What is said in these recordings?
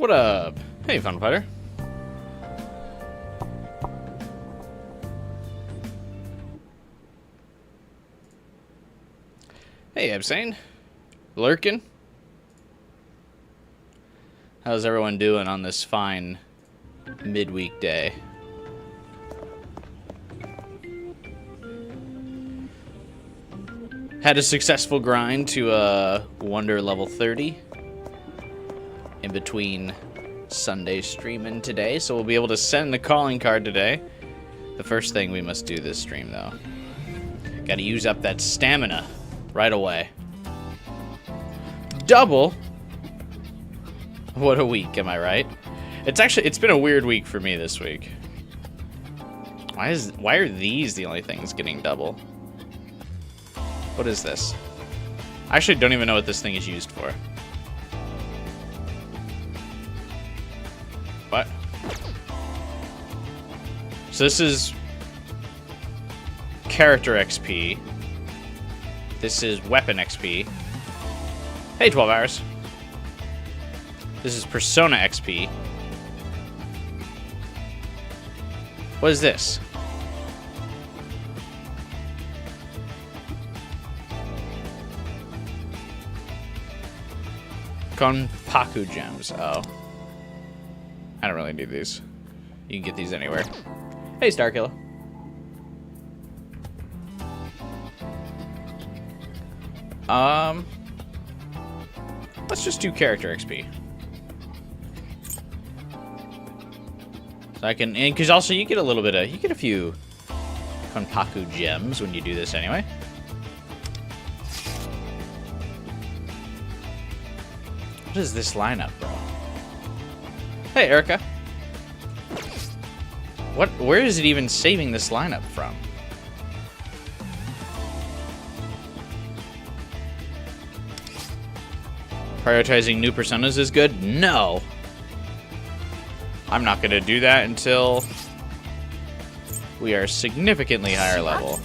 What up? Hey, Fun Fighter. Hey, Absane. Lurkin. How's everyone doing on this fine midweek day? Had a successful grind to Wonder level 30 in between Sunday streaming today, so we'll be able to send the calling card today. The first thing we must do this stream, though. Gotta use up that stamina right away. Double? What a week, am I right? It's been a weird week for me this week. Why are these the only things getting double? What is this? I actually don't even know what this thing is used for. What? So this is character XP. This is weapon XP. Hey, 12 hours. This is Persona XP. What is this? Konpaku gems. Oh. I don't really need these. You can get these anywhere. Hey, Starkiller. Let's just do character XP. So I can, and because also you get a little bit of, you get a few Konpaku gems when you do this anyway. What is this lineup, bro? Hey, Erica. Where is it even saving this lineup from? Prioritizing new personas is good? No. I'm not going to do that until we are significantly higher level.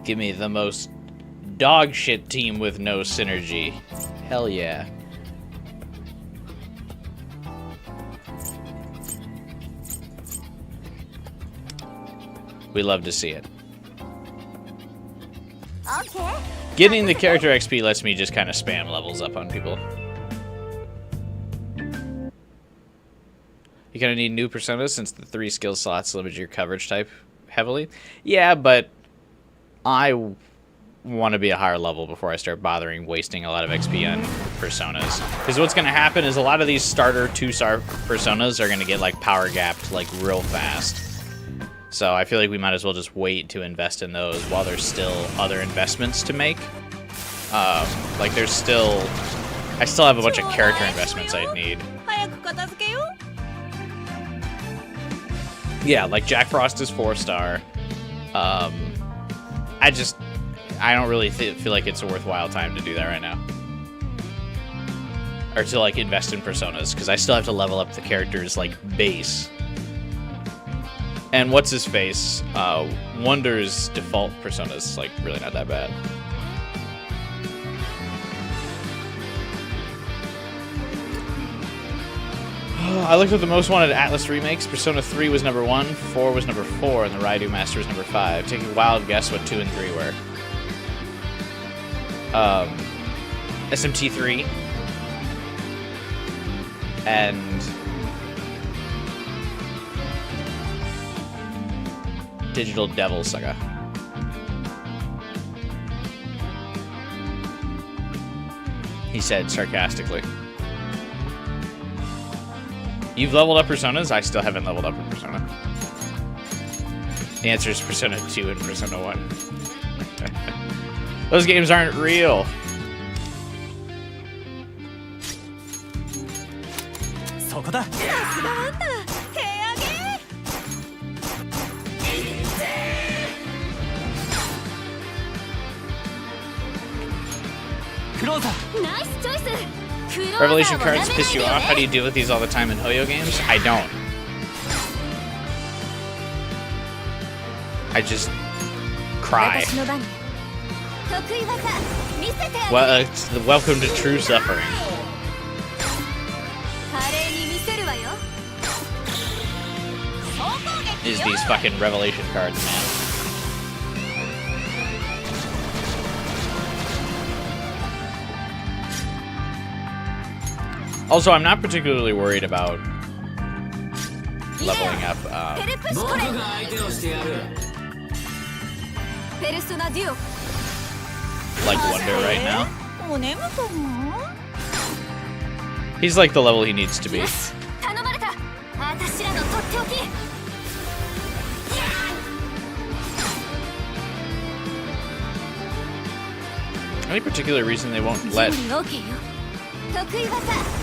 Give me the most dog shit team with no synergy. Hell yeah. We love to see it. Okay. Getting the character XP lets me just kind of spam levels up on people. You're gonna need new personas since the 3 skill slots limit your coverage type heavily. Yeah, but I want to be a higher level before I start bothering wasting a lot of XP on personas. Because what's gonna happen is a lot of these starter 2-star personas are gonna get like power gapped like real fast. So I feel like we might as well just wait to invest in those while there's still other investments to make. Like there's still, I still have a bunch of character investments I'd need. Yeah, like Jack Frost is 4-star. I don't really feel like it's a worthwhile time to do that right now. Or to like invest in personas, because I still have to level up the character's like base. And what's his face? Wonder's default persona is like really not that bad. I looked at the most wanted Atlas remakes. Persona 3 was number 1, 4 was number 4, and the Raidu Master was number 5. Take a wild guess what 2 and 3 were. SMT3 and Digital Devil Saga. He said sarcastically. You've leveled up Personas? I still haven't leveled up a Persona. The answer is Persona 2 and Persona 1. Those games aren't real. Revelation cards piss you off? How do you deal with these all the time in Hoyo games? I don't. cry. Well, it's the welcome to true suffering. Is these fucking revelation cards, man. Also, I'm not particularly worried about leveling up like Wonder right now. He's like the level he needs to be. Any particular reason they won't let...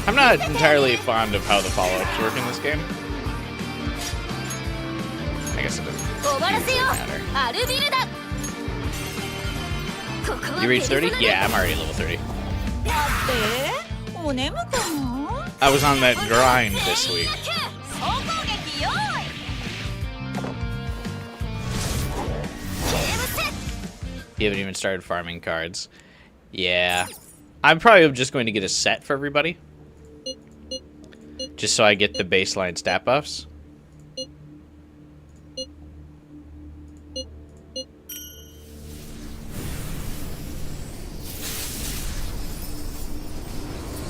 I'm not entirely fond of how the follow-ups work in this game. I guess it doesn't usually matter. You reached 30? Yeah, I'm already level 30. I was on that grind this week. You haven't even started farming cards. Yeah. I'm probably just going to get a set for everybody. Just so I get the baseline stat buffs.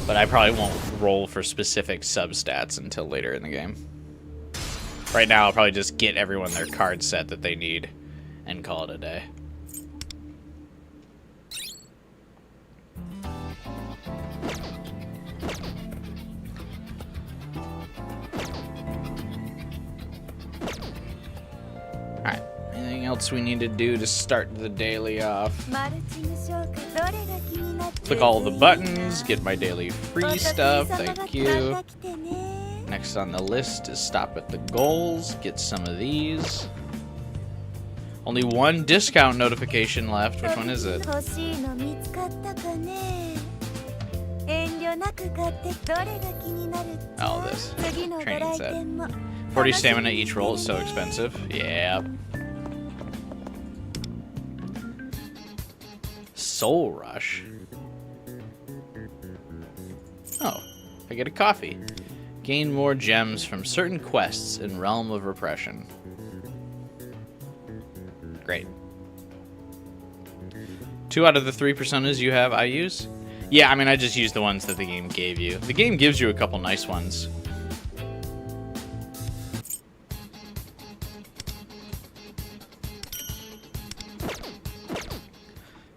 But I probably won't roll for specific substats until later in the game. Right now, I'll probably just get everyone their card set that they need and call it a day. Alright, anything else we need to do to start the daily off? Click all the buttons, get my daily free stuff, thank you. Next on the list is stop at the goals, get some of these. Only one discount notification left, which one is it? Oh, this. Training set. 40 stamina each roll is so expensive. Yeah. Soul Rush. Oh, I get a coffee. Gain more gems from certain quests in Realm of Repression. Great. 2 out of the 3 personas you have, I use? Yeah, I mean, I just use the ones that the game gave you. The game gives you a couple nice ones.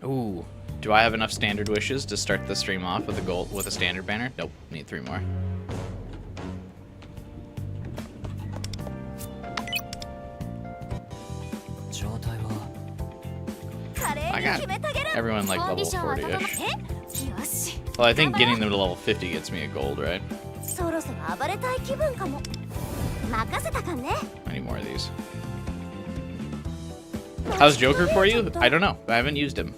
Ooh. Do I have enough standard wishes to start the stream off with a gold with a standard banner? Nope, need 3 more. I got everyone like level 40-ish. Well, I think getting them to level 50 gets me a gold, right? I need more of these. How's Joker for you? I don't know. I haven't used him.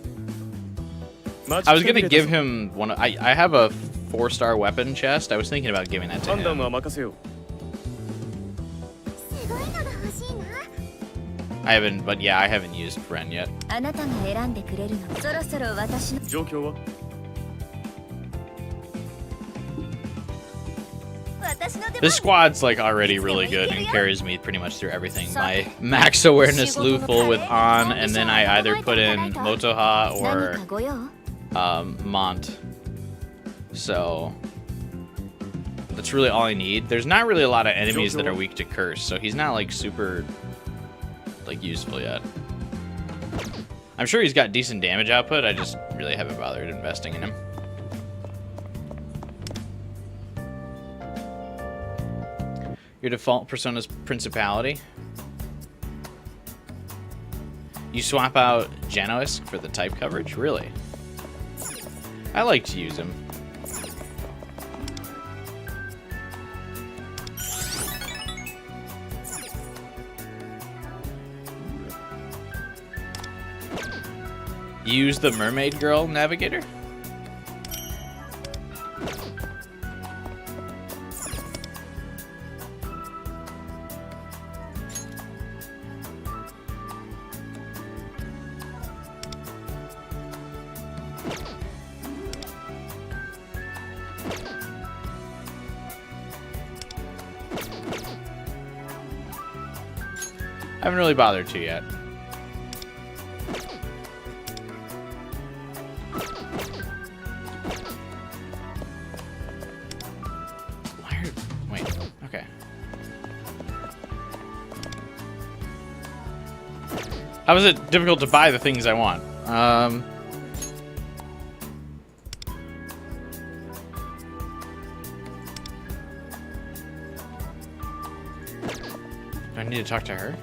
I was gonna give him one. I have a 4-star weapon chest. I was thinking about giving that to him. I haven't, but yeah, I haven't used Ren yet. This squad's like already really good and carries me pretty much through everything. My max awareness Luful with On, and then I either put in Motoha or Mont. So that's really all I need. There's not really a lot of enemies that are weak to curse, so he's not like super like useful yet. I'm sure he's got decent damage output. I just really haven't bothered investing in him. Your default persona's Principality. You swap out Genoisk for the type coverage? Really? I like to use him. Use the Mermaid Girl Navigator? I haven't really bothered to yet. Wait, okay. How is it difficult to buy the things I want? Do I need to talk to her?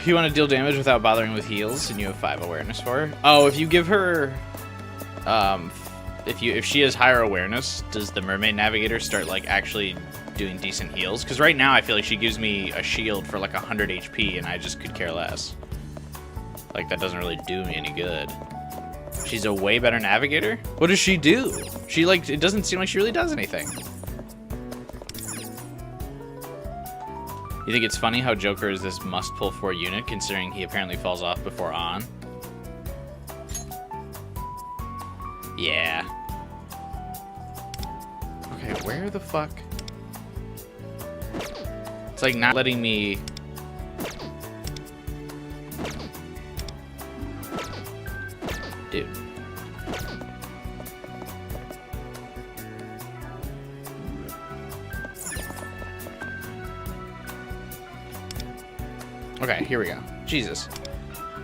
You want to deal damage without bothering with heals, and you have 5 awareness for her. Oh, if you give her, if she has higher awareness, does the Mermaid Navigator start like actually doing decent heals? Because right now I feel like she gives me a shield for like 100 HP, and I just could care less. Like that doesn't really do me any good. She's a way better navigator. What does she do? She like it doesn't seem like she really does anything. You think it's funny how Joker is this must pull for unit, considering he apparently falls off before on? Yeah. Okay, where the fuck? It's like not letting me... Dude. Okay, here we go. Jesus.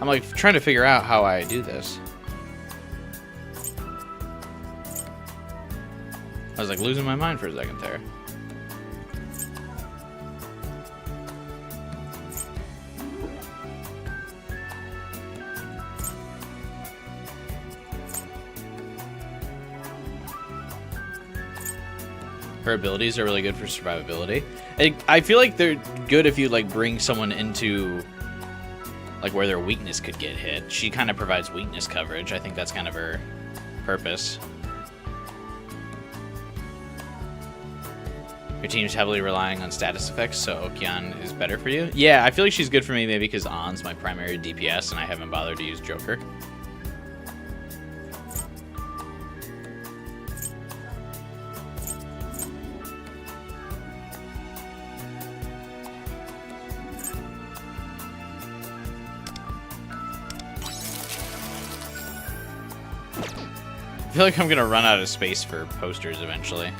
I'm like trying to figure out how I do this. I was like losing my mind for a second there. Her abilities are really good for survivability. I feel like they're good if you like bring someone into like where their weakness could get hit. She kind of provides weakness coverage. I think that's kind of her purpose. Your team's heavily relying on status effects, so Okian is better for you. Yeah, I feel like she's good for me maybe because On's my primary DPS and I haven't bothered to use Joker. I feel like I'm gonna run out of space for posters eventually.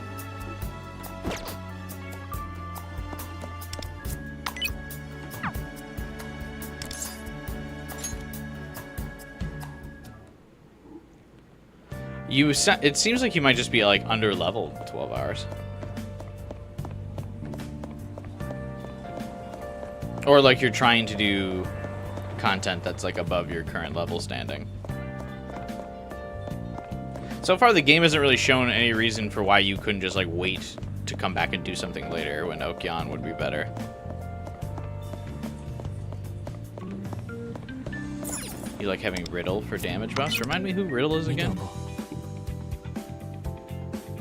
It seems like you might just be like under leveled 12 hours. Or like you're trying to do content that's like above your current level standing. So far, the game hasn't really shown any reason for why you couldn't just like wait to come back and do something later when Okian would be better. You like having Riddle for damage buffs? Remind me who Riddle is again?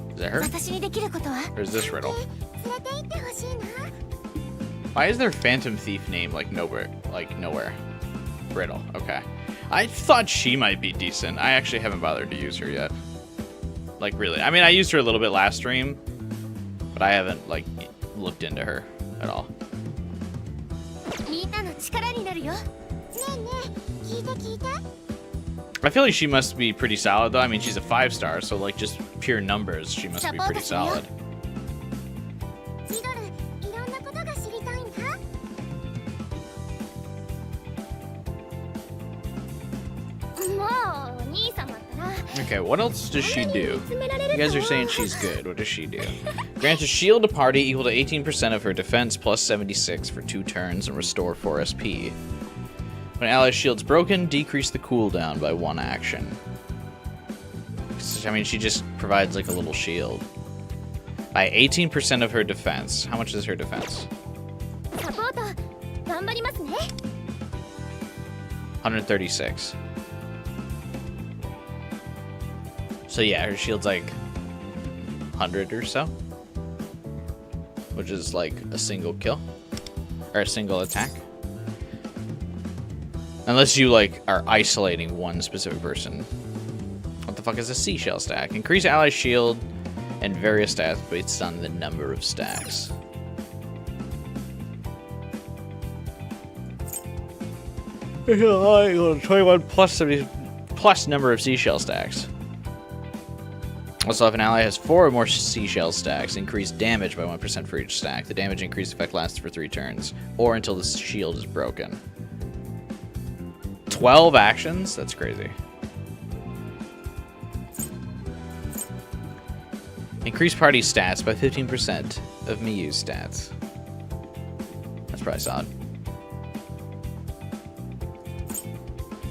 Is that her? Or is this Riddle? Why is there Phantom Thief name like nowhere? Riddle, okay. I thought she might be decent. I actually haven't bothered to use her yet. Like, really. I mean, I used her a little bit last stream, but I haven't, like, looked into her at all. I feel like she must be pretty solid, though. I mean, she's a 5-star, so, like, just pure numbers, she must be pretty solid. Okay, what else does she do? You guys are saying she's good. What does she do? Grants a shield to party equal to 18% of her defense plus 76 for 2 turns and restore 4 SP. When ally's shield's broken, decrease the cooldown by 1 action. I mean, she just provides like a little shield. By 18% of her defense. How much is her defense? 136. So yeah, her shield's like 100 or so, which is like a single kill or a single attack. Unless you like are isolating one specific person. fuck is a seashell stack? Increase ally shield and various stats based on the number of stacks. Equal to 21 plus 70 plus number of seashell stacks. Also, if an ally has 4 or more seashell stacks, increase damage by 1% for each stack. The damage increase effect lasts for 3 turns, or until the shield is broken. 12 actions? That's crazy. Increase party stats by 15% of Miyu's stats. That's probably solid.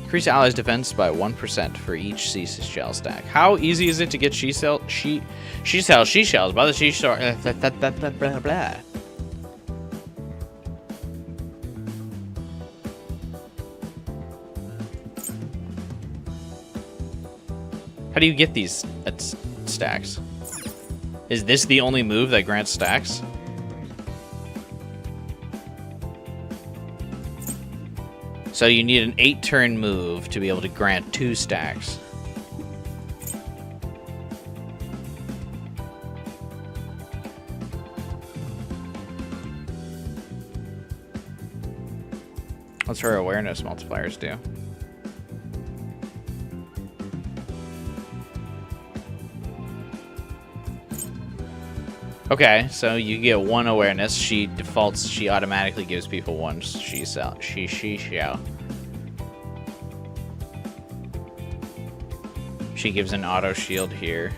Increase allies' defense by 1% for each seashell stack. How easy is it to get seashells by the seashore? Blah, blah. How do you get these stacks? Is this the only move that grants stacks? So you need an 8-turn move to be able to grant 2 stacks. What's her awareness multipliers do? Okay, so you get 1 awareness. She automatically gives people 1 she-shell. She gives an auto shield here.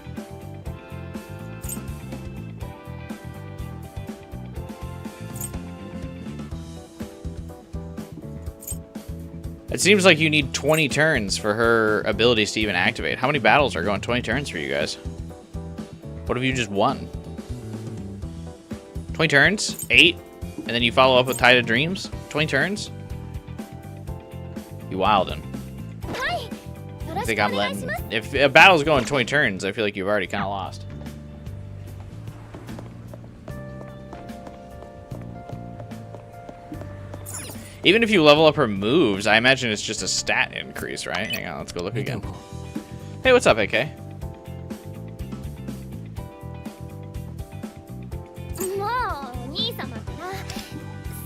It seems like you need 20 turns for her abilities to even activate. How many battles are going 20 turns for you guys? What if you just won? 20 turns? 8? And then you follow up with Tide of Dreams? 20 turns? You wildin'. I think I'm letting... If a battle's going 20 turns, I feel like you've already kind of lost. Even if you level up her moves, I imagine it's just a stat increase, right? Hang on, let's go look again. Hey, what's up, AK?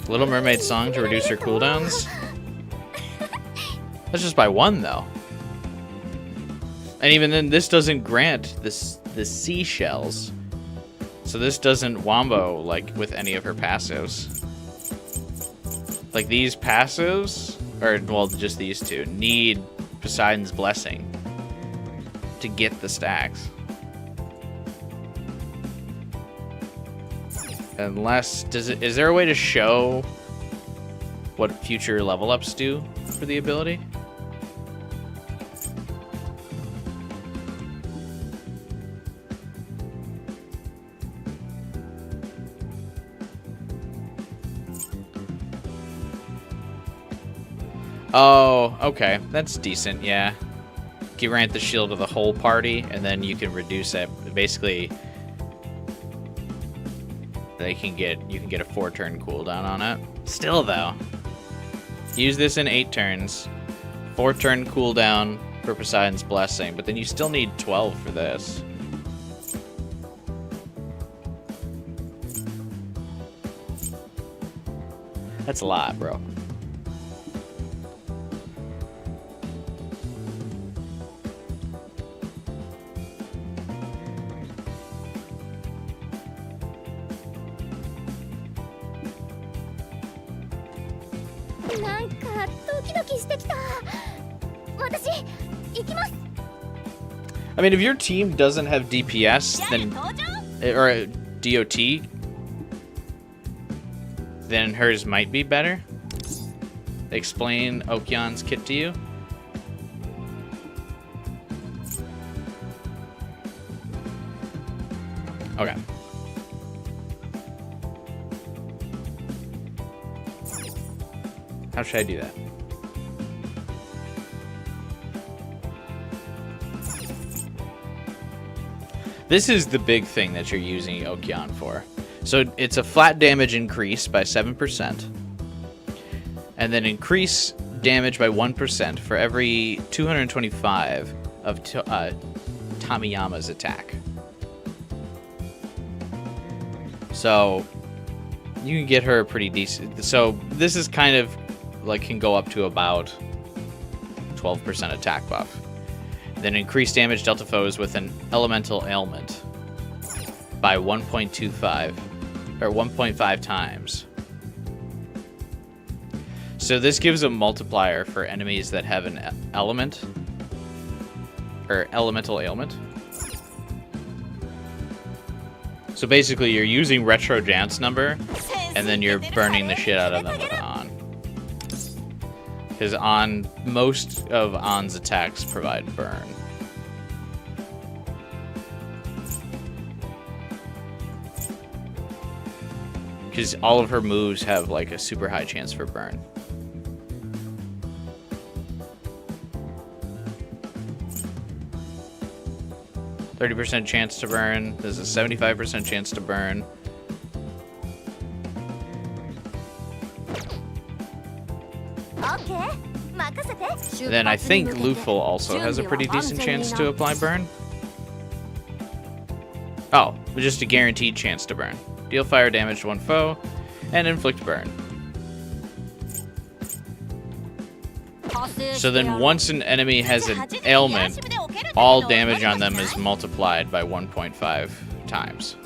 Little Mermaid song to reduce her cooldowns? That's just by 1, though. And even then, this doesn't grant the seashells. So this doesn't wombo, like, with any of her passives. Like, these passives, or, well, just these 2, need Poseidon's Blessing to get the stacks. Unless, is there a way to show what future level ups do for the ability? Oh, okay. That's decent, yeah. You grant the shield to the whole party, and then you can reduce it. Basically, you can get a 4-turn cooldown on it. Still, though, use this in 8 turns. 4-turn cooldown for Poseidon's Blessing, but then you still need 12 for this. That's a lot, bro. I mean, if your team doesn't have DPS, then or DOT, then hers might be better. Explain Okyan's kit to you. Okay. How should I do that? This is the big thing that you're using Okyan for. So it's a flat damage increase by 7%. And then increase damage by 1% for every 225 of Tamiyama's attack. So you can get her pretty decent. So this is kind of like can go up to about 12% attack buff. Then increase damage dealt to foes with an elemental ailment by 1.25 or 1.5 times. So this gives a multiplier for enemies that have an element or elemental ailment. So basically you're using Retro Dance number and then you're burning the shit out of them with On. Because most of On's attacks provide burn. Because all of her moves have like a super high chance for burn. %, chance to burn. There's a 75% chance to burn. Then I think Luful also has a pretty decent chance to apply burn. Oh, just a guaranteed chance to burn. Deal fire damage to one foe, and inflict burn. So then once an enemy has an ailment, all damage on them is multiplied by 1.5 times.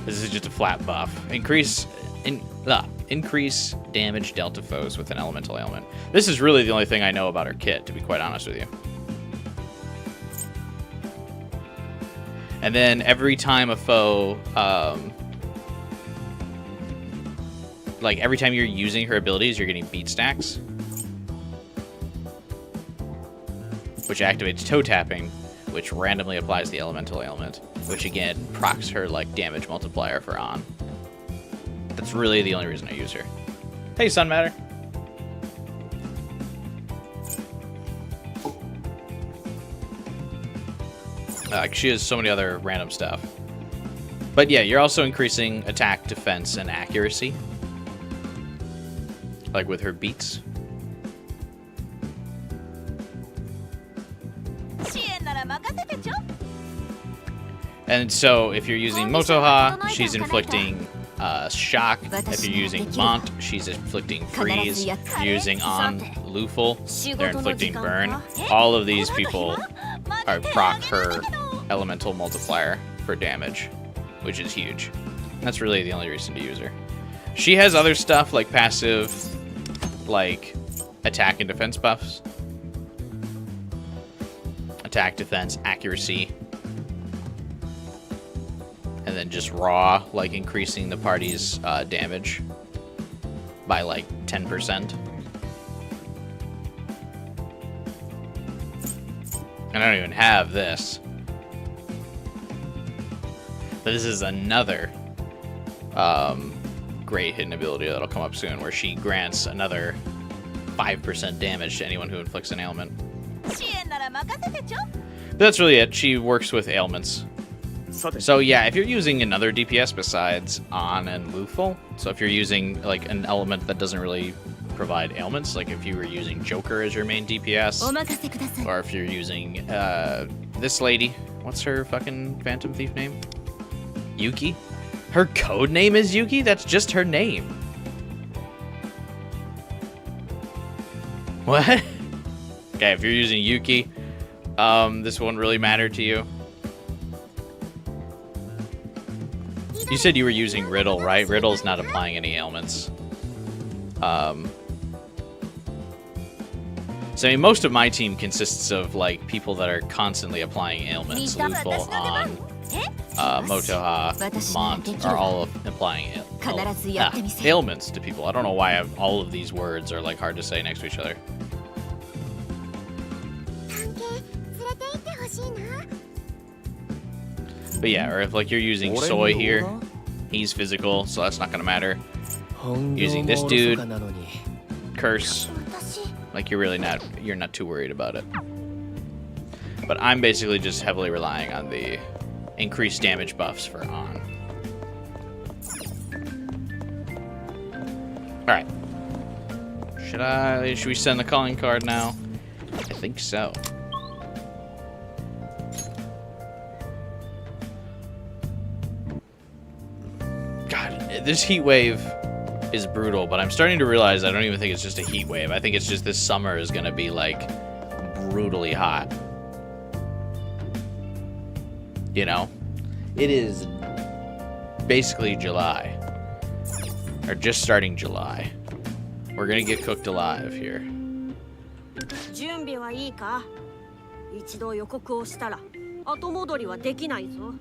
This is just a flat buff. Increase damage dealt to foes with an elemental ailment. This is really the only thing I know about her kit, to be quite honest with you. And then every time a foe, like every time you're using her abilities, you're getting beat stacks, which activates toe tapping, which randomly applies the elemental ailment, which again procs her like damage multiplier for On. That's really the only reason I use her. Hey, Sun Matter. She has so many other random stuff. But yeah, you're also increasing attack, defense, and accuracy. Like with her beats. And so if you're using Motoha, she's inflicting shock. If you're using Mont, she's inflicting freeze. If you're using On Luful, they're inflicting burn. All of these people are proc her elemental multiplier for damage, which is huge. That's really the only reason to use her. She has other stuff like passive, like attack and defense buffs. Attack, defense, accuracy. And then just raw, like increasing the party's damage by like 10%. I don't even have this. But this is another great hidden ability that'll come up soon, where she grants another 5% damage to anyone who inflicts an ailment. But that's really it. She works with ailments. So yeah, if you're using another DPS besides On and Luful, so if you're using like an element that doesn't really provide ailments, like if you were using Joker as your main DPS, or if you're using this lady, what's her fucking Phantom Thief name? Yuki? Her code name is Yuki? That's just her name. What? Okay, if you're using Yuki, this won't really matter to you. You said you were using Riddle, right? Riddle's not applying any ailments. So I mean, most of my team consists of like people that are constantly applying ailments. Luful, On, Motoha, Mont are all applying ailments to people. I don't know why all of these words are like hard to say next to each other. But yeah, or if like you're using Soy here, he's physical, so that's not gonna matter. Using this dude, Curse, like you're not too worried about it. But I'm basically just heavily relying on the increased damage buffs for On. Alright. Should we send the calling card now? think so. God, this heat wave is brutal, but I'm starting to realize I don't even think it's just a heat wave. I think it's just this summer is going to be, like, brutally hot. You know? It is basically July. Or just starting July. We're going to get cooked alive here. 準備はいいか? 一度予告をしたら後戻りはできないぞ.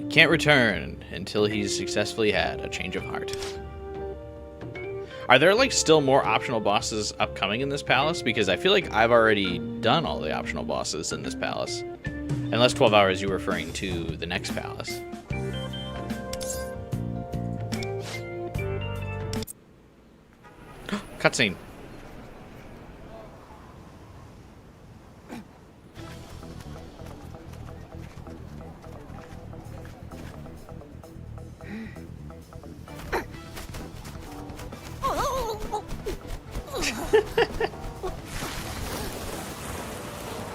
Can't return until he's successfully had a change of heart. Are there, like, still more optional bosses upcoming in this palace? Because I feel like I've already done all the optional bosses in this palace. Unless 12 hours you're referring to the next palace. Cutscene.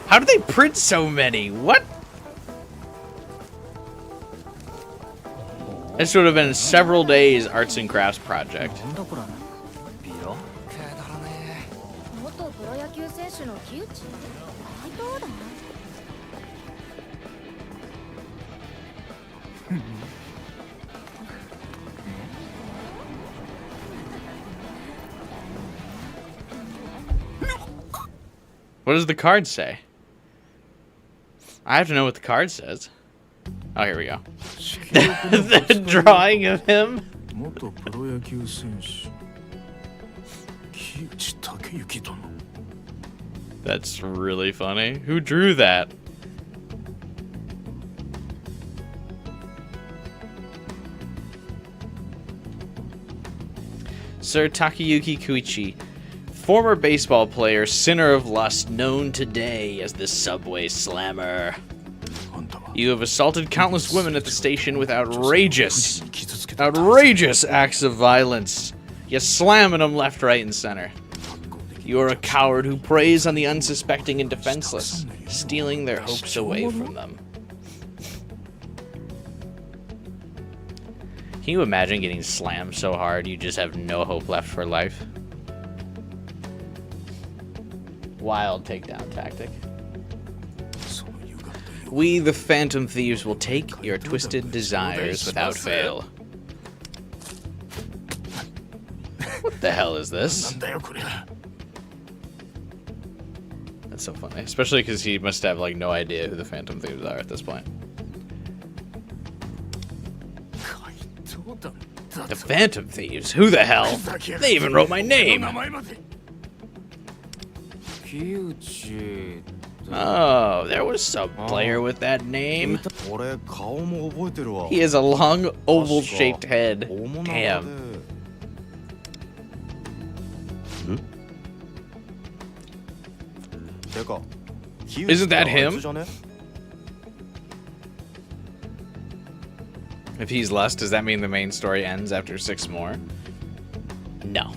How do they print so many? What? This would have been several days arts and crafts project. What does the card say? I have to know what the card says. Oh, here we go. The drawing of him. That's really funny. Who drew that? Sir Takayuki Koichi, former baseball player, sinner of lust, known today as the Subway Slammer. You have assaulted countless women at the station with outrageous acts of violence. You're slamming them left, right, and center. You are a coward who preys on the unsuspecting and defenseless, stealing their hopes away from them. Can you imagine getting slammed so hard you just have no hope left for life? Wild takedown tactic. We, the Phantom Thieves, will take your twisted desires without fail. What the hell is this? That's so funny. Especially because he must have, like, no idea who the Phantom Thieves are at this point. The Phantom Thieves? Who the hell? They even wrote my name! Oh, there was some player with that name. He has a long, oval-shaped head. Damn. Isn't that him? If he's lust, does that mean the main story ends after 6 more? No.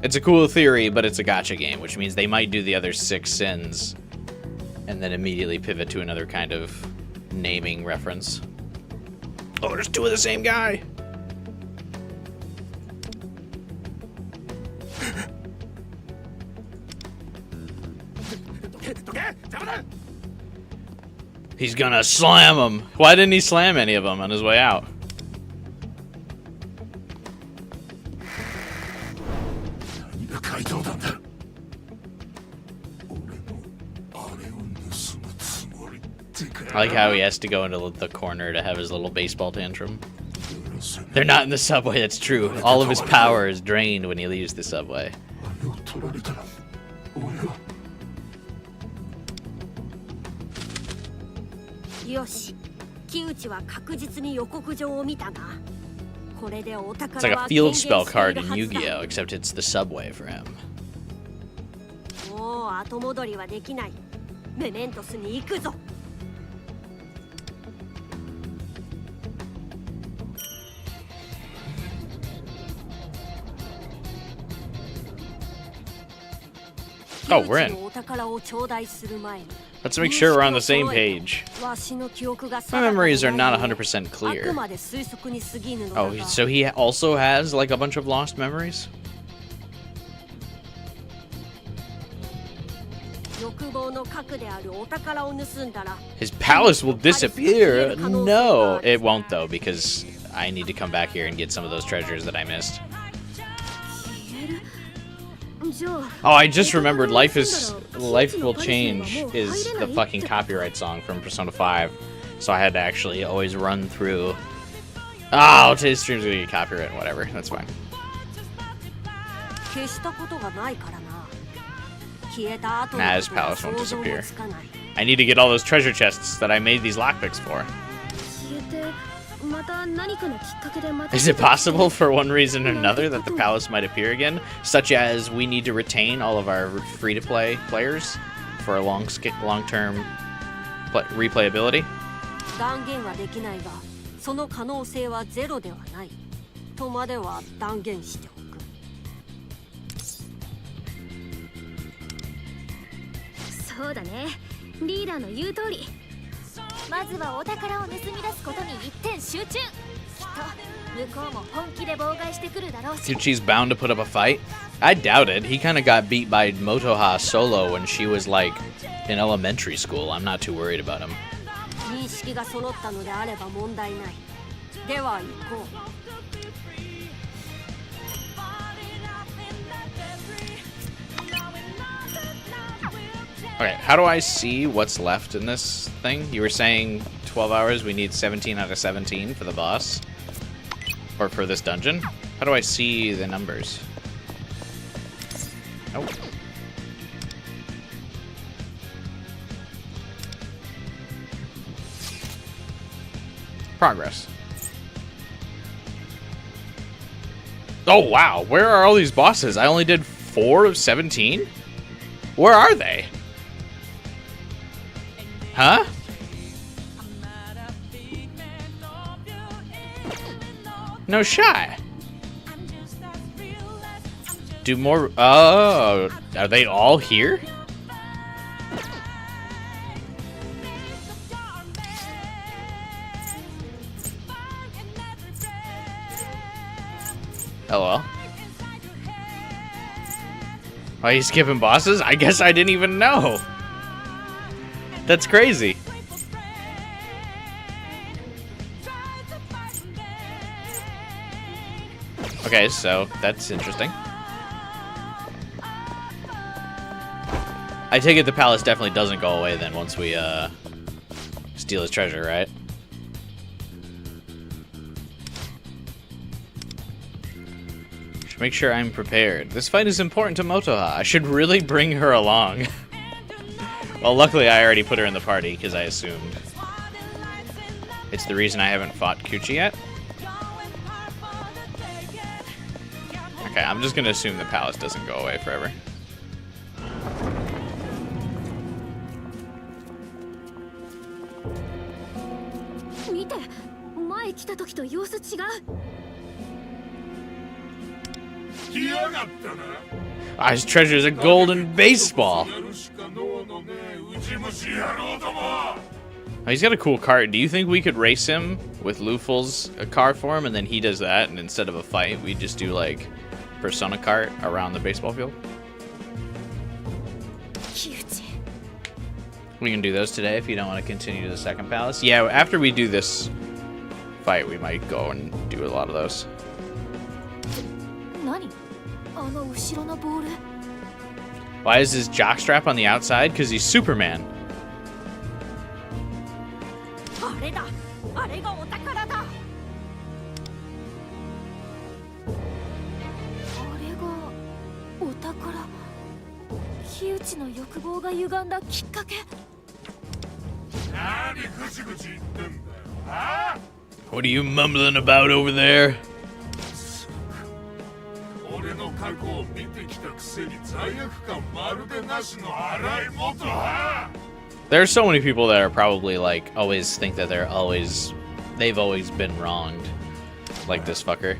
It's a cool theory, but it's a gacha game, which means they might do the other 6 sins and then immediately pivot to another kind of naming reference. Oh, there's 2 of the same guy! He's gonna slam him! Why didn't he slam any of them on his way out? I like how he has to go into the corner to have his little baseball tantrum. They're not in the subway, that's true. All of his power is drained when he leaves the subway. It's like a field spell card in Yu-Gi-Oh, except it's the subway for him. Oh, we're in. Let's make sure we're on the same page. My memories are not 100% clear. Oh, so he also has like a bunch of lost memories? His palace will disappear? No, it won't though, because I need to come back here and get some of those treasures that I missed. Oh, I just remembered Life Will Change is the fucking copyright song from Persona 5. So I had to actually always run through. Oh, today's stream's gonna get copyright, whatever. That's fine. Nah, his palace won't disappear. I need to get all those treasure chests that I made these lockpicks for. Is it possible for one reason or another that the palace might appear again? Such as we need to retain all of our free-to-play players for a long-term replayability? 断言はできないが、その可能性はゼロではないとまでは断言しておく。そうだね。リーダーの言う通り。まずはお宝を盗み出すことに一点集中。きっと向こうも本気で妨害してくるだろうし。Tucci's bound to put up a fight? I doubt it. He kind of got beat by Motoha solo when she was like in elementary school. I'm not too worried about him. 認識が揃ったのであれば問題ない。では行こう。Okay, how do I see what's left in this thing? You were saying 12 hours, we need 17 out of 17 for the boss? Or for this dungeon? How do I see the numbers? Nope. Progress. Oh wow, where are all these bosses? I only did 4 of 17? Where are they? Huh? No shot. Do more. Oh, are they all here? LOL. Are you skipping bosses? I guess I didn't even know. That's crazy. Okay, so that's interesting. I take it the palace definitely doesn't go away then once we steal his treasure, right? Should make sure I'm prepared. This fight is important to Motoha. I should really bring her along. Well, luckily I already put her in the party because I assumed. It's the reason I haven't fought Kuchi yet. Okay, I'm just gonna assume the palace doesn't go away forever. Ah, his treasure is a golden baseball. Oh, he's got a cool cart. Do you think we could race him with Luful's car for him, and then he does that, and instead of a fight, we just do like Persona kart around the baseball field? We can do those today if you don't want to continue to the second palace. Yeah, after we do this fight, we might go and do a lot of those. Why is his jockstrap on the outside? Because he's Superman. What are you mumbling about over there? There are so many people that are probably like always think that they've always been wronged, like this fucker.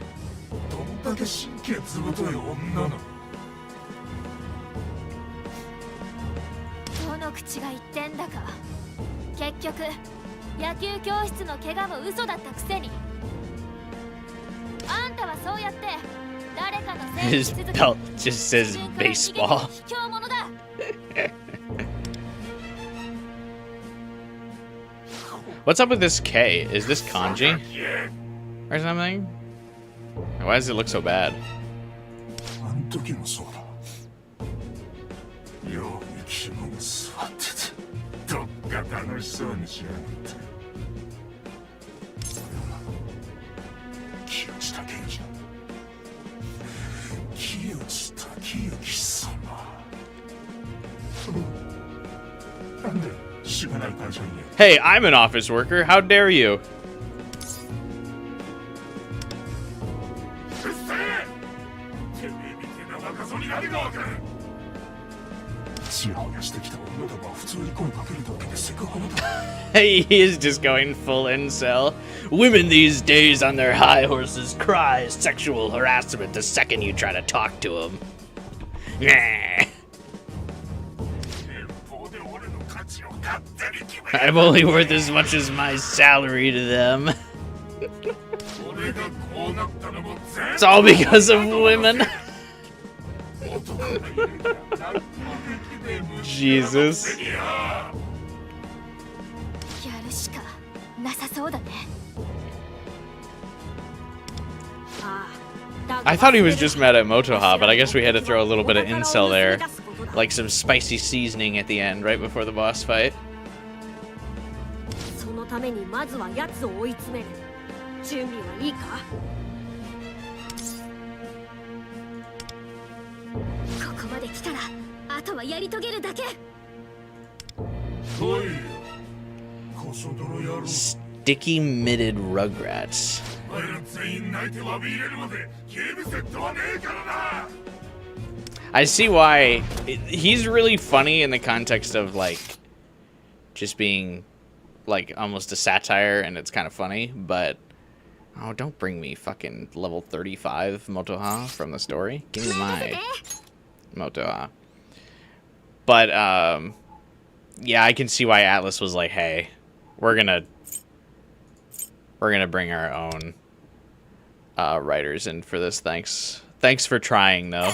口が言ってんだか。結局野球教室の怪我も嘘だったくせに。あんたはそうやって誰かのせいに His し続け belt just says baseball. 卑怯者だ。 What's up with this K? Is this kanji? Or something? Why does it look so bad? あの時もそうだ。ように気分座ってて、どっか楽しそうにしやがった。木内武之だ。木内武之様。なんでしがない会社に。 Hey, I'm an office worker. How dare you? うっせえ！てめえみてえな若造に何がわかる。ちやほやしてきた女だが普通に声かけるだけでセクハラだ。 He is just going full incel. Women these days on their high horses cry sexual harassment the second you try to talk to them. Nah. I'm only worth as much as my salary to them. It's all because of women. Jesus. やるしかなさそうだね。ああ、だが I thought he was just mad at Motoha, but I guess we had to throw a little bit of incel there. Like some spicy seasoning at the end, right before the boss fight. そのためにまずは奴を追い詰める。準備はいいか？ここまで来たらあとはやり遂げるだけ。おい、コソ泥野郎。 Sticky mitted Rugrats. お前ら全員泣いて詫び入れるまでゲームセットはねえからな。 I see why he's really funny in the context of like just being like almost a satire and it's kind of funny, but oh, don't bring me fucking level 35 Motoha from the story. Give me my Motoha. But yeah, I can see why Atlas was like, "Hey, we're gonna bring our own writers in for this. Thanks for trying though."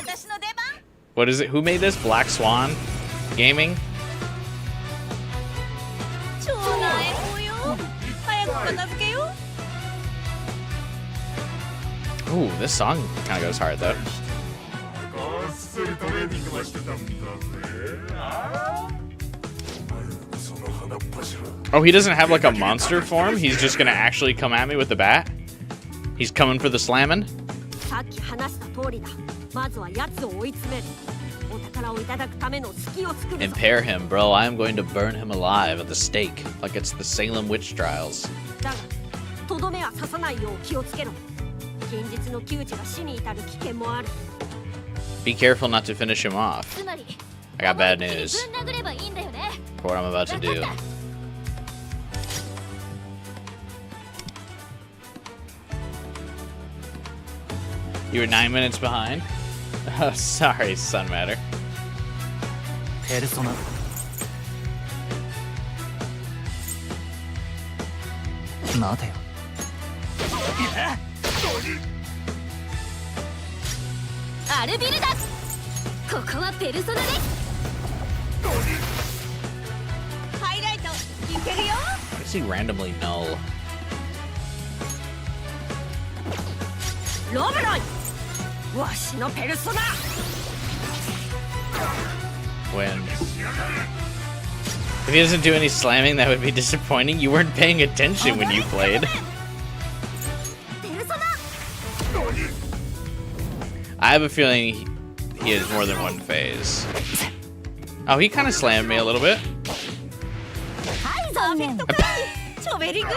What is it? Who made this? Black Swan Gaming? Ooh, this song kind of goes hard though. こっそりトレーニングはしてたんだぜ。ああ。お前らその鼻っ柱。 Oh, he doesn't have like a monster form? He's just gonna actually come at me with the bat? He's coming for the slamming? さっき話した通りだ。まずは奴を追い詰める。お宝をいただくための隙を作るぞ。 Impair him, bro. I am going to burn him alive at the stake, like it's the Salem witch trials. だが、とどめは刺さないよう気をつけろ。現実の窮地が死に至る危険もある。 Be careful not to finish him off. つまり I got bad news ぶん殴ればいいんだよね。 for what I'm about to do. You were 9 minutes behind? Oh, sorry, Sun Matter. ペルソナ待てよアルビルだ。ここはペルソナです。ハイライトいけるよ。 Why does he randomly null? ロブロイ、わしのペルソナ。 When if he doesn't do any slamming, that would be disappointing. You weren't paying attention when you played. ペルソナ。 I have a feeling he has more than one phase. Oh, he kind of slammed me a little bit. はい残念。チョベリグ。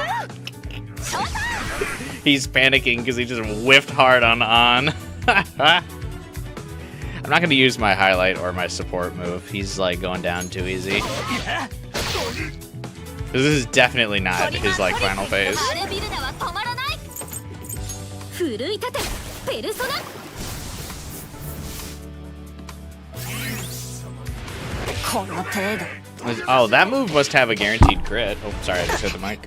He's panicking because he just whiffed hard on. I'm not going to use my highlight or my support move. He's like going down too easy. This is definitely not his like final phase. アルビルダは止まらない。奮い立てペルソナ。 この程度 Oh, that move must have a guaranteed crit. Oh, sorry, I just hit the mic.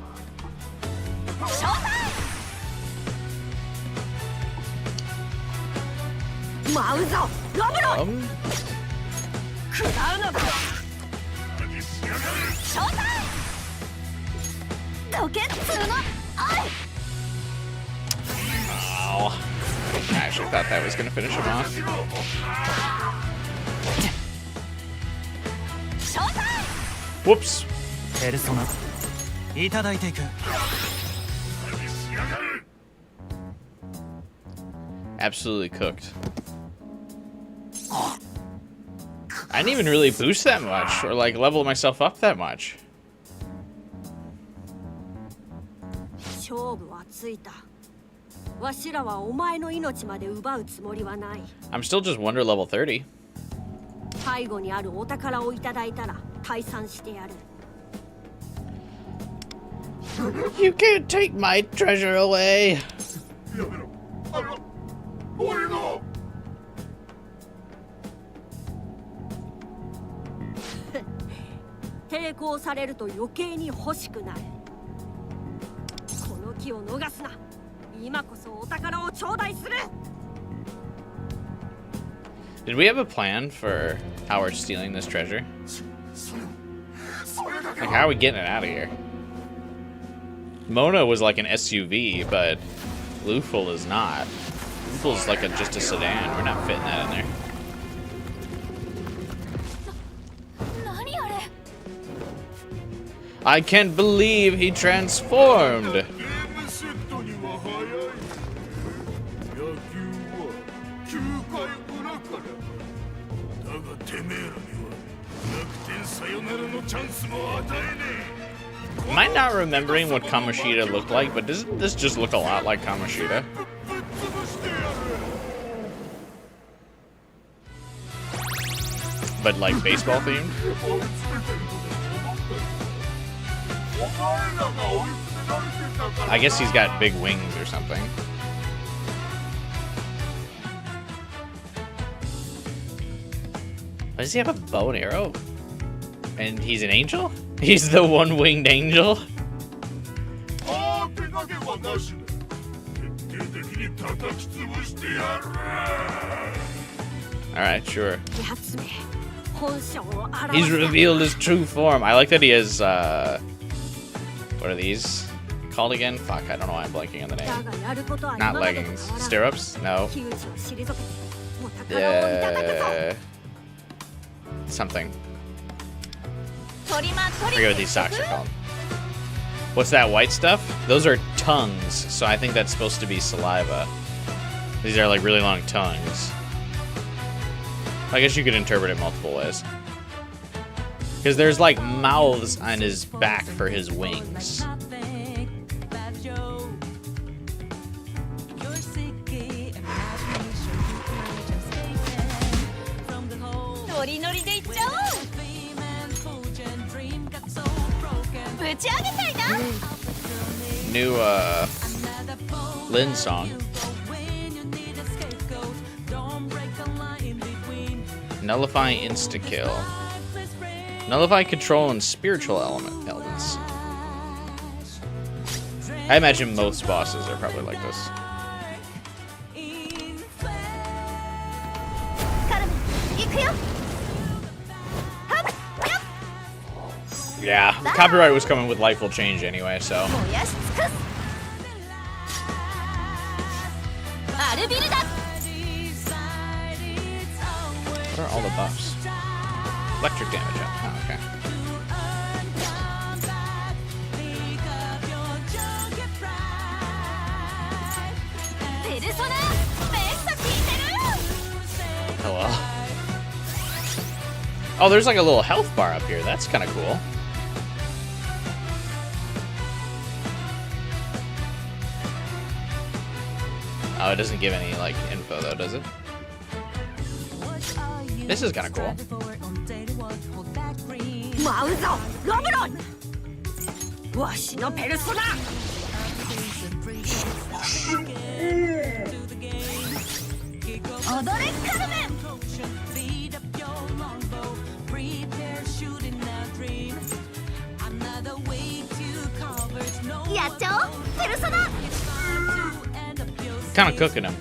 Um, 食らうのだロケッツの愛 oh. I actually thought that was going to finish him off. Whoops. ペルソナいただいていく。 Absolutely cooked. I didn't even really boost that much or like level myself up that much. 勝負はついたわしらはお前の命まで奪うつもりはない I'm still just Wonder level 30. 背後にあるお宝をいただいたら退散してやる You can't take my treasure away. やめろ。あら、俺の。抵抗されると余計に欲しくなるこの機を逃すな今こそお宝を頂戴する Did we have a plan for how we're stealing this treasure? それだけ Like, how are we getting it out of here? Mona was like an SUV, but Luful is not. Luful's like just a sedan. We're not fitting that in there. 何あれ I can't believe he transformed. ゲームセットには早い。野球は9回裏からだ。だがてめえらには逆転サヨナラのチャンスも与えねえ。 Am I not remembering what Kamoshida looked like? But doesn't this just look a lot like Kamoshida? But like baseball themed? I guess he's got big wings or something. Does he have a bow and arrow? And he's an angel? He's the one-winged angel? Alright, sure. やつめ本性を表 He's す revealed his true form. I like that he has, what are these called again? Fuck, I don't know why I'm blanking on the だ name. がやることは Not 今までと leggings. 変わらん Stirrups? No. 窮地を退けてお宝をいただくぞ Something. トリマント I リ forget what these socks are called. What's that white stuff? Those are tongues, so I think that's supposed to be saliva. These are like really long tongues. I guess you could interpret it multiple ways. Because there's like mouths on his back for his wings. ノリノリでいっちゃおうぶち上げたいな New Lin song. Nullify insta-kill. Nullify control and spiritual elements. I imagine most bosses are probably like this. カルメン行くよ Yeah, copyright was coming with life will change anyway, so. 燃やし尽くすアルビルダ What are all the buffs? Electric damage up. Oh, okay. ペルソナめっさ効いてる Hello. Oh, there's like a little health bar up here. That's kind of cool. Oh, it doesn't give any like info though, does it? This is kind of cool. 舞うぞロブロンわしのペルソナ踊れカルメン Kind of cooking him.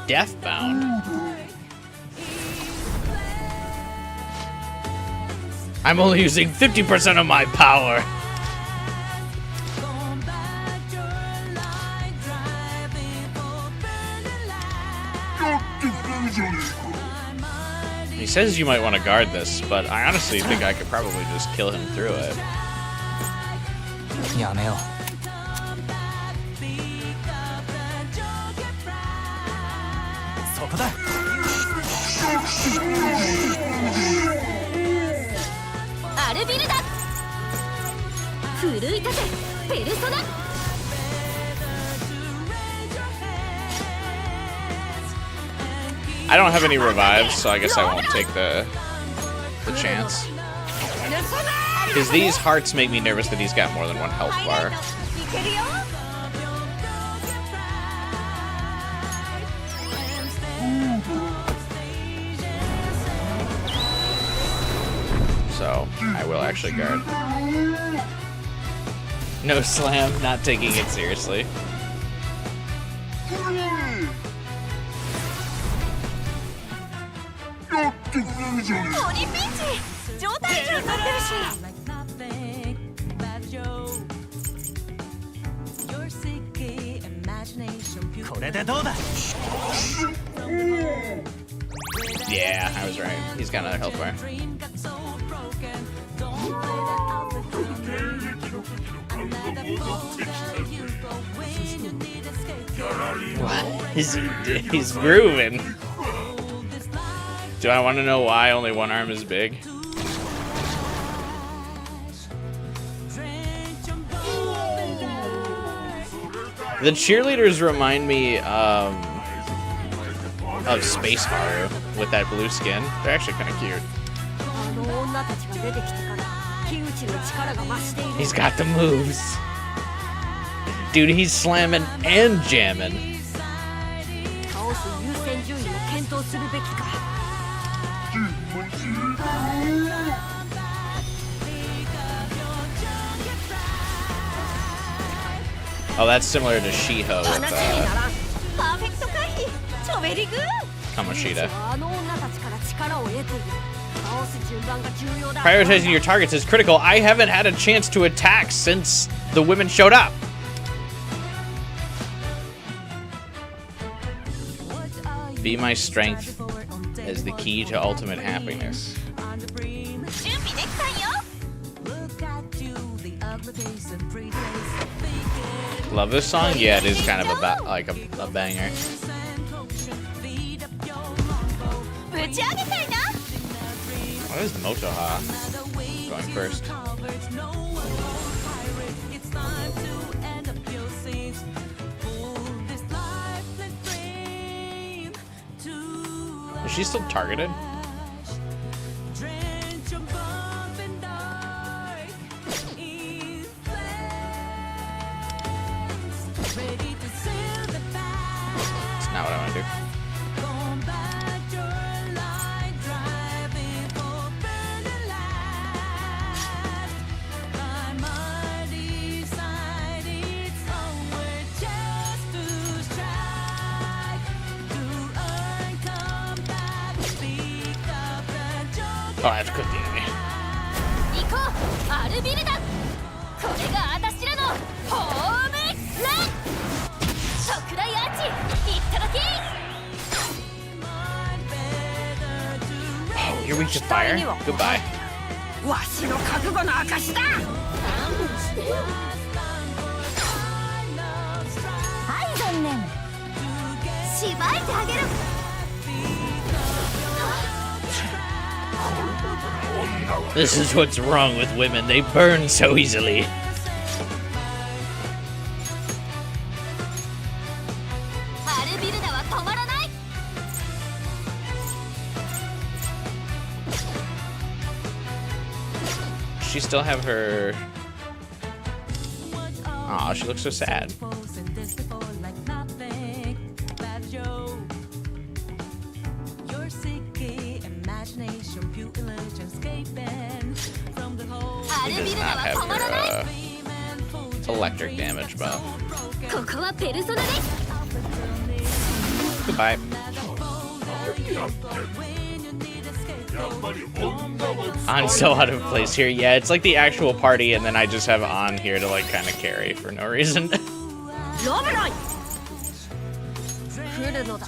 Deathbound. I'm only using 50% of my power. He says you might want to guard this, but I honestly think I could probably just kill him through it. やめよう。そこだ。アルビルダ。奮い立てペルソナ。 I don't have any revives, so I guess I won't take the chance. Because these hearts make me nervous that he's got more than one health bar. So, I will actually guard. No slam, not taking it seriously. Yeah, I was right. He's got another health bar. What? He's grooving. Do I want to know why only one arm is big? The cheerleaders remind me of Space Mario with that blue skin. They're actually kind of cute. He's got the moves. Dude, he's slamming and jamming. Oh, that's similar to Shiho with Kamoshida. Prioritizing your targets is critical. I haven't had a chance to attack since the women showed up. Be my strength is the key to ultimate happiness. Love this song? Yeah, it is kind of like a banger. What is Motoha going first? Is she still targeted? That's not what I want to do. Oh, I have to cook the enemy. Oh, you're weak to fire? Goodbye. This is what's wrong with women. They burn so easily. She still have her... Aw, she looks so sad. アルビルナは止まらない。 Electric damage buff. ここはペルソナです。 Goodbye. やっぱり女は I'm so out of place here. Yeah, it's like the actual party, and then I just have On here to like kind of carry for no reason. ロブロイ来るのだ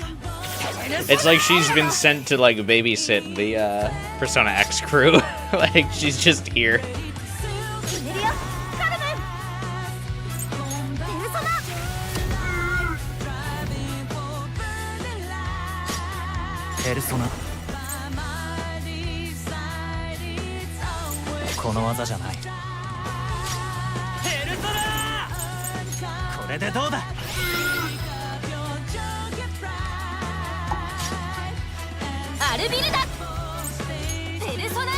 It's like she's been sent to like babysit the Persona X crew. Like she's just here. 決めるよカルメン。ペルソナ。ペルソナ。この技じゃない。ペルソナ。これでどうだ。 アルビルダ。ペルソナ。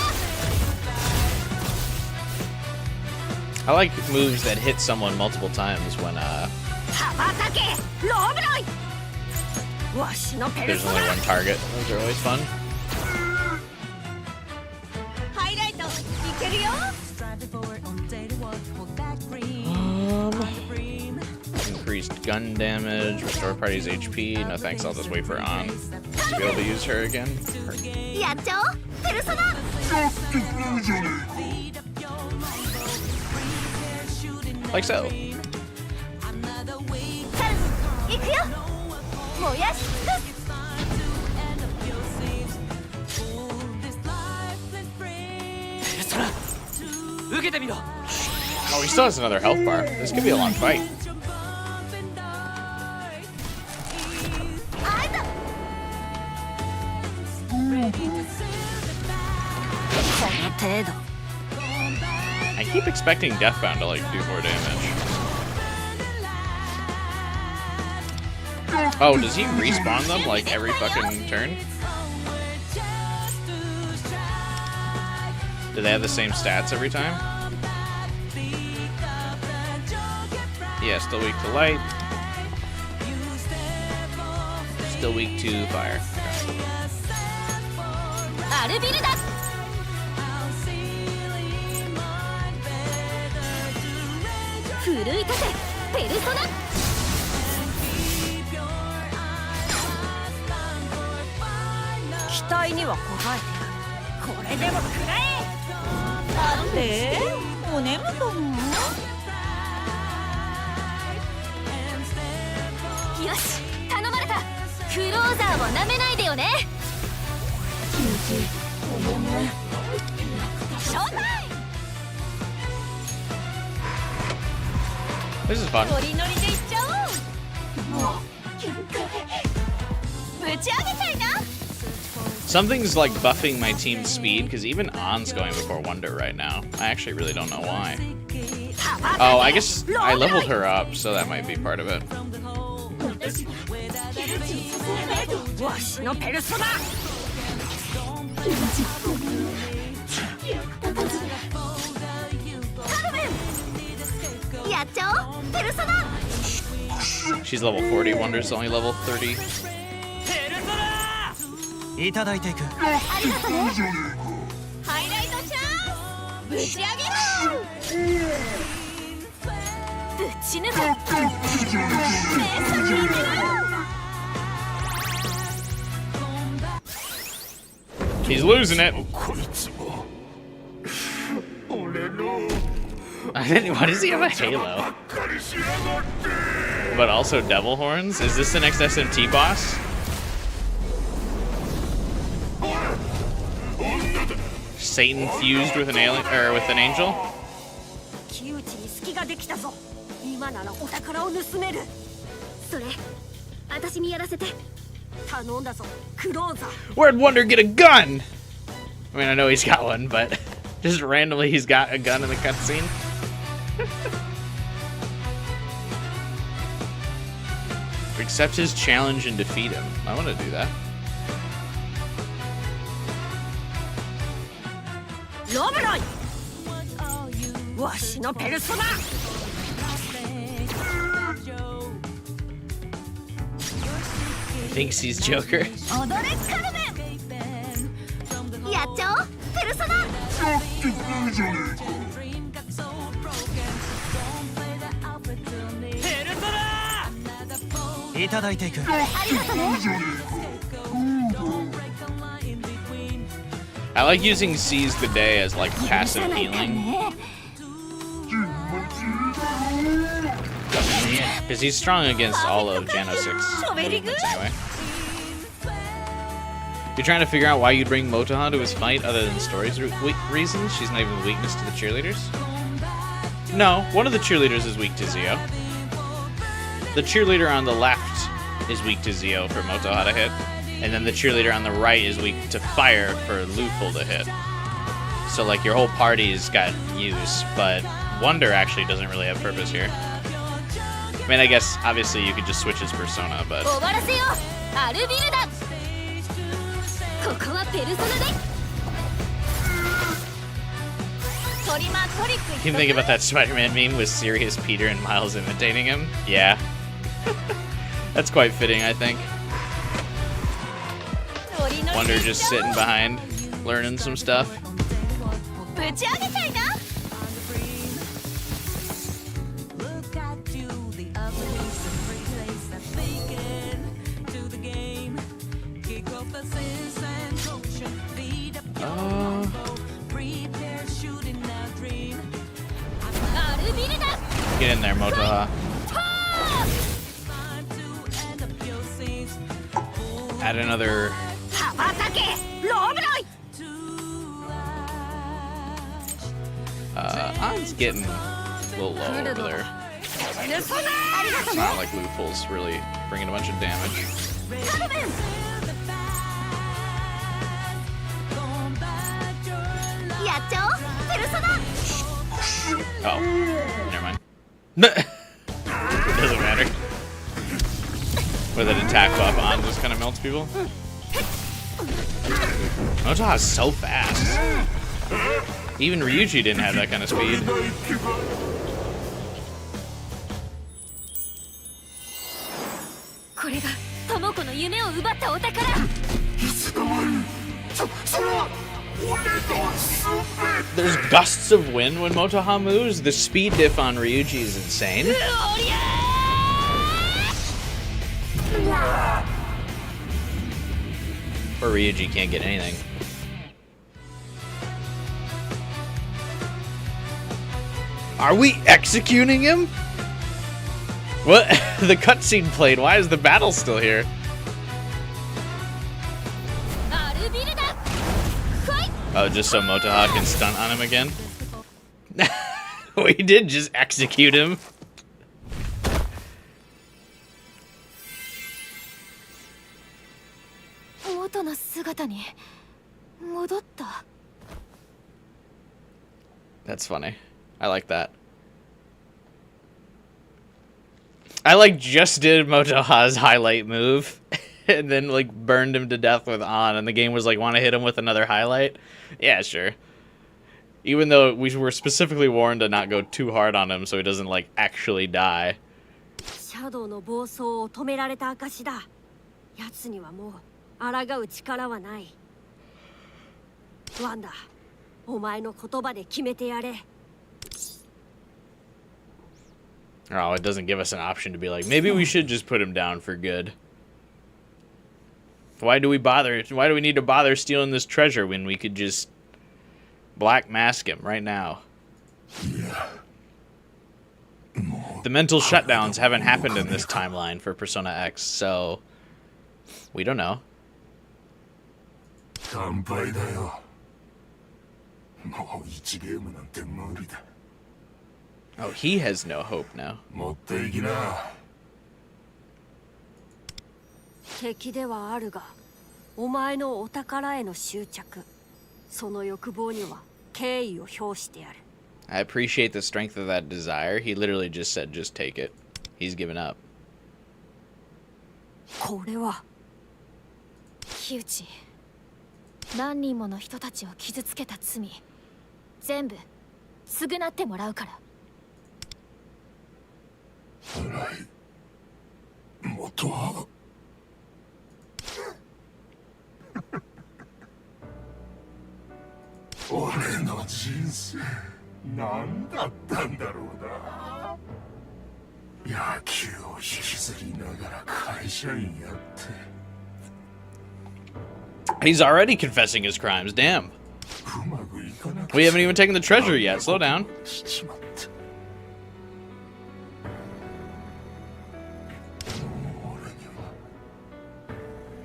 I like moves that hit someone multiple times when 羽ばたけロブロイわしのペル there's ソ only ナ one target. Those are always fun. ハイライトいけるよ Increased gun damage, restore party's HP. No thanks, I'll just wait for On to be able to use her again. やっちゃおうペルソナ。 Like so. カル行くよ。燃やし尽くす。 ペルソナ。受けてみろ。 Oh, he still has another health bar. This could be a long fight. あいた。この程度 I keep expecting Deathbound to like do more damage. Oh, does he respawn them like every fucking turn? Do they have the same stats every time? Yeah, still weak to light. Still weak to fire. アルビルダ。 奮い立てペルソナ。 期待には応えてやるこれでも食らえなんでお眠かもよし頼まれた。クローザーをなめないでよね。ショータイ This is fun. ム。ノリノリでいっちゃおう。ぶち上げちゃいな。 Something's like buffing my team's speed because even On's going before Wonder right now. I actually really don't know why. Oh, I guess I leveled her up, so that might be part of it. わしのペルソナ やっちゃおうペルソナ。 She's level 40, Wonder's only level 30. いただいていく。ありがとね。ハイライトチャンス。ぶち上げろ。ぶち抜く。He's losing it. こいつも俺の Why does he have a halo? ばっかりしやがって But also devil horns? Is this the next SMT boss? 女だ Satan fused with an alien or with an angel? 木内に隙ができたぞ今ならお宝を盗めるそれ私にやらせて。頼んだぞクローザー Where'd Wonder get a gun? I mean, I know he's got one, but just randomly he's got a gun in the cutscene. Accept his challenge and defeat him. I want to do that. ロブロイわしのペルソナ Thinks he's Joker. 踊れカルメン。やっちゃおうペルソナ。やってくれるじゃねえか。ペルソナいただいていく。ありがとね。 I like using Seize the Day as like passive healing. Because he's strong against all of Genosic's movements anyway. You're trying to figure out why you'd bring Motoha to his fight other than stories reasons? She's not even a weakness to the cheerleaders? No, one of the cheerleaders is weak to Zio. The cheerleader on the left is weak to Zio for Motoha to hit. And then the cheerleader on the right is weak to fire for Luful to hit. So like your whole party's got use, but Wonder actually doesn't really have purpose here. I mean, I guess obviously you could just switch his persona, but 終わらせようアルビルダ。ここはペルソナで。トリマトリック。 you can think about that Spider-Man meme with Sirius Peter and Miles imitating him. Yeah. That's quite fitting, I think. Wonder just sitting behind, learning some stuff. ぶち上げちゃいな。 アルビルダ。 Get in there, Motoha. Add another. 羽ばたけローブロイ。 On's getting a little low over there. ペルソナ。ありがと It's ね。 not like Luful's really bringing a bunch of damage. カルメン。やっちゃおうペルソナ。 Oh, never mind. It doesn't matter. With an attack buff on, just kind of melts people. Motoha's so fast. Even Ryuji didn't have that kind of speed. これがトモコの夢を奪ったお宝。 There's gusts of wind when Motoha moves. The speed diff on Ryuji is insane. Or Ryuji can't get anything. Are we executing him? What? The cutscene played. Why is the battle still here? アルビルダ。ファイ。 Oh, just so Motoha can stunt on him again? We did just execute him. 元の姿に戻った。 That's funny. I like that. I like just did Motoha's highlight move and then like burned him to death with On, and the game was like, want to hit him with another highlight? Yeah, sure. Even though we were specifically warned to not go too hard on him so he doesn't like actually die. シャドウの暴走を止められた証だ。奴にはもう抗う力はない。ワンダ、お前の言葉で決めてやれ。 Oh, it doesn't give us an option to be like, maybe we should just put him down for good. Why do we bother? Why do we need to bother stealing this treasure when we could just black mask him right now? The mental shutdowns haven't happened in this timeline for Persona X, so we don't know. 乾杯だよ。もう1ゲームなんて無理だ。 Oh, he has no hope now. 持っていきな。敵ではあるが、お前のお宝への執着、その欲望には敬意を表してやる。 I appreciate the strength of that desire. He literally just said, just take it. He's given up. これは木内、何人もの人たちを傷つけた罪、全部償ってもらうから。 元は俺の人生何だったんだろうな。野球を引きずりながら会社員やって He's already confessing his crimes. Damn. うまくいかなくて We haven't even taken the treasure yet. Slow down. しちまった。もう俺には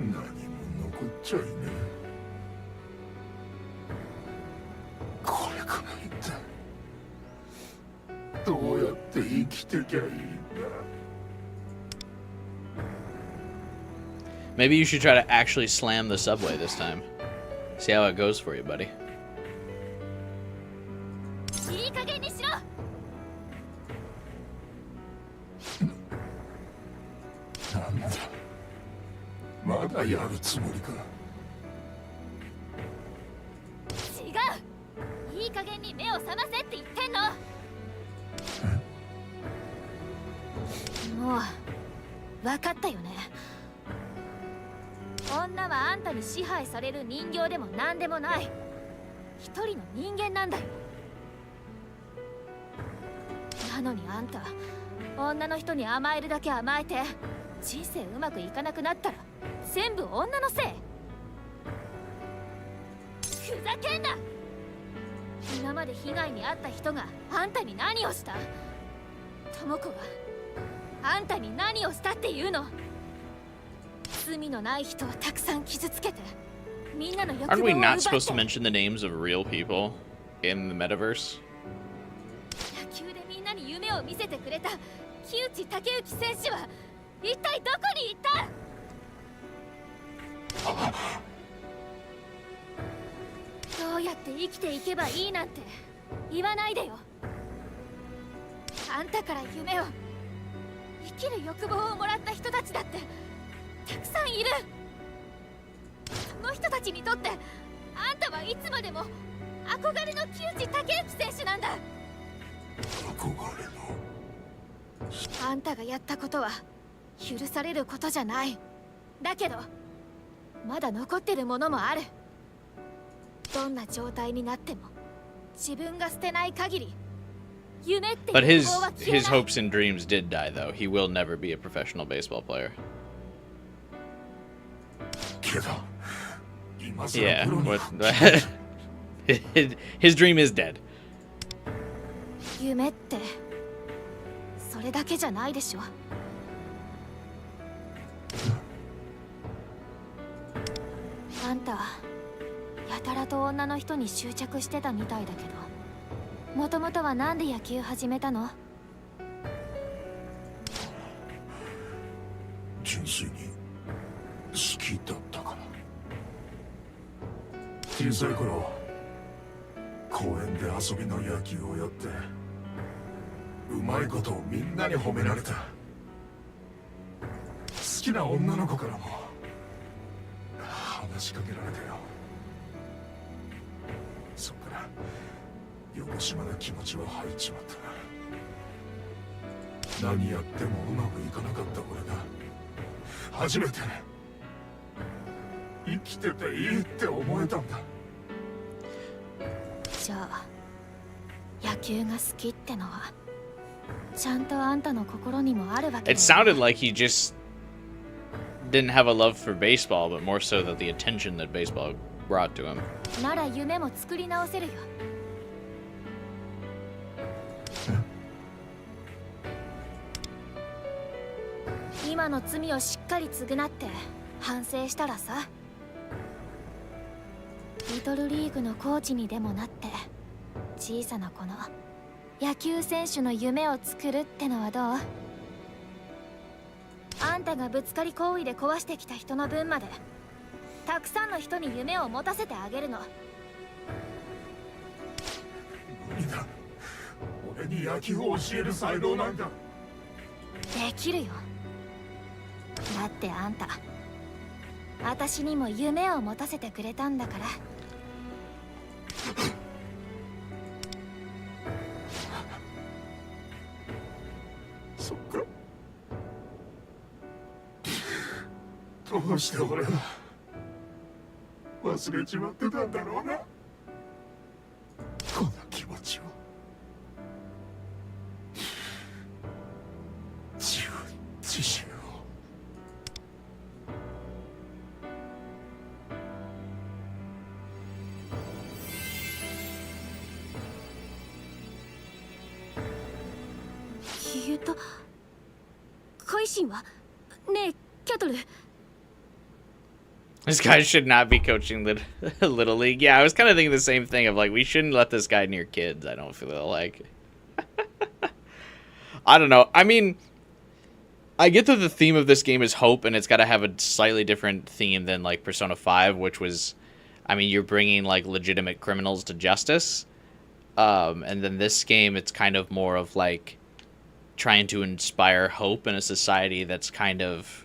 何も残っちゃいねえ。これから一体どうやって生きてきゃいいんだ。 Maybe you should try to actually slam the subway this time. See how it goes for you, buddy. いい加減にしろ。なんだまだやるつもりか。違う。いい加減に目を覚ませって言ってんの。もう分かったよね。女はあんたに支配される人形でも何でもない。一人の人間なんだよ。なのにあんた女の人に甘えるだけ甘えて人生うまくいかなくなったら全部女のせい。ふざけんな。今まで被害に遭った人があんたに何をした？智子があんたに何をしたっていうの？罪のない人をたくさん傷つけてみんなの欲望を Aren't 奪って。 we not supposed to mention the names of real people in the metaverse? 野球でみんなに夢を見せてくれた木内武之選手は一体どこに行った？どうやって生きていけばいいなんて言わないでよ。あんたから夢を生きる欲望をもらった人たちだってたくさんいる。その人たちにとってあんたはいつまでも憧れの木内武之選手なんだ。憧れのあんたがやったことは許されることじゃない。だけどまだ残ってるものもある。どんな状態になっても自分が捨てない限り夢って But いう his 希望は消え his ない。 hopes and dreams did die, though. He will never be a professional baseball player. けど今さ Yeah, らプロに what? His dream is dead. 夢ってそれだけじゃないでしょ。あんたやたらと女の人に執着してたみたいだけど、もともとはなんで野球始めたの？純粋に好きだったから。小さい頃公園で遊びの野球をやってうまいことをみんなに褒められた。好きな女の子からも話しかけられたよ。そっからよこしまな気持ちは入っちまった。何やってもうまくいかなかった俺が初めて生きてていいって思えたんだ。じゃあ野球が好きってのはちゃんとあんたの心にもあるわけ It sounded like he just didn't have a love for baseball, but more so that the attention that baseball brought to him. なら夢も作り直せるよ。今の罪をしっかり償って反省したらさ、リトルリーグのコーチにでもなって小さな子の野球選手の夢を作るってのはどう？あんたがぶつかり行為で壊してきた人の分までたくさんの人に夢を持たせてあげるの。無理だ。俺に野球を教える才能なんか。できるよ。だってあんた私にも夢を持たせてくれたんだから。そっか。どうして俺は忘れちまってたんだろうな。改心はねえキャトル This guy should not be coaching Little League. Yeah, I was kind of thinking the same thing of like, we shouldn't let this guy near kids, I don't feel like. I don't know. I mean, I get that the theme of this game is hope, and it's got to have a slightly different theme than like Persona 5, which was, I mean, you're bringing like legitimate criminals to justice. And then this game, it's kind of more of like trying to inspire hope in a society that's kind of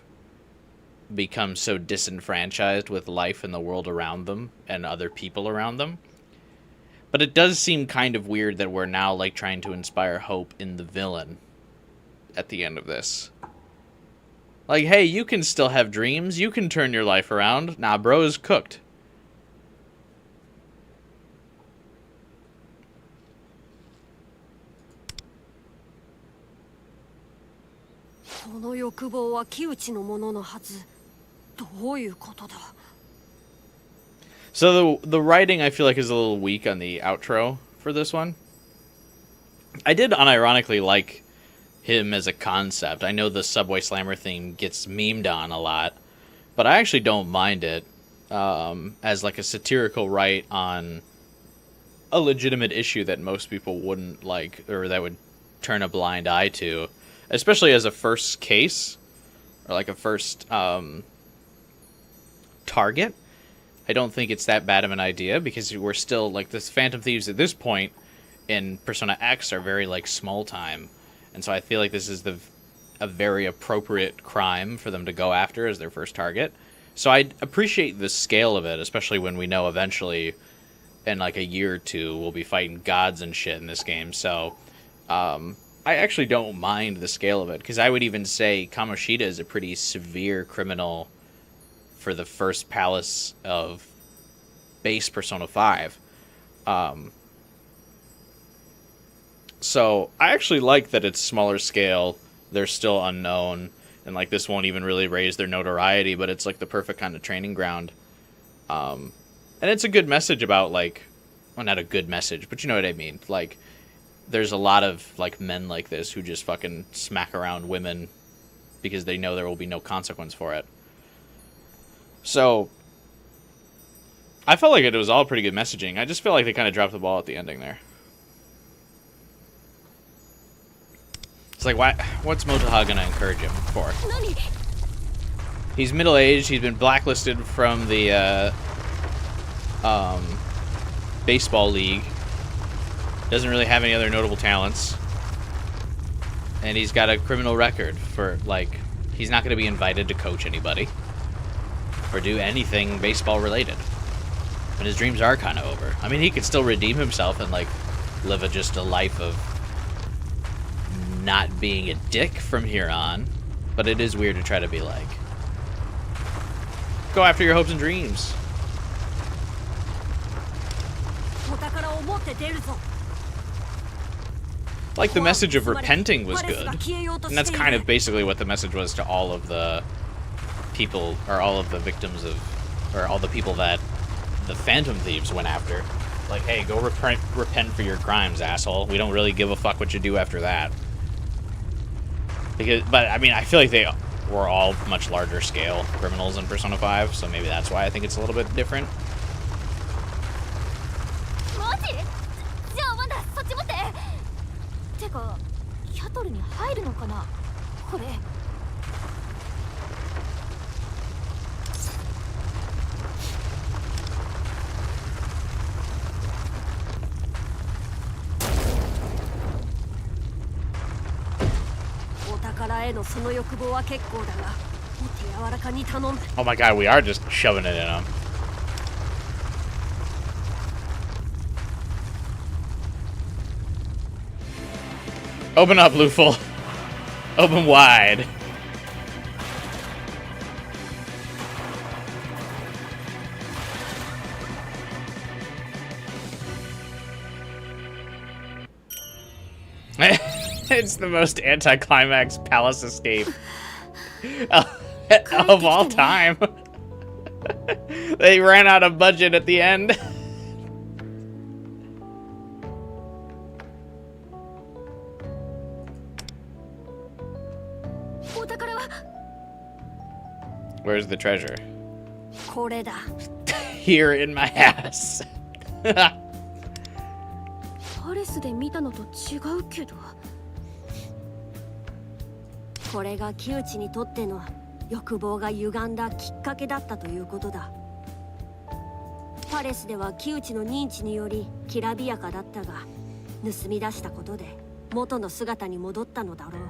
become so disenfranchised with life and the world around them and other people around them. But it does seem kind of weird that we're now like trying to inspire hope in the villain at the end of this. Like, hey, you can still have dreams, you can turn your life around. Nah, bro is cooked. この欲望は木内のもののはず。どういうことだ。 So the writing, I feel like, is a little weak on the outro for this one. I did unironically like him as a concept. I know the Subway Slammer theme gets memed on a lot, but I actually don't mind it as like a satirical write on a legitimate issue that most people wouldn't like, or that would turn a blind eye to, especially as a first case or like a first target. I don't think it's that bad of an idea, because we're still like, this Phantom Thieves at this point in Persona X are very like small time, and so I feel like this is a very appropriate crime for them to go after as their first target. So I appreciate the scale of it, especially when we know eventually in like a year or two we'll be fighting gods and shit in this game. So I actually don't mind the scale of it, because I would even say Kamoshida is a pretty severe criminal for the first palace of base Persona 5. So I actually like that it's smaller scale, they're still unknown, and like this won't even really raise their notoriety, but it's like the perfect kind of training ground. And it's a good message about like, well, not a good message, but you know what I mean. Like, there's a lot of like men like this who just fucking smack around women because they know there will be no consequence for it. So I felt like it was all pretty good messaging. I just feel like they kind of dropped the ball at the ending there. It's like, what's Motoha gonna encourage him for? He's middle-aged, he's been blacklisted from the baseball league. Doesn't really have any other notable talents. And he's got a criminal record for, like, he's not gonna be invited to coach anybody or do anything baseball related. But his dreams are kind of over. I mean, he could still redeem himself and like live just a life of not being a dick from here on. But it is weird to try to be like, go after your hopes and dreams. Like, the message of repenting was good. And that's kind of basically what the message was to all of the people, or all of the victims of, or all the people that the Phantom Thieves went after. Like, hey, go repent for your crimes, asshole. We don't really give a fuck what you do after that. But I mean, I feel like they were all much larger scale criminals in Persona 5, so maybe that's why I think it's a little bit different. マジ？じゃあワンダそっち持って。てか、キャトルに入るのかな？これ。Oh my god, we are just shoving it in him. Open up, Luful. Open wide. It's the most anticlimax palace escape of all time. They ran out of budget at the end. Where's the treasure? これだ。 Here in my ass. パレスで見たのと違うけど。これが木内にとっての欲望が歪んだきっかけだったということだ。パレスでは木内の認知によりきらびやかだったが、盗み出したことで元の姿に戻ったのだろう。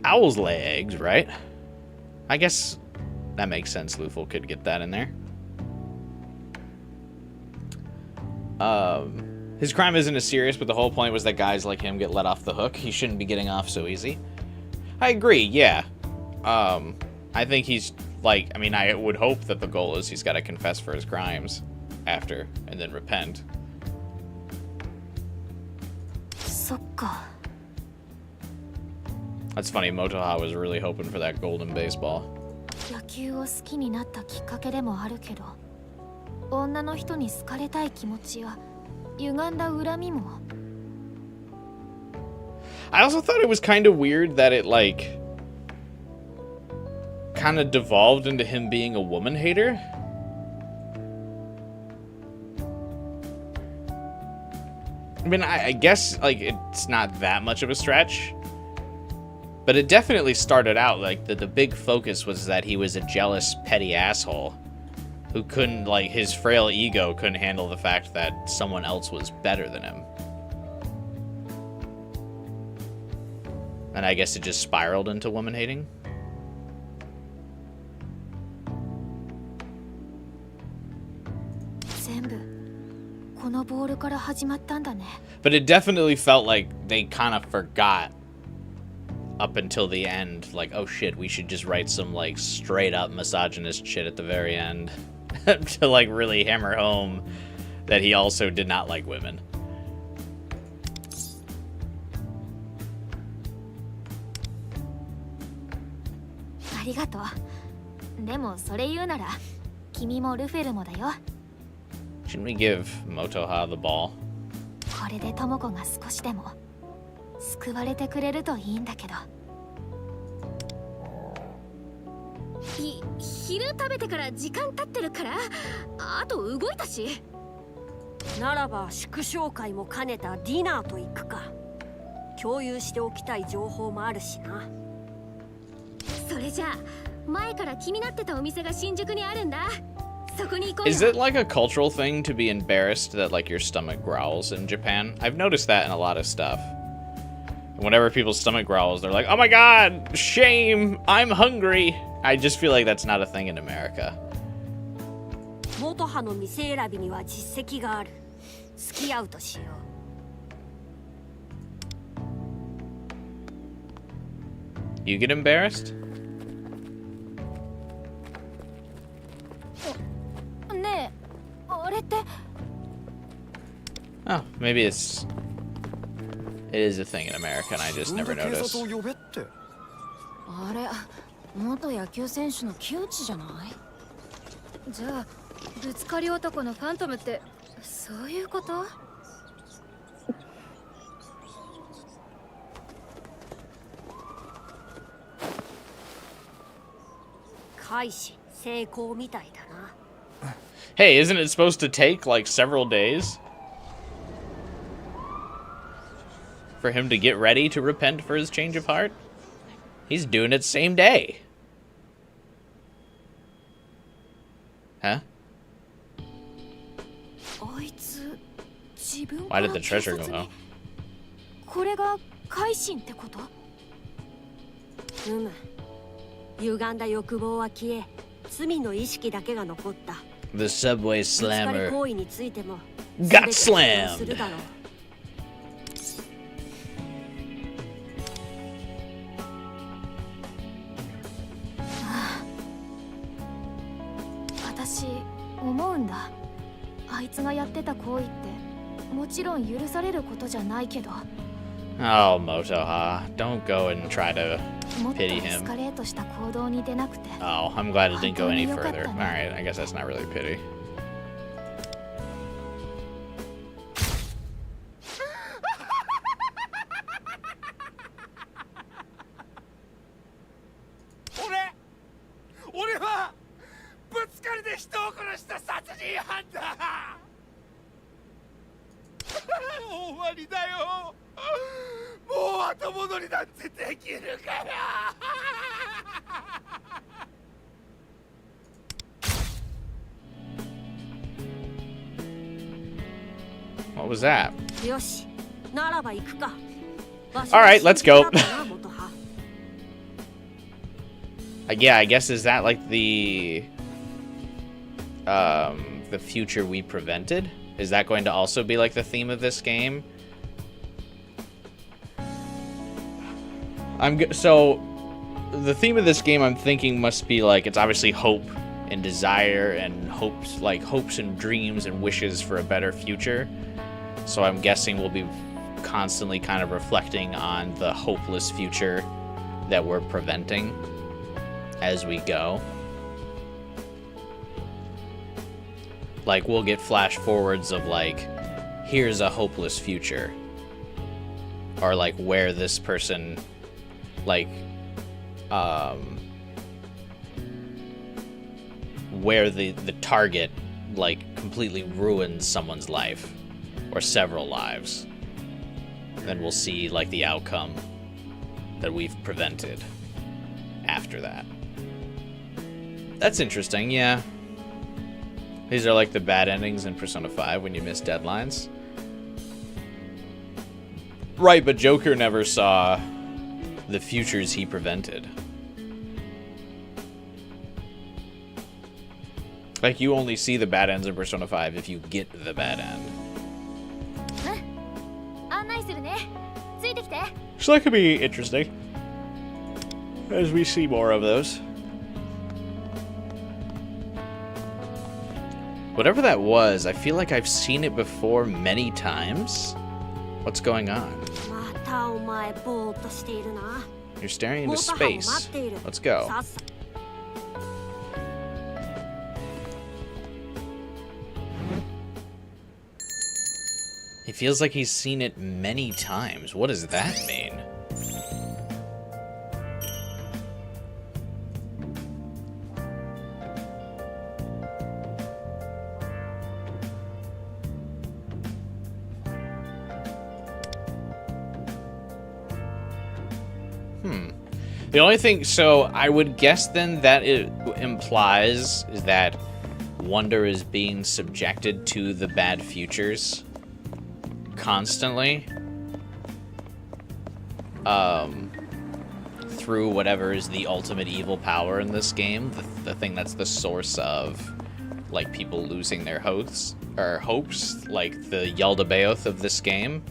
Owl's lay eggs, right? I guess that makes sense. Lufel could get that in there. His crime isn't as serious, but the whole point was that guys like him get let off the hook. He shouldn't be getting off so easy. I agree, yeah. I think he's, like, I mean, I would hope that the goal is he's got to confess for his crimes after, and then repent. そっか。 That's funny, Motoha was really hoping for that golden baseball. 野球を好きになったきっかけでもあるけど、女の人に好かれたい気持ちや歪んだ恨みも。 I also thought it was kind of weird that it, like, kind of devolved into him being a woman hater. I mean, I guess, like, it's not that much of a stretch. But it definitely started out, like, the big focus was that he was a jealous, petty asshole who couldn't, like, his frail ego couldn't handle the fact that someone else was better than him. And I guess it just spiraled into woman hating. But it definitely felt like they kind of forgot up until the end, like, oh shit, we should just write some, like, straight up misogynist shit at the very end to, like, really hammer home that he also did not like women. ありがとう。でもそれ言うなら、君もルフェルもだよ。 Shouldn't we give Motoha the ball? これでトモコが少しでも救われてくれるといいんだけど。昼食べてから時間経ってるから、あと動いたし。ならば祝勝会も兼ねたディナーと行くか。共有しておきたい情報もあるしな。それじゃあ前から気になってたお店が新宿にあるんだ。そこに行こうよ。 Is it like a cultural thing to be embarrassed that, like, your stomach growls in Japan? I've noticed that in a lot of stuff. Whenever people's stomach growls, they're like, oh my god, shame, I'm hungry. I just feel like that's not a thing in America. 元派の店選びには実績がある。付き合うとしよう。 You get embarrassed? ねえ、あれって。 Oh, maybe it is a thing in America and I just never noticed. あれ、元野球選手の木内じゃない？じゃあ、ぶつかり男のファントムってそういうこと？開始成功みたいだな。 Hey, isn't it supposed to take, like, several days? For him to get ready to repent for his change of heart? He's doing it same day. Huh? Why did the treasure go out? これが改心ってこと？歪んだ欲望は消え、罪の意識だけが残った。 The subway ぶつかり slammer 行為についても got 全て説明す slammed. るだろう。私思うんだ。あいつがやってた行為ってもちろん許されることじゃないけど、 Oh, Motoha. Don't go and try to もっと pity エス him. カレートした行動に出なくて。 Oh, I'm glad it didn't go any further. 本当に良かったね。 Alright, I guess that's not really pity. れで人を殺した殺人犯だ終わりだよもう後戻りなんてできるから What was that? よしならば行くか Alright, let's go. わしは信じてな元派 Yeah, I guess is that like the future we prevented? Is that going to also be like the theme of this game? So the theme of this game I'm thinking must be like it's obviously hope and desire and hopes and dreams and wishes for a better future. So I'm guessing we'll be constantly kind of reflecting on the hopeless future that we're preventing as we go. Like, we'll get flash forwards of, like, here's a hopeless future. Or, like, where this person, like, where the target, like, completely ruins someone's life. Or several lives. Then we'll see, like, the outcome that we've prevented after that. That's interesting, yeah. These are like the bad endings in Persona 5 when you miss deadlines. Right, but Joker never saw the futures he prevented. Like, you only see the bad ends in Persona 5 if you get the bad end. So that could be interesting. As we see more of those. Whatever that was, I feel like I've seen it before many times. What's going on? またお前ぼーっとしているな You're staring into ボタハンを space. 待っている Let's go. さっさ He feels like he's seen it many times. What does that mean? The only thing, so I would guess then that it implies that Wonder is being subjected to the bad futures constantly. Through whatever is the ultimate evil power in this game, the thing that's the source of, like, people losing their hopes, like the Yaldabaoth of this game.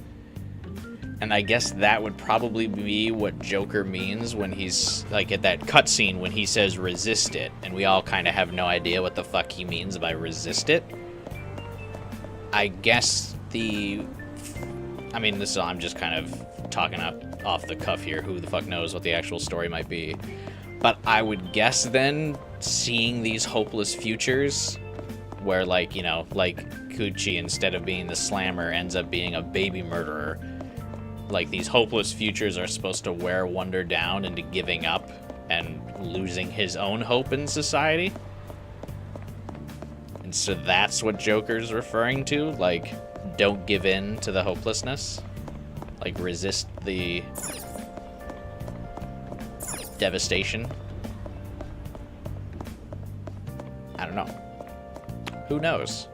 And I guess that would probably be what Joker means when he's, like, at that cutscene when he says resist it. And we all kind of have no idea what the fuck he means by resist it. I guess I'm just kind of talking off the cuff here. Who the fuck knows what the actual story might be. But I would guess then, seeing these hopeless futures, where, like, you know, like Kuchi, instead of being the slammer, ends up being a baby murderer. Like, these hopeless futures are supposed to wear Wonder down into giving up and losing his own hope in society. And so that's what Joker's referring to. Like, don't give in to the hopelessness. Like, resist the devastation. I don't know. Who knows?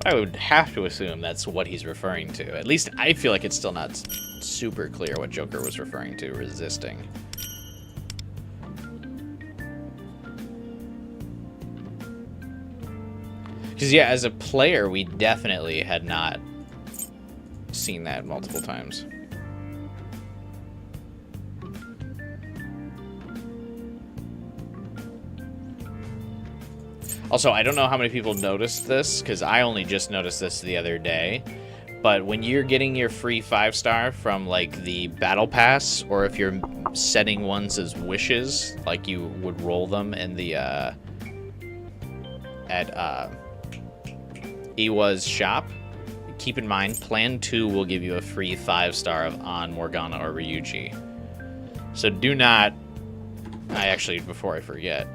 I would have to assume that's what he's referring to. At least I feel like it's still not super clear what Joker was referring to, resisting. Because, yeah, as a player, we definitely had not seen that multiple times. Also, I don't know how many people noticed this, because I only just noticed this the other day. But when you're getting your free 5-star from, like, the Battle Pass, or if you're setting ones as wishes, like you would roll them in the, at Iwa's shop, keep in mind, Plan 2 will give you a free 5-star of An, Morgana, or Ryuji. So do not... before I forget...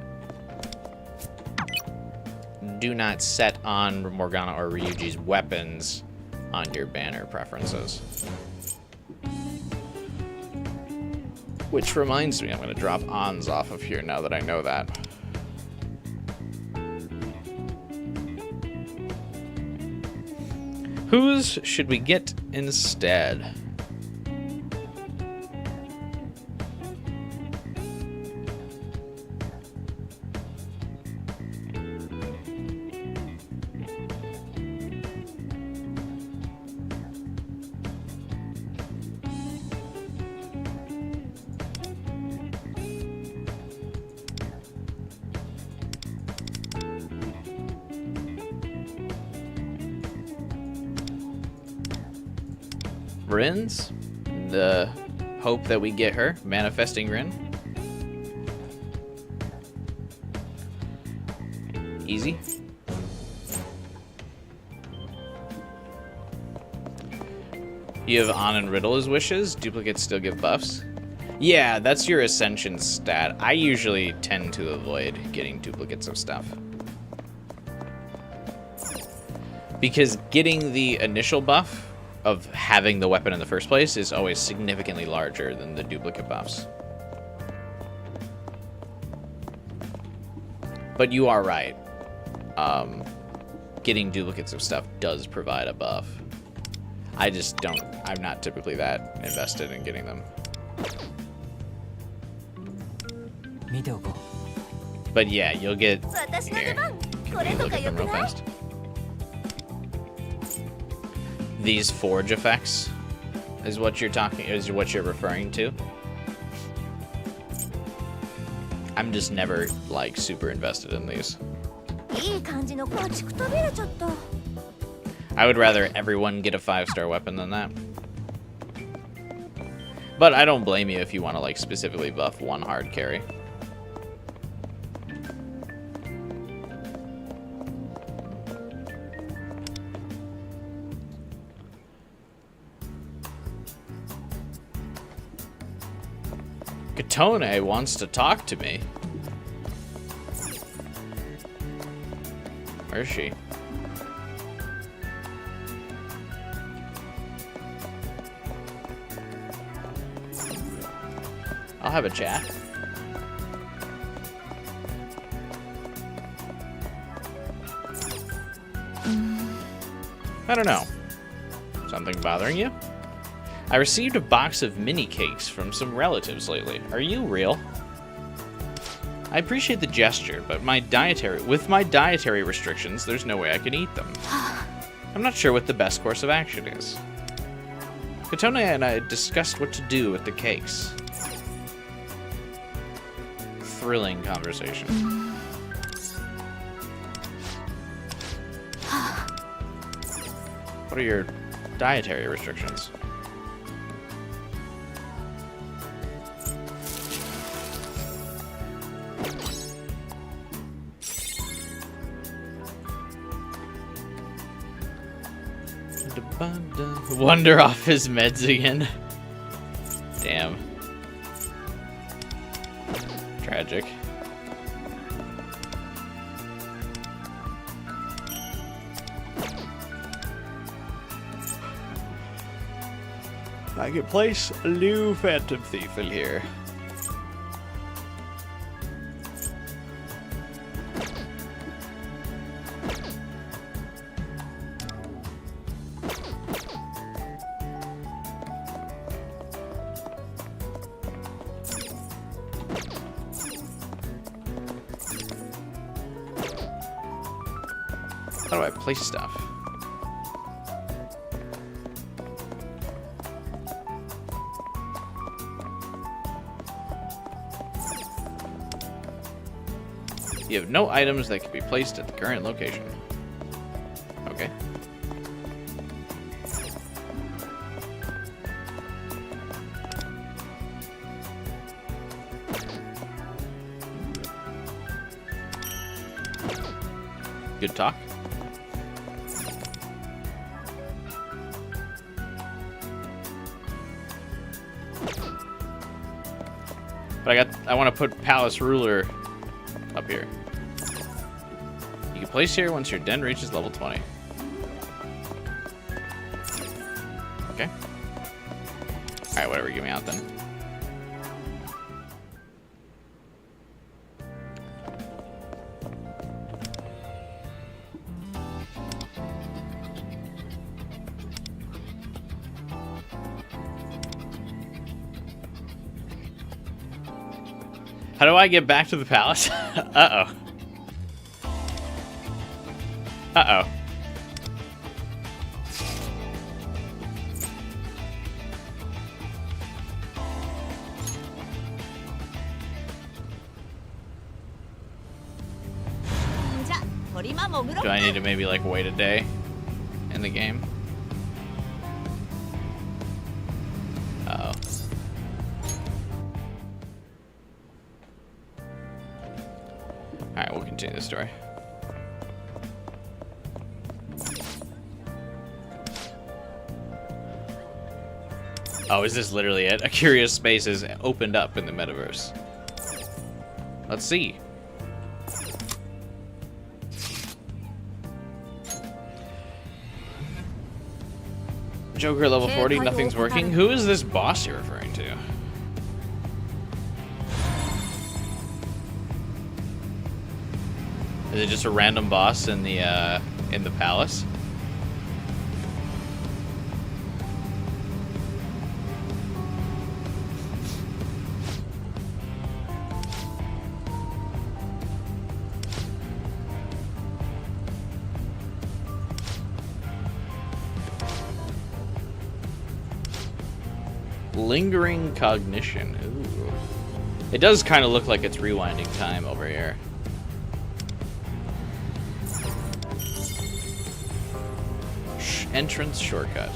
do not set on Morgana or Ryuji's weapons on your banner preferences. Which reminds me, I'm going to drop Ons off of here now that I know that. Whose should we get instead? Rin's, the hope that we get her, manifesting Rin. Easy. You have On and Riddle as wishes. Duplicates still give buffs. Yeah, that's your Ascension stat. I usually tend to avoid getting duplicates of stuff. Because getting the initial buff of having the weapon in the first place is always significantly larger than the duplicate buffs. But you are right. Getting duplicates of stuff does provide a buff. I just don't, I'm not typically that invested in getting them. But yeah, you'll get, here, can we look at them real fast? These forge effects is what you're referring to. I'm just never like super invested in these. I would rather everyone get a 5-star weapon than that. But I don't blame you if you want to like specifically buff one hard carry. Katone wants to talk to me. Where is she? I'll have a chat. I don't know. Something bothering you? I received a box of mini cakes from some relatives lately. Are you real? I appreciate the gesture, but with my dietary restrictions, there's no way I can eat them. I'm not sure what the best course of action is. Katone and I discussed what to do with the cakes. Thrilling conversation. What are your dietary restrictions? Wander off his meds again. Damn. Tragic. I could place a new Phantom Thief in here. How do I place stuff? You have no items that can be placed at the current location. Okay. Good talk. But I want to put Palace Ruler up here. You can place here once your den reaches level 20. Okay. Alright, whatever, give me out then. How do I get back to the palace? Uh-oh. Uh-oh. Do I need to maybe like wait a day in the game? Uh-oh. Alright, we'll continue the story. Oh, is this literally it? A curious space is opened up in the metaverse. Let's see. Joker level 40, nothing's working. Who is this boss you're referring to? Is it just a random boss in the palace? Lingering cognition. Ooh. It does kind of look like it's rewinding time over here. Entrance shortcut.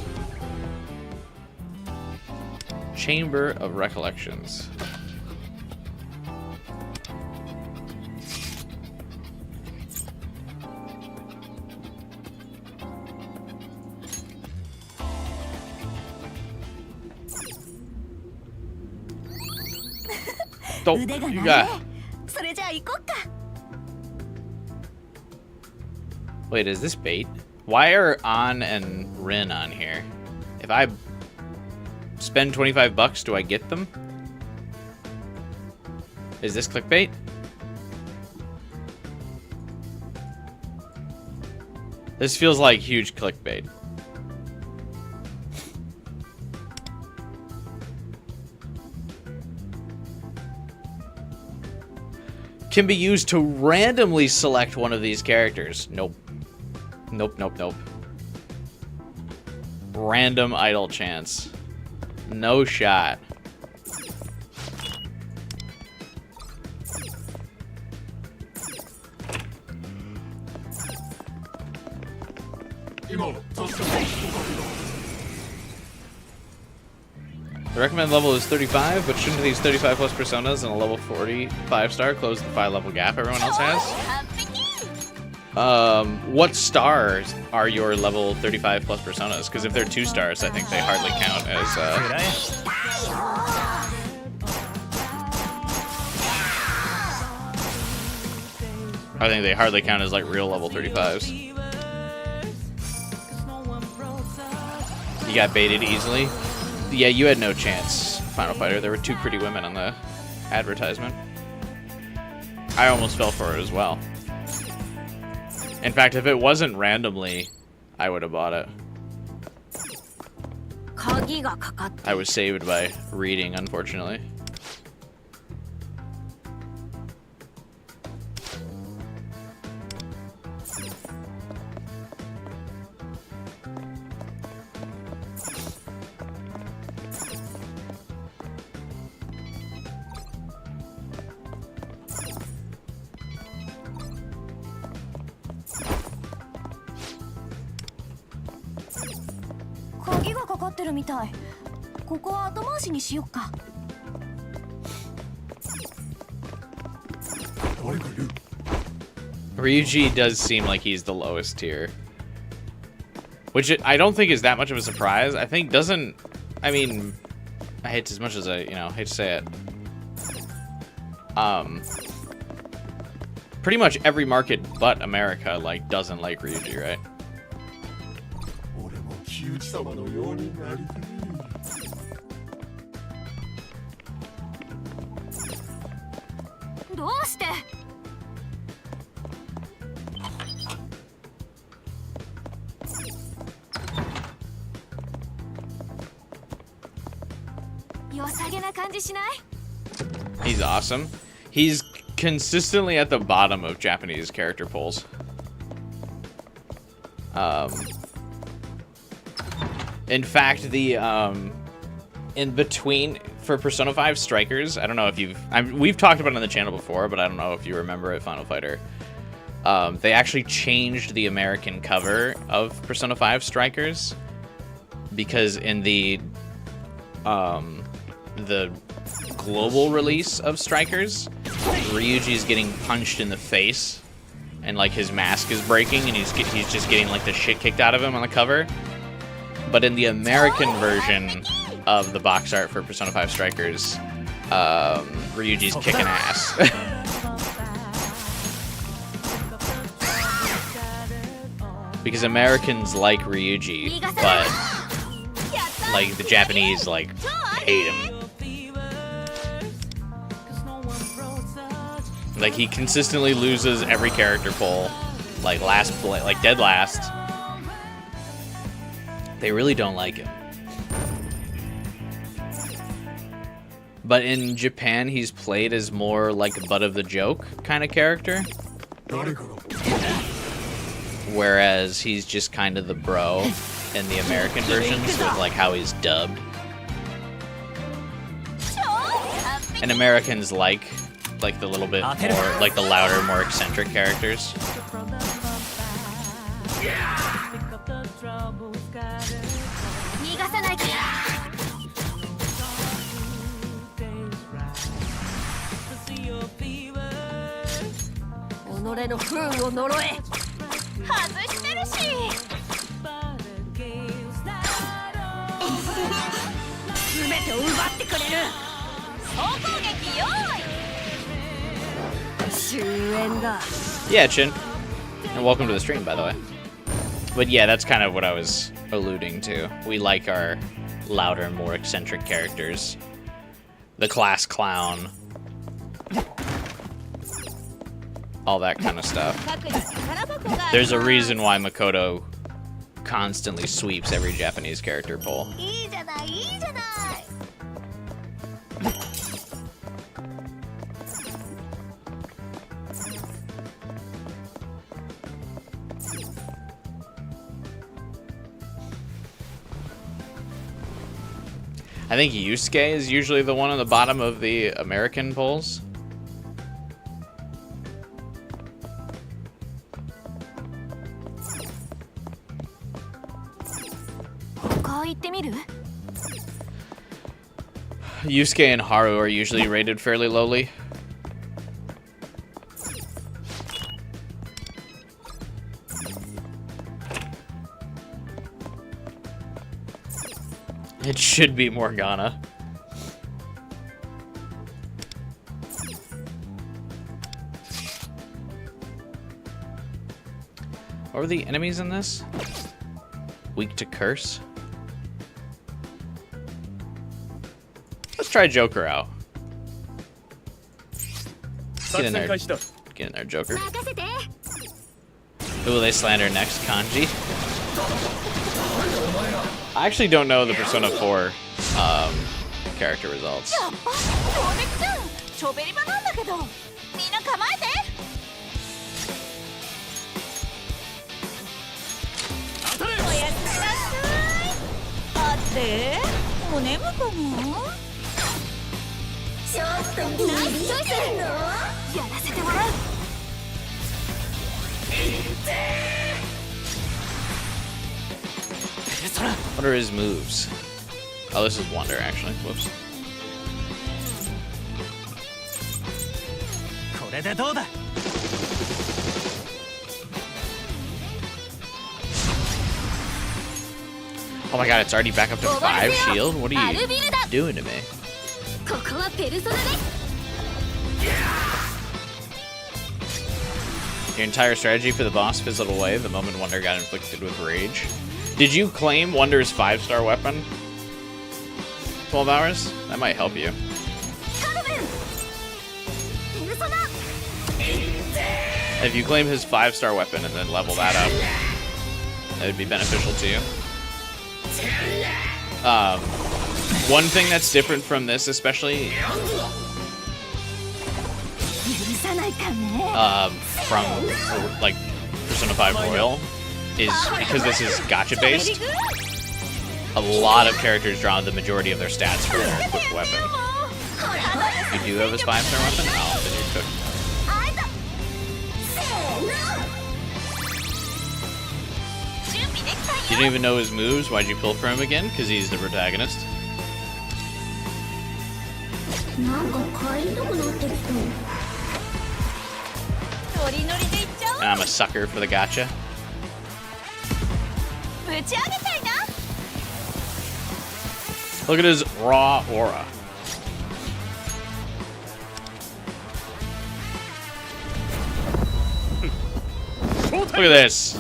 Chamber of Recollections. Oh, you got... Wait, is this bait? Why are An and Rin on here? If I spend 25 bucks, do I get them? Is this clickbait? This feels like huge clickbait. Can be used to randomly select one of these characters. Nope. Nope, nope, nope. Random idle chance. No shot. The recommended level is 35, but shouldn't these 35 plus personas and a level 40 5-star close the 5-level gap everyone else has? What stars are your level 35 plus personas? Because if they're 2 stars, I think they hardly count as, I think they hardly count as, like, real level 35s. You got baited easily? Yeah, you had no chance, Final Fighter. There were 2 pretty women on the advertisement. I almost fell for it as well. In fact, if it wasn't randomly, I would have bought it. I was saved by reading, unfortunately. Ryuji does seem like he's the lowest tier. Which I don't think is that much of a surprise. I think doesn't... I mean, I hate as much as I, hate to say it. pretty much every market but America like doesn't like Ryuji, right? 俺も木内様のようになりたい。どうして？良さげな感じしない？ He's awesome. He's consistently at the bottom of Japanese character polls. In fact, the in between for Persona 5 Strikers, I don't know if we've talked about it on the channel before, but I don't know if you remember it, Final Fighter. They actually changed the American cover of Persona 5 Strikers because in the global release of Strikers, Ryuji's getting punched in the face and like his mask is breaking and he's just getting like the shit kicked out of him on the cover. But in the American version of the box art for Persona 5 Strikers, Ryuji's kicking ass. Because Americans like Ryuji, but like the Japanese like hate him. Like he consistently loses every character poll, like dead last. They really don't like him. But in Japan, he's played as more like a butt of the joke kind of character. Whereas he's just kind of the bro in the American versions with like how he's dubbed. And Americans like the little bit more, like the louder, more eccentric characters. Yeah, Chin. And welcome to the stream, by the way. But yeah, that's kind of what I was alluding to. We like our louder, more eccentric characters. The class clown. All that kind of stuff. There's a reason why Makoto constantly sweeps every Japanese character poll. I think Yusuke is usually the one on the bottom of the American polls. Yusuke and Haru are usually rated fairly lowly. It should be Morgana. What were the enemies in this? Weak to curse? Let's try Joker out. Get in there. Get in there, Joker. Who will they slander next? Kanji? I actually don't know the Persona 4 character results. What are his moves? Oh, this is Wonder, actually. Whoops. Oh my god, it's already back up to 5 shield? What are you doing to me? Your entire strategy for the boss fizzled away the moment Wonder got inflicted with rage. Did you claim Wonder's 5-star weapon? 12 hours? That might help you. If you claim his 5-star weapon and then level that up, that would be beneficial to you. One thing that's different from this, especially from like Persona 5 Royal, is because this is gacha based. A lot of characters draw the majority of their stats from their equipped weapon. You do have his 5-star weapon? Oh, then you're cooked. You didn't even know his moves? Why'd you pull for him again? Because he's the protagonist. And I'm a sucker for the gacha. Look at his raw aura. Look at this.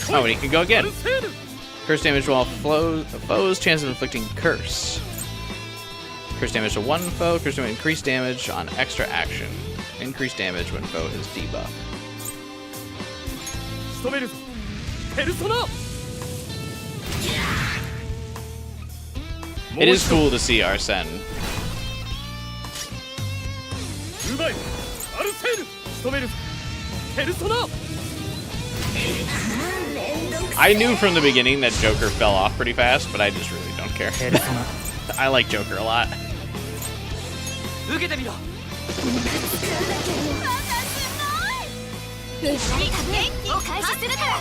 Oh, and he can go again. Curse damage while foes, chance of inflicting curse. Curse damage to one foe, curse damage increased damage on extra action. Increased damage when foe is debuffed. It is cool to see Arsene. I knew from the beginning that Joker fell off pretty fast, but I just really don't care. I like Joker a lot.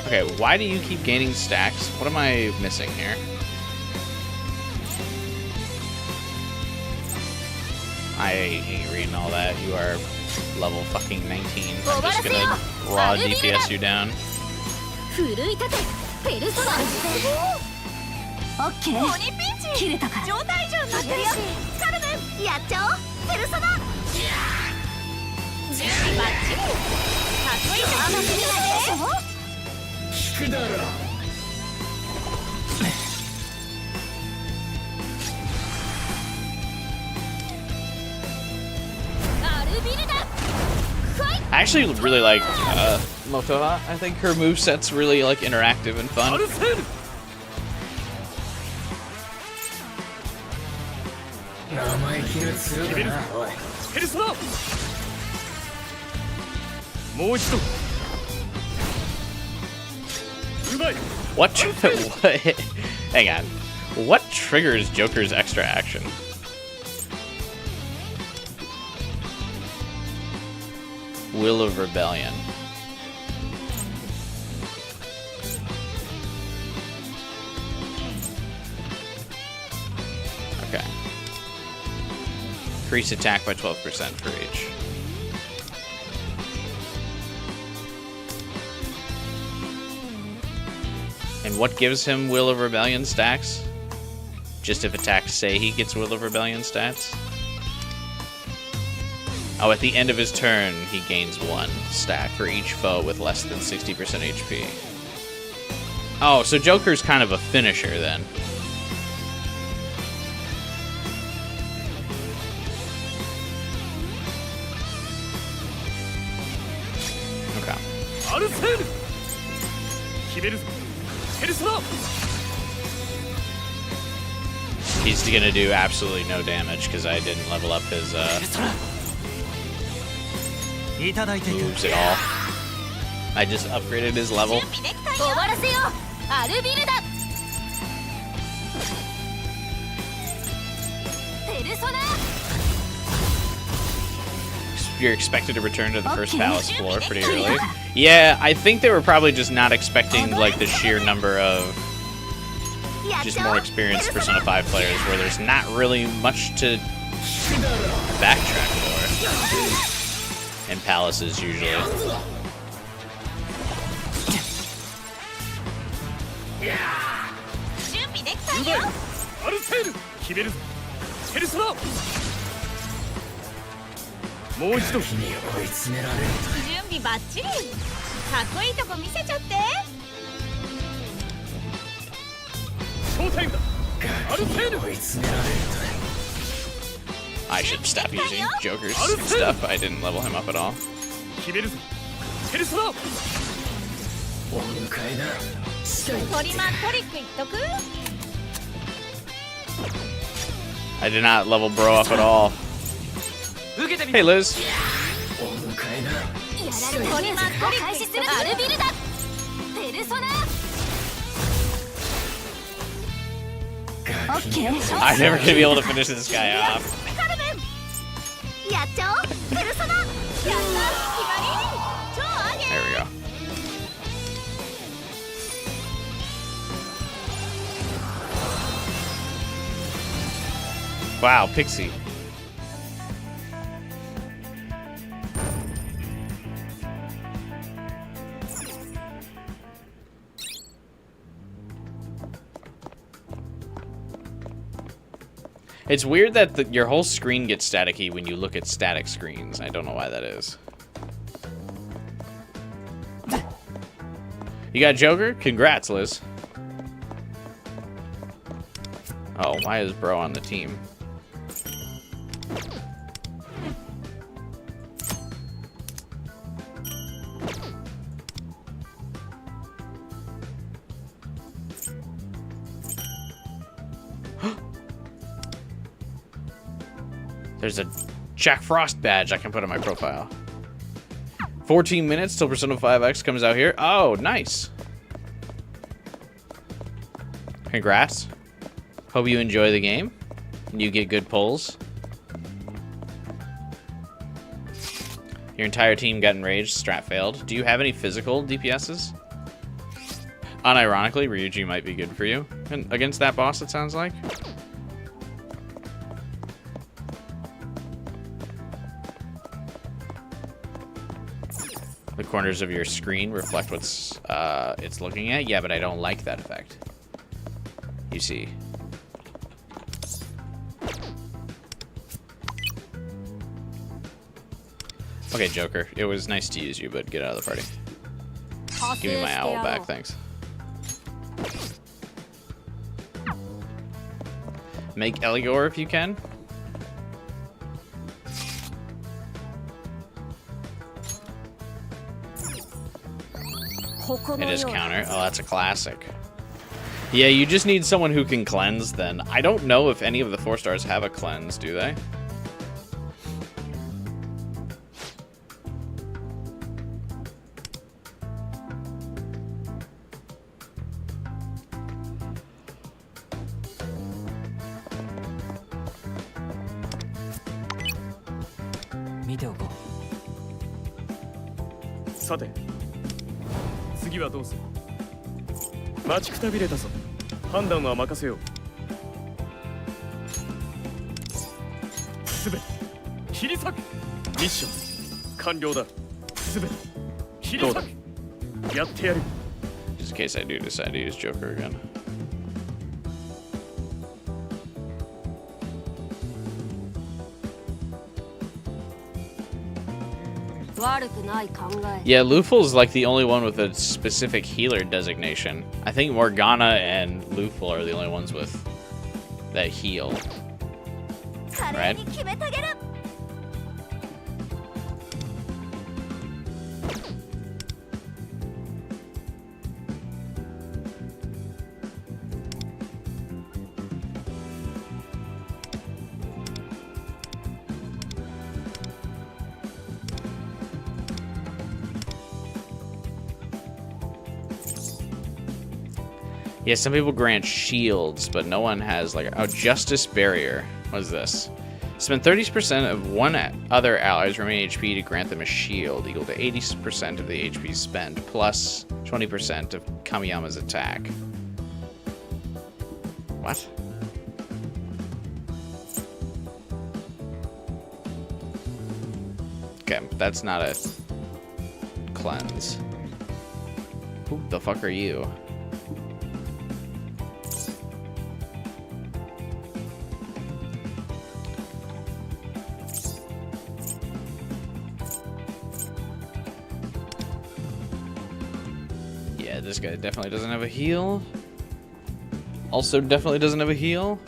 Okay, why do you keep gaining stacks? What am I missing here? I ain't reading all that. You are level fucking 19. I'm just gonna raw DPS you down. I actually really like Motoha. I think her moveset's really like interactive and fun. What? What? Hang on. What triggers Joker's extra action? Will of Rebellion. Okay. Increase attack by 12% for each. And what gives him Will of Rebellion stacks? Just if attacks say he gets Will of Rebellion stats? Oh, at the end of his turn, he gains 1 stack for each foe with less than 60% HP. Oh, so Joker's kind of a finisher then. Okay. He's gonna do absolutely no damage because I didn't level up his moves at all. I just upgraded his level. You're expected to return to the first palace floor pretty early. Yeah, I think they were probably just not expecting like the sheer number of just more experienced Persona 5 players where there's not really much to backtrack for in palaces usually. 準備できたうまいよ。アルセール決めるぞペルソナもう一度君を追い詰められる準備バッチリ。かっこいいとこ見せちゃって。ショータイムだアルセール追い詰められる I should stop using Joker's stuff. I didn't level him up at all. 決めるぞペルソナとお迎えだトリマントリック言っとく。 I did not level bro up at all. 受けてみ Hey, Liz. お迎えだトリマントリックするアルビルだ。ペルソナ。ガキに I'm never gonna be able to finish this guy off. カルメン。やっちゃおう。ペルソナ。やった。決まり。超アゲ。 There we go. Wow, Pixie. It's weird that your whole screen gets staticky when you look at static screens. I don't know why that is. You got Joker? Congrats, Liz. Oh, why is bro on the team? There's a Jack Frost badge I can put on my profile. 14 minutes till Persona 5X comes out here. Oh, nice. Congrats. Hope you enjoy the game. And you get good pulls. Your entire team got enraged. Strat failed. Do you have any physical DPSs? Unironically, Ryuji might be good for you. And against that boss, it sounds like. The corners of your screen reflect what's it's looking at. Yeah, but I don't like that effect. You see. Okay, Joker. It was nice to use you, but get out of the party. Give me my owl back, thanks. Make Eligor if you can. It is counter. Oh, that's a classic. Yeah, you just need someone who can cleanse then. I don't know if any of the 4 stars have a cleanse, do they? Go. さて次はどうする待ちくたびれたぞ判断は任せようすべて切り裂くミッション完了だすべて切り裂くやってやる Just in case I do decide to use Joker again. Yeah, Luful's like the only one with a specific healer designation. I think Morgana and Luful are the only ones with that heal. Right? Yeah, some people grant shields, but no one has like oh, Justice Barrier. What is this? Spend 30% of one other ally's remaining HP to grant them a shield, equal to 80% of the HP spent, plus 20% of Kamiyama's attack. What? Okay, that's not a cleanse. Who the fuck are you? Yeah, this guy definitely doesn't have a heal. Also definitely doesn't have a heal.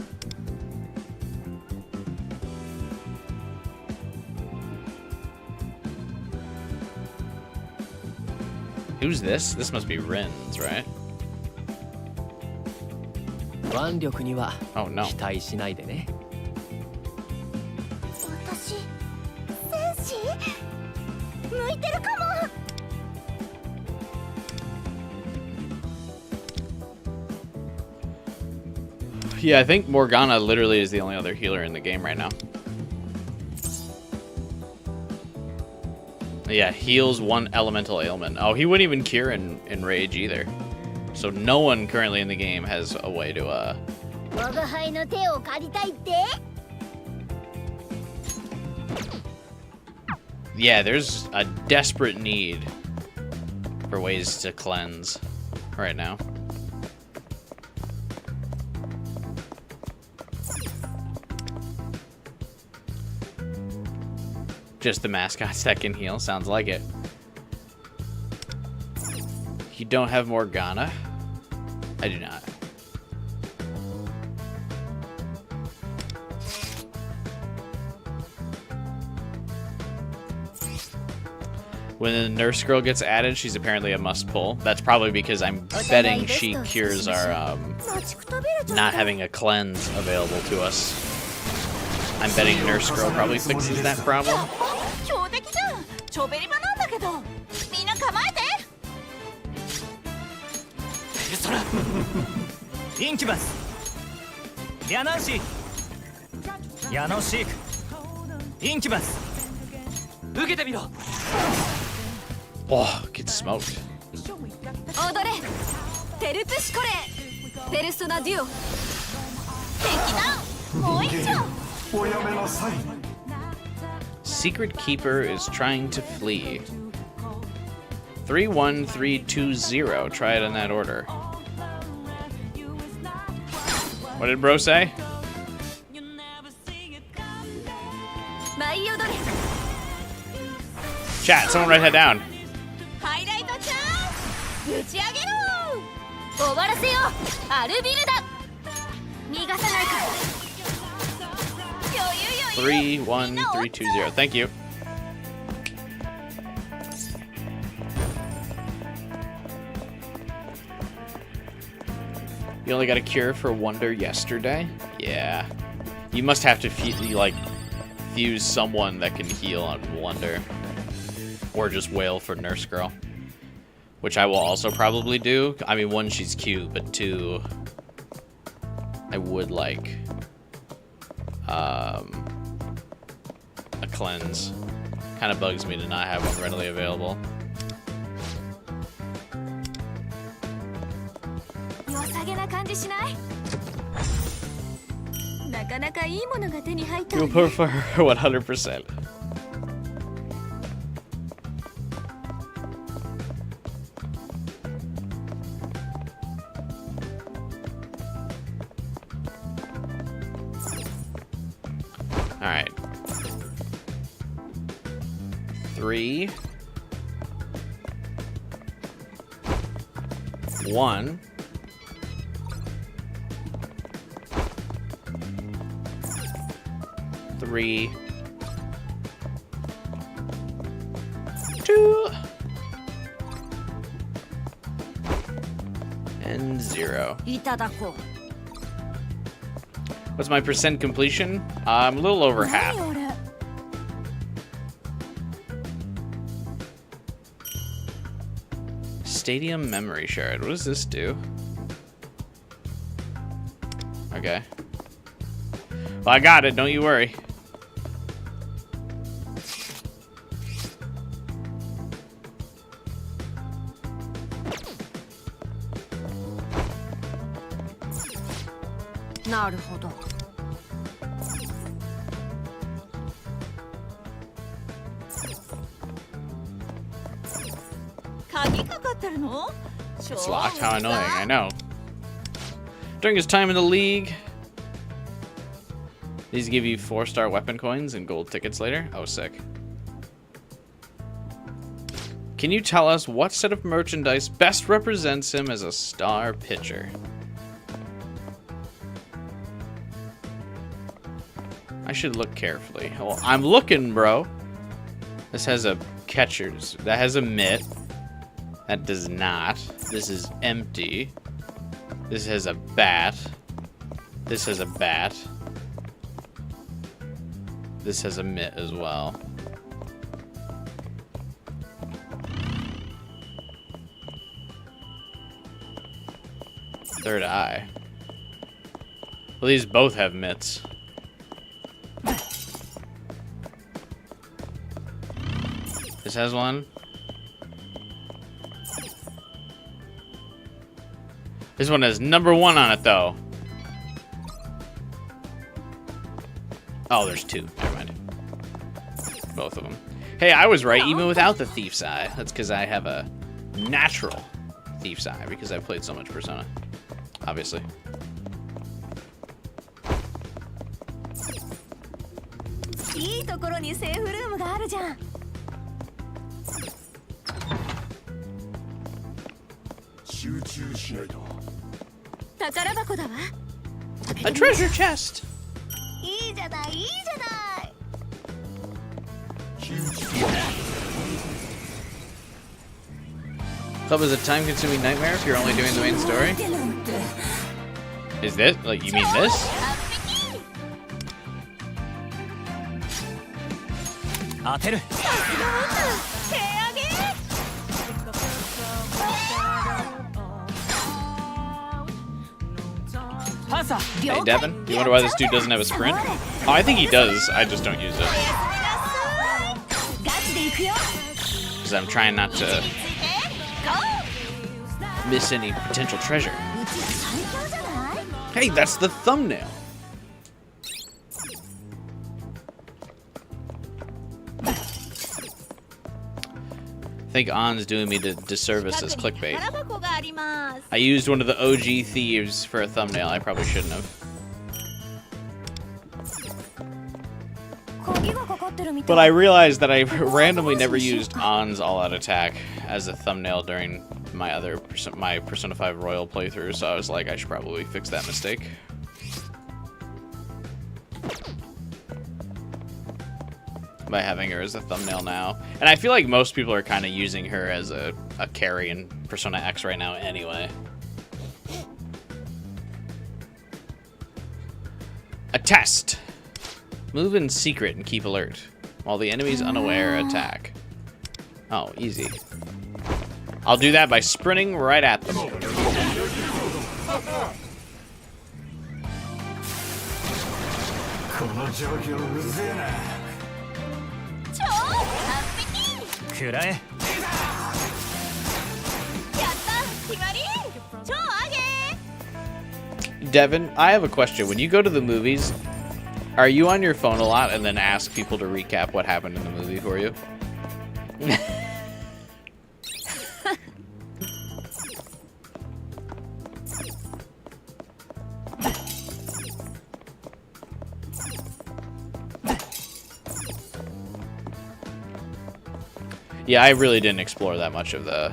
Who's this? This must be Rin's, right? 腕力には Oh no. 期待しないでね。私戦士向いてるかも。 Yeah, I think Morgana literally is the only other healer in the game right now. Yeah, heals one elemental ailment. Oh, he wouldn't even cure in Rage either. So no one currently in the game has a way to, 我が輩の手を借りたいって。 Yeah, there's a desperate need for ways to cleanse right now. Just the mascots that can heal. Sounds like it. You don't have Morgana? I do not. When the nurse girl gets added, she's apparently a must pull. That's probably because I'm betting she cures our not having a cleanse available to us. I'm betting nurse girl probably fixes that problem. 強敵じゃん。ちょべり場なんだけど。みんな構えて。ペルソナインキュバスヤナンシーヤノシークインキュバス受けてみろ。 Oh, get smoked. 踊れテルプシコレペルソナデュオ。敵だ。もう一丁。 Secret Keeper is trying to flee. 3-1-3-2-0. Try it in that order. What did bro say? 舞い踊れ Chat, someone write that down. ハイライトチャンス。打ち上げろ。終わらせよう。アルビルダ。逃がさないから。余裕余裕。 3-1-3-2-0. Thank you. You only got a cure for Wonder yesterday? Yeah. You must have to fuse someone that can heal on Wonder. Or just wail for Nurse Girl. Which I will also probably do. I mean, one, she's cute, but two, I would like a cleanse. Kind of bugs me to not have one readily available. 良さげな感じしない？なかなかいいものが手に入ったわ You'll ね。 prefer 100%. Alright. 3, 1. Three, 2, and 0. いただこう What's my percent completion? I'm a little over half. 何俺。 Stadium memory shard. What does this do? Okay. Well, I got it. Don't you worry.なるほど 鍵かかってるの？ It's locked. How annoying. I know. During his time in the league, these give you 4-star weapon coins and gold tickets later. Oh, sick. Can you tell us what set of merchandise best represents him as a star pitcher? I should look carefully. Well, I'm looking, bro. This has a catcher's. That has a mitt. That does not. This is empty. This has a bat. This has a bat. This has a mitt as well. Third eye. Well, these both have mitts. This has one. This one has number 1 on it, though. Oh, there's 2. Never mind. Both of them. Hey, I was right, even without the Thief's Eye. That's because I have a natural Thief's Eye, because I've played so much Persona. Obviously. A treasure chest! Club is a time-consuming nightmare if you're only doing the main story. Is this? Like, you mean this? Hey, Devin, you wonder why this dude doesn't have a sprint? Oh, I think he does. I just don't use it. Because I'm trying not to miss any potential treasure. Hey, that's the thumbnail. I think On's doing me the disservice as clickbait. I used one of the OG thieves for a thumbnail. I probably shouldn't have. But I realized that I randomly never used On's all-out attack as a thumbnail during my my Persona 5 Royal playthrough, so I was like, I should probably fix that mistake. By having her as a thumbnail now. And I feel like most people are kind of using her as a carry in Persona X right now anyway. A test. Move in secret and keep alert. While the enemy's unaware, attack. Oh, easy. I'll do that by sprinting right at them. Devin, I have a question. When you go to the movies, are you on your phone a lot and then ask people to recap what happened in the movie for you? Yeah, I really didn't explore that much of the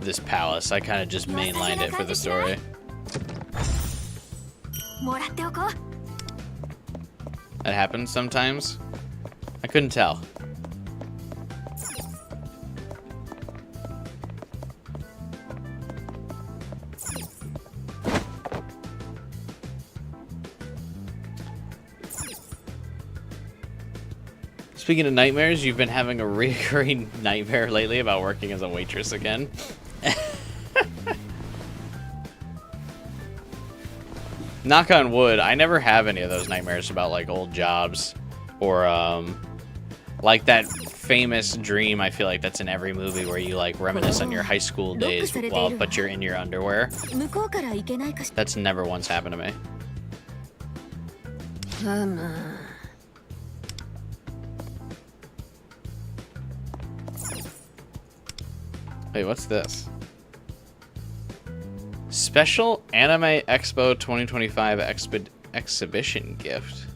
this palace. I kind of just mainlined it for the story. That happens sometimes. I couldn't tell. Speaking of nightmares, you've been having a recurring nightmare lately about working as a waitress again. Knock on wood, I never have any of those nightmares about like old jobs or like that famous dream I feel like that's in every movie where you like reminisce on your high school days but you're in your underwear. That's never once happened to me. Wait, what's this? Special Anime Expo 2025 exhibition gift.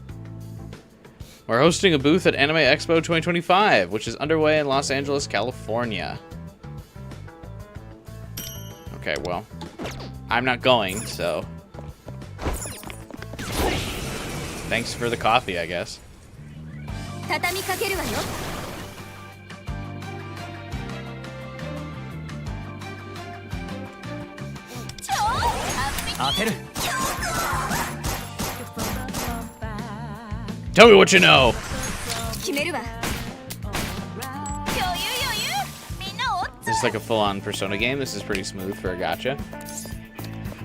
We're hosting a booth at Anime Expo 2025, which is underway in Los Angeles, California. Okay, well, I'm not going, so thanks for the coffee, I guess. 畳みかけるわよ。超完璧。当てる。 Tell me what you know! 決めるわ。余裕余裕。みんなおっ This is like a full-on Persona game. This is pretty smooth for a gacha.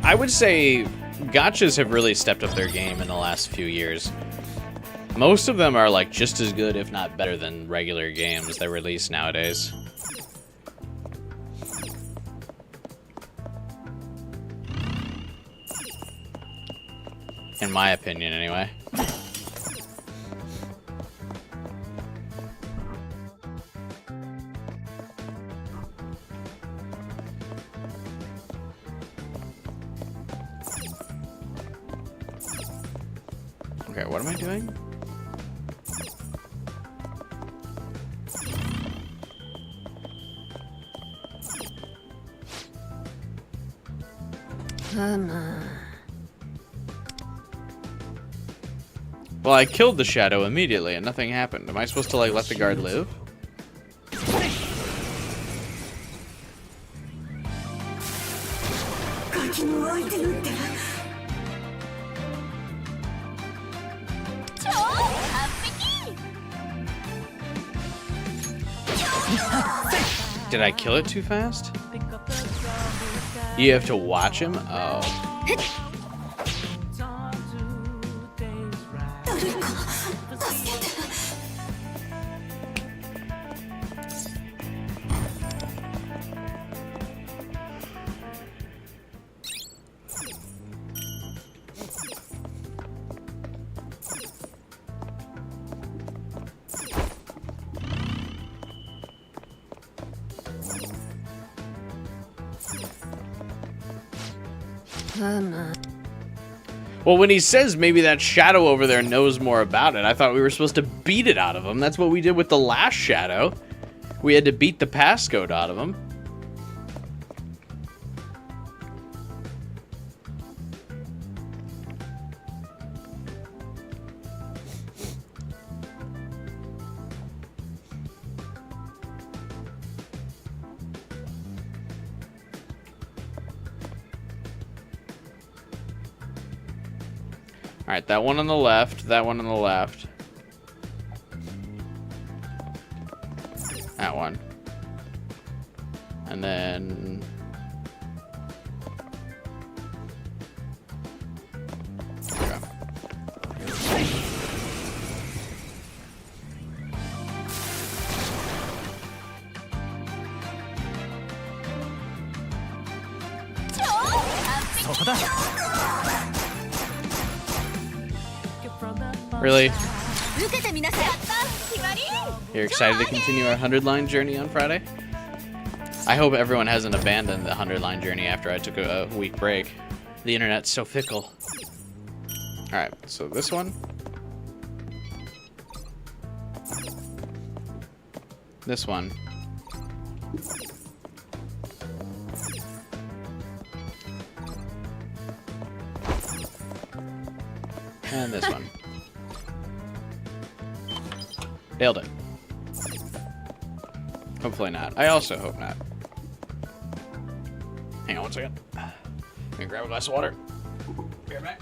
I would say gachas have really stepped up their game in the last few years. Most of them are like just as good, if not better, than regular games that release nowadays. In my opinion, anyway. Okay, what am I doing? Well, I killed the shadow immediately and nothing happened. Am I supposed to, like, let the guard live? Did I kill it too fast? You have to watch him? Oh. Well, when he says maybe that shadow over there knows more about it, I thought we were supposed to beat it out of him. That's what we did with the last shadow. We had to beat the passcode out of him. Alright, that one on the left, that one on the left. That one. And then... Okay. Really? You're excited to continue our 100-line journey on Friday? I hope everyone hasn't abandoned the 100-line journey after I took a week break. The internet's so fickle. Alright, so this one. This one. And this one. Nailed it. Hopefully not. I also hope not. Hang on one second. Let me grab a glass of water. Be right back.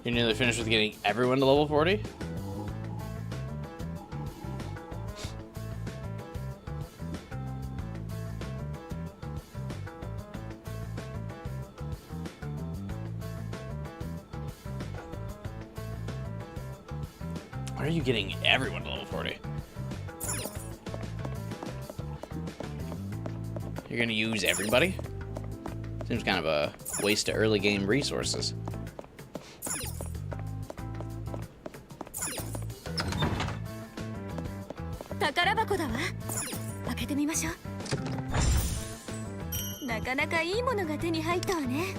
You're nearly finished with getting everyone to level 40? Why are you getting everyone to level 40? You're gonna use everybody? Seems kind of a waste of early game resources. Takara bako da wa. Akete mimashou. Nakanaka ii mono ga te ni haitta wa ne.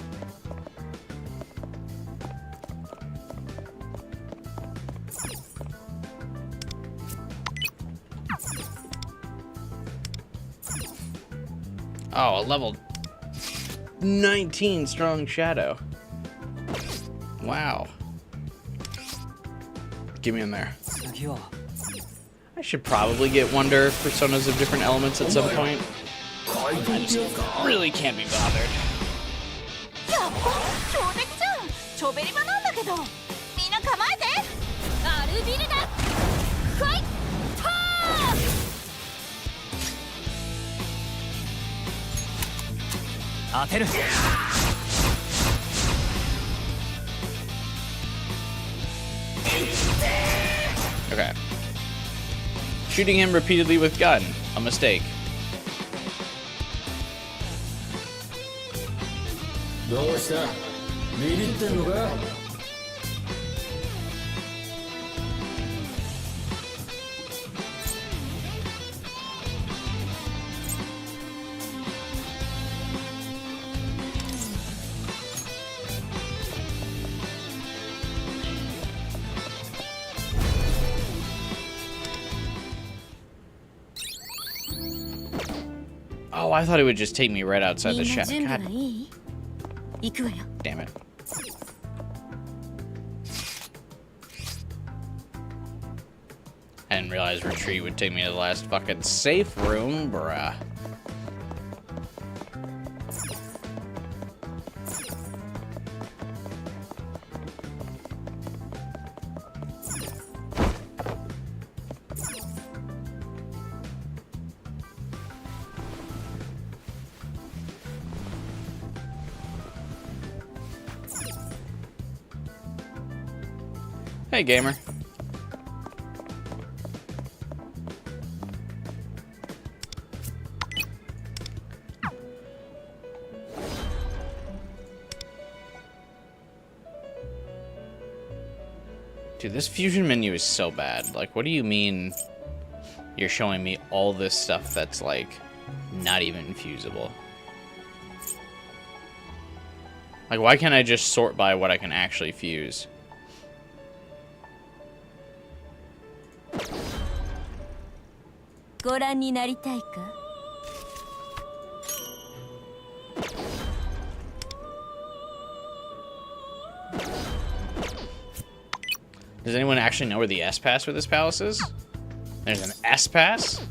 Oh, a level 19 strong shadow. Wow. Get me in there. I should probably get Wonder Personas of different elements at some point. I just really can't be bothered. やっぱ強敵じゃん。チョベリバなんだけど。みんな構えて。アルビルダ。ファイトー。当てる。 Okay. Shooting him repeatedly with gun. A mistake. どうした？ビビってんのか？ Oh, I thought it would just take me right outside the みんな shadow. 準備 God はいい？行くわよ。 damn it. I didn't realize retreat would take me to the last fucking safe room, bruh. Hey, gamer. Dude, this fusion menu is so bad. Like, what do you mean you're showing me all this stuff that's, like, not even fusible? Like, why can't I just sort by what I can actually fuse? Does anyone actually know where the S-Pass for this palace is? There's an S-Pass?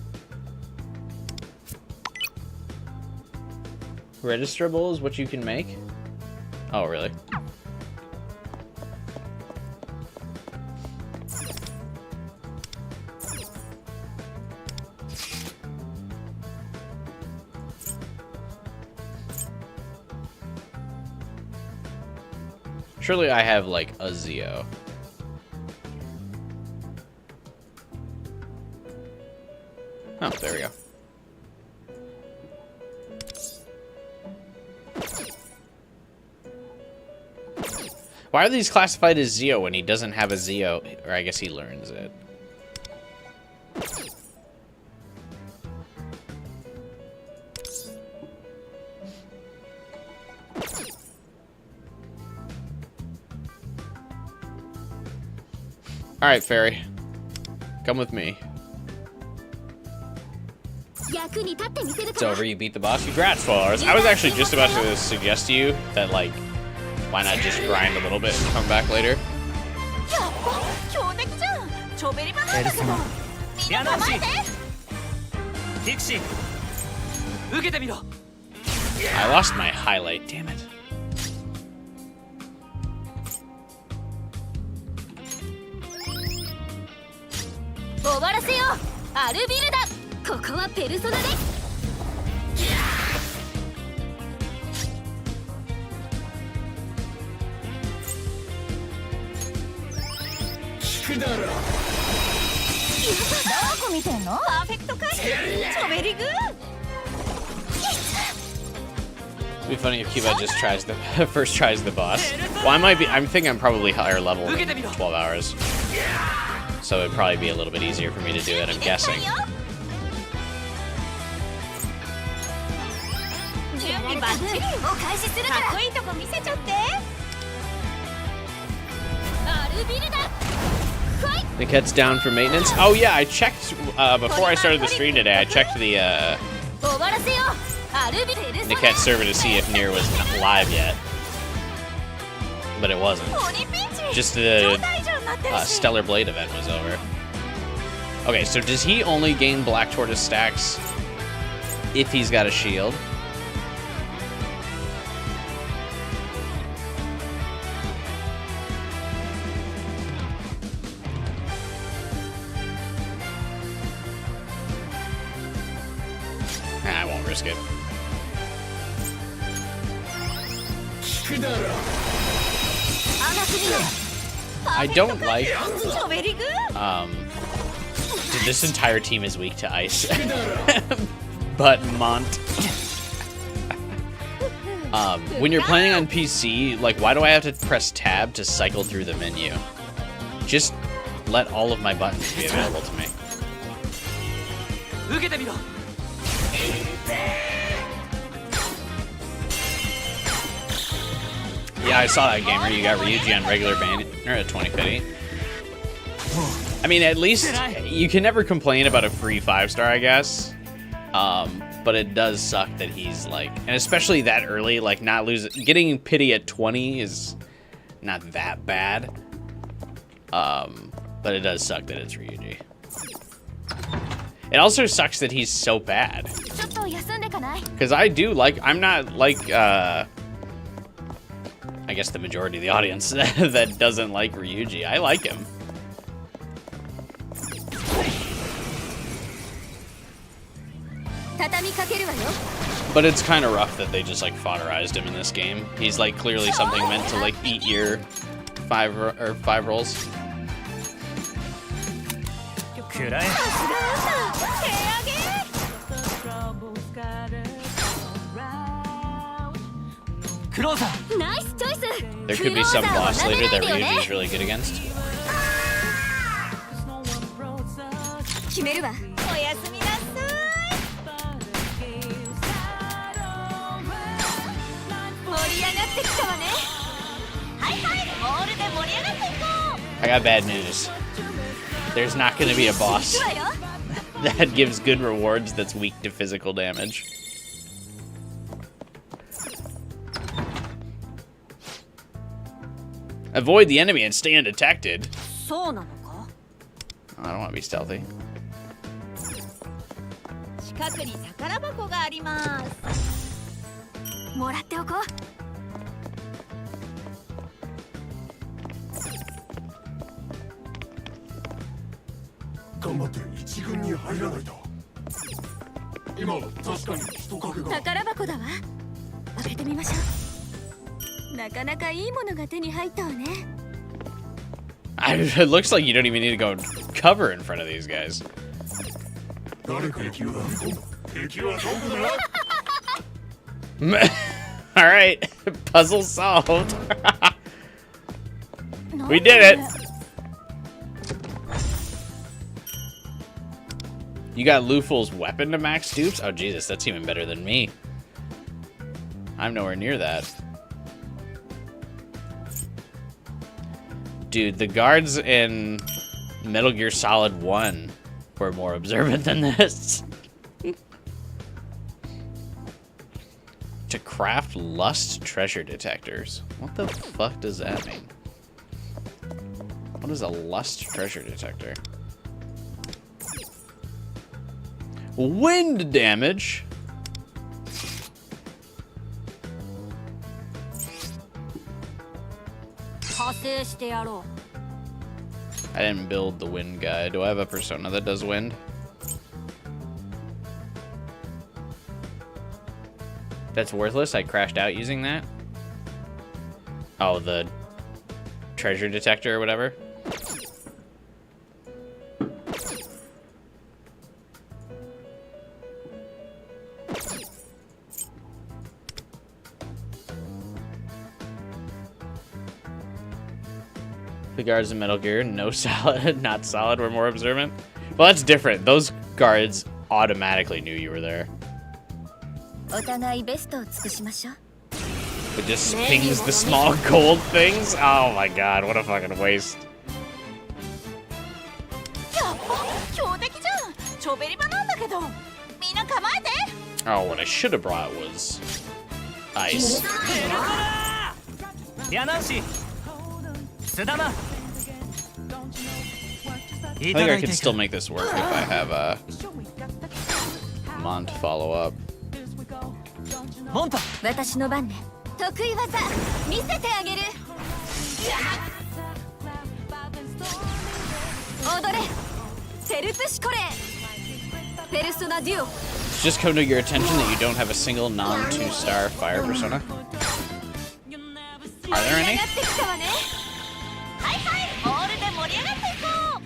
Registrable is what you can make? Oh, really? Surely I have, like, a Zeo. Oh, there we go. Why are these classified as Zeo when he doesn't have a Zeo? Or I guess he learns it. Alright, Fairy. Come with me. It's over, you beat the boss. Congrats, followers. I was actually just about to suggest to you that, like, why not just grind a little bit and come back later? I lost my highlight, damn it. わらせようアルビルダ。ここはペルソナです。聞くだろ。どこ見てんの？パーフェクト回避。チョベリグー。 It'd be funny if Cuba just tries the first tries the boss. Well, I'm thinking I'm probably higher level than 12 hours. So it'd probably be a little bit easier for me to do it, I'm guessing. 準備バッチリ。もう開始するから。かっこいいとこ見せちゃって。アルビルダ。 Nickette's down for maintenance. Oh yeah, I checked before I started the stream today. I checked the Nickette server to see if Nier was not live yet, but it wasn't. Just the Stellar Blade event was over. Okay, so does he only gain Black Tortoise stacks if he's got a shield? I won't risk it. 聞くだろ。 I don't like. Dude, this entire team is weak to ice. But Mont. When you're playing on PC, like, why do I have to press tab to cycle through the menu? Just let all of my buttons be available to me. Yeah, I saw that gamer. You got Ryuji on regular banner at 2050. I mean, at least you can never complain about a free 5-star, I guess. But it does suck that he's like, and especially that early, like not losing, getting pity at 20 is not that bad. But it does suck that it's Ryuji. It also sucks that he's so bad. Because I do like, I'm not like, I guess the majority of the audience that doesn't like Ryuji. I like him. But it's kind of rough that they just like fodderized him in this game. He's like clearly something meant to like eat your five rolls. くらえ。 クローザー。 ナイスチョイス。 There could be some boss later that Ryuji is really good against. 決めるわ。おやすみなさい。盛り上がってきたわね。はいはい、モールで盛り上がっていこう。 I got bad news. There's not going to be a boss that gives good rewards that's weak to physical damage. Avoid the enemy and stay undetected. I don't want to be stealthy. 近くに宝箱があります。もらっておこう。頑張って一軍に入らないと。今確かに人影が。宝箱だわ。開けてみましょう。なかなかいいものが手に入ったわね。It looks like you don't even need to go cover in front of these guys. 誰か敵を呼び込んだ。敵はどこだ。 All right, puzzle solved. We did it. You got Luful's weapon to max dupes? Oh Jesus, that's even better than me. I'm nowhere near that. Dude, the guards in Metal Gear Solid 1 were more observant than this. To craft lust treasure detectors. What the fuck does that mean? What is a lust treasure detector? Wind damage. I didn't build the wind guy. Do I have a persona that does wind? That's worthless. I crashed out using that. Oh, the treasure detector or whatever. The guards in Metal Gear, no solid, not solid, were more observant. Well, that's different. Those guards automatically knew you were there. お互いベストを尽くしましょう。 It just pings the small gold things? Oh my god, what a fucking waste. やっぱ強敵じゃん。チョベリバなんだけど。みんな構えて。 Oh, what I should have brought was ice. リャナンシー須玉 I think I could still make this work if I have a Mont follow up. モンタ私の番ね。得意技見せてあげる。踊れ。セルプシコレ。ペルソナデュオ。 It's just come to your attention that you don't have a single non-2-star fire persona. Are there any? 盛り上がってきたわね。はいはい、オールで盛り上がっていこう。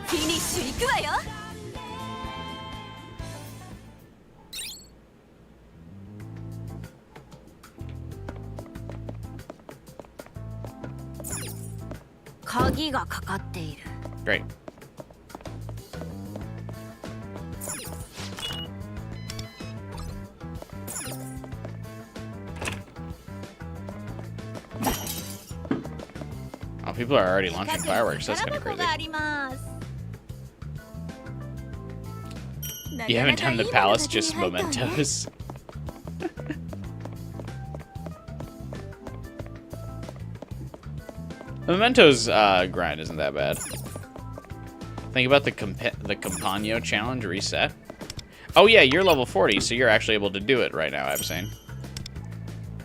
フィニッシュ行くわよ。鍵がかかっている。 Great. Oh, people are already launching fireworks. That's kind of crazy. You haven't done the palace, just mementos. The mementos grind isn't that bad. Think about the Campagno challenge reset. Oh yeah, you're level 40, so you're actually able to do it right now, I'm saying.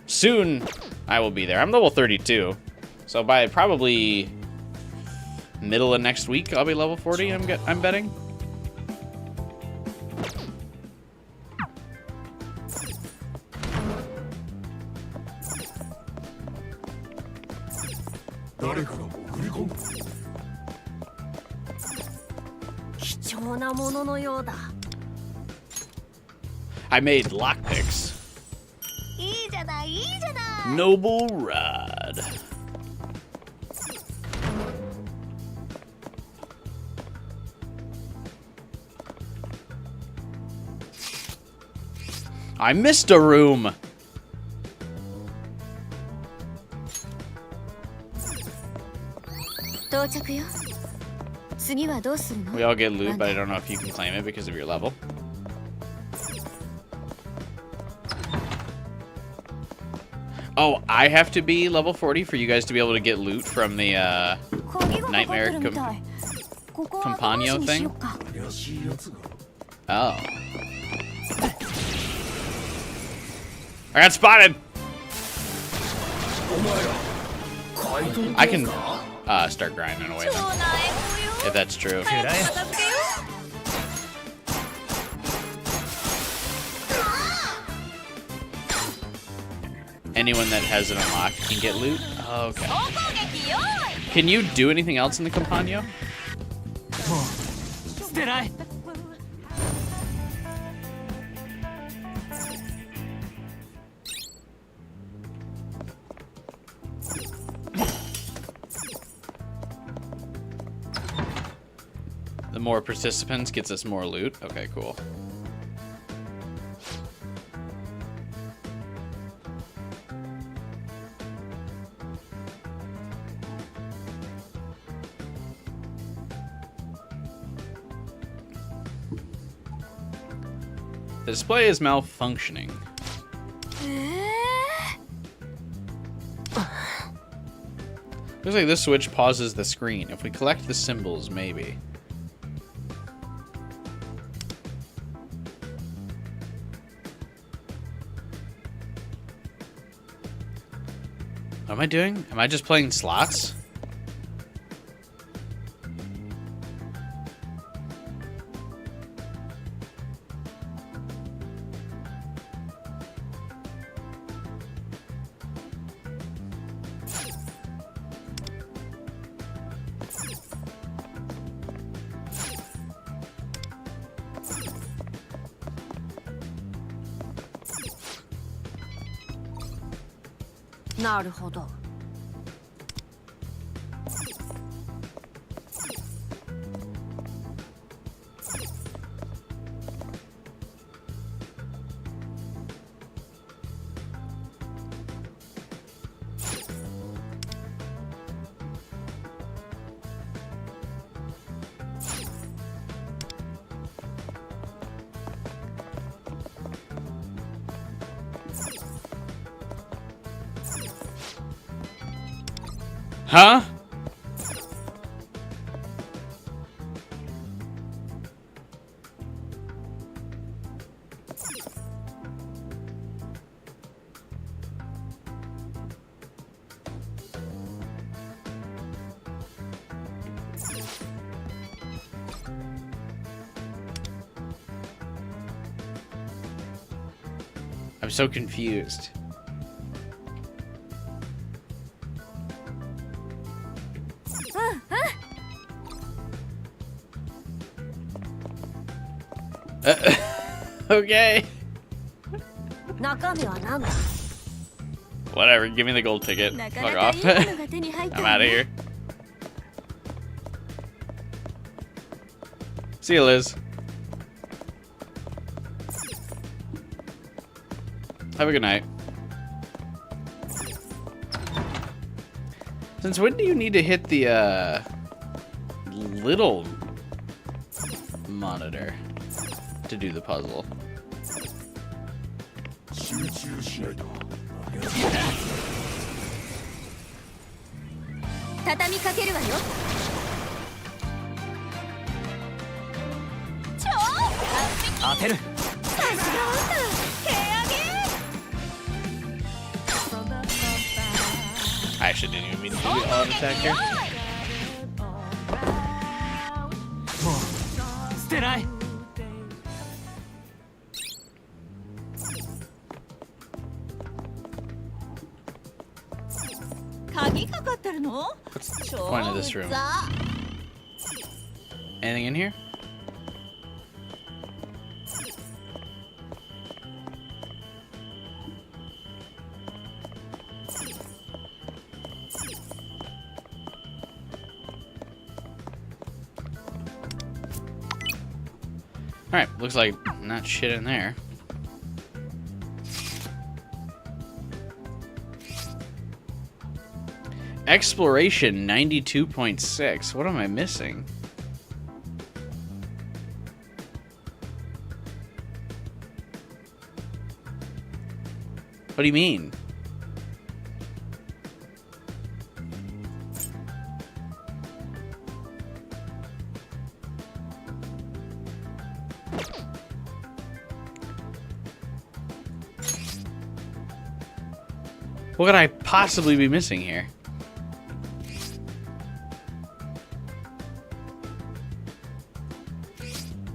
Soon, I will be there. I'm level 32. So by probably middle of next week, I'll be level 40, I'm betting. I made lockpicks. いいじゃないいいじゃない。 Noble Rod. I missed a room. 到着よ。次はどうするの？ We all get loot, but I don't know if you can claim it because of your level. Oh, I have to be level 40 for you guys to be able to get loot from the Nightmare Campagno thing? Oh. I got spotted! I can start grinding away then, if that's true. Anyone that has it unlocked can get loot? Oh, okay. Can you do anything else in the Campagno? 捨てない The more participants gets us more loot. Okay, cool. The display is malfunctioning. Looks like this switch pauses the screen. If we collect the symbols, maybe. What am I doing? Am I just playing slots? なるほど。Huh? I'm so confused. Okay. 中身は何だ。 Whatever, give me the gold ticket. なか Fuck なか off. いいものが手に入った I'm わ out of ね here. See you, Liz. Have a good night. Since when do you need to hit the little monitor to do the puzzle? 集中しないと。畳みかけるわよ超当てる。さすがあんた手上げ I actually didn't even mean to do the auto attack here. もう捨てない。鍵かかってるの What's the point of this room? Anything in here? Alright, looks like not shit in there. Exploration 92.6. What am I missing? What do you mean? What could I possibly be missing here?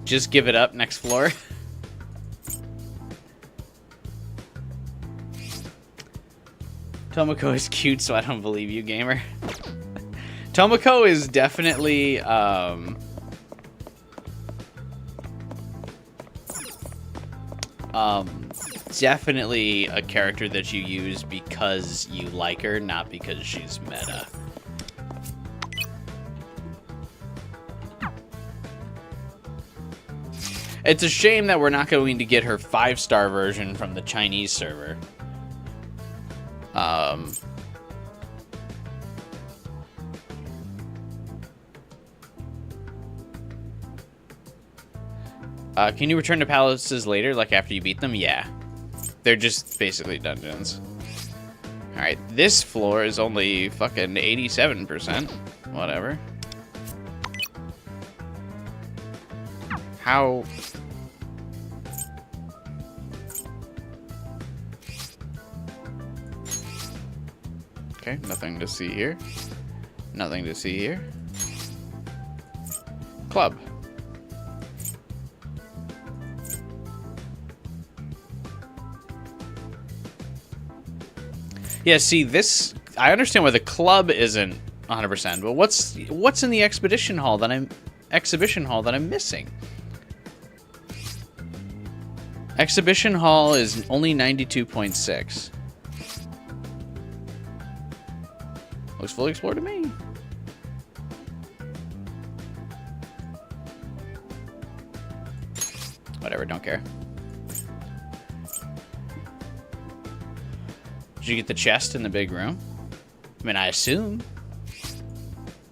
Just give it up, next floor. Tomoko is cute, so I don't believe you, gamer. Tomoko is definitely, definitely a character that you use because you like her, not because she's meta. It's a shame that we're not going to get her 5-star version from the Chinese server. Can you return to palaces later, like after you beat them? Yeah. They're just basically dungeons. Alright, this floor is only fucking 87%. Whatever. How... Okay, nothing to see here. Nothing to see here. Club. Yeah, see, this... I understand why the club isn't 100%, but what's in the exhibition hall that I'm missing? Exhibition hall is only 92.6. Looks fully explored to me. Whatever, don't care. Did you get the chest in the big room? I mean, I assume.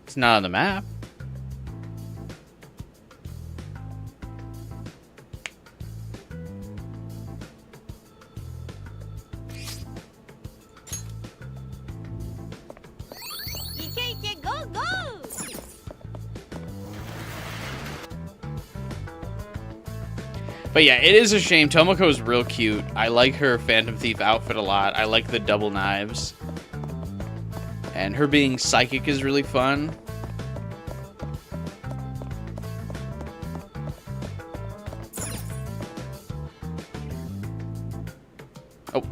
It's not on the map. But yeah, it is a shame. Tomoko is real cute. I like her Phantom Thief outfit a lot. I like the double knives. And her being psychic is really fun. Oh.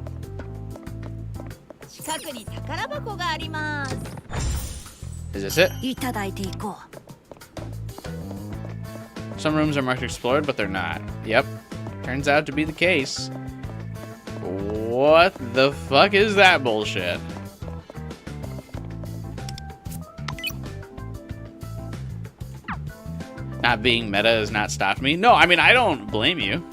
近くに宝箱があります。 Is this it? いただいていこう。 Some rooms are marked explored, but they're not. Yep. Turns out to be the case. What the fuck is that bullshit? Not being meta has not stopped me. No, I mean, I don't blame you.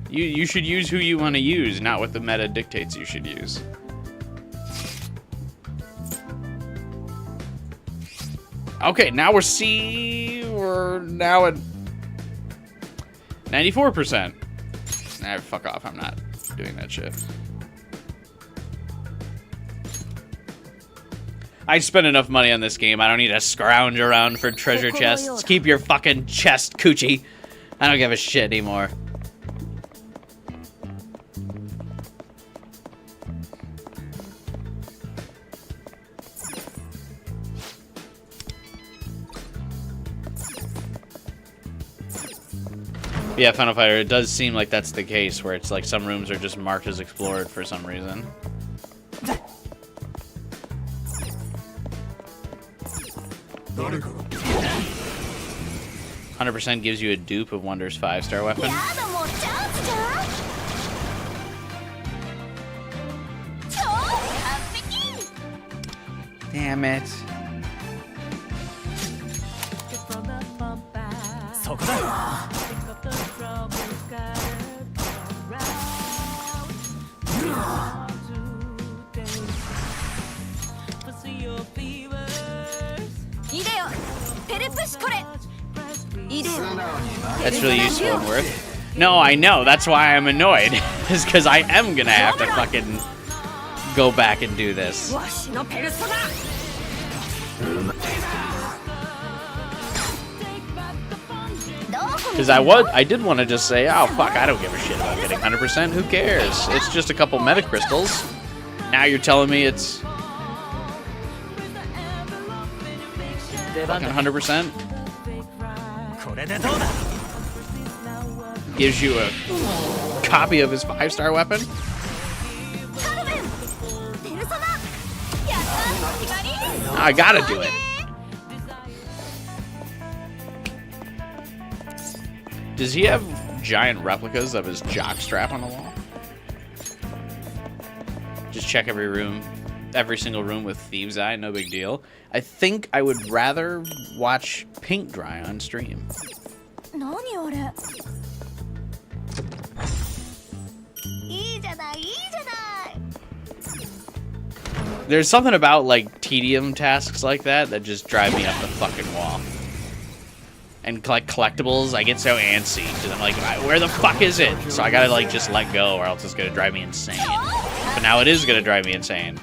You should use who you want to use, not what the meta dictates you should use. Okay, now we're now at 94%. Nah, fuck off. I'm not doing that shit. I spent enough money on this game. I don't need to scrounge around for treasure chests. Keep your fucking chest, Coochie. I don't give a shit anymore. Yeah, Final Fighter, it does seem like that's the case, where it's like some rooms are just marked as explored for some reason.誰かが 100% gives you a dupe of Wonder's 5-star weapon. やだもうチャンスじゃん。超完璧。 Damn it. そこだ。 いでよ。ペルプシコレ。いでよ。 That's really useful and worth. No, I know. That's why I'm annoyed. Is because I am gonna have to fucking go back and do this. わしのペルソナ。 Because I did want to just say, oh fuck, I don't give a shit about getting 100%. Who cares? It's just a couple meta crystals. Now you're telling me it's fucking 100%? これでどうだ。 Gives you a copy of his 5-star weapon? カルベン。ペルソナ。やった決まり。 I gotta do it. Does he have giant replicas of his jockstrap on the wall? Just check every room, every single room with Thieves' Eye, no big deal. I think I would rather watch paint dry on stream. 何あれ。いいじゃないいいじゃない。 There's something about like tedium tasks like that just drive me up the fucking wall. And like collectibles, I get so antsy because I'm like, where the fuck is it? So I gotta like just let go, or else it's gonna drive me insane. But now it is gonna drive me insane.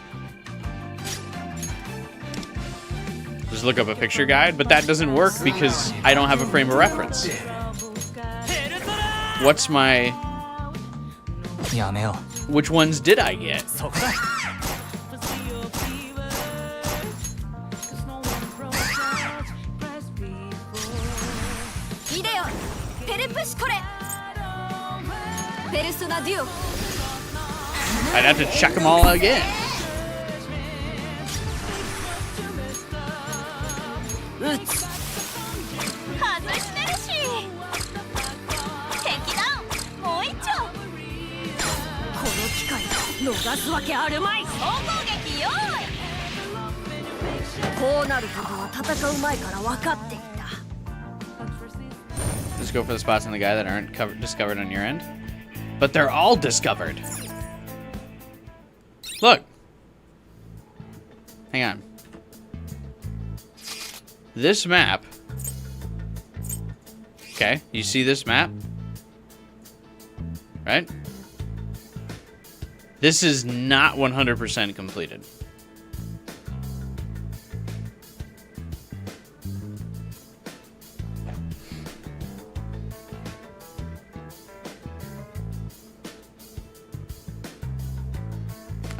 Just look up a picture guide, but that doesn't work because I don't have a frame of reference. What's my? やめよ Which ones did I get? う。そこだ。 いでよ。ペルプシコレ。ペルソナデュオ。 I'd have to check them all again. 撃つ。外してるし。敵だ。もう一丁。この機会逃すわけあるまい。総攻撃よーい。こうなることは戦う前から分かっていた。 Just go for the spots on the guy that aren't discovered on your end. But they're all discovered. Look. Hang on. This map. Okay, you see this map? Right? This is not 100% completed.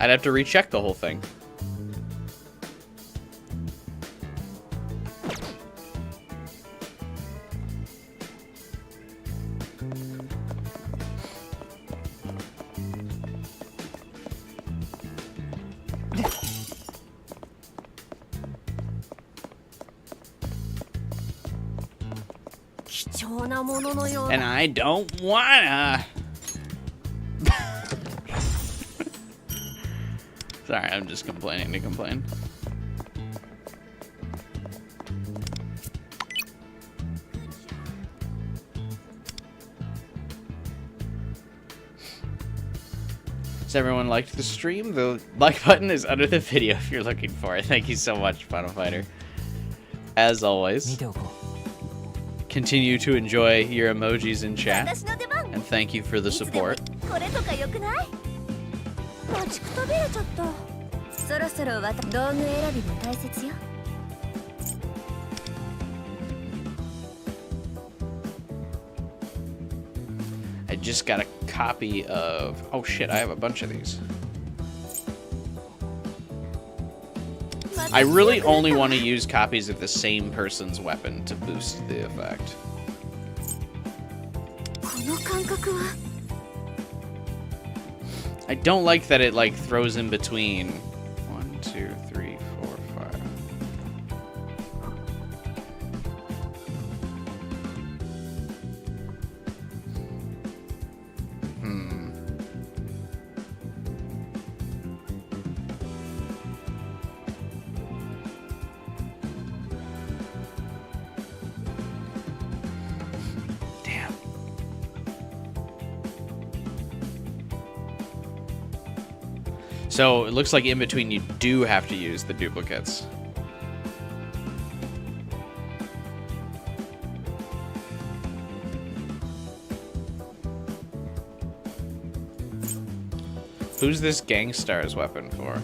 I'd have to recheck the whole thing. And I don't wanna. Sorry, I'm just complaining to complain. Has everyone liked the stream? The like button is under the video if you're looking for it. Thank you so much, Final Fighter. As always, continue to enjoy your emojis in chat, and thank you for the support. 待ちくたびれちゃった。そろそろ道具選びも大切よ。I just got a copy of... Oh shit, I have a bunch of these. I really only want to use copies of the same person's weapon to boost the effect. この感覚は I don't like that it like throws in between 1, 2, 3, 4, 5. Damn. So it looks like in between you do have to use the duplicates. Who's this Gangstar's weapon for?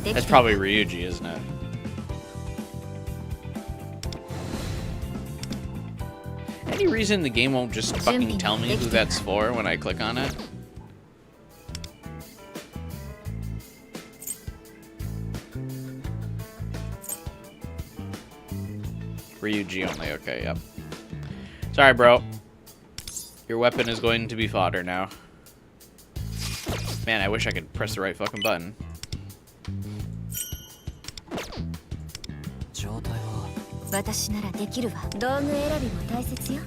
That's probably Ryuji, isn't it? Any reason the game won't just fucking tell me who that's for when I click on it? Ryuji only, okay, yep. Sorry, bro. Your weapon is going to be fodder now. Man, I wish I could press the right fucking button. 私ならできるわ。道具選びも大切よ。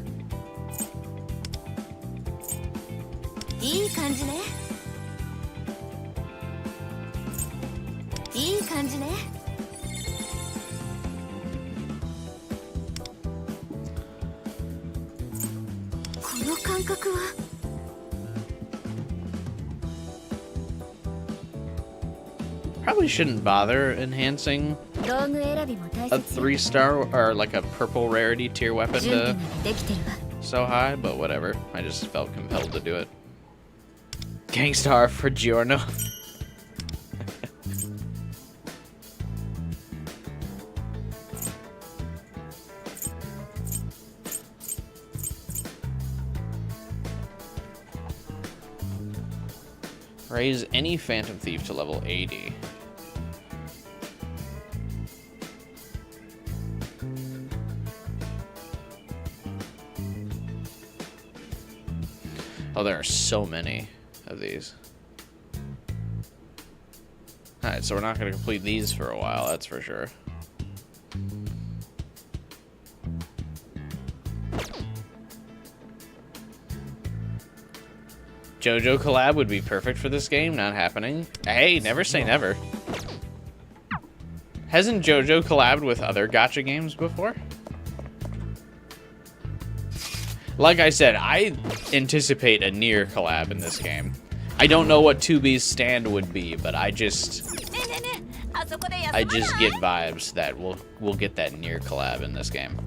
いい感じね。いい感じね。この感覚は Probably shouldn't bother enhancing a 3-star or like a purple rarity tier weapon to so high, but whatever. I just felt compelled to do it. Gangstar for Giorno. Raise any Phantom Thief to level 80. Oh, there are so many of these. Alright, so we're not going to complete these for a while, that's for sure. JoJo collab would be perfect for this game. Not happening. Hey, never say never. Hasn't JoJo collabed with other gacha games before? Like I said, I anticipate a Nier collab in this game. I don't know what 2B's stand would be, but I just get vibes that we'll get that Nier collab in this game.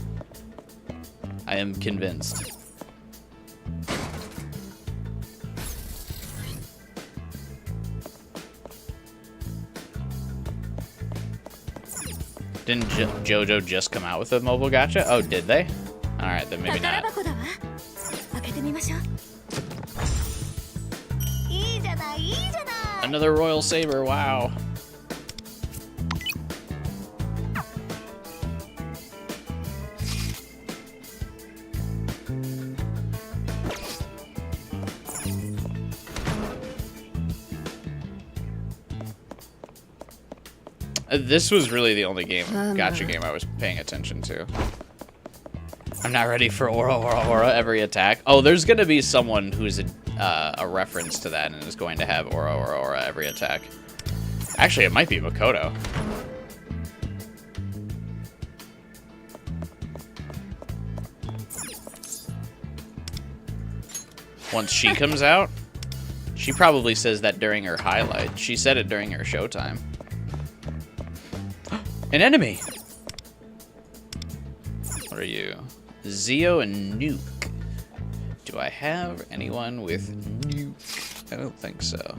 I am convinced. Didn't JoJo just come out with a mobile gacha? Oh, did they? Alright, then maybe 宝 not. 箱だわ開けてみましょういいじゃないいいじゃない Another Royal Saber, wow. This was really the only gacha game I was paying attention to. I'm not ready for Aura, Aura, Aura every attack. Oh, there's gonna be someone who's a reference to that and is going to have Aura, Aura, Aura every attack. Actually, it might be Makoto. Once she comes out, she probably says that during her highlight. She said it during her showtime. An enemy! What are you? Zio and Nuke. Do I have anyone with Nuke? I don't think so.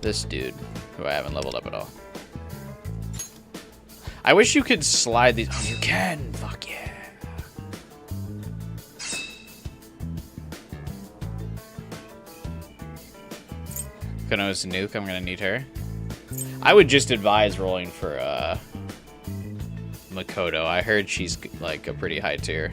This dude, who I haven't leveled up at all. I wish you could slide these. Oh, you can! Fuck yeah. Kono's Nuke, I'm gonna need her. I would just advise rolling for Makoto. I heard she's like a pretty high tier.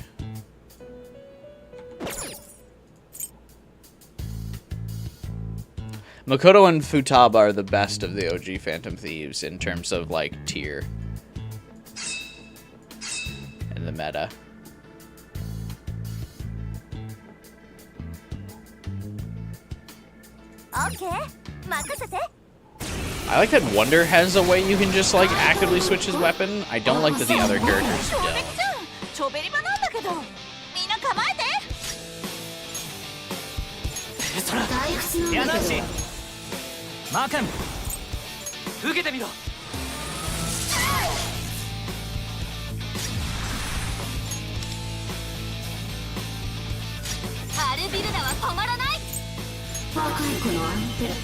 Makoto and Futaba are the best of the OG Phantom Thieves in terms of like tier in the meta. Okay, 任せて I like that Wonder has a way you can just like actively switch his weapon. I don't like that the other characters 超 don't. 別じゃんちょべり場なんだけどみんな構えて退屈なんだけどマーカン受けてみろアルビルダは止まらない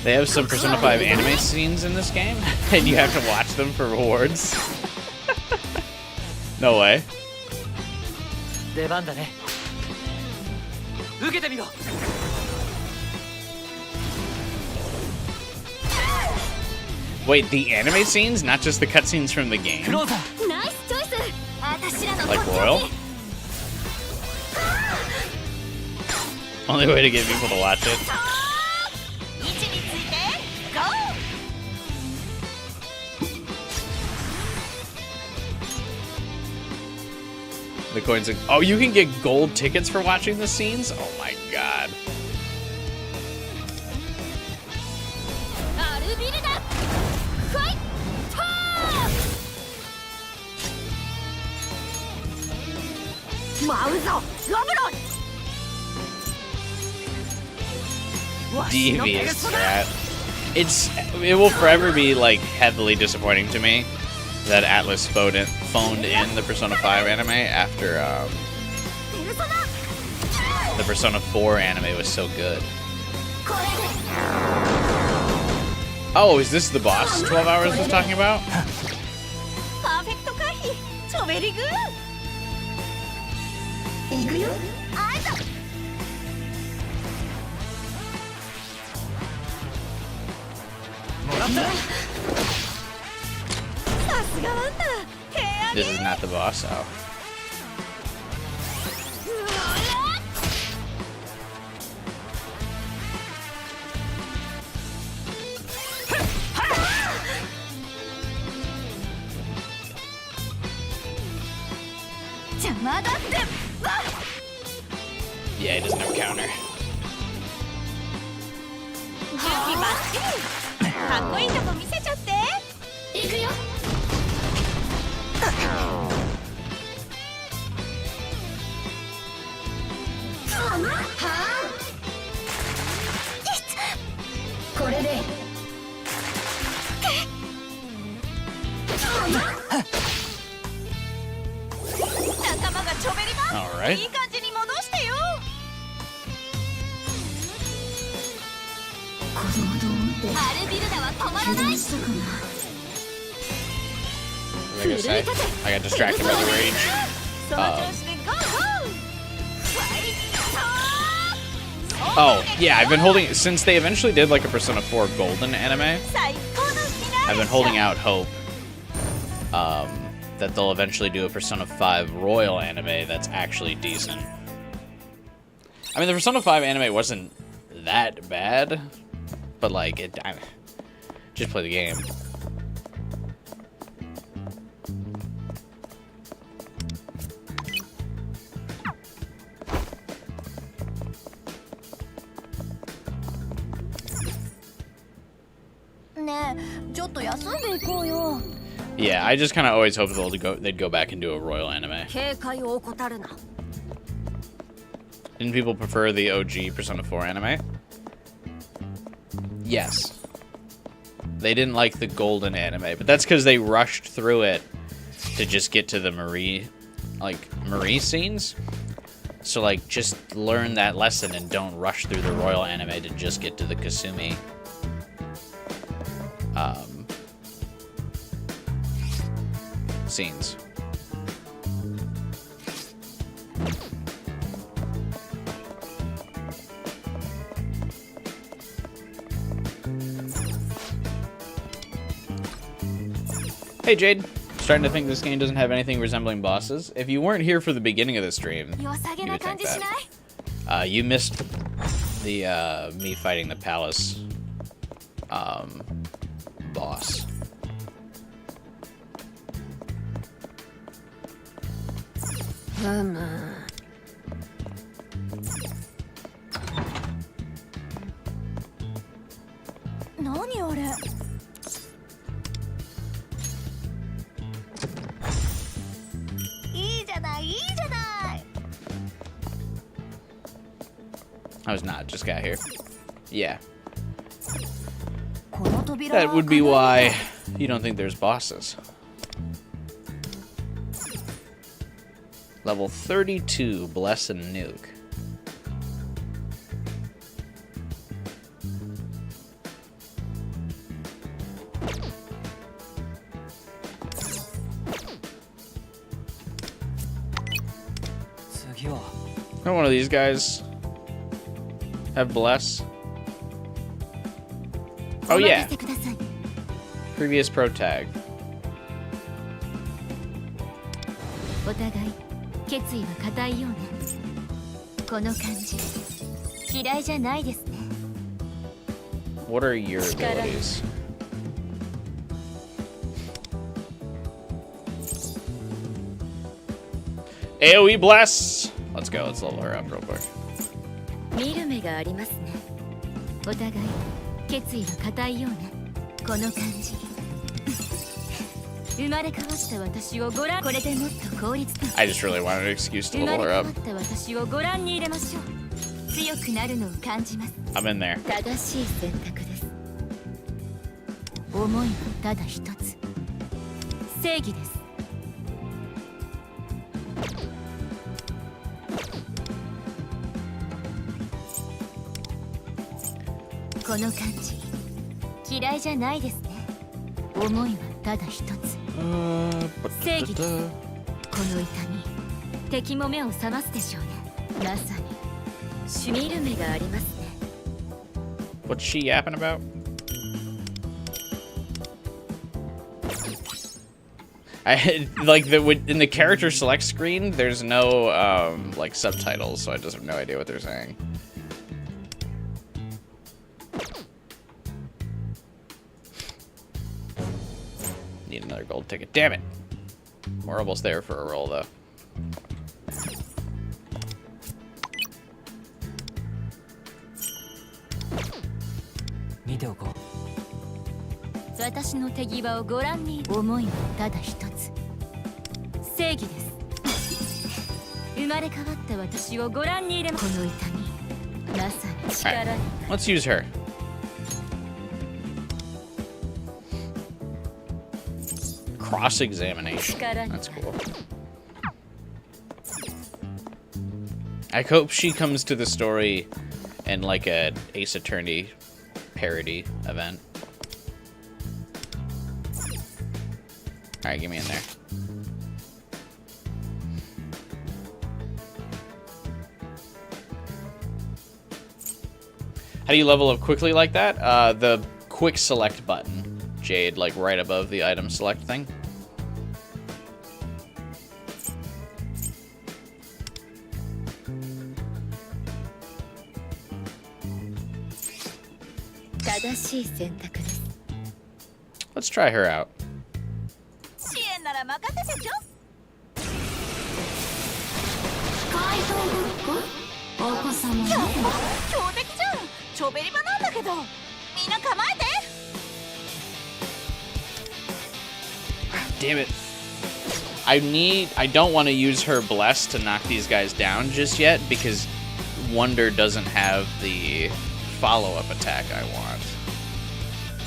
They have some Persona 5 anime scenes in this game, and you have to watch them for rewards. No way. 出番だね受けてみろ Wait, the anime scenes, not just the cutscenes from the ク game? ローザー ナイスチョイス私らの Like とっておき Royal? Only way to get people to watch it. 位置についてゴー The coins are, oh, you can get gold tickets for watching the scenes? Oh my god. アルビルダファイト舞うぞロブロン Devious strat. It will forever be like heavily disappointing to me that Atlas phoned in the Persona 5 anime after ペルソナ the Persona 4 anime was so good. これで Oh, is this the boss 12 Hours was talking about? パーフェクト回避チョベリグーいくよあいた もらった さすがワンダ平安 This is not the boss. Oh. こ邪魔だって。 Yeah, he doesn't have counter. 準備バッチリ。かっこいいとこ見せちゃって。行くよ。これで仲間がちょべります。 Alright. いい感じに戻してよ。 アルビルダは止まらない。 What was I gonna say? I got distracted by the rage. その調子でゴーゴー。ファイト。 Oh, yeah, I've been holding... Since they eventually did, like, a Persona 4 Golden anime, 最高のフィナーレ I've been holding out hope that they'll eventually do a Persona 5 Royal anime that's actually decent. I mean, the Persona 5 anime wasn't that bad, but, like, just play the game. Yeah, I just kind of always hoped they'd go back and do a Royal anime. 警戒を怠るな。 Didn't people prefer the OG Persona 4 anime? Yes. They didn't like the Golden anime, but that's because they rushed through it to just get to the Marie scenes. So, like, just learn that lesson and don't rush through the Royal anime to just get to the Kasumi. Scenes. Hey Jade, starting to think this game doesn't have anything resembling bosses. If you weren't here for the beginning of the stream, you 良さげ would な think 感じしない？ that. You missed the me fighting the palace boss. Nani あれ？いいじゃない、いいじゃない。 I was not, just got here. Yeah. この扉は That would be why you don't think there's bosses. Level 32, Bless and Nuke. Not one of these guys have Bless. Oh yeah, してください。 previous pro tag. お互い決意は固いようね。この感じ嫌いじゃないですね。 What are your abilities? AoE Bless! Let's go, let's level her up real quick. 見る目がありますね。お互い決意は固いようね。この感じ生まれ変わった私をご覧。これでもっと効率的。 I just really wanted an excuse to 生ま level れ her 変わ up. った私をご覧に入れましょう。強くなるのを感じます。 I'm in there. 正しい選択です。思いはただ一つ。正義です。この感じ嫌いじゃないですね。思いはただ一つ。正義です。この痛み敵も目を覚ますでしょうね。まさに見る目がありますね。 What's she yapping about? I like in the character select screen. There's no like subtitles, so I just have no idea what they're saying. Need another gold ticket. Damn it! We're almost there for a roll though. ておこう。私の手際をご覧に。思いはただ一つ、正義です。生まれ変わった私をご覧に入れま。この痛み、まさに力に。 Let's use her. Cross-examination. That's cool. I hope she comes to the story in like a Ace Attorney parody event. Alright, get me in there. How do you level up quickly like that? The quick select button, Jade, like right above the item select thing. Let's try her out. 支援なら任せてちょ。お子様ね。強敵じゃん。ちょべり場なんだけど。みんな構えて。 Damn it. I don't want to use her bless to knock these guys down just yet because Wonder doesn't have the follow-up attack I want.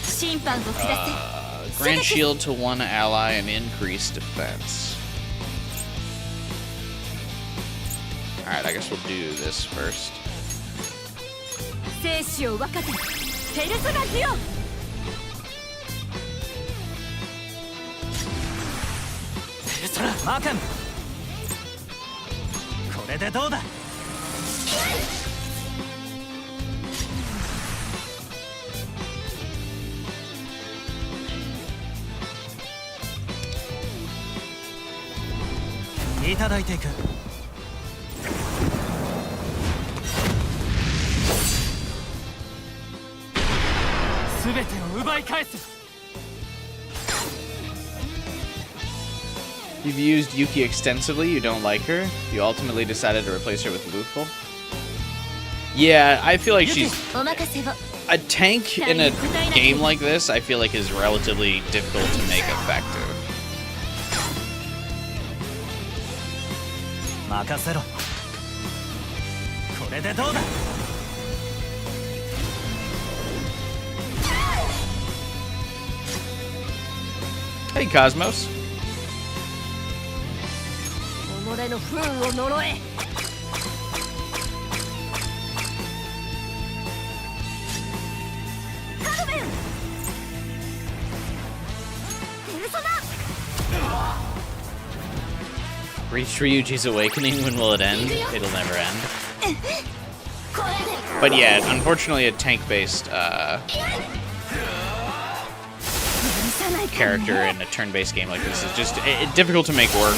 審判を下せ。 Grant shield to one ally and increase defense. Alright, I guess we'll do this first. 生死を分かてペルソナジオ。ペルソナマーカン。これでどうだ。いただいていく。すべてを奪い返す。 You've used Yuki extensively, you don't like her. You ultimately decided to replace her with Luful. Yeah, I feel like she's... お任せを。 A tank in a game like this, I feel like is relatively difficult to make effective. 任せろ。これでどうだ。 Hey, Cosmos. 己の不運を呪え。カルベン。ペルソナ。 Reach Ryuji's awakening, when will it end? It'll never end. But yeah, unfortunately a tank-based character in a turn-based game like this is just difficult to make work.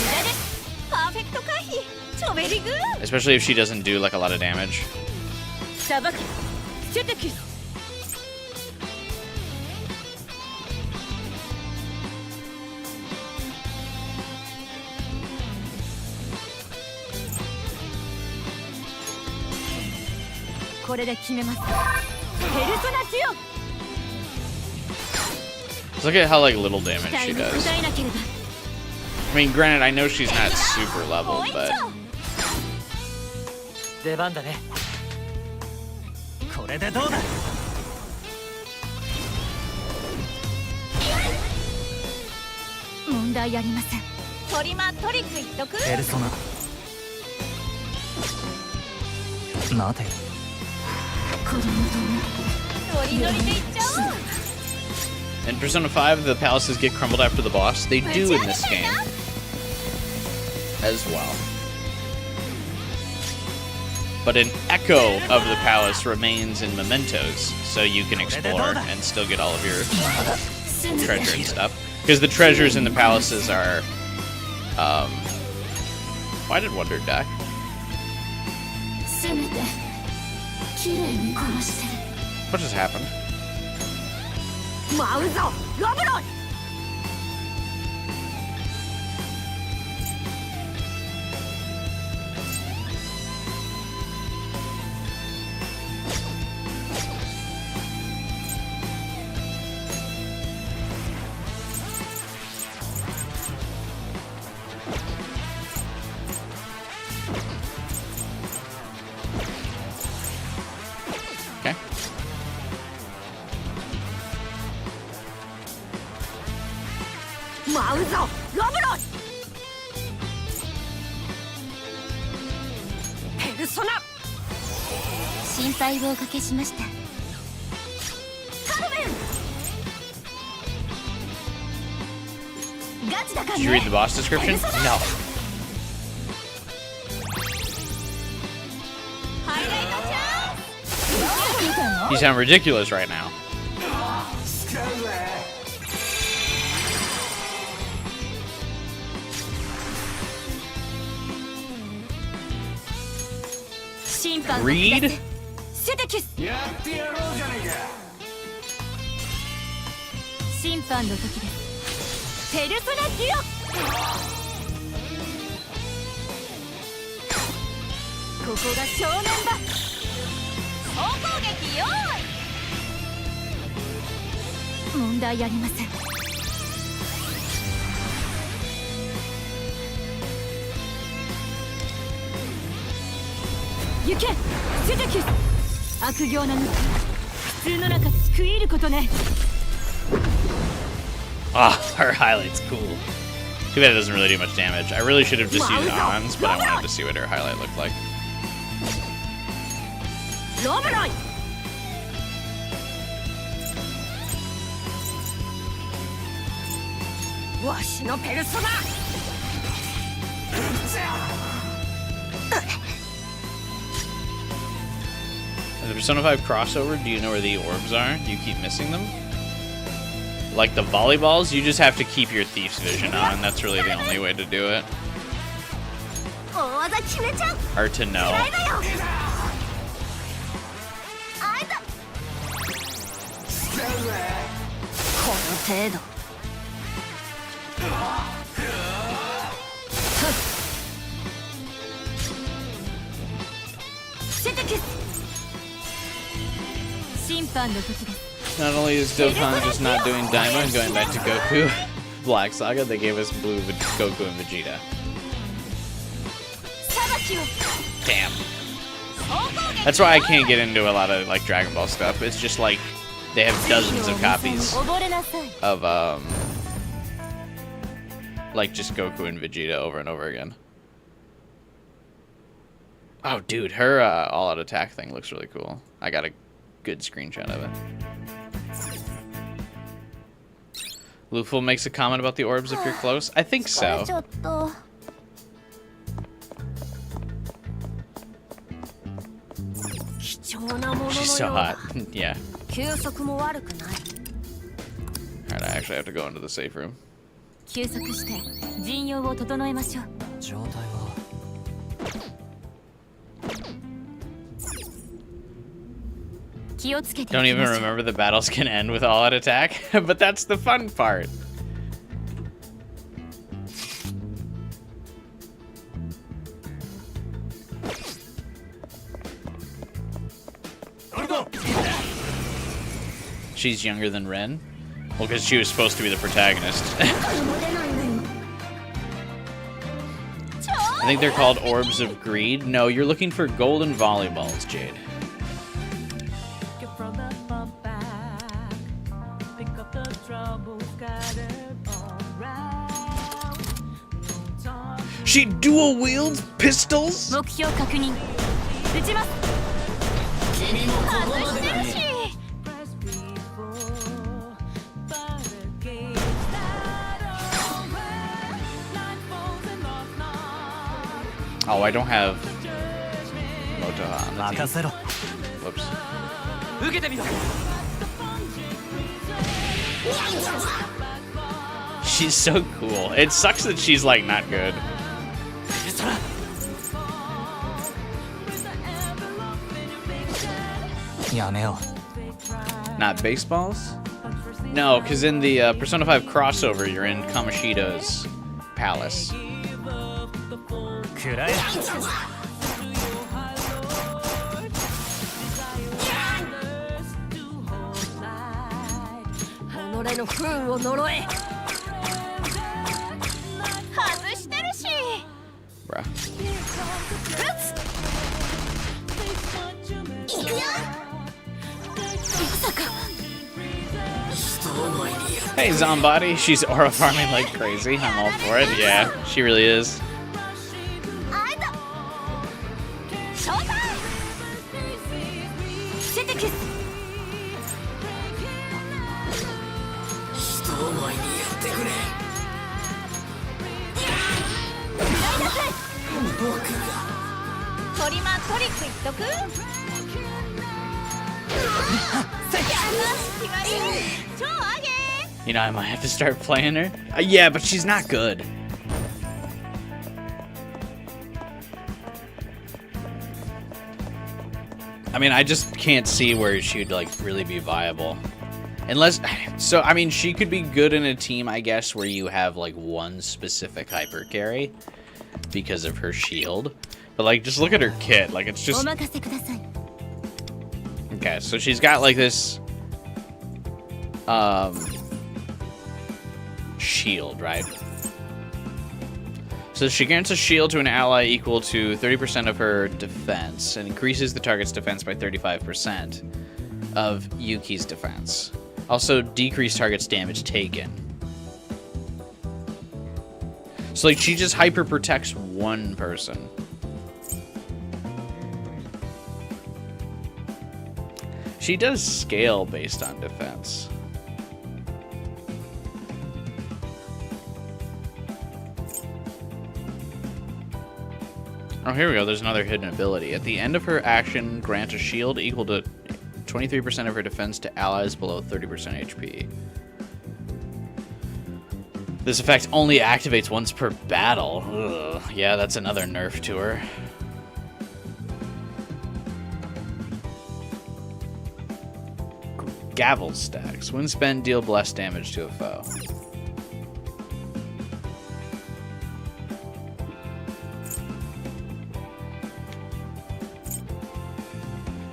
パーフェクト回避。ちょべりグー。 Especially if she doesn't do like a lot of damage. さばけ。出てきろ。 これで決めます。ペルソナジオ。 Let's look at how like little damage she does. えなければ。 I mean, granted, I know she's not super level, but 出番だね。これでどうだ。問題ありません。トリマトリック言っとく。ペルソナ。待て。 ノリノリでいっちゃおう。 in Persona 5, the palaces get crumbled after the boss. They do in this game as well. But an echo of the palace remains in Mementos, so you can explore and still get all of your treasure and stuff. Because the treasures in the palaces are... why did Wonder die? What just happened? マウゾロブロイ。 ペルソナ。心配をおかけしました。カルメン。ガチだから Did you read the ね。 boss description? No. ハイライトチャンス。見てんの？ You sound ridiculous right now. 審判の Read? セテキス。やってやろうじゃねえか。審判の時です。ペルソナデュオ。ここが正念だ。総攻撃用意。問題ありません。行けセテキス。悪行な抜き。普通の中で食い入ることね。 Ah, her highlight's cool. Too bad it doesn't really do much damage. I really should have just used Ons, but I wanted to see what her highlight looked like. ロブロイ。わしのペルソナ。 The Persona 5 crossover, do you know where the orbs are? Do you keep missing them? Like the volleyballs, you just have to keep your Thief's Vision on. That's really the only way to do it. 大技決めちゃう。 Hard to know. あれだよ。あいた。この程度。セテキス。審判の時です。 Not only is Dokkan just not doing Daima and going back to Goku, Black Saga, they gave us Blue Goku and Vegeta. 裁きを。 Damn. 総攻撃。 That's why I can't get into a lot of like Dragon Ball stuff. It's just like they have dozens of copies 溺れなさい。 of like just Goku and Vegeta over and over again. Oh dude, her all-out attack thing looks really cool. I got a good screenshot of it. Luful makes a comment about the orbs if you're close. I think これ so. ちょっと。貴重なものの She's よ so うだ。 hot. Yeah. 休息も悪くない。 Alright, I actually have to go into the safe room. 休息して陣容を整えましょう。状態は気をつけて。 Don't even remember the battles can end with all-out attack, but that's the fun part. She's younger than Ren? Well, because she was supposed to be the protagonist. I think they're called Orbs of Greed. No, you're looking for golden volleyballs, Jade. She dual wields pistols? 目標確認。撃ちます。外してるし。 Oh, I don't have Motoha on the 任 team. せろ。 Whoops. 受けてみろ。 She's so cool. It sucks that she's like not good. やめよ Not baseballs? No, because in the Persona 5 crossover, you're in Kamoshida's palace. う。くらえ。 己の不運を呪え。外してるし。 Bruh. 行くよ。まさか。 Hey, Zombody. She's aura farming like crazy. I'm all for it. Yeah, she really is. あいた。ショータイム伏せてキス人前にやってくれ。僕がトリマントリック言っとく決まり超上げ You know, I might have to start playing her. Yeah, but she's not good. I mean, I just can't see where she'd like really be viable. Unless, so I mean, she could be good in a team, I guess, where you have like one specific hyper carry because of her shield. But like, just look at her kit. Like, it's just 任せください okay. So she's got like this shield, right? So she grants a shield to an ally equal to 30% of her defense and increases the target's defense by 35% of Yuki's defense. Also, decrease target's damage taken. So, like, she just hyper protects one person. She does scale based on defense. Oh, here we go. There's another hidden ability. At the end of her action, grant a shield equal to 23% of her defense to allies below 30% HP. This effect only activates once per battle. Ugh. Yeah, that's another nerf to her. Gavel stacks. When spent, deal blessed damage to a foe.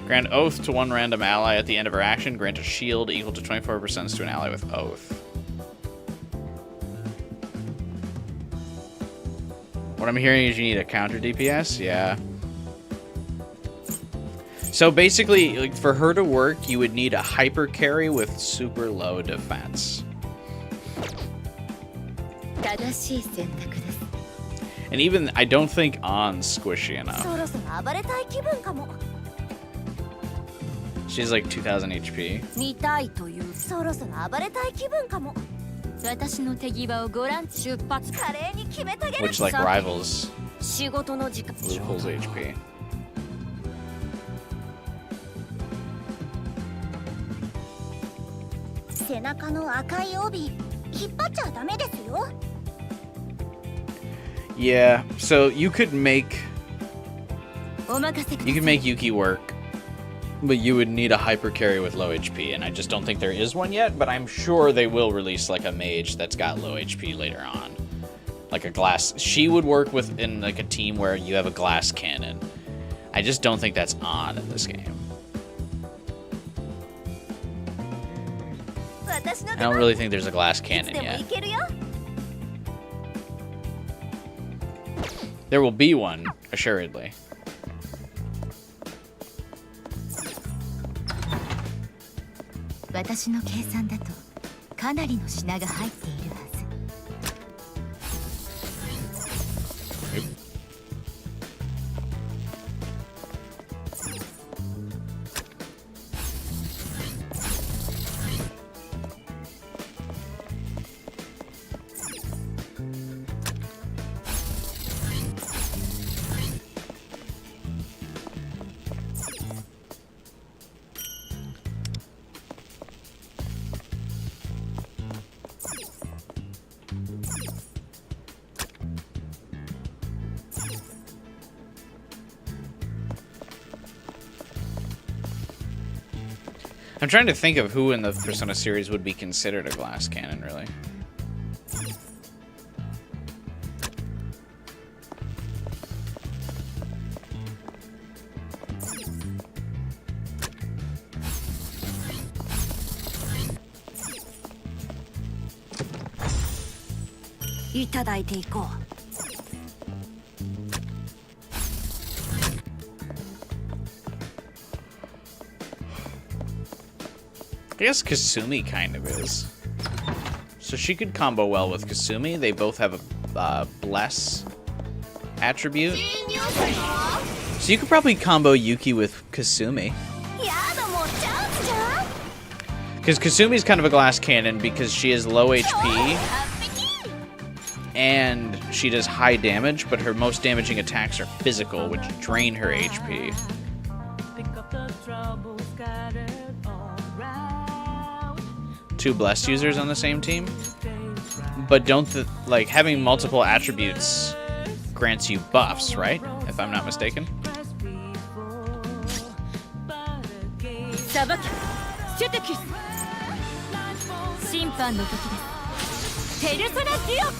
Grant Oath to one random ally at the end of her action. Grant a shield equal to 24% to an ally with Oath. What I'm hearing is you need a counter DPS? Yeah. So basically, like, for her to work, you would need a hyper carry with super low defense. 正しい選択です And even, I don't think On's squishy enough. そろそろ暴れたい気分かも She's like 2000 HP. 見たいというそろそろ暴れたい気分かも私の手際をご覧出発華麗に決めてあげる Which like rivals 仕事の時間 Lupul's HP. 背中の赤い帯引っ張っちゃダメですよ Yeah, so you could make お任せください you could make Yuki work, but you would need a hyper carry with low HP, and I just don't think there is one yet, but I'm sure they will release like a mage that's got low HP later on. Like a glass. She would work within like a team where you have a glass cannon. I just don't think that's on in this game. I don't really think there's a glass cannon でも yet. いけるよ There will be one, assuredly. 私の計算だとかなりの品が入っているはず I'm trying to think of who in the Persona series would be considered a glass cannon, really. I いただいていこう I guess Kasumi kind of is. So she could combo well with Kasumi. They both have a bless attribute. So you could probably combo Yuki with Kasumi. やだもうチャンスじゃん Because Kasumi's kind of a glass cannon because she has low HP 完璧 and she does high damage, but her most damaging attacks are physical, which drain her HP. Two blessed users on the same team, but don't like having multiple attributes grants you buffs, right? If I'm not mistaken. さばきシュテキス審判の時ですペルソナディオ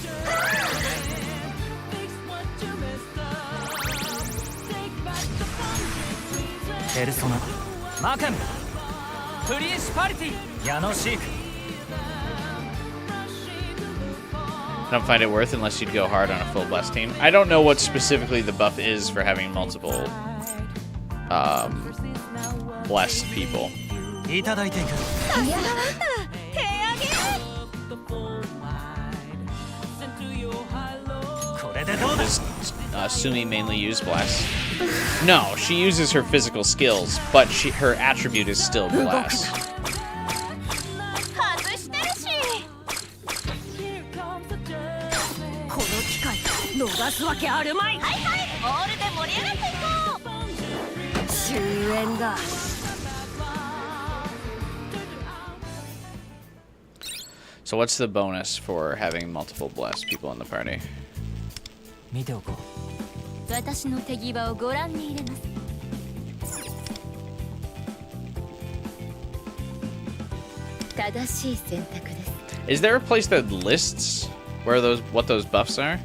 ペルソナマークンプリンシパリティヤノシーク I don't find it worth unless you'd go hard on a full blessed team. I don't know what specifically the buff is for having multiple blessed people. いただいていくいやあんた手上げこれでどうだ Does Sumi mainly use bless? No, she uses her physical skills, but her attribute is still bless. 外してるしこの機会逃すわけあるまいはいはいオールで盛り上がっていこう終焉だ So what's the bonus for having multiple blessed people in the party? 見ておこう私の手際をご覧に入れます正しい選択です Is there a place that lists what those buffs are?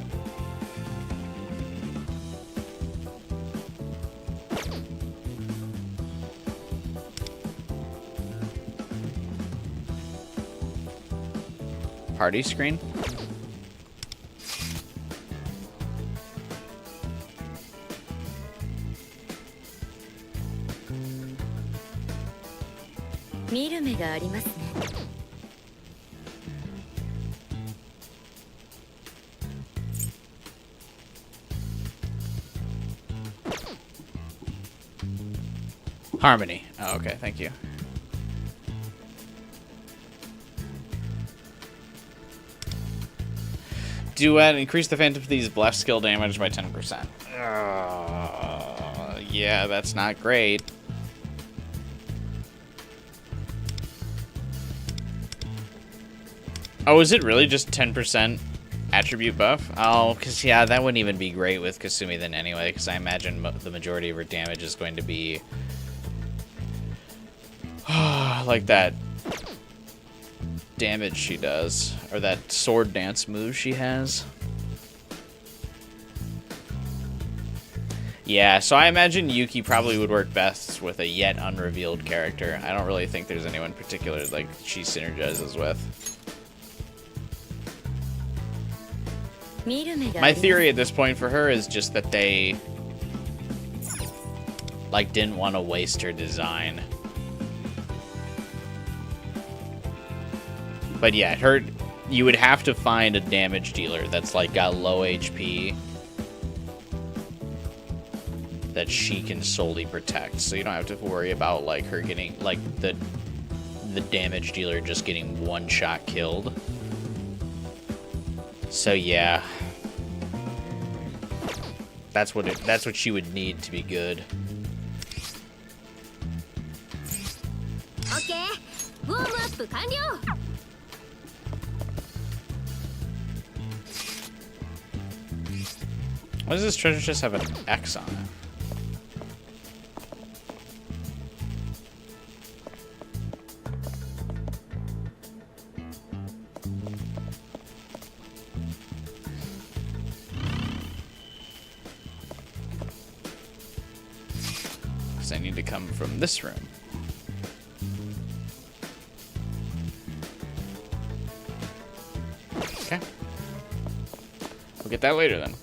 Party screen? Harmony. Oh, okay, thank you. Duet, increase the Phantom Thief's blessed skill damage by 10%. Yeah, that's not great. Oh, is it really just 10% attribute buff? Oh, because, yeah, that wouldn't even be great with Kasumi then anyway, because I imagine the majority of her damage is going to be like that damage she does, or that sword dance move she has. Yeah, so I imagine Yuki probably would work best with a yet unrevealed character. I don't really think there's anyone particular like she synergizes with. My theory at this point for her is just that they like didn't want to waste her design. But yeah, you would have to find a damage dealer that's like got low HP that she can solely protect. So you don't have to worry about like her getting like the damage dealer just getting one shot killed. So yeah. That's what she would need to be good. オッケーウォームアップ完了 Why does this treasure chest have an X on it? Because I need to come from this room. Okay. We'll get that later then.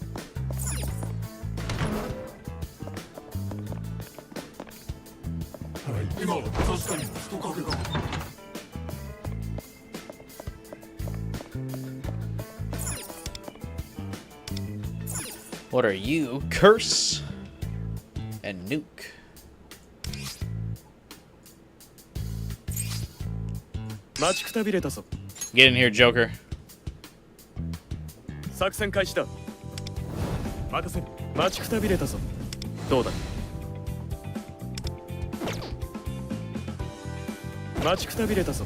What are you? Curse and Nuke. Get in here, Joker. 作戦開始だ。任せる。待ちくたびれたぞ。どうだ。待ちくたびれたぞ。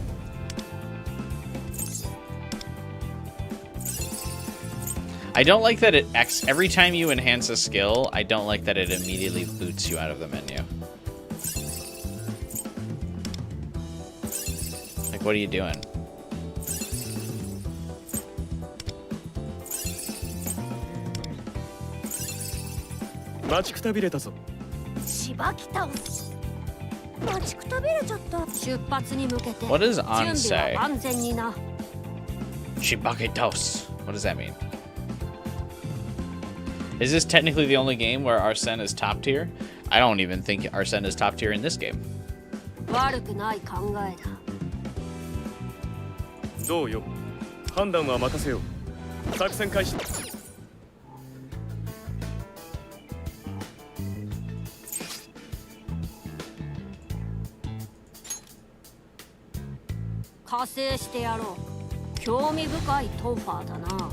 I don't like that every time you enhance a skill, I don't like that it immediately boots you out of the menu. Like, what are you doing? What does on say? Shibakitos. What does that mean? Is this technically the only game where Arsene is top tier? I don't even think Arsene is top tier in this game. 悪くない考えだ。どうよ。判断は任せよう。作戦開始。加勢してやろう。興味深いトンファーだな。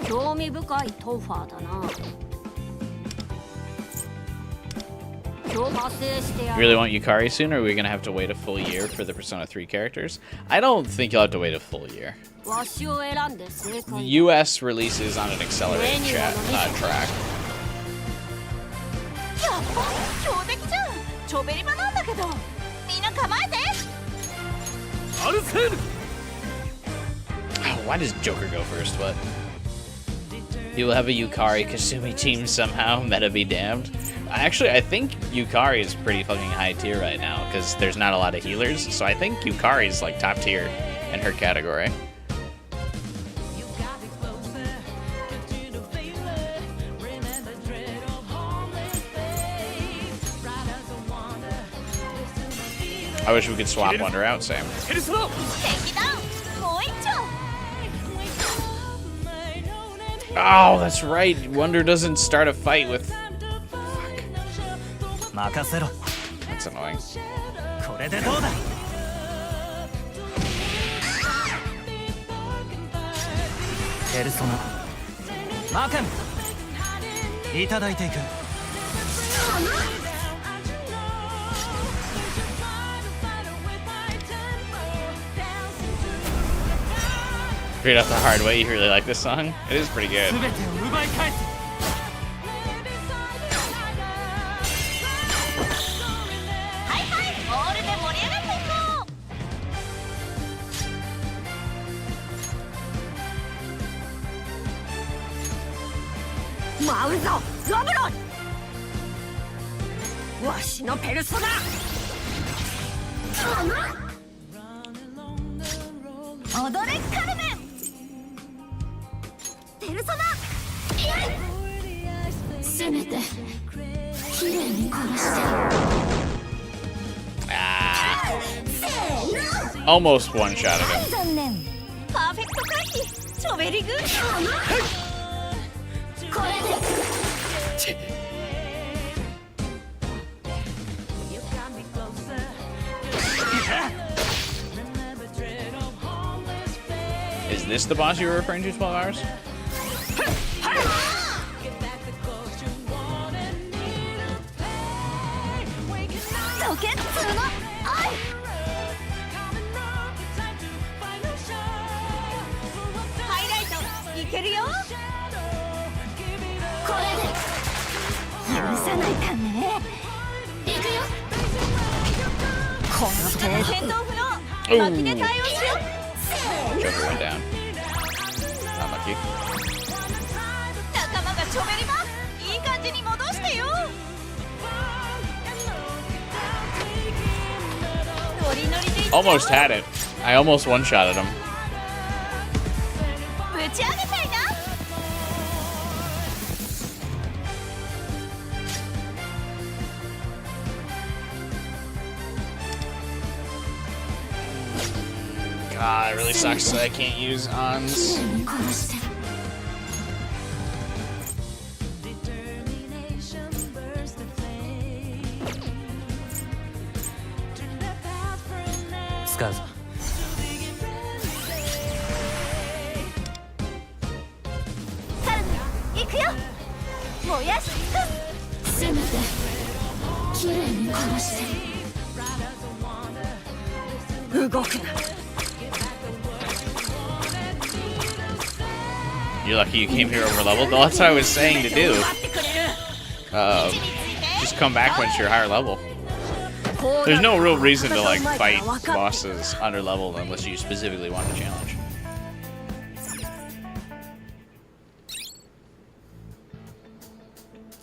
興味深いトンファーだな。 You really want Yukari soon, or are we gonna have to wait a full year for the Persona 3 characters? I don't think you'll have to wait a full year. The US releases on an accelerated track. Why does Joker go first? What? You will have a Yukari Kasumi team somehow, meta be damned. Actually, I think Yukari is pretty fucking high tier right now, because there's not a lot of healers, so I think Yukari is like top tier in her category. I wish we could swap Wonder out, Sam. Oh, that's right. Wonder doesn't start a fight with... That's annoying. Figured out the hard way. You really like this song? It is pretty good. Almost one-shotted him. Is this the boss you were referring to, 12 hours? Joker went down. Unlucky. Almost had it. I almost one-shotted him. God, it really sucks that I can't use Ons. 使うぞ。さらに行くよ。燃やし尽くす。せめて綺麗に殺して。動くな。 You're lucky you came here over leveled. Well, that's what I was saying to do. Just come back once you're higher level. There's no real reason to like fight bosses under leveled unless you specifically want a challenge.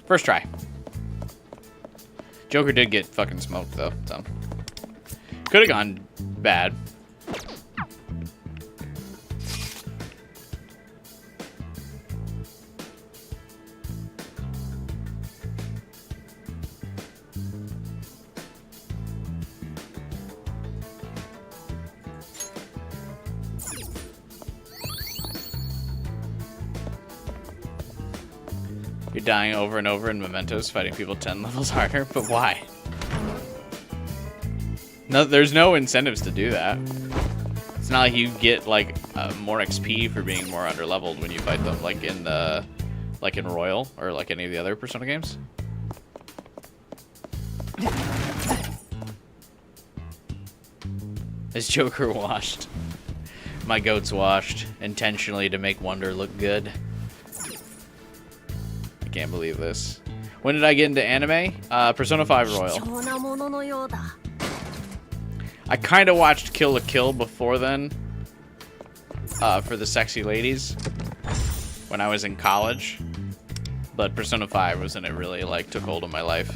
First try. Joker did get fucking smoked though, so could have gone bad. You're dying over and over in Mementos, fighting people 10 levels harder, but why? No, there's no incentives to do that. It's not like you get like more XP for being more underleveled when you fight them, like in Royal or like any of the other Persona games. Is Joker washed? My goat's washed intentionally to make Wonder look good. I can't believe this. When did I get into anime? Persona 5 Royal. I kind of watched Kill la Kill before then. For the sexy ladies. When I was in college. But Persona 5 was when it really like took hold of my life.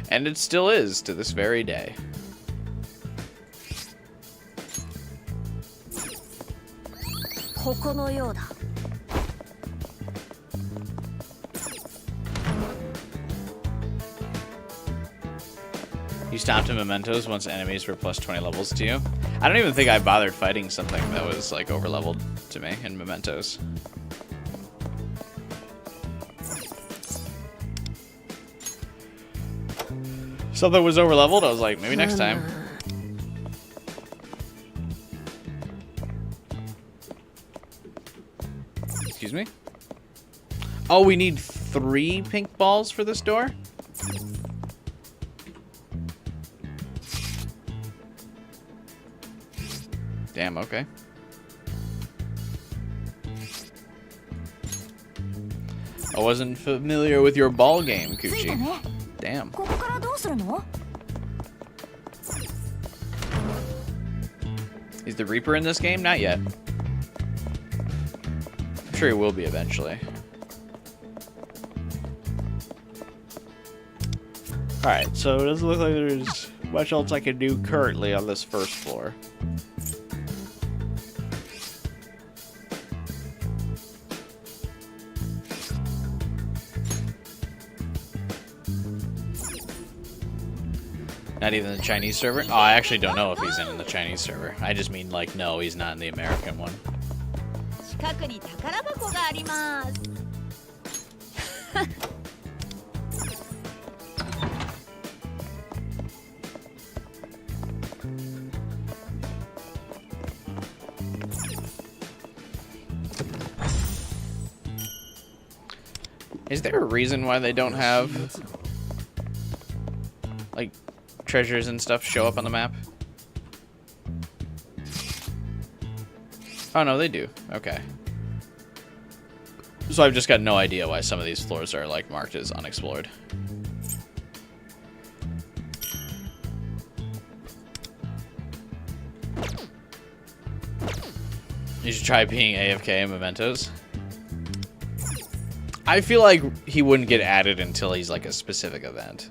And it still is to this very day. You stopped in Mementos once enemies were plus 20 levels to you. I don't even think I bothered fighting something that was like over leveled to me in Mementos. Something was over leveled, I was like, maybe next time. Excuse me? Oh, we need 3 pink balls for this door? Damn, okay. I wasn't familiar with your ball game, Kuchi. Damn. Is the Reaper in this game? Not yet. I'm sure he will be eventually. Alright, so it doesn't look like there's much else I can do currently on this first floor. Not even the Chinese server? Oh, I actually don't know if he's in the Chinese server. I just mean, like, no, he's not in the American one. Is there a reason why they don't have, like, treasures and stuff show up on the map? Oh no, they do. Okay. So I've just got no idea why some of these floors are like marked as unexplored. You should try being AFK in Mementos. I feel like he wouldn't get added until he's like a specific event.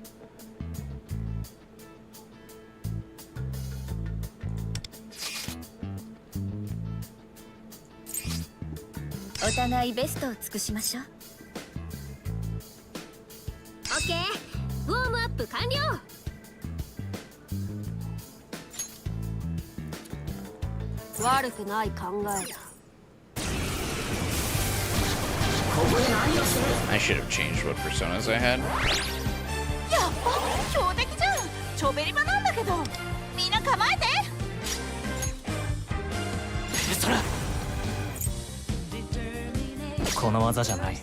Okay, warm up 完了。悪くない考えだ。I should have changed what personas I had. やっぱ強敵じゃん。チョベリマなんだけど。みんな構えて。そらこの技じゃない。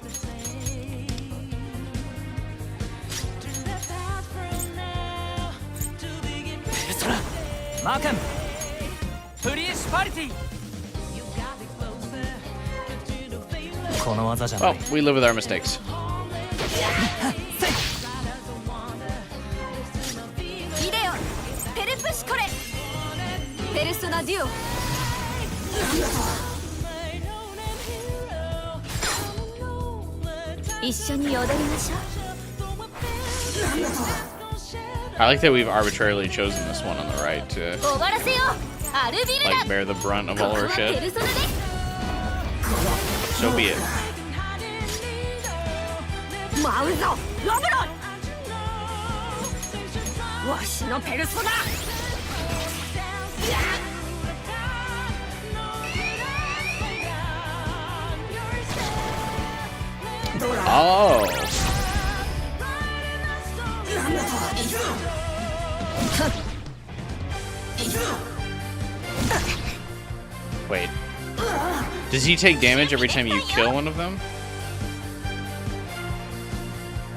そらマーカンプリンシパリティ。この技じゃな Well, い。 we live with our mistakes. イデオペルプシコレペルソナデュオ一緒に踊りましょう I like that we've arbitrarily chosen this one on the right to 終わらせようアルビルダ like bear the brunt of こ all こ our はペ shit. ルソナです So be it. 舞うぞロブロンわしのペルソナ Oh. Wait. Does he take damage every time you kill one of them?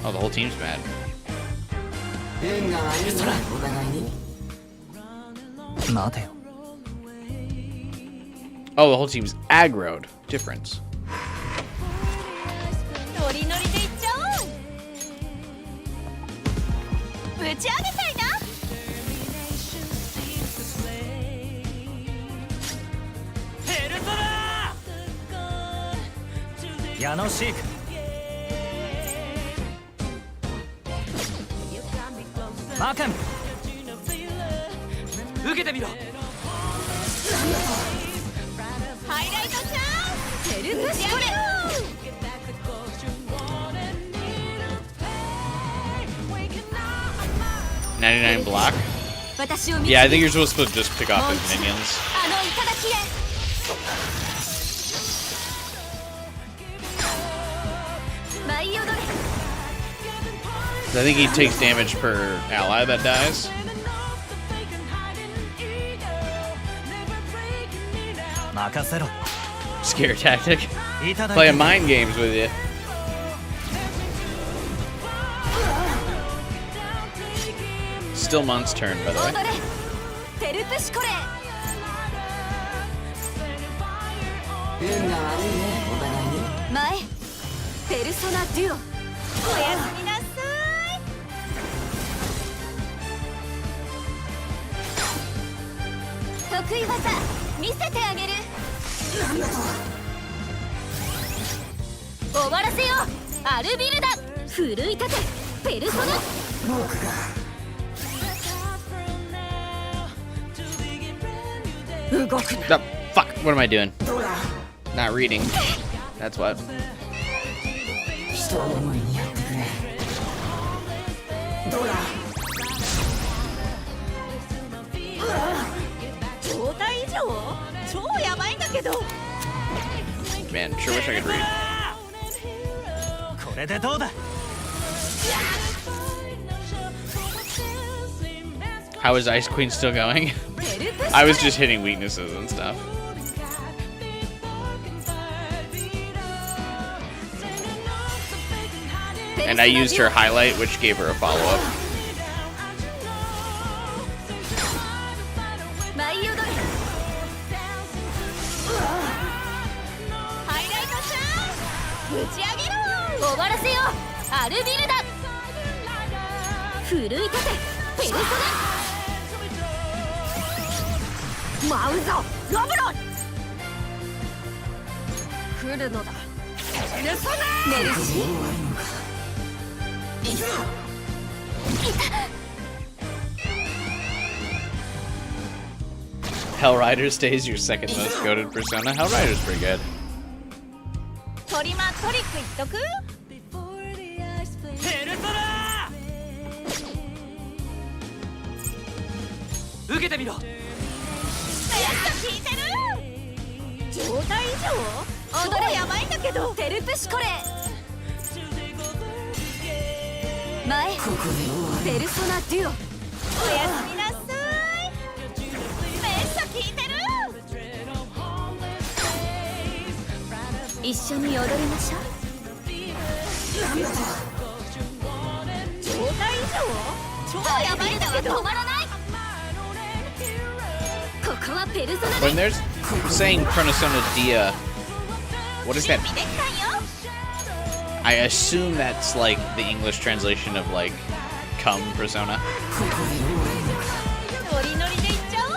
Oh, the whole team's mad. 待てよ。 Oh, the whole team's aggroed. Difference. ノリノリでいっちゃおう。ぶち上げたいな。ペルソナ矢野シーク。マーカン受けてみろ。ハイライトチャンス。ペルプシコレ 99 block. 私を見 Yeah, I think you're supposed to just pick off his minions. あの頂へ 舞い踊れ I think he takes damage per ally that dies. 任せろ。 Scare tactic. いただい Playing た。 mind games with you. Still Mont's turn, by the 踊 way. れペルプシコレ 前ペルソナデュオおやすみなさい。得意技見せてあげる終わらせようアルビルダ奮い立てペルソナ動くな Oh, fuck, what am I doing? Not reading. That's what. 状態以上超やばいんだけど。 Man, sure wish I could read. これでどうだ。 How is Ice Queen still going? ペルプシ I was just hitting weaknesses and stuff. And I used her highlight, which gave her a follow-up. 舞い踊れハイライトチャンス。ぶち上げろ。終わらせようアルビルダ奮い立てペルソナ舞うぞロブロン来るのだペルソナメルシー Hellrider stays your second most goated persona. Hellrider's pretty good. トリマトリック言っとく。ペルソナ受けてみろ。やっと聞いてる。状態異常踊れやばいんだけどテルプシコレ前ペルソナデュオおやすみなさいめっちゃ効いてる一緒に踊りましょう状態異常超やばいんだけど止まらないここはペルソナ When there's saying Chronosona Dia, what is that? でっかいよ I assume that's like the English translation of like come persona. ノリノリでいっちゃおう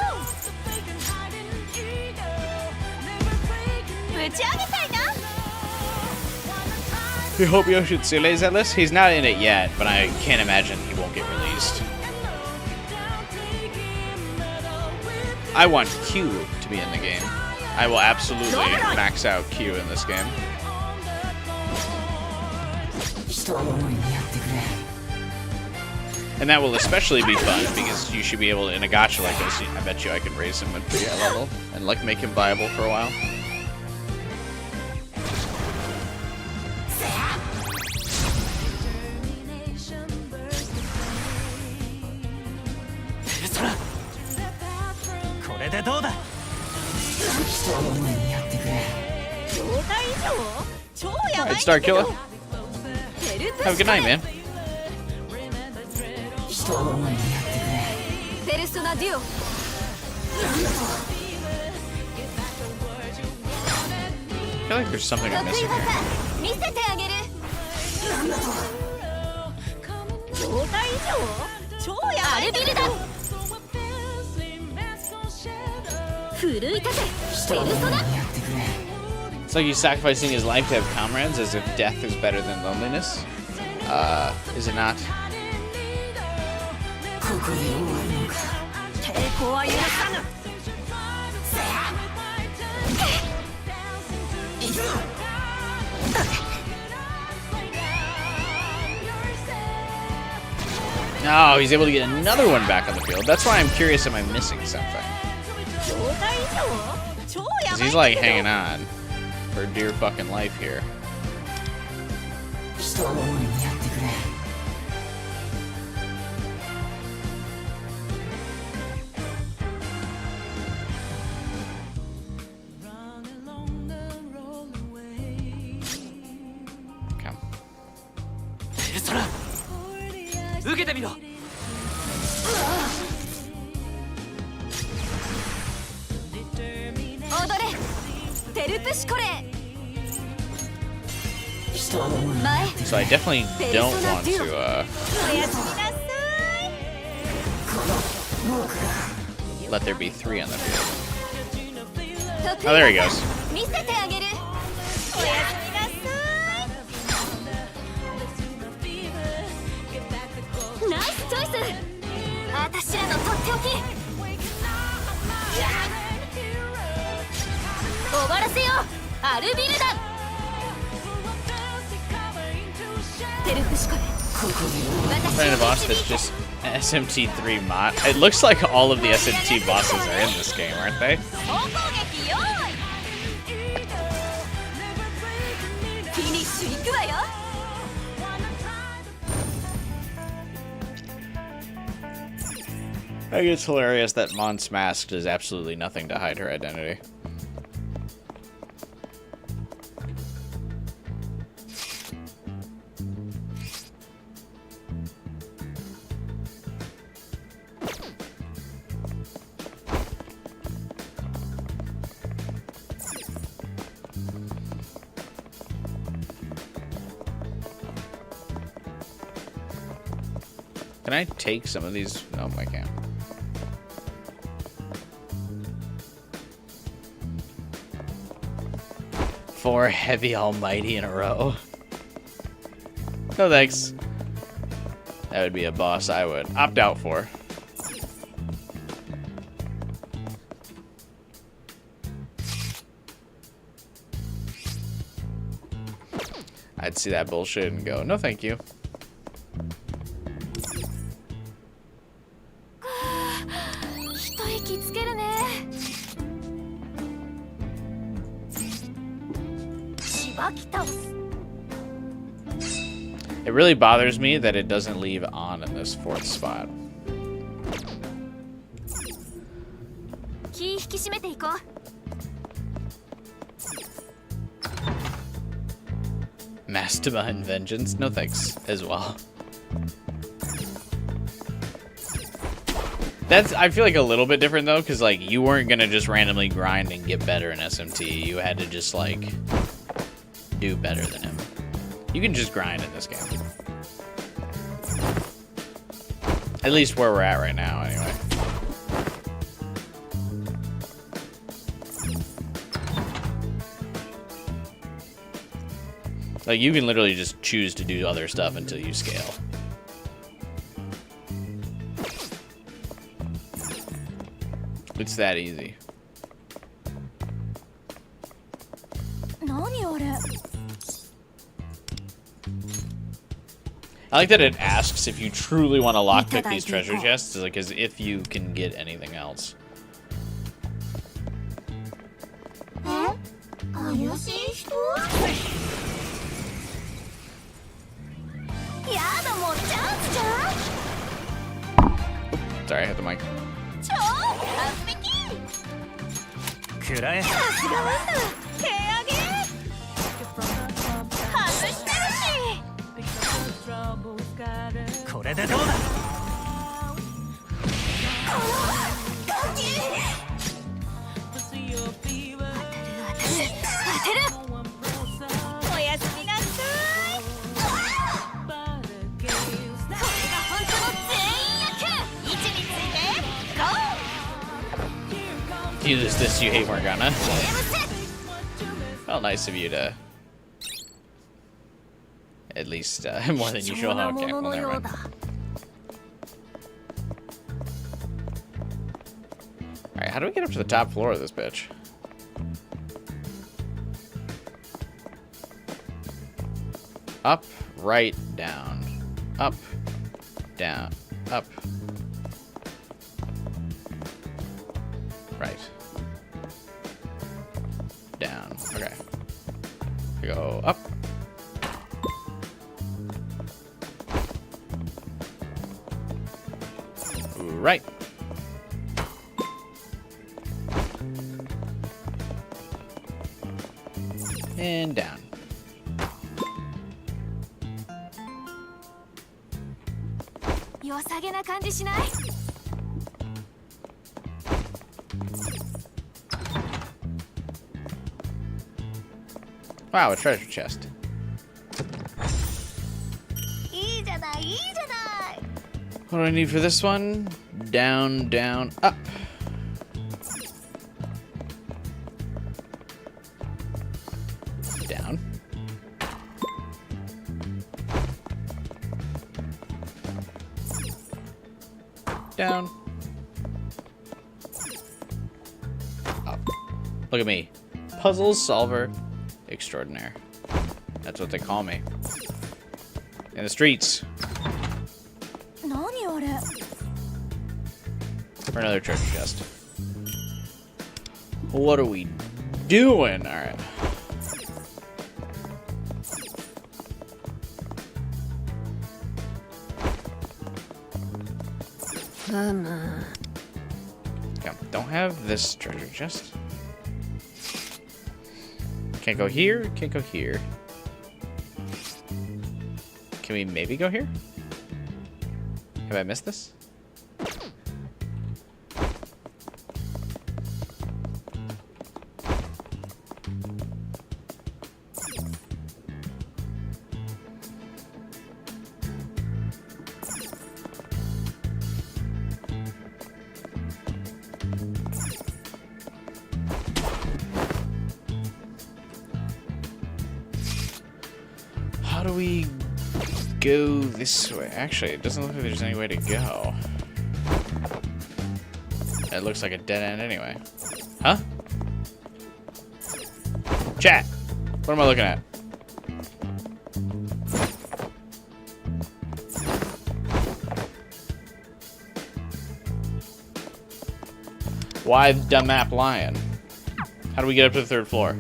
ぶち上げたいな We hope Yoshitsune's at this. He's not in it yet, but I can't imagine he won't get released. I want Q to be in the game. I will absolutely max out Q in this game. And that will especially be fun because you should be able to, in a gacha like this, I bet you I could raise him at pretty high level and like make him viable for a while. Alright, Star Killer. Have a good night, man. ペルソナデュオ I feel like there's something I'm 得 missing 意 here. 技見せてあげる状態異常超やばいアルビルダ奮い立てペルソナ It's like he's sacrificing his life to have comrades as if death is better than loneliness. Is it not? 抵抗は許さぬ Oh, he's able to get another one back on the field. That's why I'm curious, am I missing something? 状態異常超や Because ばい he's ん like だけ hanging ど on for dear fucking life here. Okay. 受けてみろ踊れテルプシコレ前 So I definitely don't want to, おやすみなさい let there be 3 on the field. 得意 Oh, there he goes. 見せてあげるおやすみなさいナイスチョイス私らのとっておき終わらせようアルビルダンテルプシコレ Find a boss that's just SMT3 mod. It looks like all of the SMT bosses are in this game, aren't they? 総攻撃用意フィニッシュ行くわよ I think it's hilarious that Mon's mask does absolutely nothing to hide her identity. Can I take some of these? No, I can't. Four heavy almighty in a row. No thanks. That would be a boss I would opt out for. I'd see that bullshit and go, no thank you. 一息つけるねバキ倒す。 It really bothers me that it doesn't leave on in this 4th spot. 気引き締めていこう。 Mastaba and Vengeance? No thanks, as well. That's, I feel like, a little bit different, though, because, like, you weren't gonna just randomly grind and get better in SMT. You had to just, like, do better than him. You can just grind in this game. At least where we're at right now, anyway. Like, you can literally just choose to do other stuff until you scale. It's that easy. 何あれ。 I like that it asks if you truly want to lockpick these treasure chests, like as if you can get anything else. 怪しい人。やだもうチャンスじゃん。 Sorry, I hit the mic. 超完璧。くらえ。さすがワンダ。手上げ。外してるし。 これでどうだ。ガキ。当てる。おやすみなさい。これが本当の全員役。位置について。ゴー。 Use this, you hate Morgana. Well, nice of you to at least more than usual. Okay, well, never mind. Alright, how do we get up to the top floor of this bitch? Up, right, down. Up, down, up. Right. Down. Okay. We go up. Right. And down. Wow, a treasure chest. いいじゃないいいじゃない。 What do I need for this one? Down, down, up. Down. Down. Up. Look at me. Puzzle solver extraordinaire. That's what they call me. In the streets. 何あれ。 For another treasure chest. What are we doing? Alright. Okay, don't have this treasure chest. Can't go here, can't go here. Can we maybe go here? Have I missed this? How do we go this way? Actually, it doesn't look like there's any way to go. It looks like a dead end anyway. Huh? Chat! What am I looking at? Why the dumb map lion? How do we get up to the 3rd floor?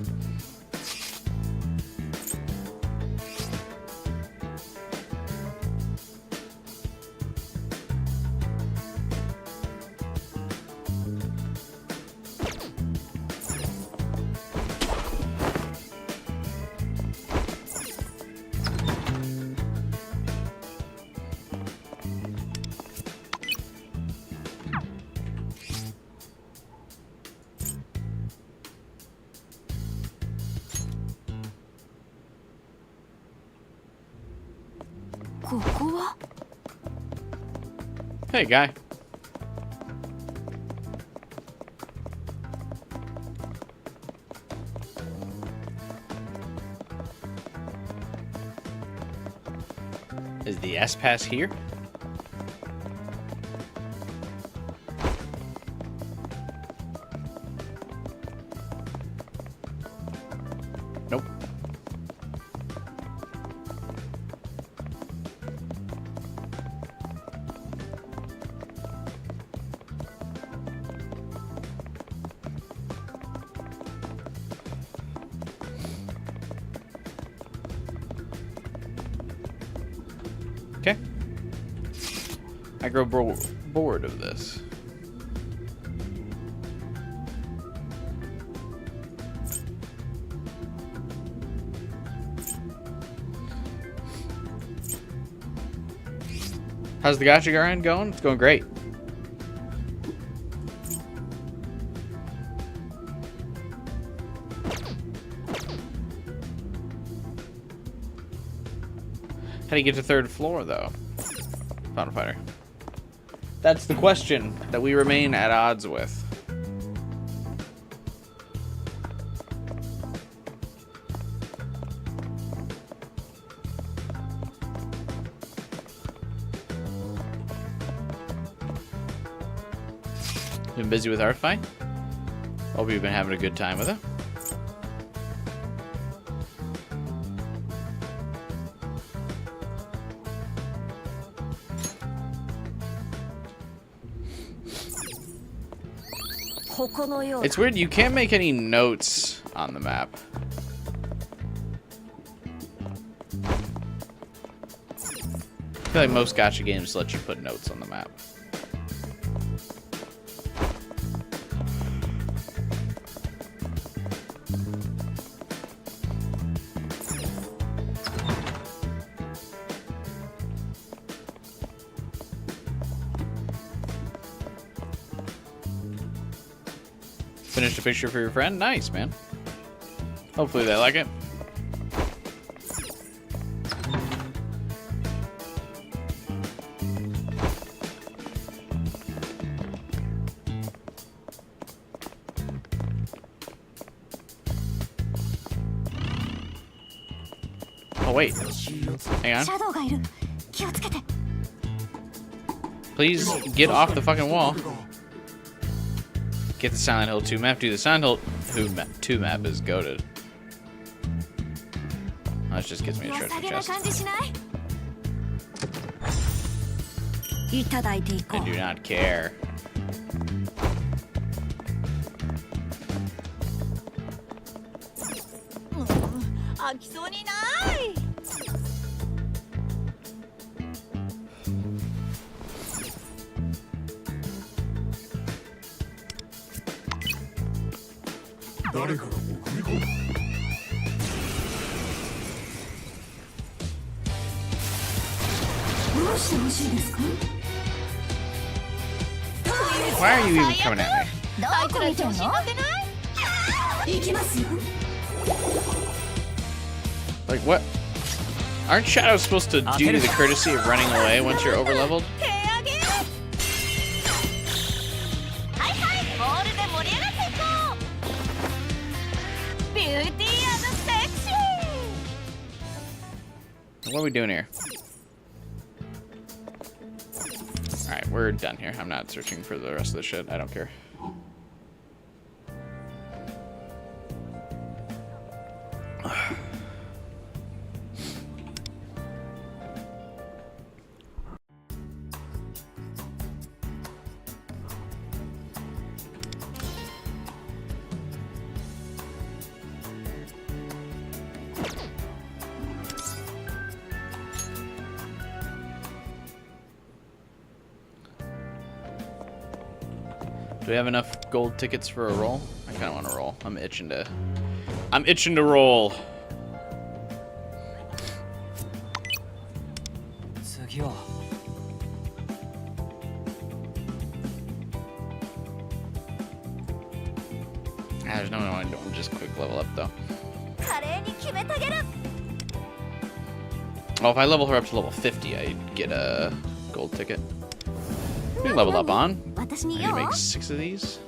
は Hey, guy. Is the S pass here? Nope. Okay. I grow bored of this. How's the gacha grind going? It's going great. How do you get to third floor, though? Final Fighter. That's the question that we remain at odds with. Been busy with Artfight? Hope you've been having a good time with it. It's weird, you can't make any notes on the map. I feel like most gacha games let you put notes on the map. Finished a picture for your friend? Nice, man. Hopefully they like it. Oh, wait. Hang on. シャドウがいる気をつけて Please get off the fucking wall. Get the Silent Hill 2 map. Dude, the Silent Hill 2 map is goated. Oh, that just gets me a 良 treasure さげな chest. 感じしない いただいていこ I う do not care. 飽きそうにない誰からも組み込む どうしてほしいですか Why are you even coming at me? あいつら調子に乗ってない 行きますよ Like, what? Aren't shadows supposed to do you the courtesy of running away once you're overleveled? 手上げはいはいボールで盛り上がっていこうビューティー&セクシー What are we doing here? Alright, we're done here. I'm not searching for the rest of the shit. I don't care. Do we have enough gold tickets for a roll? I kind of want to roll. I'm itching to roll. 次は There's no one doing just quick level up though. 華麗に決めてあげる Oh, if I level her up to level 50, I get a gold ticket. We can level up on. 私 I に need よ to make 6 of these.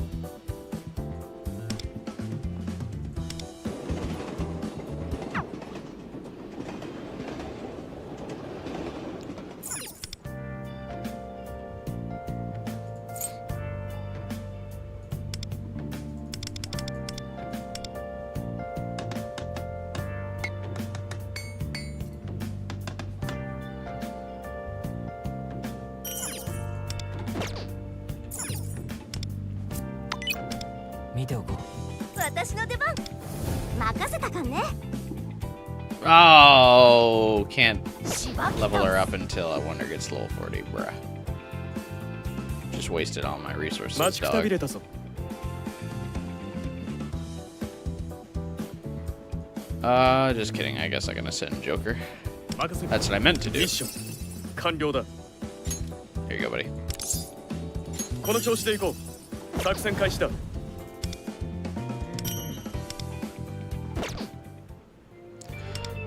Oh, can't level her up until Wonder gets level 40, bruh. Just wasted all my resources, 待ちくたび dog. れたぞ Just kidding. I guess I'm gonna sit in Joker. 任せる That's what I meant to ミ do. ッション完了だ Here you go, buddy. この調子でいこう作戦開始だ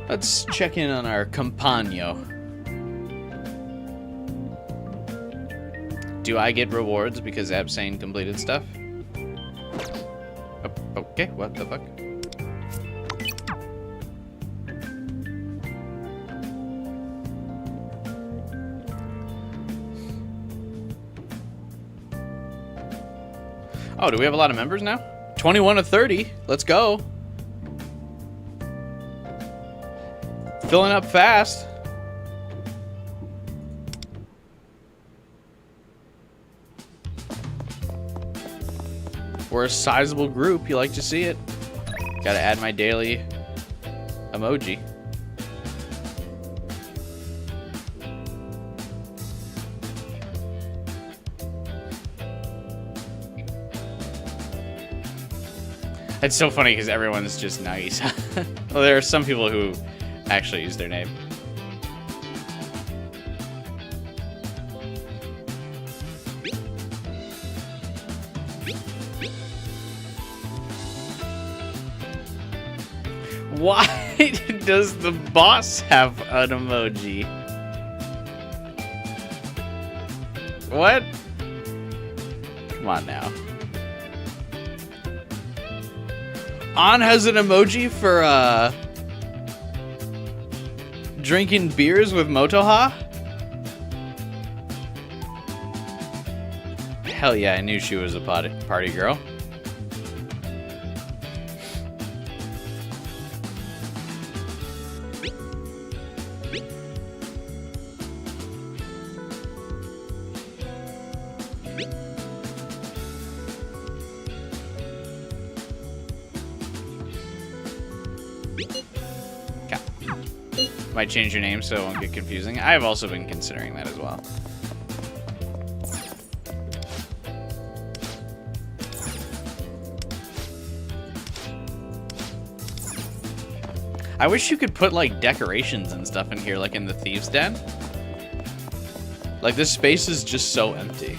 Let's check in on our compagno. Do I get rewards because Absane completed stuff? Okay, what the fuck? Oh, do we have a lot of members now? 21 of 30. Let's go. Filling up fast. We're a sizable group. You like to see it. Gotta add my daily emoji. It's so funny because everyone's just nice. Well, there are some people who actually use their name. Why does the boss have an emoji? What? Come on now. An has an emoji for drinking beers with Motoha? Hell yeah, I knew she was a party girl. Might change your name so it won't get confusing. I've also been considering that as well. I wish you could put like decorations and stuff in here like in the Thieves' Den. Like this space is just so empty.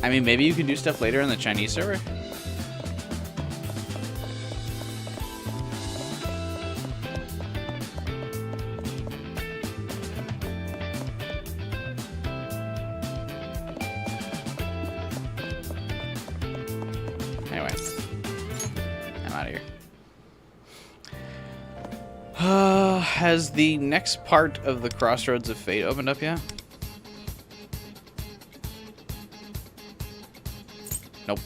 I mean, maybe you can do stuff later in the Chinese server. Anyway, I'm out of here. Has the next part of the Crossroads of Fate opened up yet? Nope.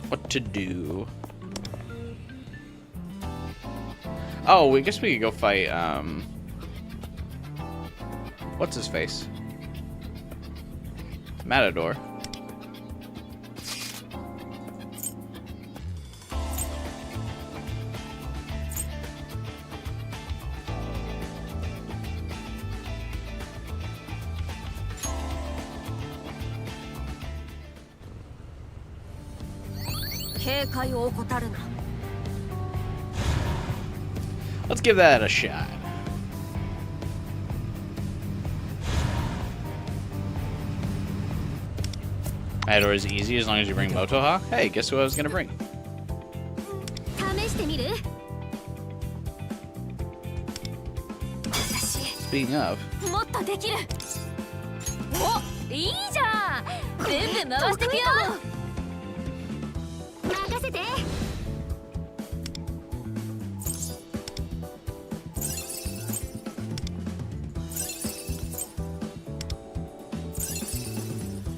What to do? Oh, I guess we could go fight, what's his face? Matador. Let's give that a shot. Matador is easy as long as you bring Motoha. Hey, guess who I was gonna bring? 試してみる？私 Speaking of, もっとできる。お、いいじゃん。全部回してくよ。任せて。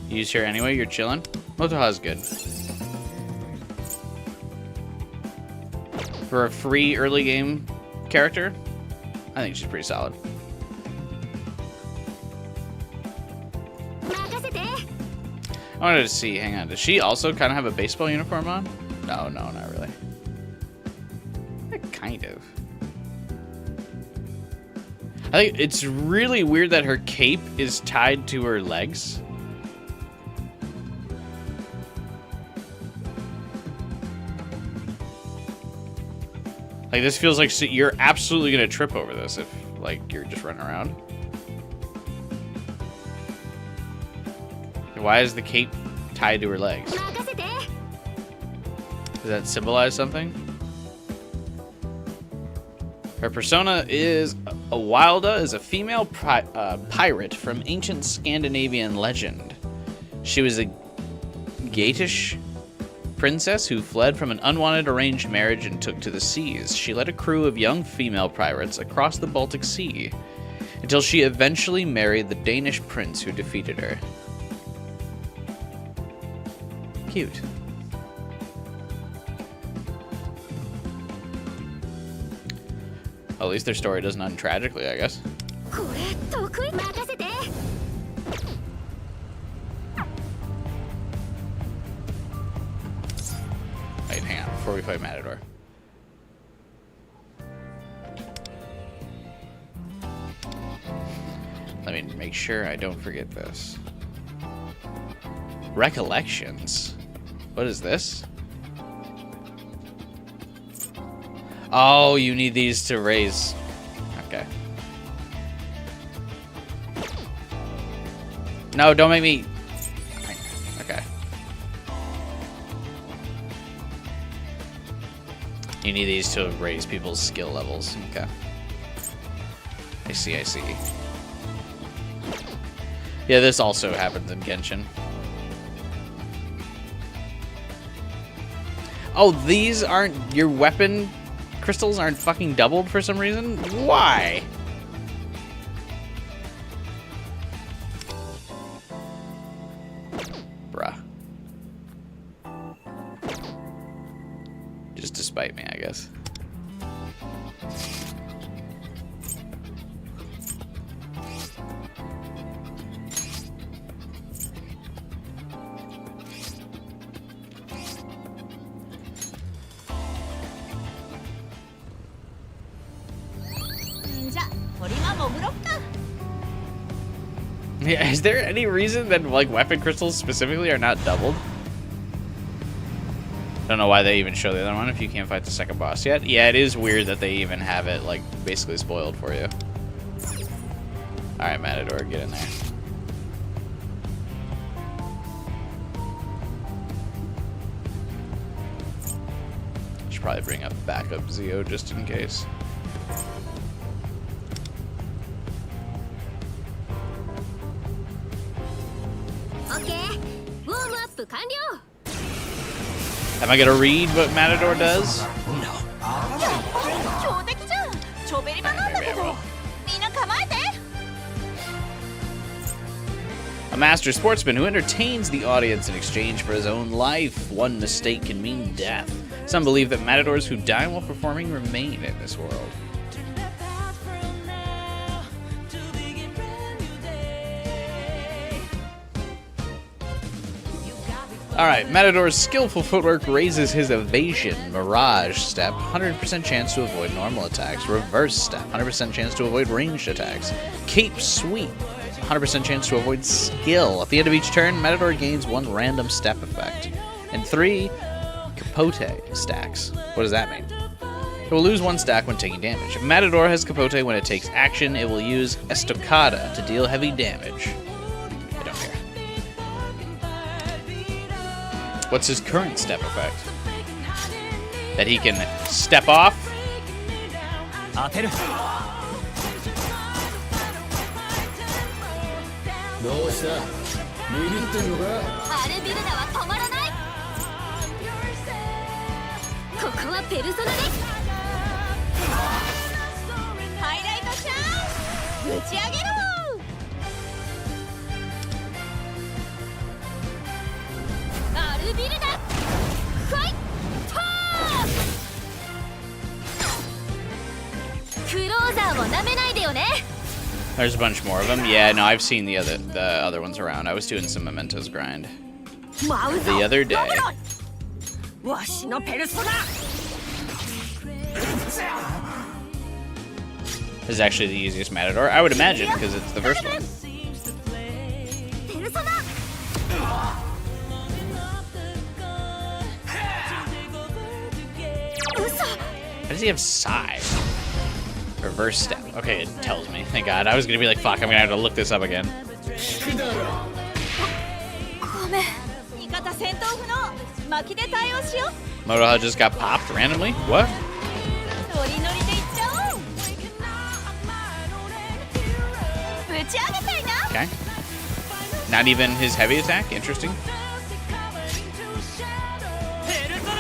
you use her anyway, you're chilling. Motoha's good. For a free early game character, I think she's pretty solid. 任せて。 I wanted to see, hang on, does she also kind of have a baseball uniform on? No, not really. Kind of. I think it's really weird that her cape is tied to her legs. Like, this feels like you're absolutely gonna trip over this if, like, you're just running around. Why is the cape tied to her legs? 任せて。 Does that symbolize something? Her persona is Awilda is a female pirate from ancient Scandinavian legend. She was a Geatish princess who fled from an unwanted arranged marriage and took to the seas. She led a crew of young female pirates across the Baltic Sea until she eventually married the Danish prince who defeated her. Cute. At least their story doesn't end tragically, I guess. これ得意。任せて。 Wait, hang on, before we fight Matador. Let me make sure I don't forget this. Recollections? What is this? Oh, you need these to raise. Okay. No, don't make me. Okay. You need these to raise people's skill levels. Okay. I see, I see. Yeah, this also happens in Genshin. Oh, these aren't... Your weapon crystals aren't fucking doubled for some reason? Why? Bruh. Just to spite me, I guess. Yeah, is there any reason that, like, weapon crystals specifically are not doubled? Don't know why they even show the other one if you can't fight the second boss yet. Yeah, it is weird that they even have it, like, basically spoiled for you. Alright, Matador, get in there. Should probably bring up backup Zio just in case. Am I gonna read what Matador does? A master sportsman who entertains the audience in exchange for his own life. One mistake can mean death. Some believe that matadors who die while performing remain in this world. Alright, Matador's skillful footwork raises his evasion. Mirage step, 100% chance to avoid normal attacks. Reverse step, 100% chance to avoid ranged attacks. Cape sweep, 100% chance to avoid skill. At the end of each turn, Matador gains one random step effect. And 3 capote stacks. What does that mean? It will lose 1 stack when taking damage. If Matador has Capote when it takes action, it will use Estocada to deal heavy damage. I don't care. What's his current step effect? That he can step off? 当てる。どうしたビビってんのかアルビルダは止まらない。ここはペルソナです。ハイライトチャンス、打ち上げろ。アルビルダファイト。クローザーをなめないでよね。 There's a bunch more of them. Yeah, no, I've seen the other ones around. I was doing some Mementos grind 舞うぞ the other day. ロブロイわしのペルソナ This is actually the easiest Matador, I would imagine, because it's the first one. ペルソナ 嘘 How does he have Psy? Reverse step. Okay, it tells me. Thank God. I was gonna be like, fuck, I'm gonna have to look this up again. ごめん。味方戦闘不能。巻きで対応しよう。 Motoha just got popped randomly? What? ノリノリでいっちゃおう。ぶち上げたいな。 Okay. Not even his heavy attack? Interesting. ペルソナ。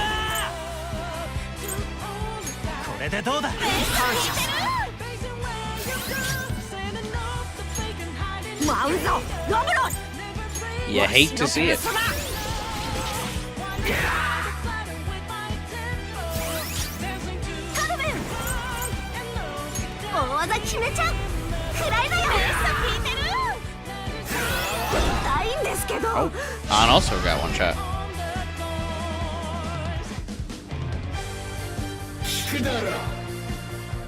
これでどうだ。 舞うぞロブロイ You hate to see it. カルメン大技決めちゃうくらいだよ効いてる痛いんですけど Oh, An also got one shot.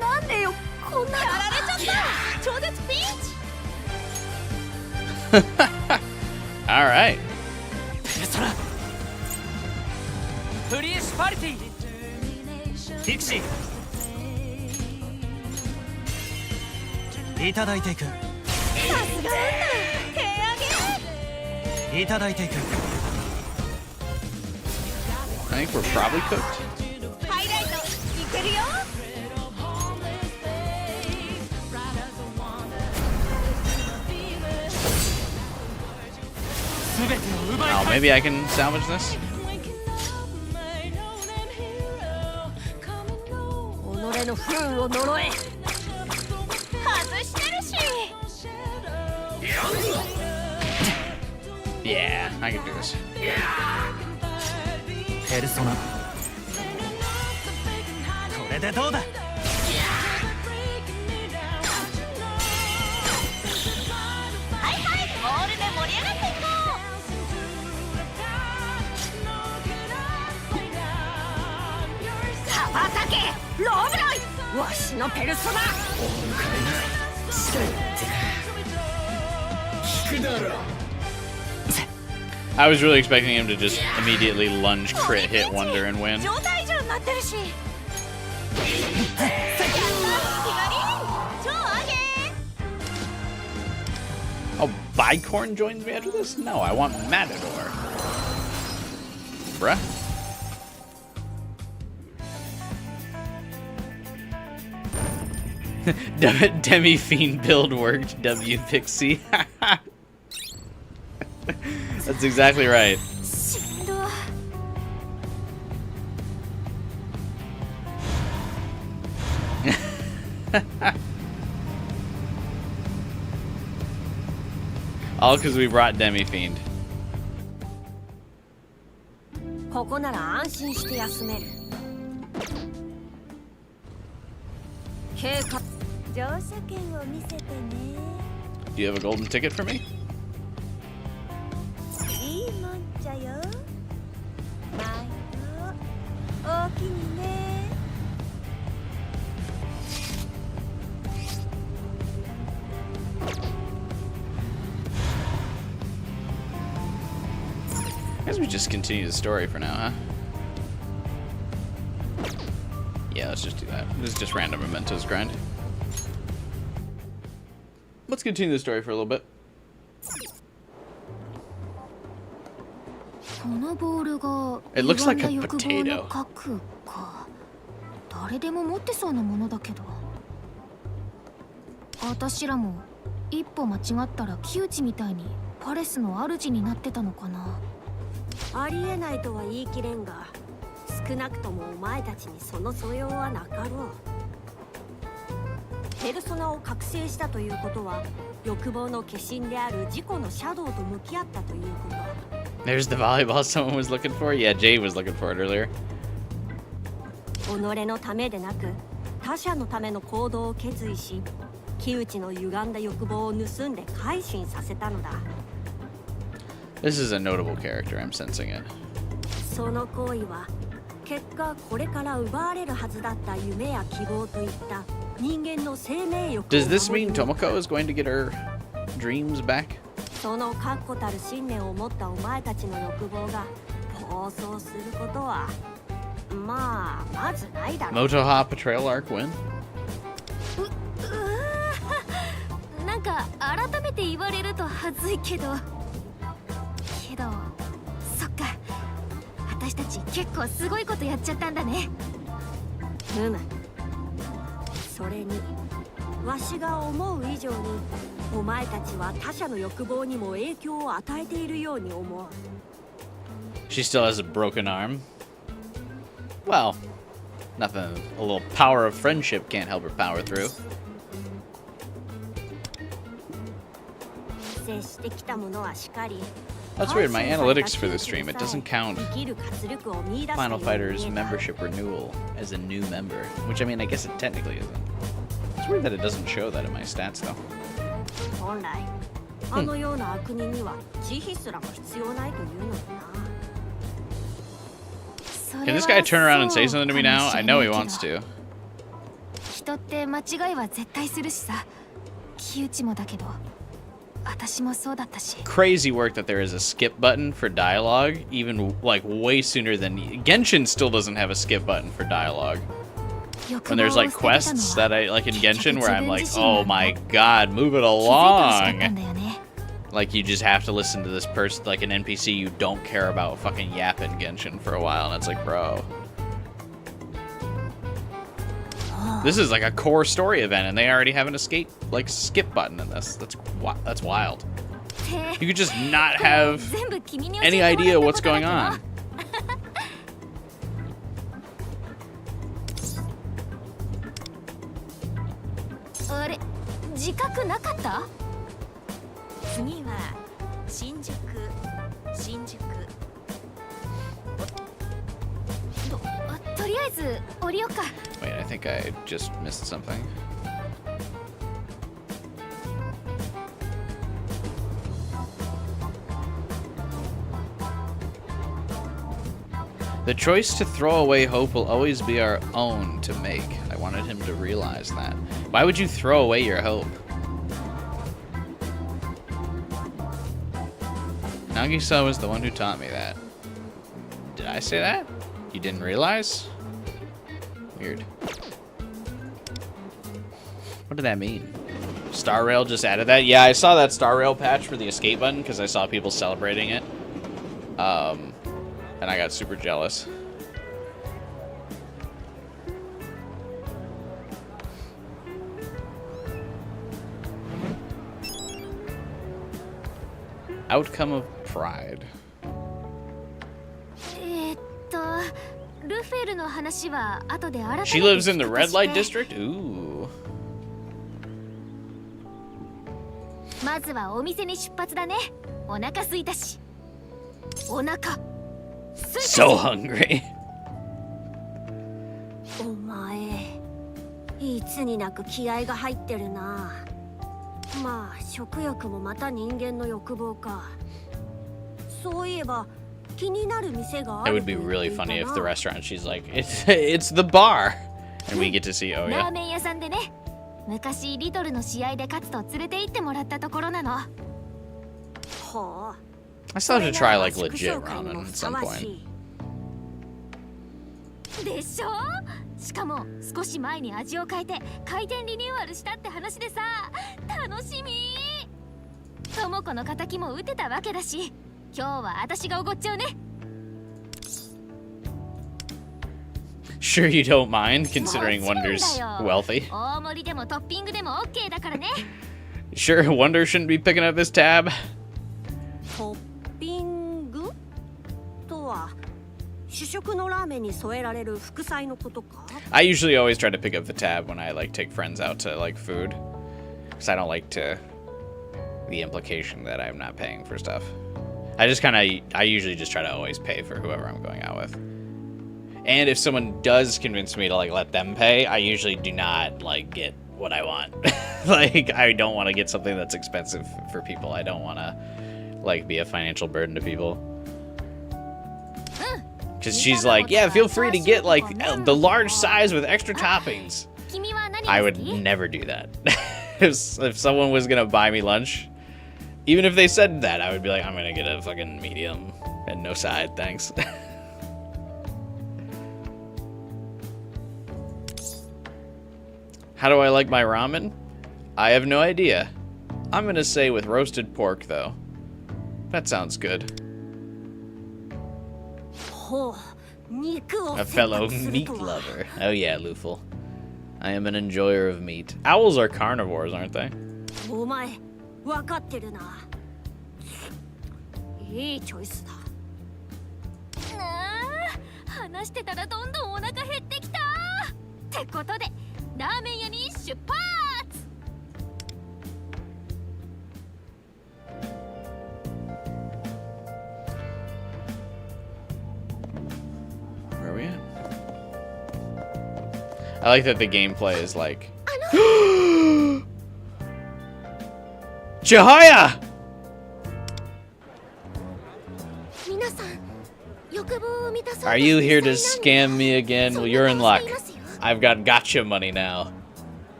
なんでよこんなやられちゃった。超絶ピンチ。 Alright. ペルソナ。フリーシュパリティ。ピクシー。いただいていく。さすが運だ。手上げ。いただいていく。 I think we're probably cooked. ハイライトいけるよ。 全てを奪い Oh, 返す。 maybe I can salvage this? 己の不運を呪え外してるし。 Yeah, I can do this. ペルソナ。これでどうだ。はいはいモールで盛り上がっていこう。羽ばたけロブロイわしのペルソナ I was really expecting him to just immediately lunge, crit, hit, wonder, and win. 状態以上になってるし。やったー決まり。超上げ。 Oh, Bicorn joins me after this? No, I want Matador. Bruh. Demi Fiend build worked, W Pixie. That's exactly right. しんどい。 All because we brought Demi Fiend. ここなら安心して休める計画乗車券を見せてね。 Do you have a golden ticket for me? いいもんじゃよ。毎度おおきにね。 I guess we just continue the story for now, huh? Yeah, let's just do that. This is just random mementos grind. Let's continue the story for a little bit. このボールが It looks like a 歪んだ欲望の potato. 核か。誰でも持ってそうなものだけど。私らも一歩間違ったら木内みたいにパレスの主になってたのかな。ありえないとは言い切れんが、少なくともお前たちにその素養はなかろう。ペルソナを覚醒したということは、欲望の化身である自己のシャドウと向き合ったということ。There's the volleyball someone was looking for. Yeah, Jade was looking for it earlier. 己のためでなく他者のための行動を決意し、木内の歪んだ欲望を盗んで改心させたのだ。This is a notable character. I'm sensing it. その行為は結果これから奪われるはずだった夢や希望といった人間の生命力を Does this 守り mean 抜く Tomoko is going to get her dreams back? その確固たる信念を持ったお前たちの欲望が暴走することはまあまずないだろう。 Motoha Betrayal Arc win? なんか改めて言われるとはずいけどそっか、私たち結構すごいことやっちゃったんだね。それにわしが思う以上にお前たちは他者の欲望にも影響を与えているように思う。 She still has a broken arm. Well, nothing. A little power of friendship can't help her power through. 接してきたものはしかり。 That's weird. My analytics for this stream, it doesn't count Final Fighter's membership renewal as a new member. Which, I mean, I guess it technically isn't. It's weird that it doesn't show that in my stats, though. 本来あのような悪人には慈悲すらも必要ないというのだな。 Can this guy turn around and say something to me now? I know he wants to. 人って間違いは絶対するしさ。木内もだけど、私もそうだったし。 Crazy work that there is a skip button for dialogue, even like way sooner than Genshin still doesn't have a skip button for dialogue. When there's like quests that I like in Genshin where I'm like, oh my god, move it along. Like you just have to listen to this person, like an NPC you don't care about fucking yap in Genshin for a while, and it's like, bro. This is like a core story event, and they already have an escape, like skip button in this. That's wild. You could just not have any idea what's going on. あれ、自覚なかった？次は新宿。とりあえず降りようか。 Wait, I think I just missed something. The choice to throw away hope will always be our own to make. I wanted him to realize that. Why would you throw away your hope? Nagisa was the one who taught me that. Did I say that? You didn't realize? Weird. What did that mean? Star Rail just added that? Yeah, I saw that Star Rail patch for the escape button because I saw people celebrating it. And I got super jealous. Outcome of Pride. ルフェルの話は後で改めて She lives in the red light district? Ooh. まずはお店に出発だね。お腹空いたし。お腹 So hungry. お前いつになく気合が入ってるな。まあ食欲もまた人間の欲望か。そういえば気になる店があ It る would と be 言って really いた funny if な。 the restaurant, she's like, it's the bar. And we get to see, oh ラー yeah. メン屋さんでね。昔リトルの試合で勝つと連れて行ってもらったところなの。ほう。 I still have to try like legit ramen at some point. でしょ。しかも少し前に味を変えて回転リニューアルしたって話でさ、楽しみ。智子の敵も撃てたわけだし、今日は私がおごっちゃうね。 Sure you don't mind, considering Wonder's wealthy. 大盛りでもトッピングでも OK だからね。 Sure, Wonder shouldn't be picking up this tab. トッピングとは主食のラーメンに添えられる副菜のことか。 I usually always try to pick up the tab when I like take friends out to like food, because I don't like to the implication that I'm not paying for stuff. I usually just try to always pay for whoever I'm going out with. And if someone does convince me to like let them pay, I usually do not like get what I want. Like I don't want to get something that's expensive for people. I don't want to like be a financial burden to people. Cause she's like, yeah, feel free to get like the large size with extra toppings. 君は何 I が好 would き？ never do that. If someone was gonna buy me lunch, even if they said that, I would be like, I'm gonna get a fucking medium and no side, thanks. How do I like my ramen? I have no idea. I'm gonna say with roasted pork, though. That sounds good. ほう、肉を A 選 fellow 択する meat とは。 lover. Oh yeah, Lufel. I am an enjoyer of meat. Owls are carnivores, aren't they? お前、分かってるな。いいチョイスだ。話してたらどんどんお腹減ってきた。ってことでラーメン屋に出発。 Where are we at? I like that the gameplay is like... Chihaya! 皆さん、欲望を満たそうと Are you して here to 災 scam 難 me に again? そん Well, な you're in 顔 luck. していますよ。 I've got gotcha money now.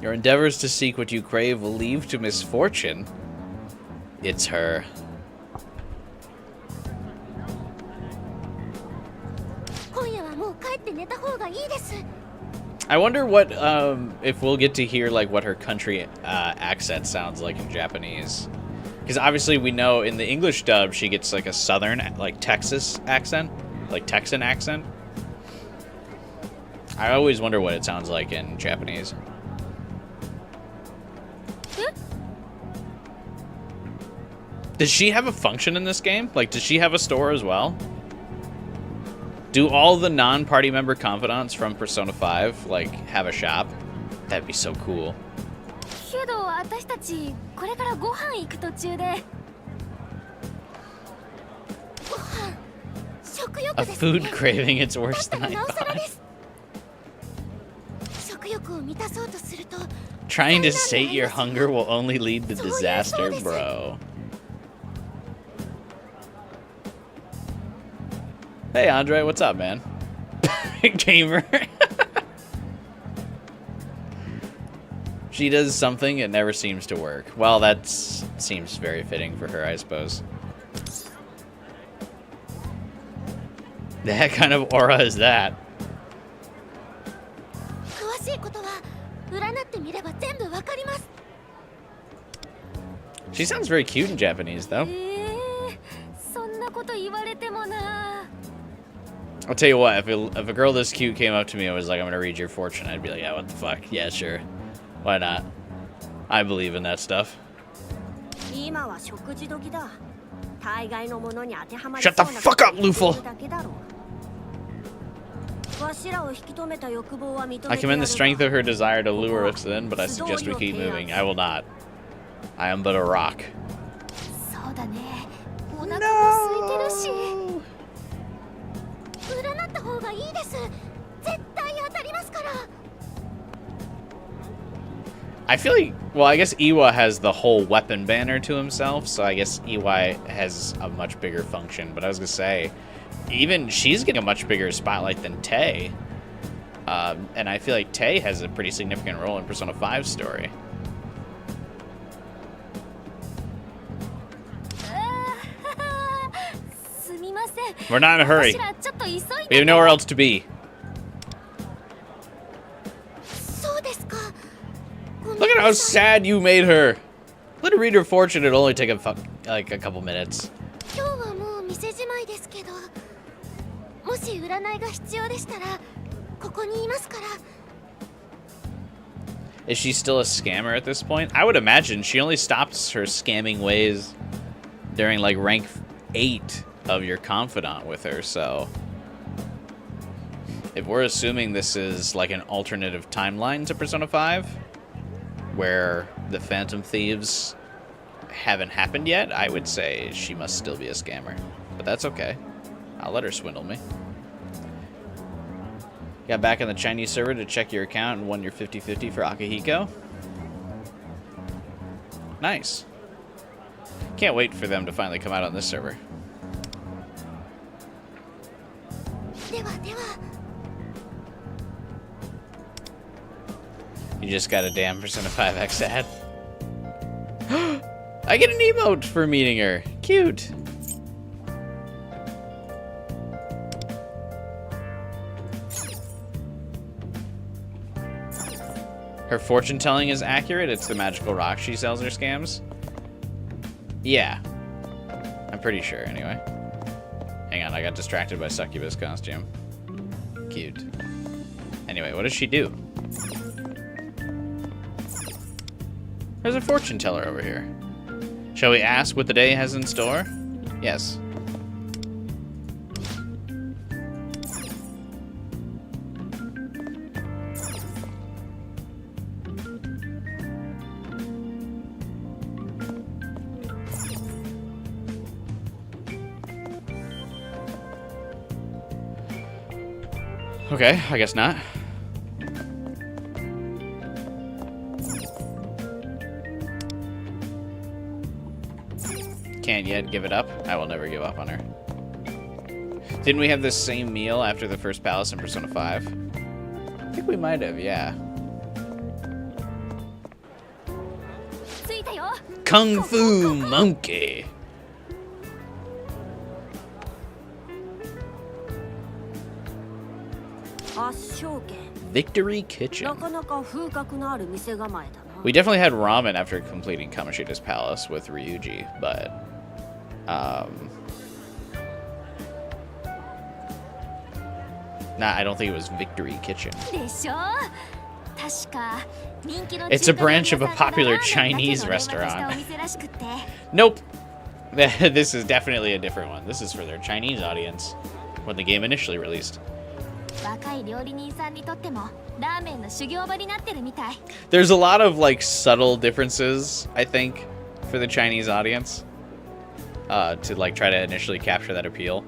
Your endeavors to seek what you crave will lead to misfortune. It's her. 今夜はもう帰って寝た方がいいです。 I wonder what if we'll get to hear like what her country accent sounds like in Japanese, because obviously we know in the English dub she gets like a southern like Texas accent, like Texan accent. I always wonder what it sounds like in Japanese. Does she have a function in this game? Like, does she have a store as well? Do all the non-party member confidants from Persona 5 like have a shop? That'd be so cool. けど私たちこれからご飯行く途中で。ご飯、食欲 A ですね。 food craving, it's だ worse った than ら I なおさら thought. です。食欲を満たそうとすると、 Trying to sate your hunger will only lead to disaster, bro. Hey, Andre, what's up, man? Gamer. She does something, it never seems to work. Well, that seems very fitting for her, I suppose. What kind of aura is that? 詳しいことは占ってみれば全部わかります。 She sounds very cute in Japanese, though. そんなこと言われてもな。 I'll tell you what, if a girl this cute came up to me and was like, I'm gonna read your fortune, I'd be like, yeah, what the fuck? Yeah, sure. Why not? I believe in that stuff. 今は食事時だ。大概のものに当てはまり Shut the fuck up, Lufel! だけだろう。わしらを引き止めた欲望は認めて I やる commend が the strength of her desire to lure us in, but I suggest we keep moving. I will not. I am but a rock. そうだね。お腹も空いてるし。占った方がいいです。絶対当たりますから。 I feel like, well, I guess Iwa has the whole weapon banner to himself, so I guess Iwa has a much bigger function. But I was gonna say, even she's getting a much bigger spotlight than Tay. And I feel like Tay has a pretty significant role in Persona 5's story. そせん。 We're not in a hurry. 私らちょっと急い We で。 have nowhere else to be. そうですか。ごめん Look at な how さい sad you made her. Let her read her fortune. It'll only take like a couple minutes. 今日はもう店じまいですけど、もし占いが必要でしたらここにいますから。 Is she still a scammer at this point? I would imagine she only stops her scamming ways during like rank 8 of your confidant with her, so if we're assuming this is like an alternative timeline to Persona 5 where the Phantom Thieves haven't happened yet, I would say she must still be a scammer. But that's okay. I'll let her swindle me. Got back on the Chinese server to check your account and won your 50-50 for Akihiko. Nice. Can't wait for them to finally come out on this server. ではでは。 You just got a damn Persona 5X ad. I get an emote for meeting her. Cute. Her fortune telling is accurate. It's the magical rock she sells her scams. Yeah. I'm pretty sure, anyway. Hang on, I got distracted by Succubus costume. Cute. Anyway, what does she do? There's a fortune teller over here. Shall we ask what the day has in store? Yes. Okay, I guess not. Can't yet give it up. I will never give up on her. Didn't we have this same meal after the first palace in Persona 5? I think we might have, yeah. 着いたよ。 Kung Fu Monkey. Victory Kitchen. なかなか風格のある店構えだな。 We definitely had ramen after completing Kamoshida's palace with Ryuji, but nah, I don't think it was Victory Kitchen. でしょ。確か人気の It's a branch of a popular Chinese restaurant. お店らしくって。 Nope. This is definitely a different one. This is for their Chinese audience when the game initially released. 若い料理人さんにとってもラーメンの修行場になってるみたい。 There's a lot of like subtle differences, I think, for the Chinese audience to like try to initially capture that appeal.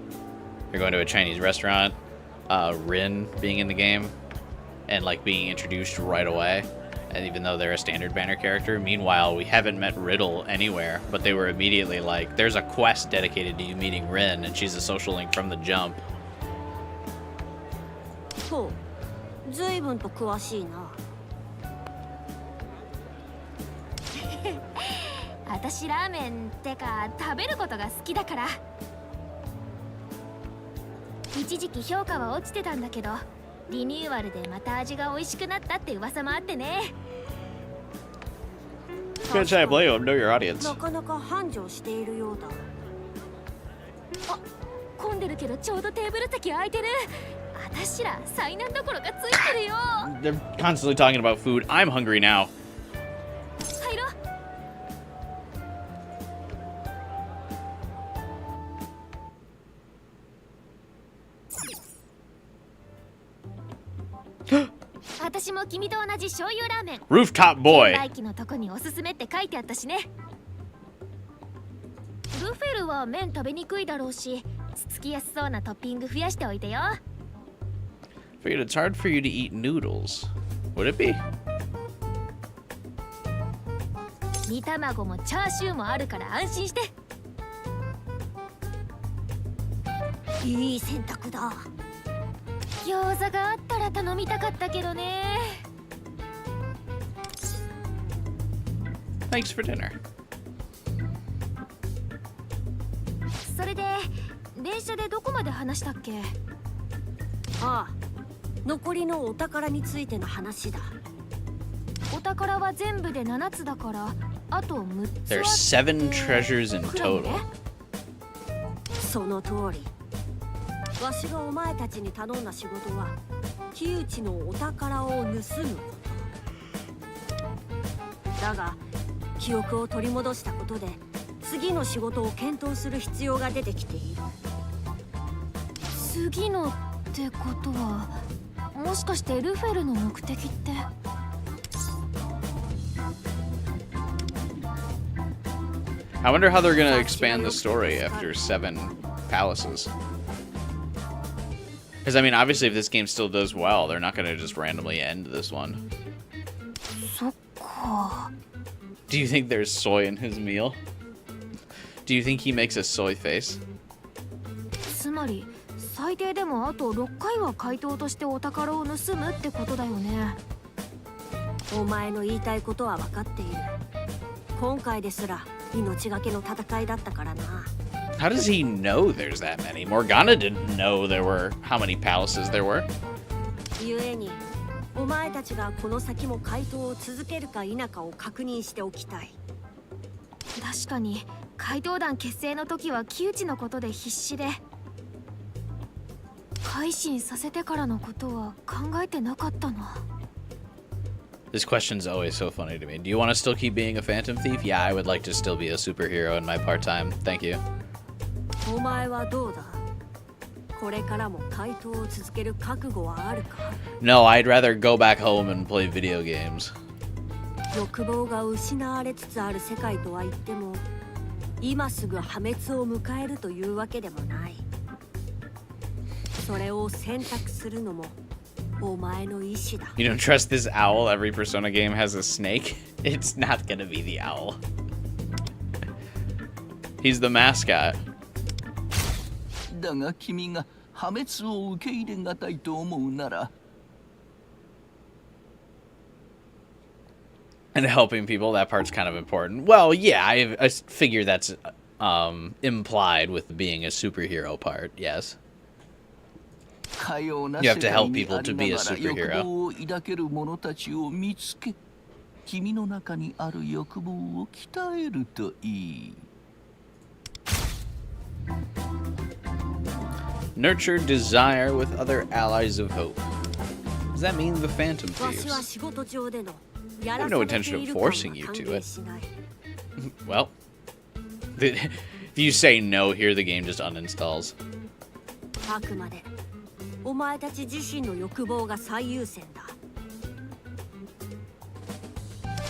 You're going to a Chinese restaurant, Rin being in the game, and like being introduced right away. And even though they're a standard banner character, meanwhile we haven't met Riddle anywhere, but they were immediately like, there's a quest dedicated to you meeting Rin, and she's a social link from the jump. ほう、随分と詳しいな。私ラーメンってか食べることが好きだから。一時期評価は落ちてたんだけど、リニューアルでまた味が美味しくなったって噂もあってね。 Can't say I blame him. Know your audience. なかなか繁盛しているようだ。あ、混んでるけどちょうどテーブル席空いてる。私ら災難どころかついてるよ。 They're constantly talking about food. I'm hungry now. 入ろう。 私も君と同じ醤油ラーメン。 Rooftop boy. 券売機のとこにおすすめって書いてあったしね。ルフェルは麺食べにくいだろうし、つつきやすそうなトッピング増やしておいてよ。 Figured it's hard for you to eat noodles. Would it be? 煮卵もチャーシューもあるから安心して。いい選択だ。餃子があったら頼みたかったけどね。 Thanks for dinner. それで電車でどこまで話したっけ？ああ、残りのお宝についての話だ。お宝は全部で7つだから、あと6つは There's 7 treasures in くらいね。 total. その通り。わしがお前たちに頼んだ仕事は木内のお宝を盗むことだが、記憶を取り戻したことで次の仕事を検討する必要が出てきている。次のってことは、もしかしてルフェルの目的って？ I wonder how they're gonna expand the story after 7 palaces. Because, I mean, obviously if this game still does well, they're not gonna just randomly end this one. そっか。 Do you think there's soy in his meal? Do you think he makes a soy face? つまり最低でもあと6回は怪盗としてお宝を盗むってことだよね。お前の言いたいことは分かっている。今回ですら命がけの戦いだったからな。 How does he know there's that many? Morgana didn't know there were how many palaces there were. 故にお前たちがこの先も怪盗を続けるか否かを確認しておきたい。確かに怪盗団結成の時は木内のことで必死で、改心させてからのことは考えてなかったな。 This question's always so funny to me. Do you want to still keep being a phantom thief? Yeah, I would like to still be a superhero in my part-time. Thank you. お前はどうだ？これからも怪盗を続ける覚悟はあるか？ No, I'd rather go back home and play video games. 欲望が失われつつある世界とは言っても、今すぐ破滅を迎えるというわけでもない。それを選択するのもお前の意志だ。 You don't trust this owl? Every Persona game has a snake? It's not gonna be the owl. He's the mascot. だが君が破滅を受け入れがたいと思うなら And helping people, that part's kind of important. Well, yeah, I figure that's implied with being a superhero part, yes. かような You 世 have to 界 help に people あ to り be な a がら superhero. 欲望を抱ける者たちを見つけ君の中にある欲望を鍛えるといい Nurture desire with other allies of hope. Does that mean the Phantom わしは Thieves? 仕事上でのや I ら have さ no れて intention い of る感は forcing you 関 to 係 it. しない。 Well, if you say no here, the game just uninstalls. あくまでお前たち自身の欲望が最優先だ。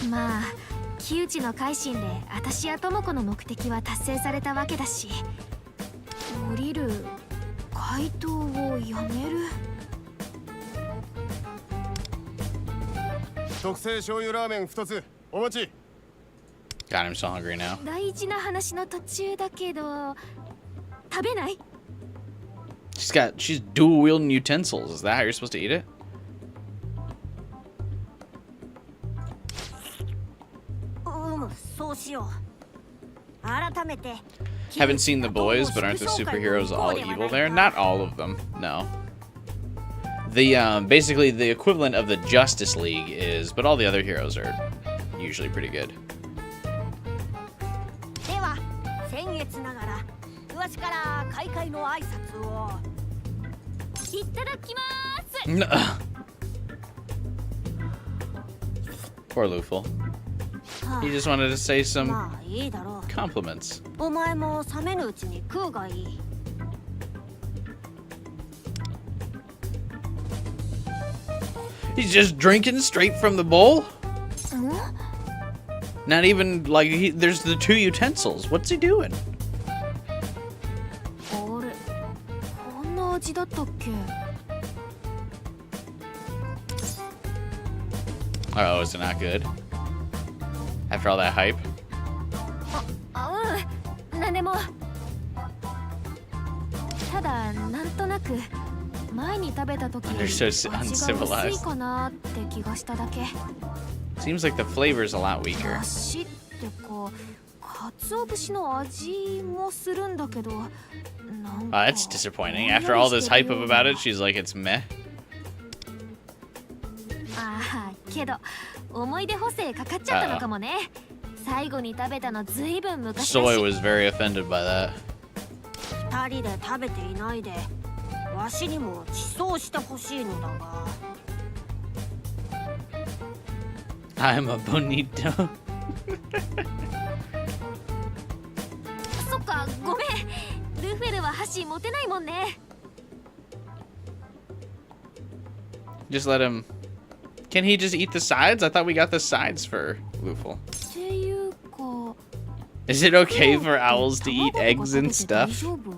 まあ木内の改心で私や智子の目的は達成されたわけだし、降りる怪盗をやめる。特製醤油ラーメン2つお待ち。 God, I'm so hungry now. 大事な話の途中だけど食べない？ She's dual wielding utensils. Is that how you're supposed to eat it? そうしよう。改めて Haven't seen the boys, but aren't the superheroes all evil there? Not all of them, no. The basically the equivalent of the Justice League is, but all the other heroes are usually pretty good. では先月ながらわしから開会の挨拶を。いただきます。 Poor Luful. He just wanted to say some まあいいだろ compliments. う。お前も冷めぬうちに食うがいい。 He's just drinking straight from the bowl? ん？ Not even like there's the 2 utensils. What's he doing? あれ、こんな味だったっけ？ Oh, is it not good? After all that hype? なんでも。ただなんとなく前に食べた時より They're 味 so が uncivilized. 薄いかなって気がしただけ。 Seems like the flavor's a lot weaker. だしってか鰹節の味もするんだけど、なんか That's disappointing. After all this hype about it, she's like, it's meh. ああ、けど思い出補正かかっちゃったのかもね。最後に食べたのずいぶん昔だ Soy し。 was very offended by that. 二人で食べていないでわしにも馳走してほしいのだが。 I'm a bonito. そっか、ごめん。ルフェルは箸持てないもんね。 Just let him. Can he just eat the sides? I thought we got the sides for Lufel. っていうか、 Is it okay for owls to eat eggs and 大 stuff? 丈夫？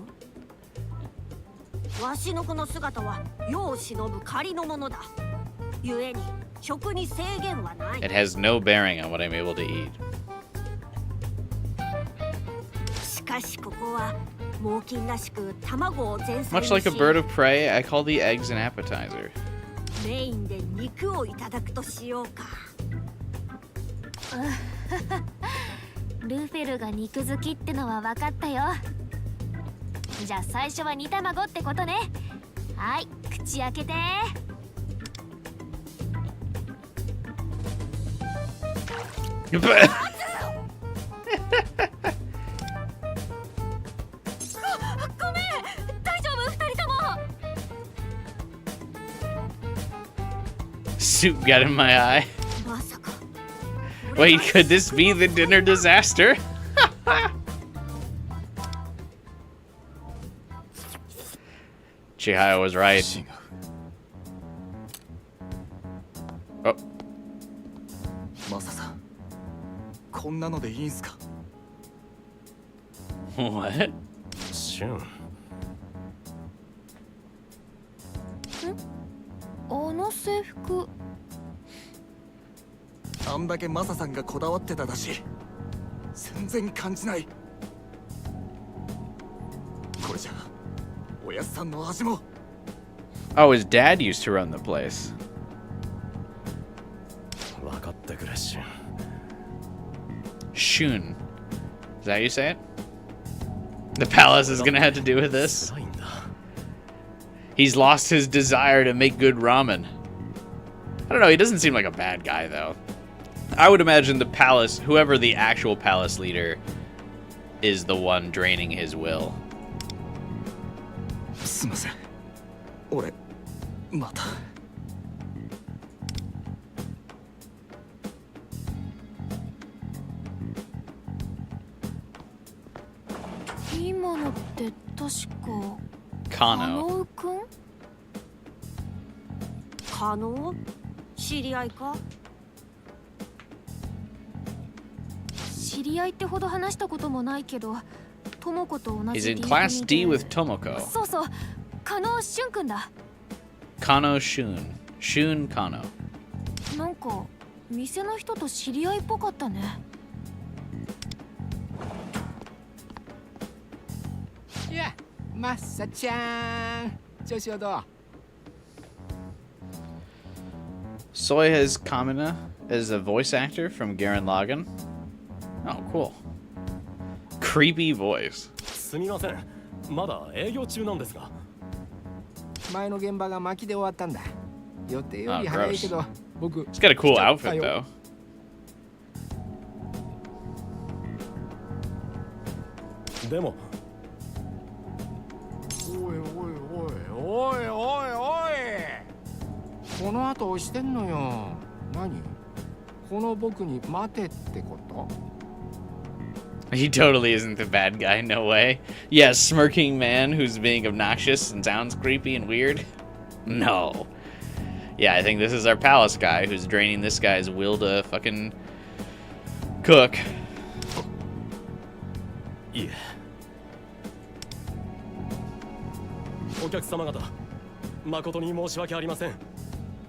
わしのこの姿は世を忍ぶ仮のものだ。故に食に制限はない。 It has no bearing on what I'm able to eat. しかしここは猛禽らしく卵を前菜に Much し like a bird of prey, I call the eggs an appetizer. メインで肉をいただくとしようか。ルフェルが肉好きってのは分かったよ。じゃあ最初は煮卵ってことね。はい、口開けて。ごめん、大丈夫？二人とも。 Soup got in my eye. まさか。 Wait, could this be the dinner disaster? Chihaya was right. 違う。 Oh, マサさん、こんなのでいいんすか？ what? シュン。あの制服。あんだけマサさんがこだわってただし、全然感じない。これじゃおやっさんの味も。 Oh, his dad used to run the place. 分かってくれ、シュン。 Shun. Is that how you say it? The palace is gonna have to do with this. 辛いんだ。 He's lost his desire to make good ramen. I don't know, he doesn't seem like a bad guy, though. I would imagine the palace, whoever the actual palace leader, is the one draining his will. すいません。俺、また。今のって確か。 Kano. くん？可能？知り合いか？知り合いってほど話したこともないけど、ともこと同 He's じ in リーグ Class に D で with Tomoko. そうそう、加納俊くんだ。 Kano Shun. Shun Kano. なんか店の人と知り合いっぽかったね。いや、マッサちゃん、調子はどう？ Soy has Kamina as a voice actor from Gurren Lagann. Oh, cool. Creepy voice. すみません。まだ営業中なんですが。前の現場が巻きで終わったんだ。予定より早いけど、僕。 He's got a cool outfit, though. でも。おいおいおいおいおいおい。この後押してんのよ。何？この僕に待てってこと？ He totally isn't the bad guy, no way. Yeah, smirking man who's being obnoxious and sounds creepy and weird. No. Yeah, I think this is our palace guy who's draining this guy's will to fucking cook. いえ。お客様方、誠に申し訳ありません。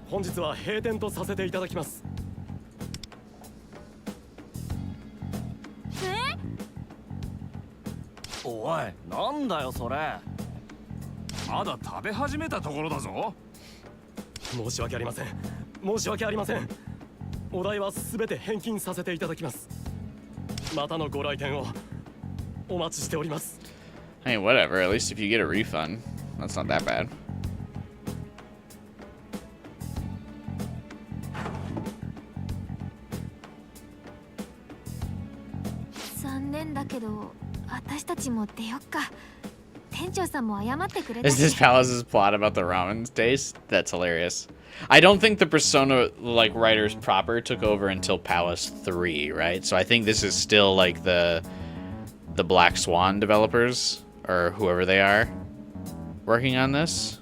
本日は閉店とさせていただきます。おい、なんだよそれ。まだ食べ始めたところだぞ。申し訳ありません。申し訳ありません。お代はすべて返金させていただきます。またのご来店をお待ちしております。 Hey, whatever. At least if you get a refund, that's not that bad. 残念だけど私たちも出よっか。店長さんも謝ってくれた Is this し。 Palace's plot about the ramen taste? That's hilarious. I don't think the Persona like writers proper took over until Palace 3, right? So I think this is still like the Black Swan developers or whoever they are working on this.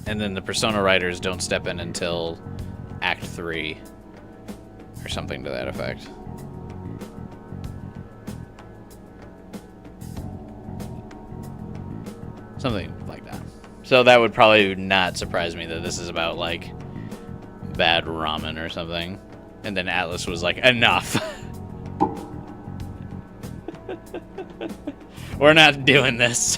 And then the Persona writers don't step in until Act 3 or something to that effect. Something like that. So that would probably not surprise me that this is about like bad ramen or something. And then Atlas was like, enough. We're not doing this.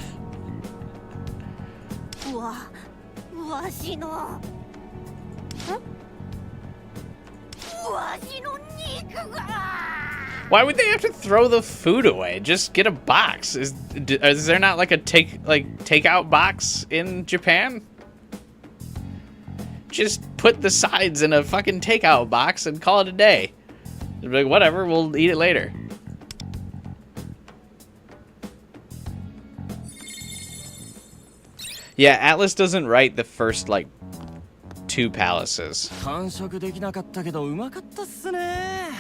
わしのわしの肉が Why would they have to throw the food away? Just get a box. Is there not like a takeout box in Japan? Just put the sides in a fucking takeout box and call it a day. Be like, whatever, we'll eat it later. Yeah, Atlas doesn't write the first like 2 palaces. 完食できなかったけどうまかったっすね。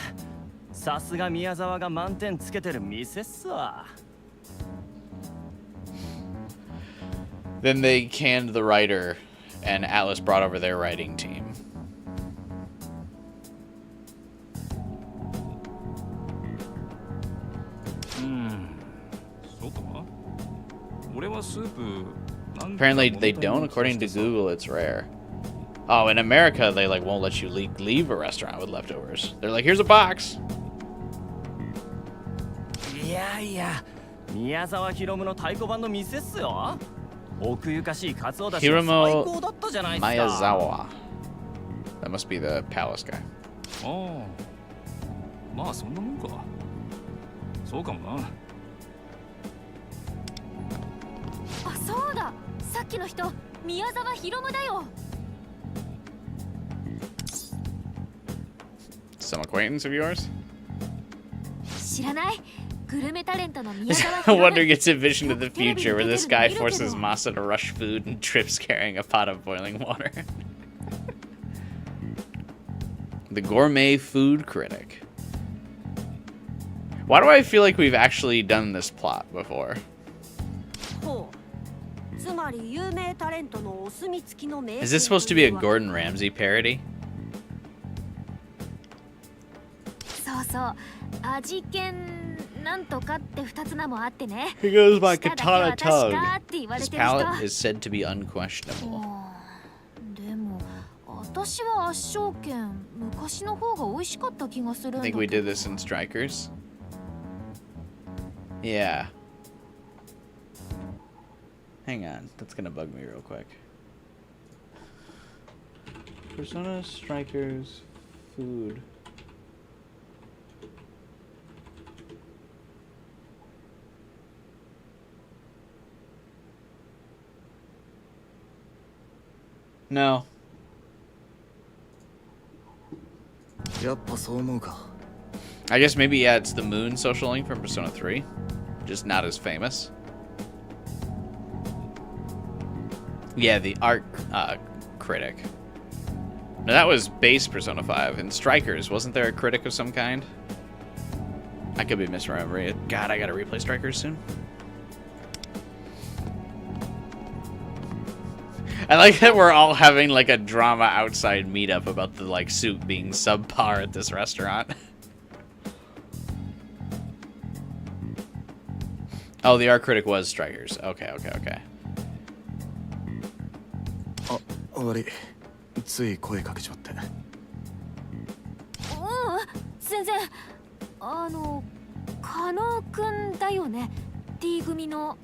さすが宮沢が満点つけてる店っすわ。 Then they canned the writer, and Atlas brought over their writing team. そうか。俺はスープ Apparently they don't. According to Google, it's rare. Oh, in America, they like won't let you leave a restaurant with leftovers. They're like, here's a box. いやいや、宮沢ひろむの太鼓判の店っすよ。奥ゆかしいカツオだし最高だったじゃないですか。 Miyazawa. That must be the palace guy. ああ、まあそんなもんか。そうかもな。あ、そうだ。さっきの人、宮沢ひろむだよ。 Some acquaintance of yours? 知らない。グルメタレントの宮沢ひろむ。 Wonder gets a vision of the future where this guy forces Masa to rush food and trips carrying a pot of boiling water. The gourmet food critic. Why do I feel like we've actually done this plot before? ほう。つまり有名タレントのお墨付きの名 Is this supposed to be a Gordon Ramsay parody? そうそう。味見なんとかって2つ名もあってね。 He goes by 舌だけは Katana 確 Tug. かって言われ His てる人。 palate is said to be unquestionable. でも私は圧勝券昔の方が美味しかった気がするんだ I け think ど。 we did this in Strikers. Yeah. Hang on, that's gonna bug me real quick. Persona Strikers food. No. やっぱそう思うか。 I guess maybe, yeah, it's the Moon social link from Persona 3. Just not as famous. Yeah, the art critic. No, that was base Persona 5. In Strikers, wasn't there a critic of some kind? I could be misremembering it. God, I gotta replay Strikers soon. I like that we're all having like a drama outside meetup about the like soup being subpar at this restaurant. Oh, the art critic was Strikers. Okay, okay, okay. あ、悪い。つい声かけちまって。全然。加納くんだよね。D 組の。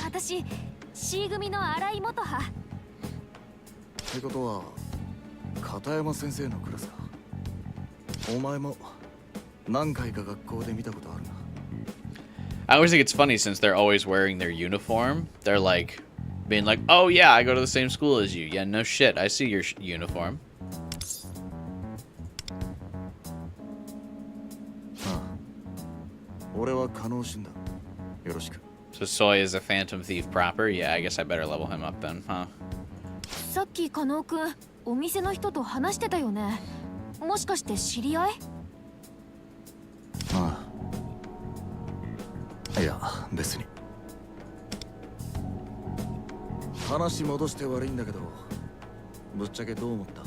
私 C 組の新井元葉。ってことは片山先生のクラスか。お前も何回か学校で見たことあるな。I always think it's funny since they're always wearing their uniform. They're like being like, "Oh yeah, I go to the same school as you." Yeah, no shit. I see your uniform. ああ、俺は加納信だ。よろしく。 So Soy is a Phantom Thief proper. Yeah, I guess I better level him up then, huh? さっき加納くんお店の人と話してたよね。もしかして知り合い？ああ、いや別に。話戻して悪いんだけど、ぶっちゃけどう思った？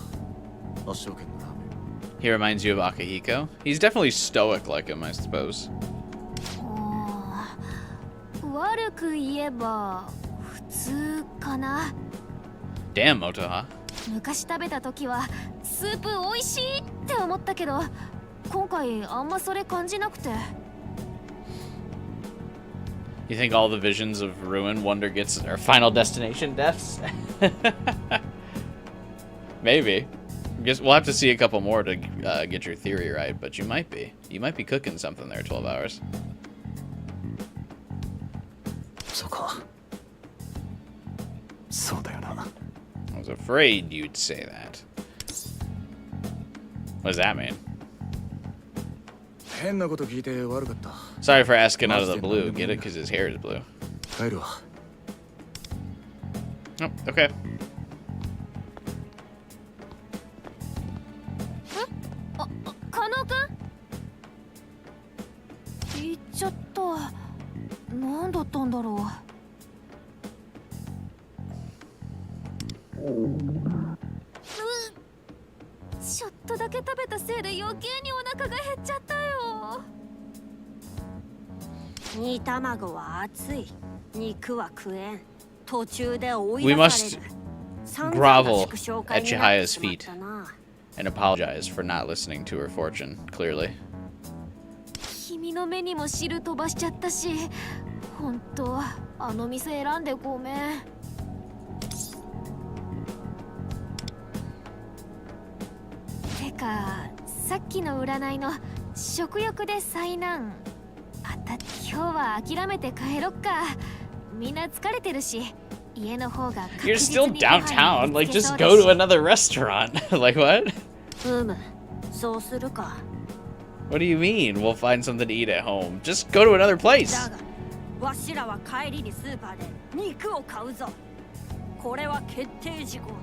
圧勝剣のラーメン。 He reminds you of Akihiko. He's definitely stoic like him, I suppose. 悪く言えば普通かな。 Damn, Motoha. 昔食べた時はスープ美味しいって思ったけど、今回あんまそれ感じなくて。 You think all the visions of ruin Wonder gets are Final Destination deaths? Maybe. Guess we'll have to see a couple more to get your theory right, but you might be. You might be cooking something there 12 hours. そうか。そうだよな。I was afraid you'd say that. What does that mean? 変なこと聞いて悪かった。 Sorry for asking out of the blue. Get it? Because his hair is blue. 帰るわ。 Oh, okay. 加納くん？言っちゃった。何だったんだろう。ちょっとだけ食べたせいで余計にお腹が減っちゃったよ。煮卵は熱い。肉は食えん。途中で追い We 出され must る。散々な grovel 祝勝会 at になって Chihaya's しまっ feet たな。 and apologize for not listening to her fortune, clearly. 君の目にも汁飛ばしちゃったし、本当あの店選んでごめん。てかさっきの占いの食欲で災難今日は諦めて帰ろっか。みんな疲れてるし家の方が確 You're 実 still にご飯に downtown. 見 Like, つけ just そう go だ to し another restaurant. Like, what? そうするか。 What do you mean? We'll find something to eat at home. Just go to another place. だがわしらは帰りにスーパーで肉を買うぞ。これは決定事項だ。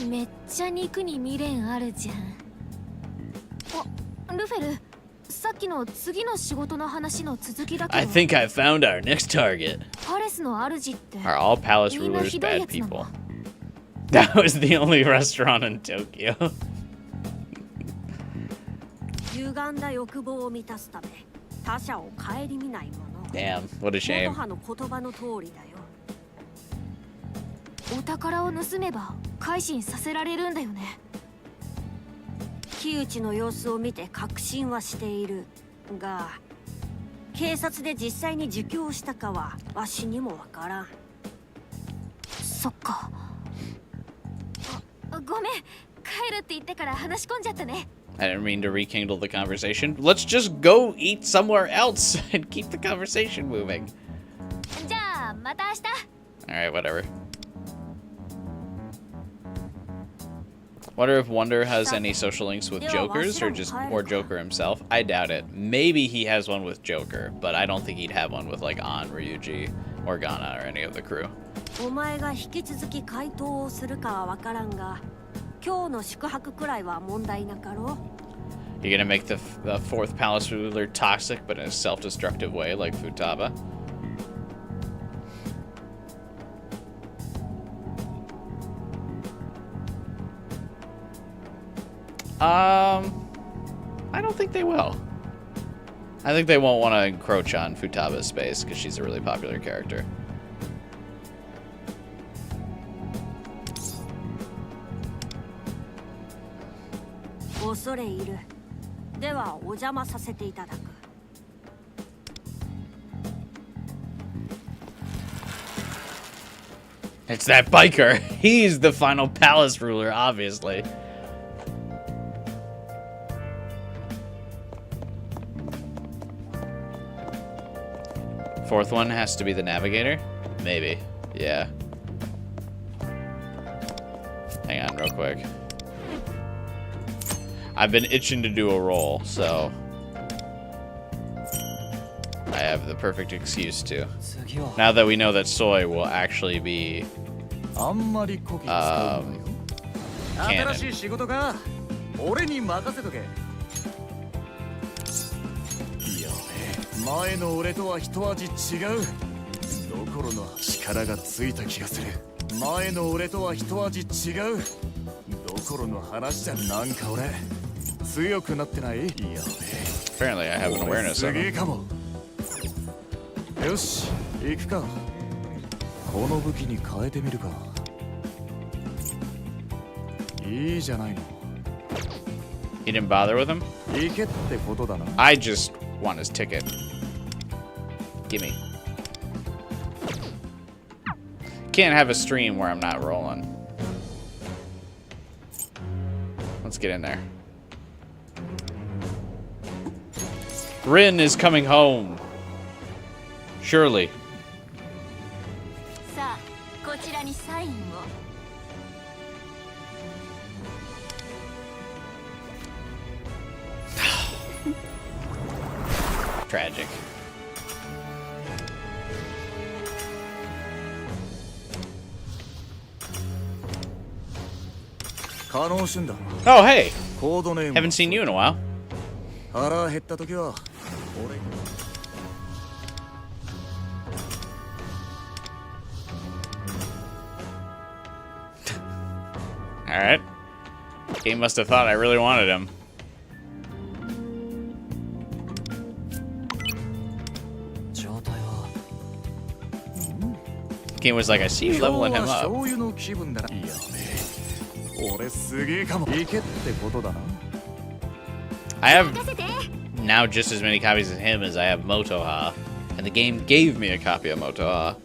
めっちゃ肉に未練あるじゃん。あ、ルフェル、さっきの次の仕事の話の続きだけ I ど、 think I found our next target. パレスの主って Are all palace みんな rulers ひどい bad やつな people? の？ That was the only restaurant in Tokyo. 歪んだ欲望を満たすため他者を顧みないもの。 Damn, what a 元 shame. 派の言葉の通りだよ。お宝を盗めば改心させられるんだよね。木内の様子を見て確信はしているが、警察で実際に自供したかはわしにもわからん。そっか。ごめん、帰るって言ってから話し込んじゃったね。I didn't mean to rekindle the conversation. Let's just go eat somewhere else and keep the conversation moving. じゃあまた明日。 Alright, whatever. Wonder if Wonder has any social links with Jokers or Joker himself. I doubt it. Maybe he has one with Joker, but I don't think he'd have one with like An, Ryuji, or Ghana or any of the crew. お前が引き続き回答をするかはわからんが、今日の宿泊くらいは問題なかろう。 You're gonna make the fourth palace ruler toxic, but in a self-destructive way, like Futaba. I don't think they will. I think they won't want to encroach on Futaba's space because she's a really popular character. 恐れ入る。ではお邪魔させていただく。It's that biker. He's the final palace ruler, obviously. Fourth one has to be the navigator? Maybe. Yeah. Hang on real quick. I've been itching to do a roll, so I have the perfect excuse to. Now that we know that soy will actually be canon. 新しい仕事か俺に任せとけ。やべえ、前の俺とは一味違う。どころの力がついた気がする。前の俺とは一味違う。どころの話じゃなんか俺強くなってない。やべえ。Apparently, I have an awareness す of げえ him. かも。よし、行くか。この武器に変えてみるか。いいじゃないの。 He didn't bother with him? 行けってことだな。I just want his ticket. Gimme. Can't have a stream where I'm not rolling. Let's get in there. Rin is coming home. Surely. さあこちらにサインを。 Tragic. Oh, hey! Haven't seen you in a while. 腹減った時は俺 Alright. Game must have thought I really wanted him. Game was like, I see you leveling him up. 醤油の気分だな。やべえ。俺すげえかも。行けってことだな。 I have now just as many copies of him as I have Motoha, and the game gave me a copy of Motoha.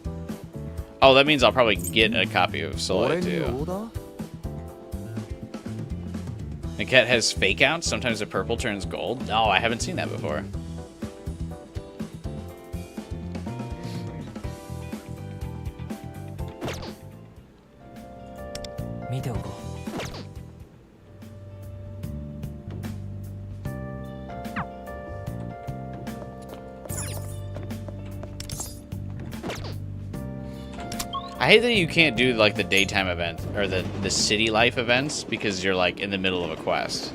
Oh, that means I'll probably get a copy of Soy 俺に too. オーダー？ Niket has fake outs. Sometimes the purple turns gold. No, I haven't seen that before. I hate that you can't do like the daytime event or the city life events because you're like in the middle of a quest.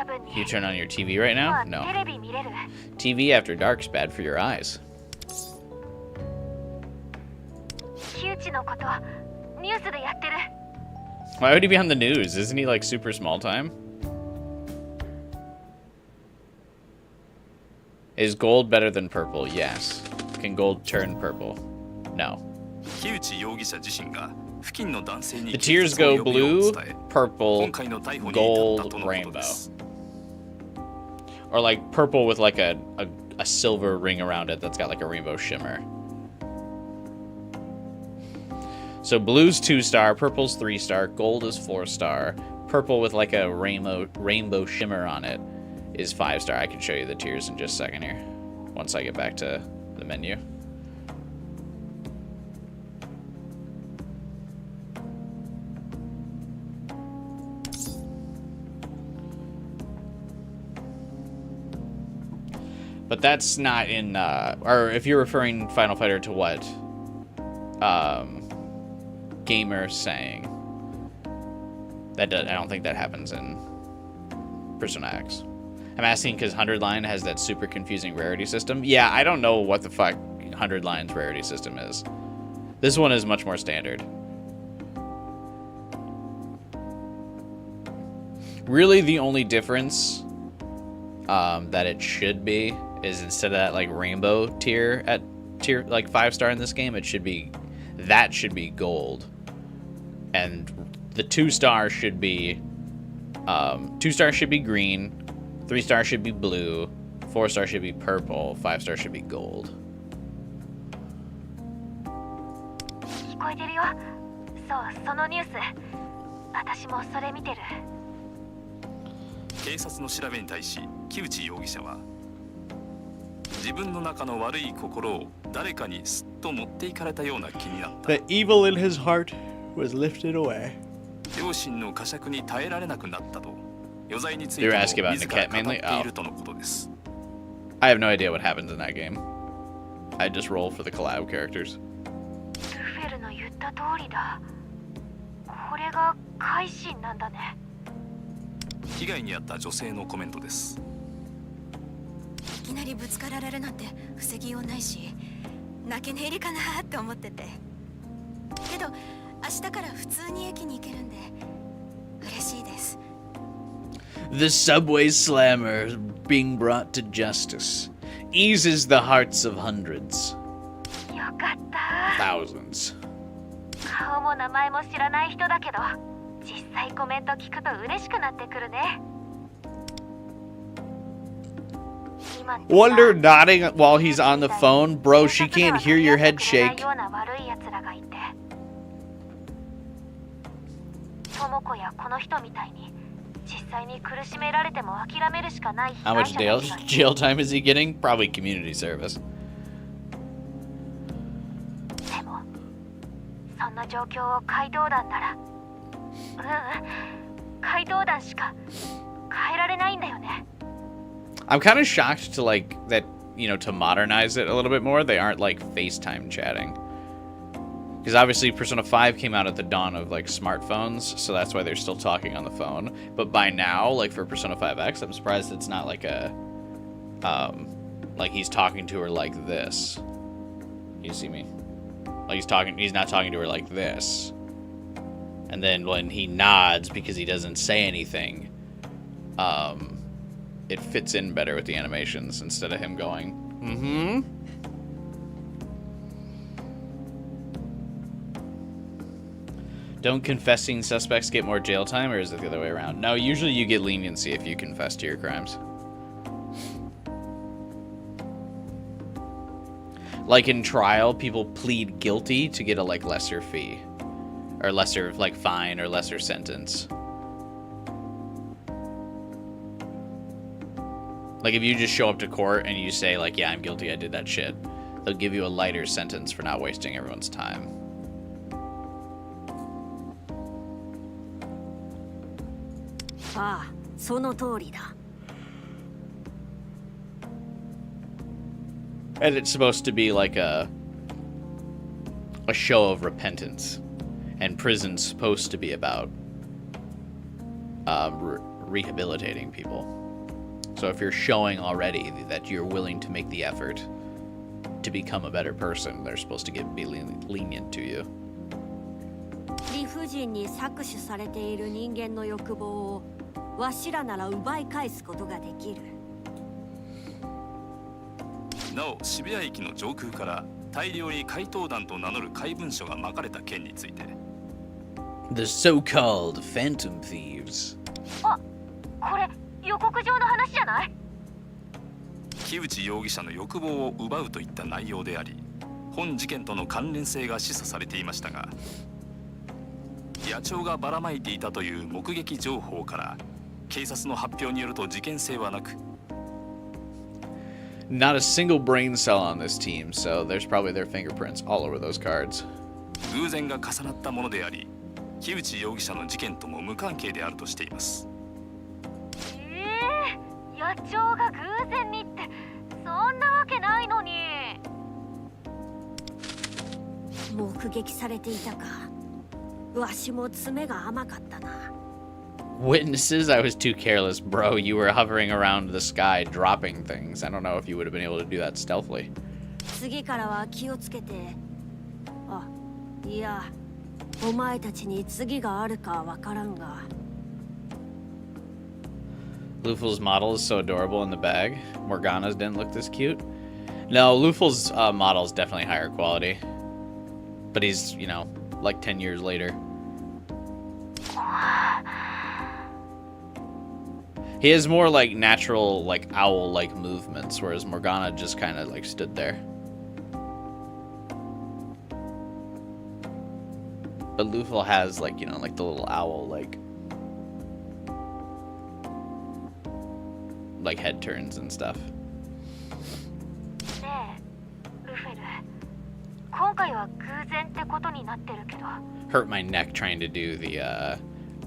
Can you turn on your TV right now? No. TV after dark's bad for your eyes. Why would he be on the news? Isn't he like super small time? Is gold better than purple? Yes. Can gold turn purple? No. The tiers go blue, purple, gold, rainbow. Or like purple with like a silver ring around it that's got like a rainbow shimmer. So blue's 2-star, purple's 3-star, gold is 4-star, purple with like a rainbow shimmer on it is 5-star. I can show you the tiers in just a second here, once I get back to the menu. But that's not in, or if you're referring Final Fighter to what Gamer's saying, I don't think that happens in Persona X. I'm asking because 100 Line has that super confusing rarity system. Yeah, I don't know what the fuck 100 Line's rarity system is. This one is much more standard. Really, the only difference that it should be is instead of that like rainbow tier at tier like 5-star in this game, it should be gold, and the 2-star should be 2-star should be green, 3-star should be blue, 4-star should be purple, 5-star should be gold. 聞こえてるよ。そう、そのニュース。私もそれ見てる。警察の調べに対し木内容疑者は、自分の中の悪い心を誰かにすっと持っていかれたような気になった。 The evil in his heart was lifted away. 両親の呵責に耐えられなくなったと余罪について You're も asking about 自ら Niket 語 mainly? っているとのことです。 I have no idea what happens in that game. I just roll for the collab characters. ルフェルの言った通りだ。これが改心なんだね。被害に遭った女性のコメントです。いきなりぶつかられるなんて防ぎようないし、泣け寝入りかなって思ってて。けど明日から普通に駅に行けるんで嬉しいです。 The subway slammer being brought to justice eases the hearts of hundreds, よかった。 thousands. 顔も名前も知らない人だけど、実際コメント聞くと嬉しくなってくるね。 Wonder nodding while he's on the phone. Bro, she can't hear your head shake. トモコやこの人みたいに実際に苦しめられても諦めるしかない。 How much jail time is he getting? Probably community service. でもそんな状況を怪盗団なら、怪盗団しか変えられないんだよね。 I'm kind of shocked to like that, you know, to modernize it a little bit more. They aren't like FaceTime chatting. Because obviously Persona 5 came out at the dawn of like smartphones, so that's why they're still talking on the phone. But by now, like for Persona 5X, I'm surprised it's not like a like he's talking to her like this. You see me? Like he's not talking to her like this. And then when he nods because he doesn't say anything, it fits in better with the animations instead of him going, mm-hmm. Don't confessing suspects get more jail time, or is it the other way around? No, usually you get leniency if you confess to your crimes. Like in trial, people plead guilty to get a like lesser fee. Or lesser like fine or lesser sentence. Like if you just show up to court and you say like, yeah, I'm guilty, I did that shit, they'll give you a lighter sentence for not wasting everyone's time. And it's supposed to be like a show of repentance, and prison's supposed to be about rehabilitating people. So if you're showing already that you're willing to make the effort to become a better person, they're supposed to be lenient to you. 理不尽に搾取されている人間の欲望をわしらなら奪い返すことができる。なお渋谷駅の上空から大量に怪盗団と名乗る怪文書がまかれた件について、 The so-called Phantom Thieves. あ、これ予告状の話じゃない？木内容疑者の欲望を奪うといった内容であり、本事件との関連性が示唆されていましたが、野鳥がばらまいていたという目撃情報から警察の発表によると事件性はなく、 Not a single brain cell on this team, so there's probably their fingerprints all over those cards. 偶然が重なったものであり、木内容疑者の事件とも無関係であるとしています。野鳥が偶然にってそんなわけないのに。目撃されていたか。わしも爪が甘かったな。 Witnesses? I was too careless, bro. You were hovering around the sky, dropping things. I don't know if you would have been able to do that stealthily. 次からは気をつけて。あ、いや、お前たちに次があるかわからんが。 Luful's model is so adorable in the bag. Morgana's didn't look this cute. No, Luful's model is definitely higher quality. But he's, you know, like 10 years later. He has more like natural, like owl-like movements, whereas Morgana just kind of like stood there. But Lufel has like, you know, like the little owl like head turns and stuff. ねえルフェル、今回は偶然ってことになってるけど、 Hurt my neck trying to do the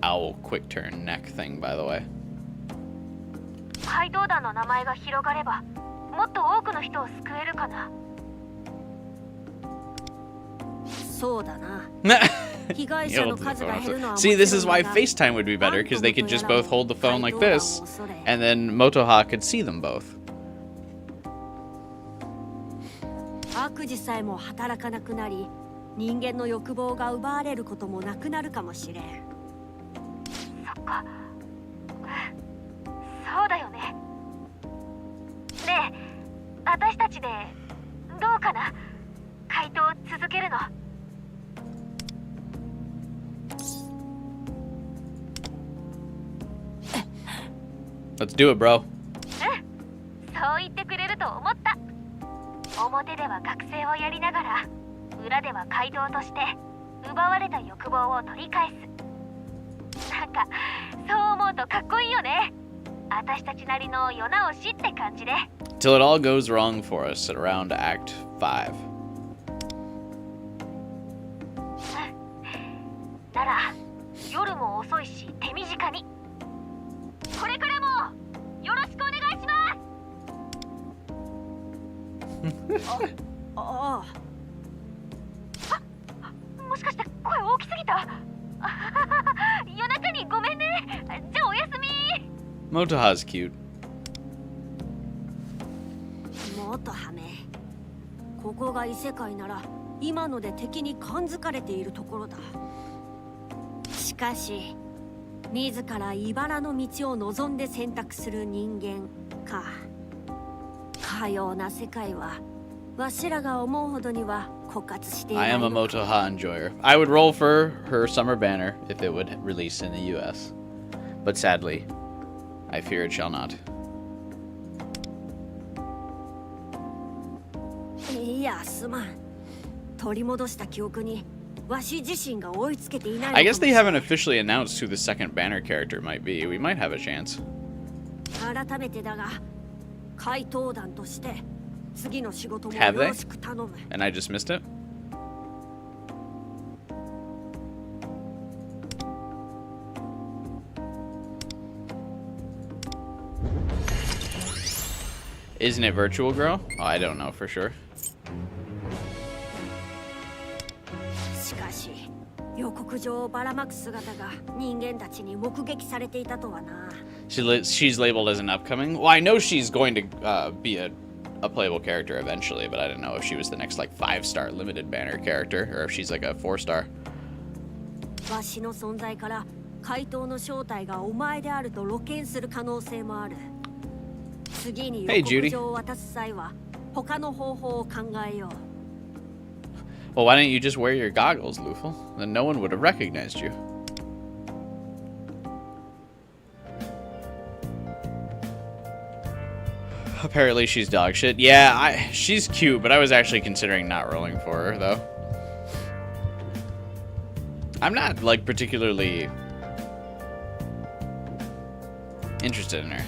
owl quick turn neck thing, by the way. 怪盗団の名前が広がれば、もっと多くの人を救えるかな。そうだな。被害 Yeah, 者 we'll の do the 数 phone が off. 減るのはも See, ちろん this is だ why が FaceTime would be better, because they could just both hold the phone like this, and then Motoha could see them both. 悪事さえも働かなくなり、人間の欲望が奪われることもなくなるかもしれん。そっか。そうだよね。ねえ、私たちでどうかな。怪盗を続けるの。 Let's do it, bro. そう言ってくれると思った。表では学生をやりながら、裏では怪盗として奪われた欲望を取り返す。なんかそう思うとかっこいいよね。私たちなりの世直しって感じで。 Till it all goes wrong for us at around Act 5. なら夜も遅いし手短に。これからもよろしくお願いします。ああ、もしかして声大きすぎた。夜中にごめんね。じゃあおやすみ。 Motoha's cute. もっとはめ。ここが異世界なら今ので敵に感づかれているところだ。しかし自ら茨の道を望んで選択する人間か。かような世界はわしらが思うほどには枯渇していない I am a Motoha enjoyer. I would roll for her summer banner if it would release in the US. But sadly, I fear it shall not. いやすまん。取り戻した記憶にわし自身が追いつけていないのかも I guess し they れん。 haven't officially announced who the second banner character might be. We might have a chance. 改めてだが怪盗団として次の仕事も Have they? よろしく頼む。 And I just missed it? Isn't it Virtual Girl? Oh, I don't know for sure. しかし予告上ばらまく姿が人間たちに目撃されていたとはな。 She's labeled as an upcoming. Well, I know she's going to be a playable character eventually, but I didn't know if she was the next like 5-star limited banner character or if she's like a 4-star. わしの存在から怪盗の正体がお前であると露見する可能性もある。次に予 Hey, 告 Judy. 状を渡す際は他の方法を考えよう。 Well, why didn't you just wear your goggles, Lufel? Then no one would have recognized you. Apparently she's dog shit. Yeah, she's cute, but I was actually considering not rolling for her, though. I'm not, like, particularly interested in her.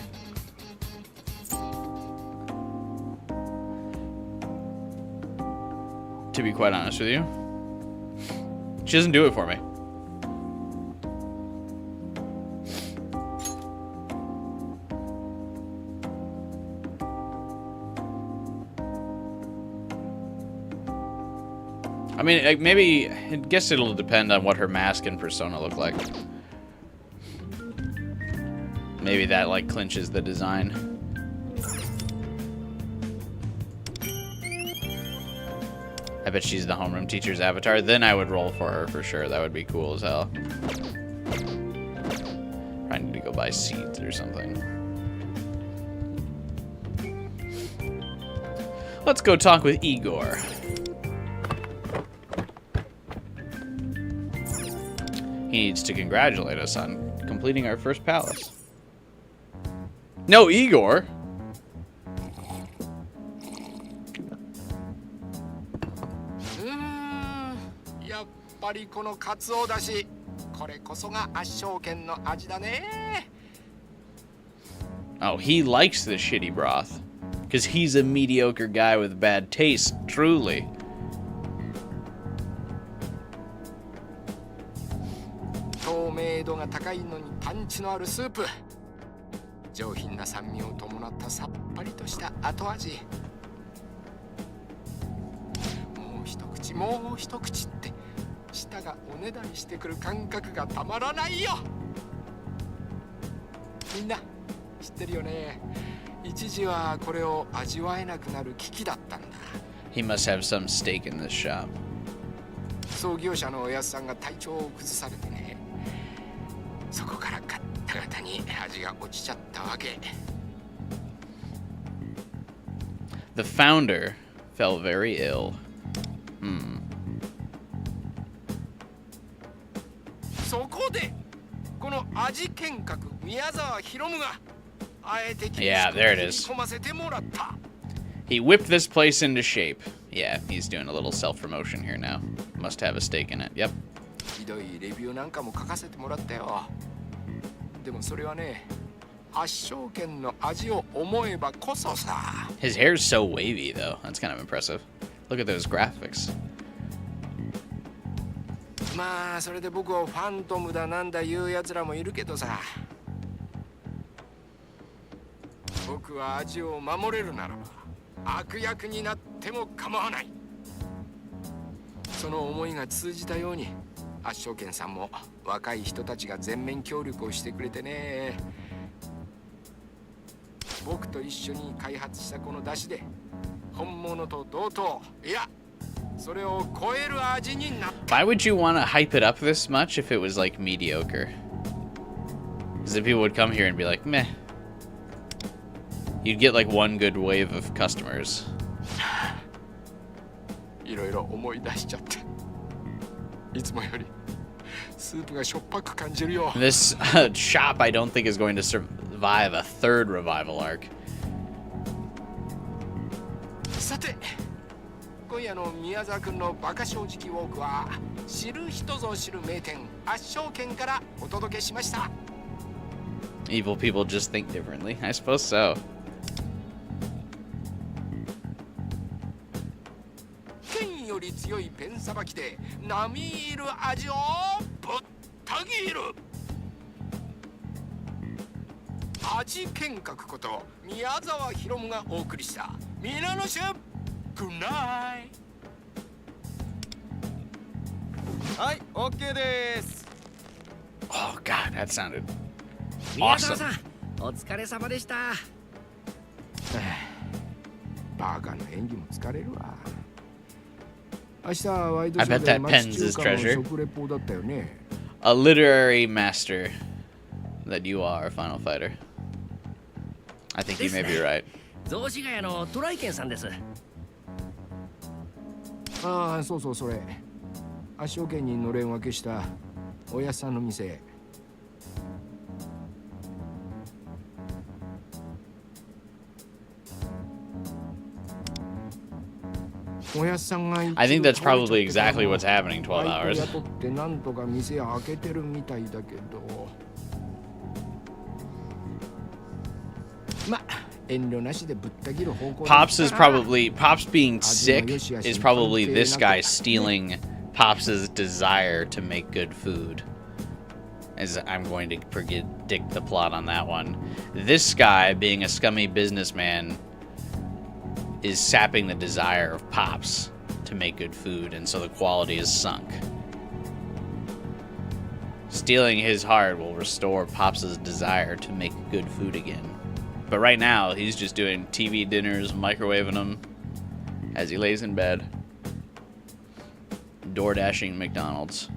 To be quite honest with you. She doesn't do it for me. I mean, like, maybe, I guess it'll depend on what her mask and persona look like. Maybe that, like, clinches the design. I bet she's the homeroom teacher's avatar. Then I would roll for her for sure. That would be cool as hell. I need to go buy seeds or something. Let's go talk with Igor. He needs to congratulate us on completing our first palace. No, Igor. やっぱりこのカツオだし、これこそが圧勝剣の味だね。 Oh, he likes the shitty broth. Because he's a mediocre guy with bad taste, truly. 透明度が高いのにパンチのあるスープ。上品な酸味を伴ったさっぱりとした後味。もう一口もう一口って舌がおねだりしてくる感覚がたまらないよ。みんな知ってるよね。一時はこれを味わえなくなる危機だったんだ。 He must have some stake in this shop. 創業者のおやすさんが体調を崩されてね。そこからガッタガタに味が落ちちゃったわけ。 The founder fell very ill. そこでこの味剣客宮沢博夢があえて厳しく Yeah, there it 切り is. 込ませてもらった。 He whipped this place into shape. Yeah, he's doing a little self-promotion here now. Must have a stake in it. Yep. ひどいレビューなんかも書かせてもらったよ。でもそれはね、圧勝剣の味を思えばこそさ。 His hair's so wavy, though. That's kind of impressive. Look at those graphics. まあそれで僕をファントムだなんだ言うやつらもいるけどさ。僕は味を守れるならば悪役になっても構わない。その思いが通じたように圧勝剣さんも若い人たちが全面協力をしてくれてね。僕と一緒に開発したこの出汁で本物と同等、いやそれを超える味になった。 Why would you want to hype it up this much if it was, like, mediocre? Because then people would come here and be like, meh. You'd get, like, one good wave of customers. いろいろ思い出しちゃって。いつもよりスープがしょっぱく感じるよ。 This shop, I don't think, is going to survive a third revival arc. さて、今夜の宮沢君のバカ正直ウォークは知る人ぞ知る名店圧勝剣からお届けしました。 Evil people just think differently. I suppose so. 剣より強いペンさばきで並みいる味をぶった切る。味剣客こと宮沢博夢がお送りした皆の衆グッナイ。はい、OK です。 Oh, God, that sounded 宮沢 awesome. さん、お疲れ様でした。バカの演技も疲れるわ。明日はワイド I ショ bet ーで that 町 Penn's 中 his 華の treasure. 食レポだったよね。 A literary master that you are, Final Fighter. I think you may be right. 雑司ヶ谷のトライケンさんです。ああ、そうそう、それ圧勝剣にのれん分けしたおやっさんの店。おやっさんが I think that's probably exactly what's happening 12 hours. 雇ってなんとか店開けてるみたいだけど、ま遠慮なしでぶった切る方向。 Pops is probably Pops being sick is probably this guy stealing Pops's desire to make good food. As I'm going to predict the plot on that one. This guy, being a scummy businessman, is sapping the desire of Pops to make good food, and so the quality is sunk. Stealing his heart will restore Pops' desire to make good food again. But right now, he's just doing TV dinners, microwaving them as he lays in bed. Door dashing McDonald's.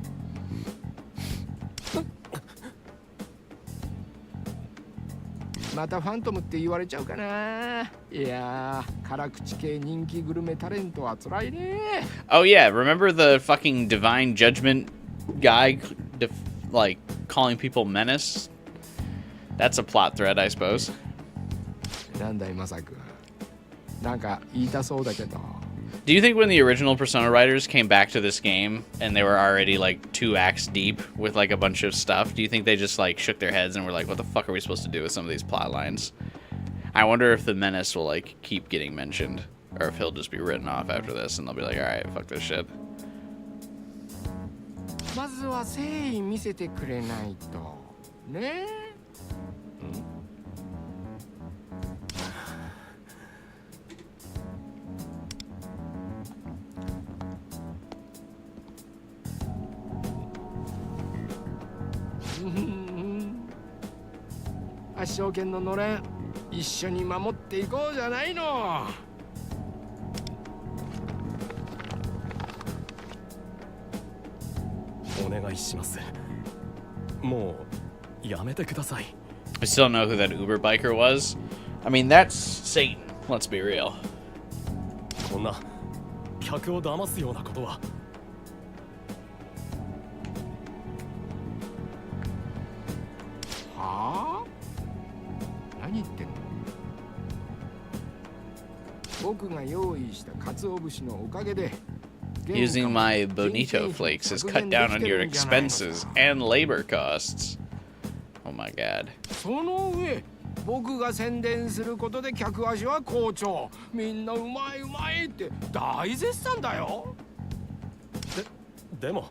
またファントムって言われちゃうかな。いやー、辛口系人気グルメタレントは辛いね。 Oh yeah, remember the fucking divine judgment guy, like calling people menace? That's a plot thread, I suppose. なんだいマサ君、なんか言いたそうだけど。 Do you think when the original Persona writers came back to this game and they were already like 2 acts deep with like a bunch of stuff, do you think they just like shook their heads and were like, what the fuck are we supposed to do with some of these plot lines? I wonder if the Menace will like keep getting mentioned, or if he'll just be written off after this and they'll be like, alright, fuck this shit. まずは誠意見せてくれないとね。圧勝剣ののれん一緒に守っていこうじゃないの。お願いします。もうやめてください。 I still don't know who that Uber biker was. I mean, that's Satan. Let's be real. こんな客を騙すようなことは。はあ？何言ってんの？僕が用意した鰹節のおかげで Using my bonito flakes has cut down on your expenses and labor costs. Oh my god. その上僕が宣伝することで客足は好調。みんなうまいうまいって大絶賛だよ。でも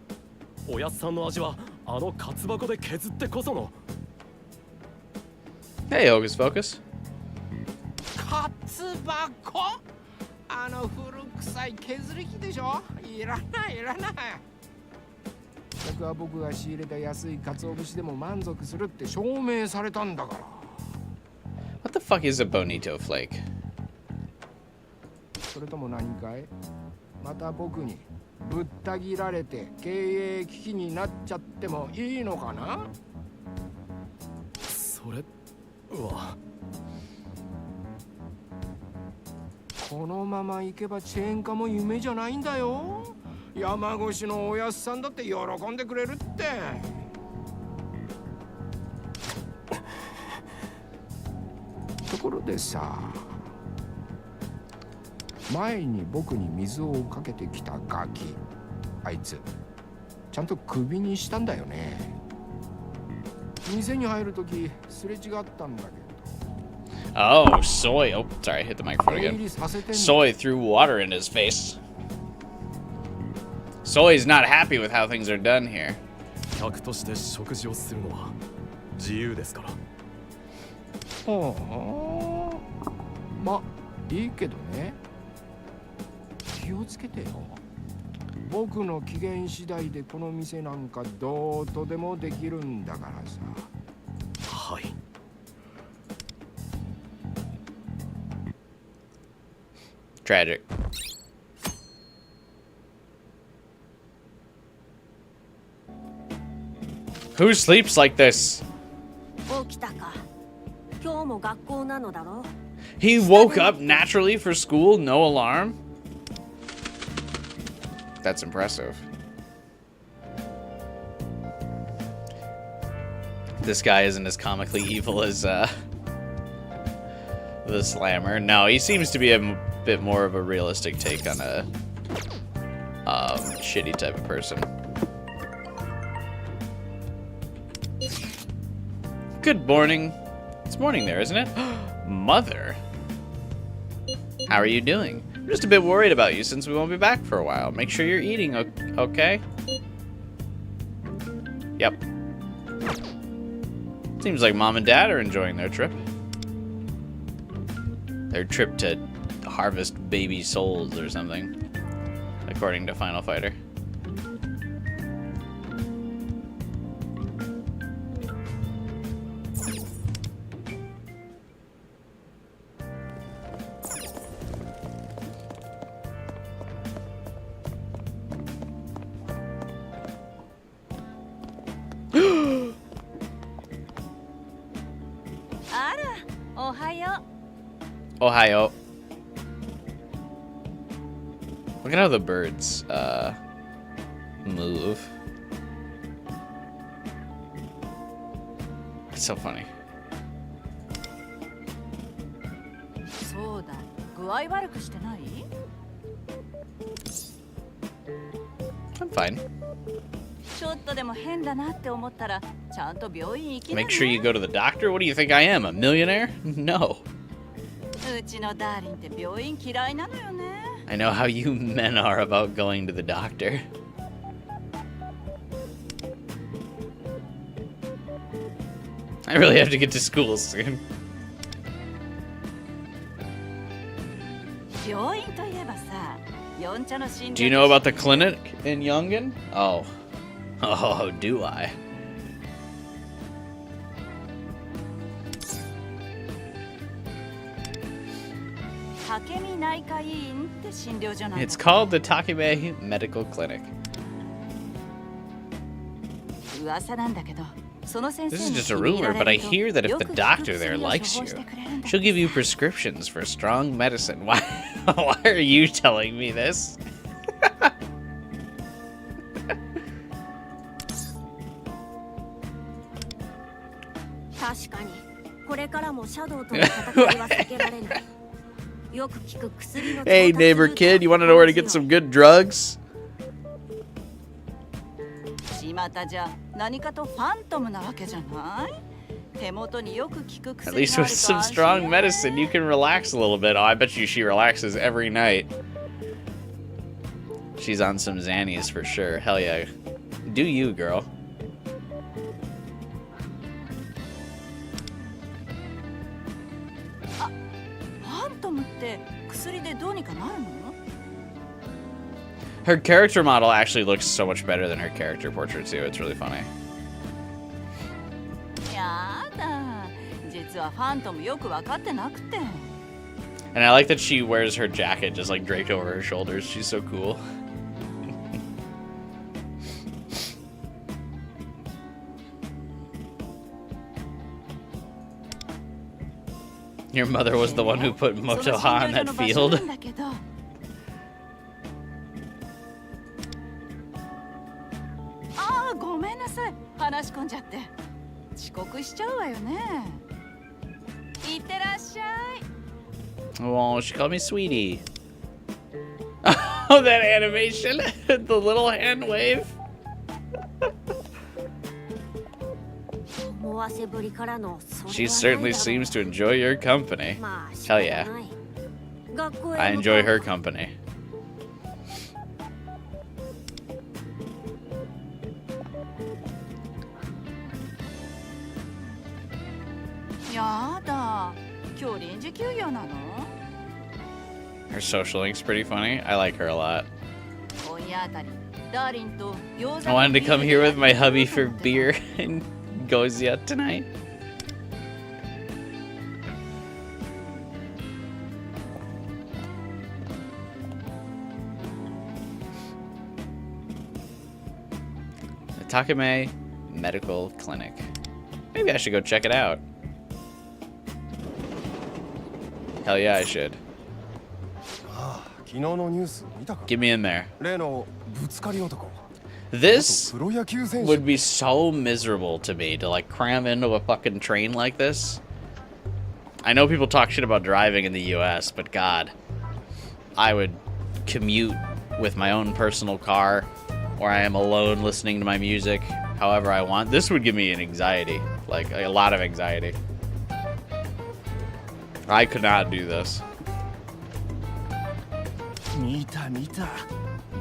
おやつさんの味はあのカツ箱で削ってこその。 Hey, Hocus Focus. カツ箱？あの古臭い削り器でしょ？いらないいらない。客は僕が仕入れた安い鰹節でも満足するって証明されたんだから。 What the fuck is a bonito flake? それとも何かい？また僕にぶった切られて経営危機になっちゃってもいいのかな？それは。 このまま行けばチェーン化も夢じゃないんだよ。山越しのおやすさんだって喜んでくれるって。ところでさ、前に僕に水をかけてきたガキ、あいつちゃんとクビにしたんだよね。店に入るときすれ違ったんだけど。 Oh, Soy. Oh, sorry, I hit the microphone again. Soy threw water in his face. Soy's not happy with how things are done here. 客として食事をするのは自由ですから。はあ、ま、いいけどね。気をつけてよ。僕の機嫌次第でこの店なんかどうとでもできるんだからさ。はい。 Tragic. Who sleeps like this? 起きたか。今日も学校なのだろう。 He woke up naturally for school, no alarm? That's impressive. This guy isn't as comically evil as the Slammer. No, he seems to be a bit more of a realistic take on a shitty type of person. Good morning. It's morning there, isn't it? Mother. How are you doing? I'm just a bit worried about you since we won't be back for a while. Make sure you're eating, okay? Yep. Seems like Mom and Dad are enjoying their trip. Their trip to harvest baby souls or something, according to Final Fighter. Ohio. Look at how the birds move. It's so funny. そうだ、具合悪くしてない？ I'm fine. ちょっとでも変だなって思ったらちゃんと病院行きな Make sure you go to the doctor? What do you think I am, a millionaire? No. うちのダーリンって病院嫌いなのよね。 I know how you men are about going to the doctor. I really have to get to school soon. 病院といえばさ、四茶の診療 Do you know about the clinic in Yongen? Oh. Oh, do I? It's called the Takebe Medical Clinic. This is just a rumor, but I hear that if the doctor there likes you, she'll give you prescriptions for strong medicine. Why are you telling me this? 確かにこれからもシャドウとの戦いは避けられない。よく効く薬の Hey, neighbor kid, you want to know where to get some good drugs? 巷じゃ何かとファントムなわけじゃない？手元によく効く At 薬 least があ with る some と安心 strong よね。 medicine, you can relax a little bit. Oh, I bet you she relaxes every night. She's on some Xannies for sure. Hell yeah. Do you, girl. ファントムって薬でどうにかなるの？ Her character model actually looks so much better than her character portrait too. It's really funny. やだ、実はファントムよく分かってなくて。 And I like that she wears her jacket just like draped over her shoulders. She's so cool. Your mother was the one who put Motoha on that field. ああ、ごめんなさい。話し込んじゃって。遅刻しちゃうわよね。いってらっしゃい。 Oh, she called me sweetie. Oh, that animation. The little hand wave. 思わせぶりからのそれはないだろう。 She certainly seems to enjoy your company. まあ仕 Hell 方 yeah. ない。学校へ I 向かう enjoy her company. やだ、今日臨時休業なの？ Her social link's pretty funny. I like her a lot. 今夜あたり、ダーリンと餃子 I wanted to come here with my hubby for beer and Gozia tonight. The Takeme Medical Clinic. Maybe I should go check it out. Hell yeah, I should. 昨日のニュース見たか？ Get me in there. 例のぶつかり男。 This プロ野球選手。 would be so miserable to me to like cram into a fucking train like this. I know people talk shit about driving in the US, but God, I would commute with my own personal car where I am alone listening to my music however I want. This would give me an anxiety, like a lot of anxiety. I could not do this. 見た見た。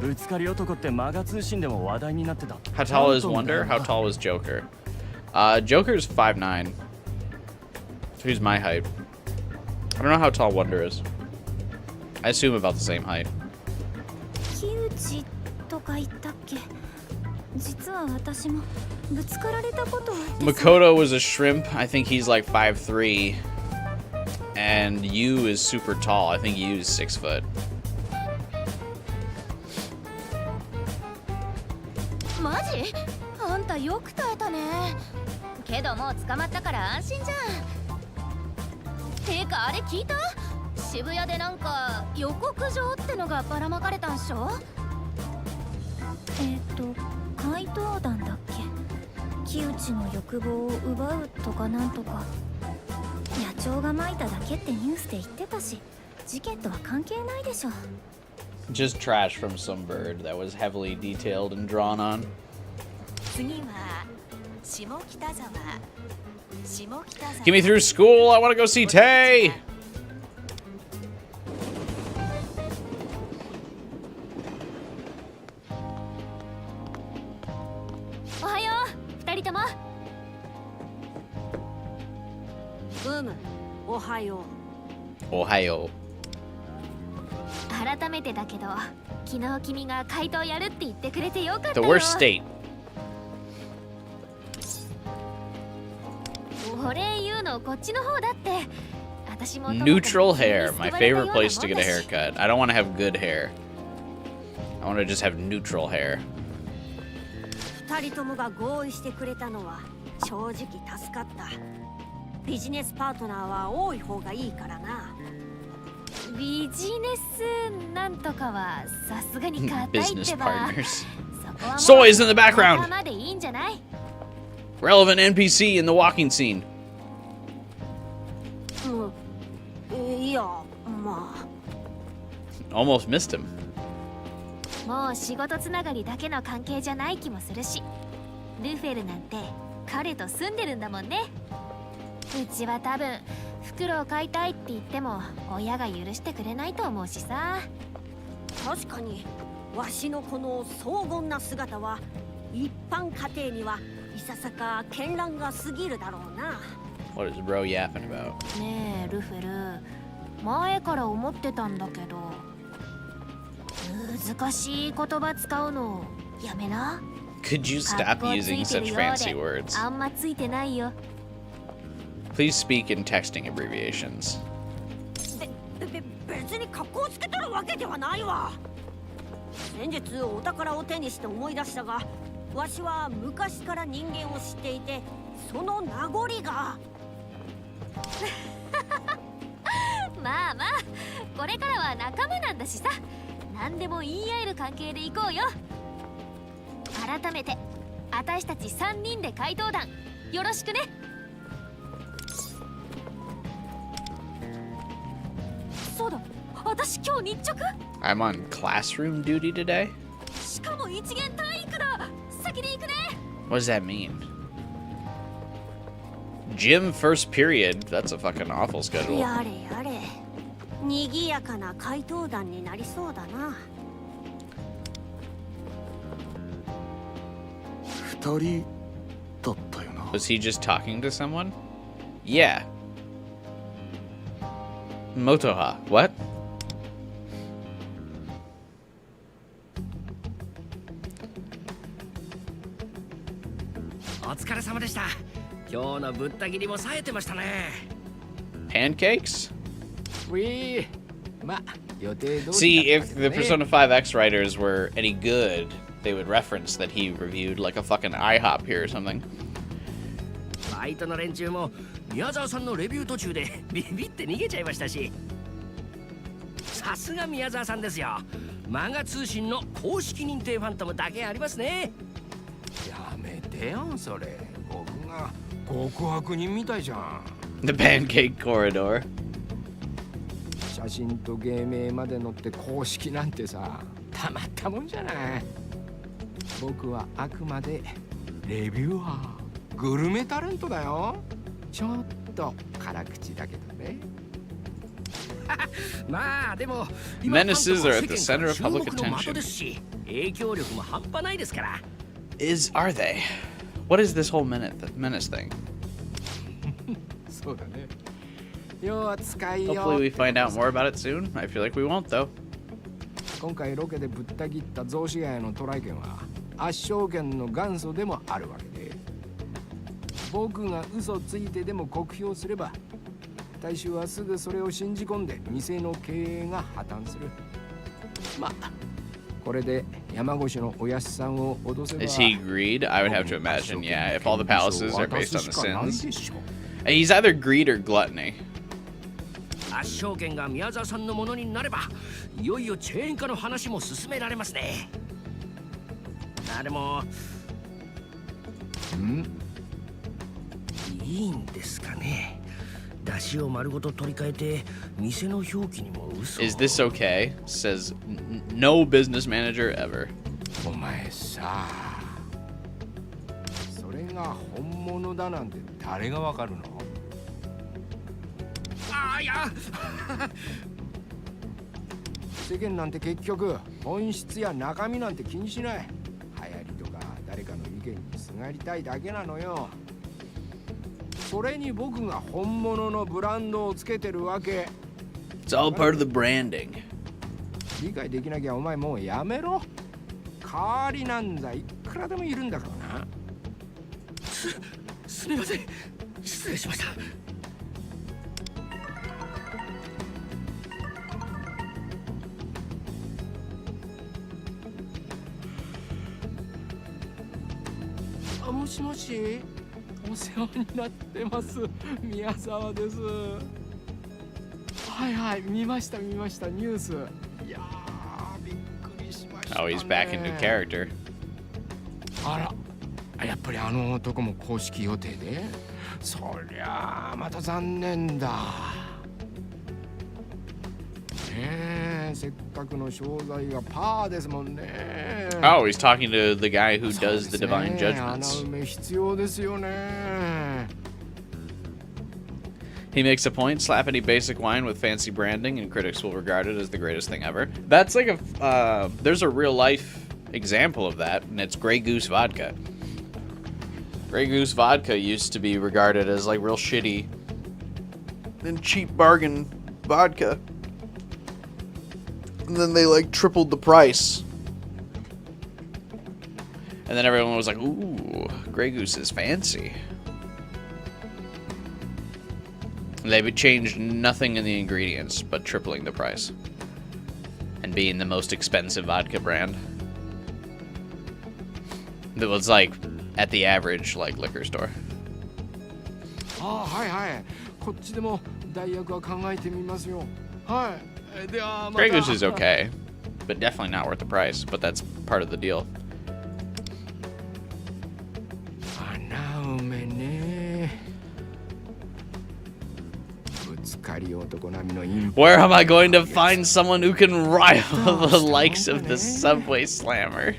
ぶつかり男ってマガ通信でも話題になってた。 How tall is Wonder? How tall is Joker? Joker's 5'9". Who's my height? I don't know how tall Wonder is. I assume about the same height. 木内とか言ったっけ？実は私もぶつかられたことあってさ。 Makoto was a shrimp. I think he's like 5'3". And Yu is super tall. I think Yu's 6 foot. マジ？あんたよく耐えたね。けどもう捕まったから安心じゃん。てかあれ聞いた？渋谷でなんか予告状ってのがばらまかれたんしょ？怪盗団だっけ？木内の欲望を奪うとかなんとか。やっ長が撒いただけってニュースで言ってたし、事件とは関係ないでしょ。 Just trash from some bird that was heavily detailed and drawn on. 次は下北沢。下北沢。 Get me through school. I want to go see Tay. おはよう、二人とも。おはよ Ohio. 改めてだけど、昨日君が怪盗やるって言ってくれてよかった The よ。 worst state. お礼言うのこっちの方だって。私も Neutral hair. My favorite place to get a haircut. I don't want to have good hair. I want to just have neutral hair. 2人ともが合意してくれたのは正直助かった。ビジネスパートナーは多い方がいいからな。ビジネスなんとかはさすがに硬いっ Business てば。 partners. そこはもう Soy's in the background. 仲間でいいんじゃない？ Relevant NPC in the walking scene. いや、まあ。 Almost missed him. もう仕事つながりだけの関係じゃない気もするし、ルフェルなんて彼と住んでるんだもんね。うちは多分袋を買いたいって言っても親が許してくれないと思うしさ。確かにわしのこの荘厳な姿は一般家庭にはいささか絢爛が過ぎるだろうな。 What is bro yapping about? ねえルフェル、前から思ってたんだけど、難しい言葉使うのやめな。 Could you stop using such fancy words? あんまついてないよ。 Please speak in texting abbreviations. 別に格好をつけとるわけではないわ。先日お宝を手にして思い出したが、わしは昔から人間を知っていて、その名残が。まあまあ、これからは仲間なんだしさ、何でも言い合える関係でいこうよ。改めて私たち3人で怪盗団よろしくね。そうだ、私今日日直。 I'm on classroom duty today? しかも一限体育だ。先に行くね。 What does that mean? Gym first period? That's a fucking awful schedule. やれやれ、賑やかな怪盗団になりそうだな。2人だったよな。 Was he just talking to someone? Yeah. Motoha. What? お疲れ様でした。今日のぶった切りも冴えてましたね。 Pancakes? ま、予定通 See, りだっ if た the けどね。 Persona 5X writers were any good, they would reference that he reviewed like a fucking IHOP here or something. バイトの連中も宮沢さんのレビュー途中でビビって逃げちゃいましたし。さすが宮沢さんですよ。漫画通信の公式認定ファントムだけありますね。やめてよそれ。僕が極悪人みたいじゃん。 The Pancake Corridor. 写真と芸名まで載って公式なんてさ、たまったもんじゃない。僕はあくまでレビューアー、グルメタレントだよ。ちょっと辛口だけどね。まあでも Menaces are at the center of public 注目の的 attention. ですし、影響力も半端ないですから。 Are they? What is this whole menace thing? そうだね。要は使いよ。 Hopefully we find out more about it soon. I feel like we won't though. 今回ロケでぶった切った雑司ヶ谷の渡来剣は圧勝剣の元祖でもあるわけで、僕が嘘ついてでも酷評すれば大衆はすぐそれを信じ込んで店の経営が破綻する。まあこれで山越のおやすさんを脅せば。 Is he greed? I would have to imagine, yeah. If all the palaces are based on the sins. He's either greed or gluttony. 圧勝権が宮沢さんのものになれば、いよいよチェーン化の話も進められますね。でもいいんですかね。出汁を丸ごと取り替えて店の表記にも嘘。 Is this okay? Says no business manager ever. お前さ、それが本物だなんて誰がわかるの？あ、いや世間なんて結局本質や中身なんて気にしない。流行りとか誰かの意見にすがりたいだけなのよ。それに僕が本物のブランドをつけてるわけ。 It's all part of the branding. 理解できなきゃお前もうやめろ。代わりなんざいくらでもいるんだからな。すみません、失礼しました。あ、もしもし、お世話になってます。宮沢です。はいはい、見ましたニュース。いやー、びっくりしましたね。 Oh, he's back in new character. あら、やっぱりあの男も公式予定で。そりゃあまた残念だ。ねえ、せっかくの商材がパーですもんね。 Oh, he's talking to the guy who does the divine 穴 judgments. 埋め必要ですよね。 He makes a point, slap any basic wine with fancy branding, and critics will regard it as the greatest thing ever. That's like a, there's a real life example of that, and it's Grey Goose vodka. Grey Goose vodka used to be regarded as like real shitty and cheap bargain vodka. And then they like tripled the price. And then everyone was like, ooh, Grey Goose is fancy. They changed nothing in the ingredients, but tripling the price. And being the most expensive vodka brand. That was like at the average like liquor store. あ、はいはい。こっちでも代役は考えてみますよ。はい。ではまた。 Grey Goose is okay, but definitely not worth the price. But that's part of the deal. 穴埋めね。ぶつかり男並みのインパ。 Where am I going to find someone who can rival the likes of the Subway Slammer?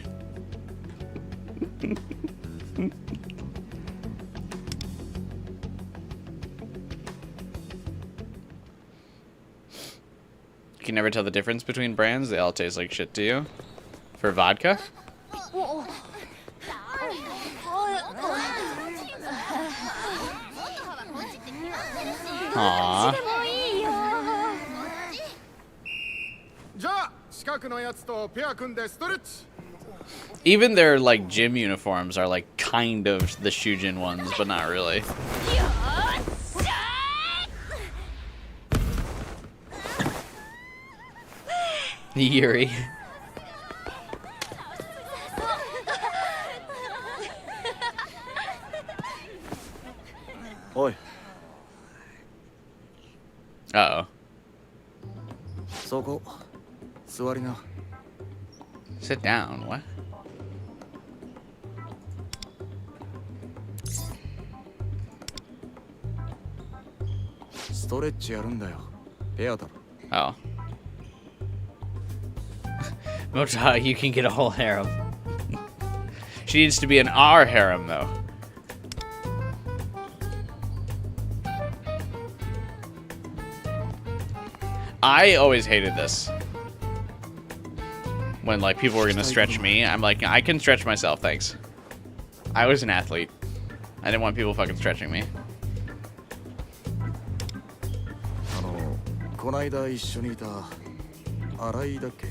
You can never tell the difference between brands. They all taste like shit to you. For vodka? Aww. じゃあ近くのやつとペア組んでストレッチ。 Even their like gym uniforms are like kind of the Shujin ones, but not really. Yuri. Oi. Uh-oh. そこ座りな。 Sit down. What? ストレッチやるんだよ。ペアだろ。 Oh. Mota, you can get a whole harem. She needs to be in our harem, though. I always hated this. When, like, people were gonna stretch me, I'm like, I can stretch myself, thanks. I was an athlete. I didn't want people fucking stretching me. こないだ一緒にいた新井だっけ。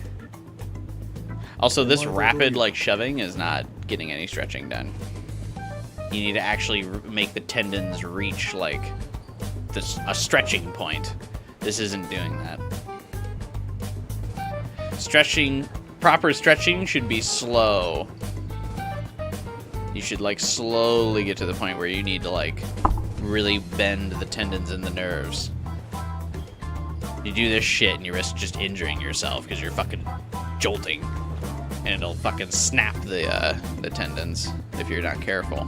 Also, this rapid, like, shoving is not getting any stretching done. You need to actually make the tendons reach, like, a stretching point. This isn't doing that. Stretching, proper stretching should be slow. You should, like, slowly get to the point where you need to, like, really bend the tendons and the nerves. You do this shit and you risk just injuring yourself because you're fucking jolting. And it'll fucking snap the tendons if you're not careful.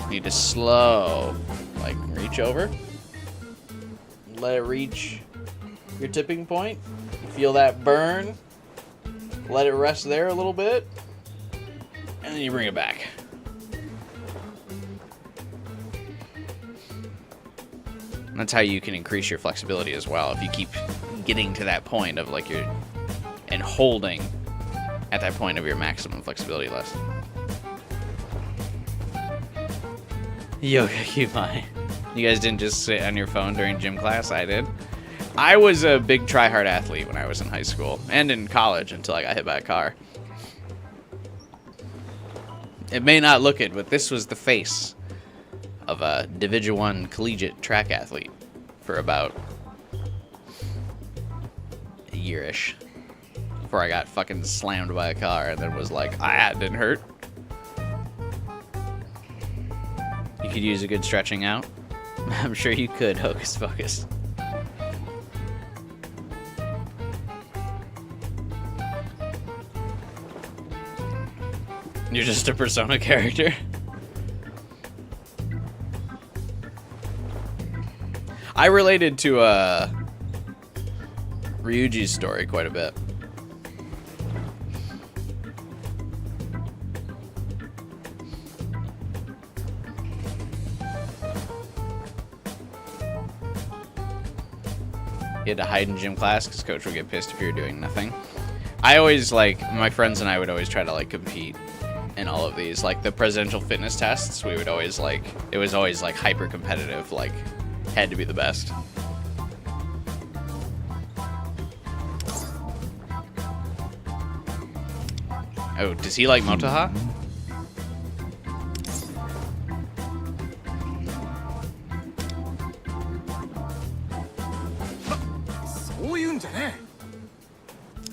You need to slow Like, reach over. Let it reach your tipping point. Feel that burn. Let it rest there a little bit. And then you bring it back. That's how you can increase your flexibility as well. If you keep getting to that point of like your and holding at that point of your maximum flexibility list. Yoga Kumai. You guys didn't just sit on your phone during gym class? I did. I was a big try-hard athlete when I was in high school and in college until I got hit by a car. It may not look it, but this was the face of a Division I collegiate track athlete for about a year-ish before I got fucking slammed by a car and then was like, ah, it didn't hurt. You could use a good stretching out. I'm sure you could, Hocus Pocus. You're just a Persona character. I related to Ryuji's story quite a bit. You had to hide in gym class because coach would get pissed if you were doing nothing. I always, like, my friends and I would always try to, like, compete in all of these. Like, the presidential fitness tests, we would always, like, it was always, like, hyper competitive, like, had to be the best. Oh, does he like Motoha?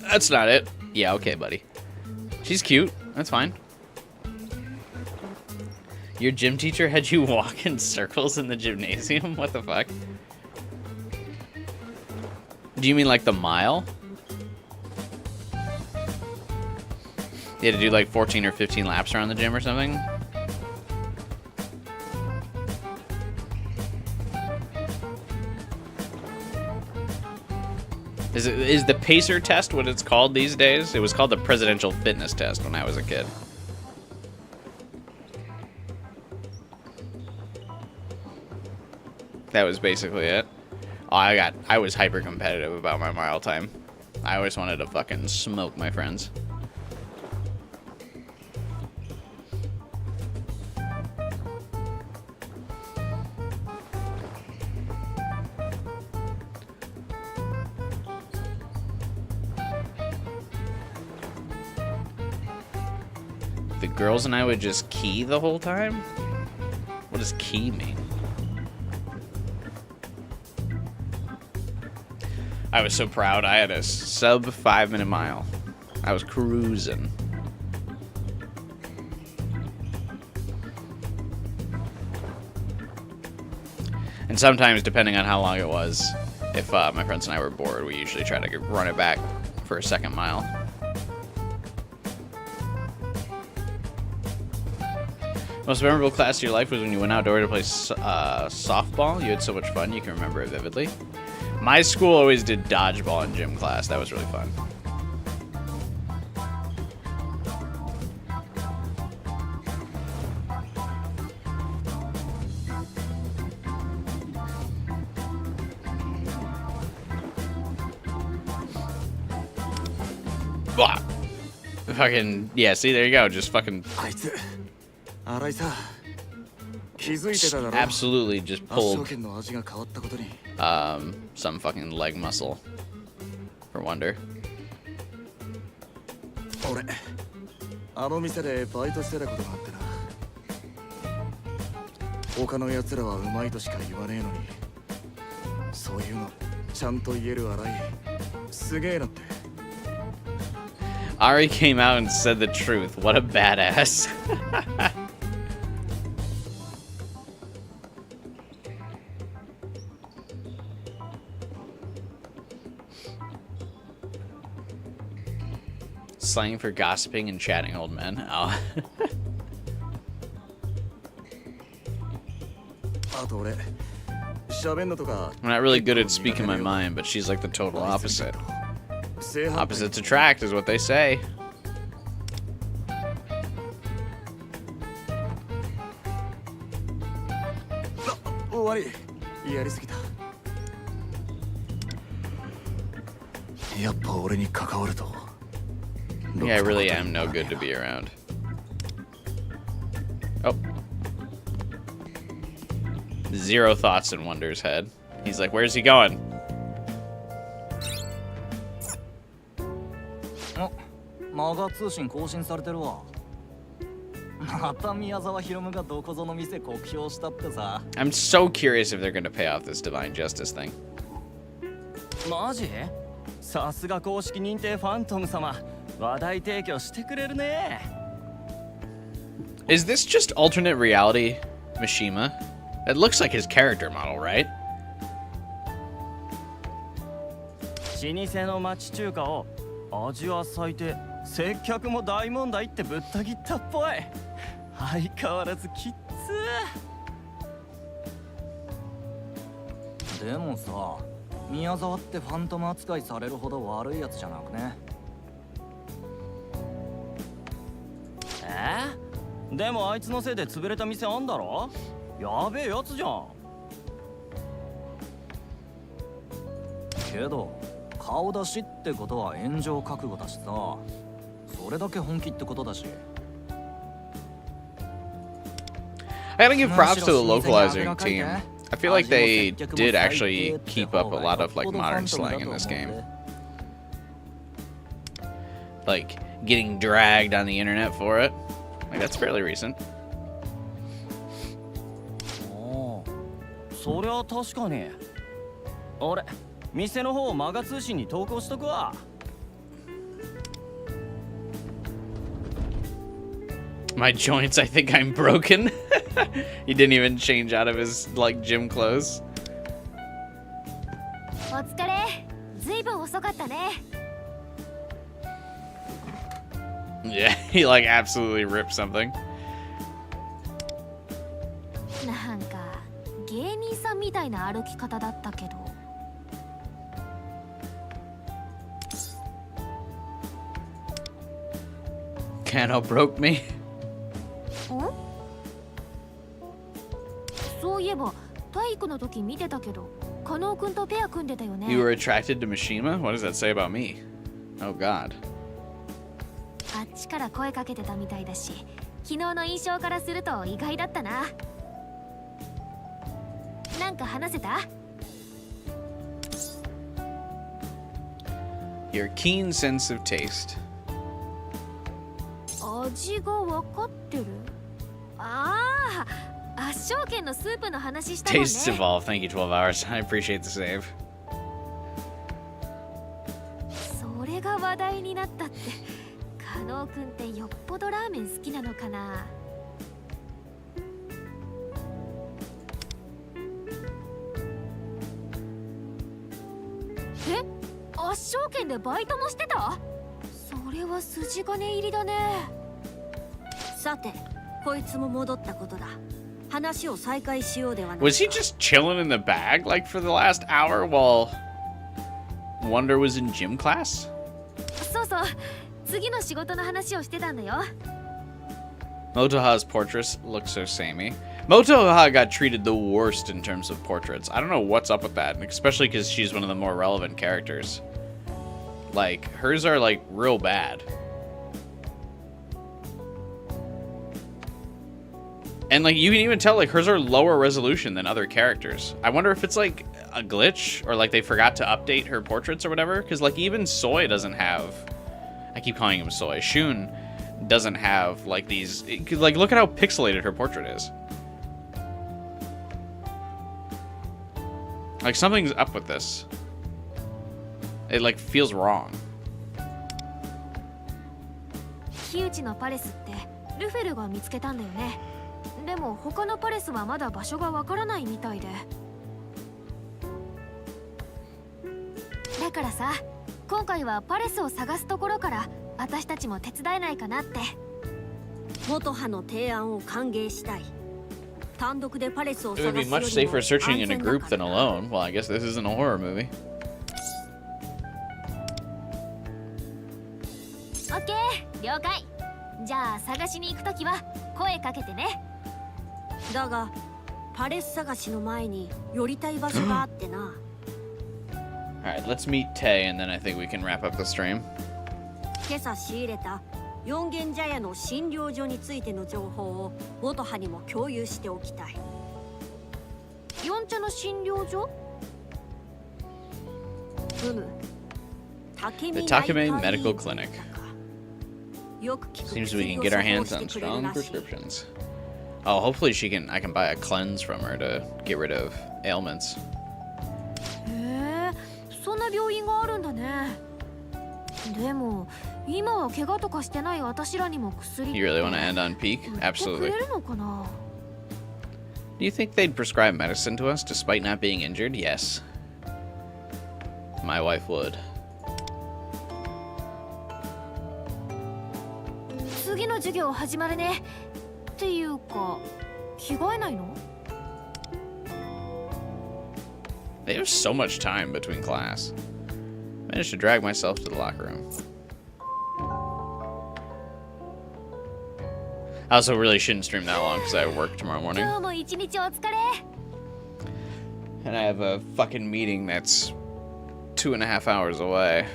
That's not it. Yeah, okay, buddy. She's cute. That's fine. Your gym teacher had you walk in circles in the gymnasium? What the fuck? Do you mean like the mile? You had to do like 14 or 15 laps around the gym or something? Is the pacer test what it's called these days? It was called the presidential fitness test when I was a kid. That was basically it. Oh, I was hyper competitive about my mile time. I always wanted to fucking smoke my friends. The girls and I would just key the whole time? What does key mean? I was so proud. I had a sub 5-minute mile. I was cruising. And sometimes, depending on how long it was, if my friends and I were bored, we usually try to run it back for a second mile. Most memorable class of your life was when you went outdoor to play softball. You had so much fun, you can remember it vividly. My school always did dodgeball in gym class. That was really fun. Blah. Fucking, yeah, see, there you go. Just fucking... Absolutely just pulled some fucking leg muscle for Wonder. Ari came out and said the truth. What a badass. Slang for gossiping and chatting old men. Oh. あと俺喋んのとか I'm not really good at speaking my mind, but she's like the total opposite. Opposites attract is what they say. 終わりやりすぎたやっぱ俺に関わると Yeah, I really am no good to be around. Oh. Zero thoughts in Wonder's head. He's like, where's he going? マガ通信更新されてるわ。また宮沢ひろむがどこぞの店酷評したってさ。I'm so curious if they're gonna pay off this Divine Justice thing. マジ？さすが公式認定ファントム様。話題提供してくれるね。Is this just alternate reality Mishima? It looks like his character model, right? 老舗の町中華を味は最低、接客も大問題ってぶった切ったっぽい。相変わらずきっつ。でもさ、宮沢ってファントム扱いされるほど悪いやつじゃなくね。でもあいつのせいで潰れた店あんだろ？やべえやつじゃん。けど顔出しってことは炎上覚悟だしさ、それだけ本気ってことだし。I gotta give props to the localizing team. I feel like they did actually keep up a lot of like modern slang in this game. Like getting dragged on the internet for it. Like that's fairly recent. そりゃ確かに。俺、店の方をマガ通信に投稿しとくわ。My joints, I think I'm broken. He didn't even change out of his like gym clothes. お疲れ。ずいぶん遅かったね。Yeah, he like absolutely ripped something. なんか芸人さんみたいな歩き方だったけど。Kano broke me. そういえば体育の時見てたけど、加納くんとペア組んでたよね。You were attracted to Mishima? What does that say about me? Oh God. あっちから声かけてたみたいだし、昨日の印象からすると意外だったな。なんか話せた？ Your keen sense of taste. 味が分かってる？ああ、圧勝剣のスープの話したもんね。 Tastes evolve. Thank you, 12 hours. I appreciate the save. それが話題になったって。加納くんってよっぽどラーメン好きなのかな。え、圧勝剣でバイトもしてた？それは筋金入りだね。さて、こいつも戻ったことだ。話を再開しようではないか。 Was he just chilling in the bag like for the last hour while Wonder was in gym class? そうそう、次の仕事の話をしてたんだよ。Motoha's portraits look so samey. Motoha got treated the worst in terms of portraits. I don't know what's up with that, especially because she's one of the more relevant characters. Like, hers are like real bad. And like you can even tell like hers are lower resolution than other characters. I wonder if it's like a glitch or like they forgot to update her portraits or whatever. Because like even Soy doesn't have, I keep calling him Soy, Shun doesn't have like these, like look at how pixelated her portrait is. Like something's up with this. It like feels wrong. 木内のパレスってルフェルが見つけたんだよね。でも他のパレスはまだ場所がわからないみたいで。だからさ、今回はパレスを探すところから私たちも手伝えないかなって。元派の提案を歓迎したい。単独でパレスを It 探 would す be よ much りも safer searching 安 in a 全だ group か than ら alone. Well, I guess this isn't a horror movie. オッケー了解。じゃあ探しに行くときは声かけてね。だがパレス探しの前に寄りたい場所があってな。 Alright, let's meet Tay, and then I think we can wrap up the stream. 今朝仕入れた四軒茶屋の診療所についての情報を元葉にも共有しておきたい。四茶の診療所？うむ。竹 The 見 Takeme 内科医 Medical 院 Clinic. よく聞く Seems we can 薬 get を our 処方 hands して on くれる strong らしい。 prescriptions. Oh, hopefully I can buy a cleanse from her to get rid of ailments. へえ、そんな病院があるんだね。でも今は怪我とかしてない私らにも薬って You really want to end on peak? 売ってく Absolutely. れるのかな。 Do you think they'd prescribe medicine to us despite not being injured? Yes. My wife would. 次の授業始まるね。っていうか着替えないの？ They have so much time between class. Managed to drag myself to the locker room. I also really shouldn't stream that long because I have work tomorrow morning. 今日も一日お疲れ。 And I have a fucking meeting that's 2.5 hours away.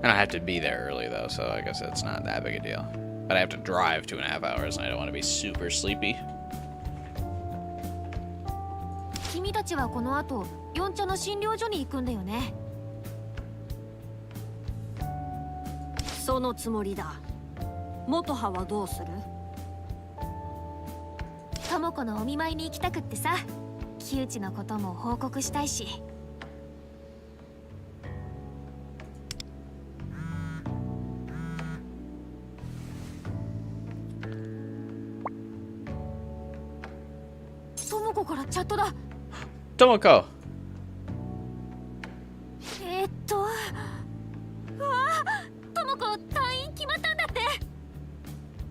And I have to be there early though, so I guess it's not that big a deal. But I have to drive 2.5 hours and I don't want to be super sleepy. 君たちはこの後四茶の診療所に行くんだよね。そのつもりだ。元葉はどうする？智子のお見舞いに行きたくってさ。木内のことも報告したいし。智子からチャットだ。 Tomoko! うわあ、智子退院決まったんだって。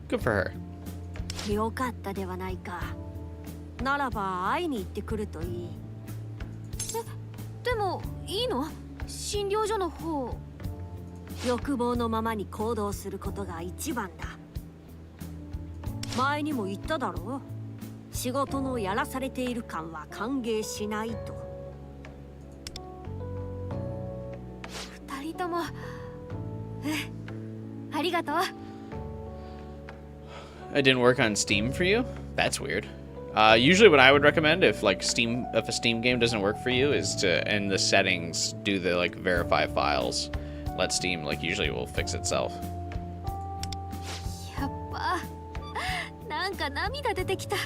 Good for her. よかったではないか。ならば会いに行ってくるといい。でもいいの？診療所の方。欲望のままに行動することが一番だ。前にも言っただろう。仕事のやらされている感は歓迎しないと。二人とも。ありがとう。 It didn't work on Steam for you? That's weird. Usually what I would recommend if a Steam game doesn't work for you is to in the settings do the like verify files. Let Steam usually will fix itself. やっぱなんか涙出てきた。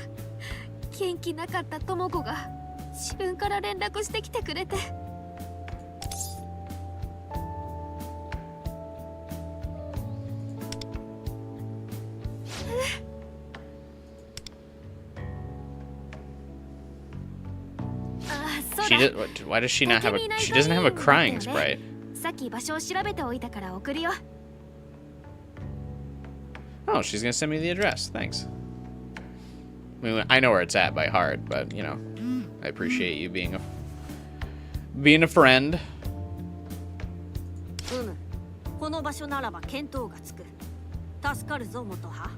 元気なかった智子が自分から連絡してきてくれて。Why does she not have she doesn't have a crying sprite. さっき場所を調べておいたから送るよ。 Oh, she's gonna send me the address. Thanks. I mean, I know where it's at by heart, but you know, I appreciate you being a friend. この場所ならば見当がつく。助かるぞ元葉。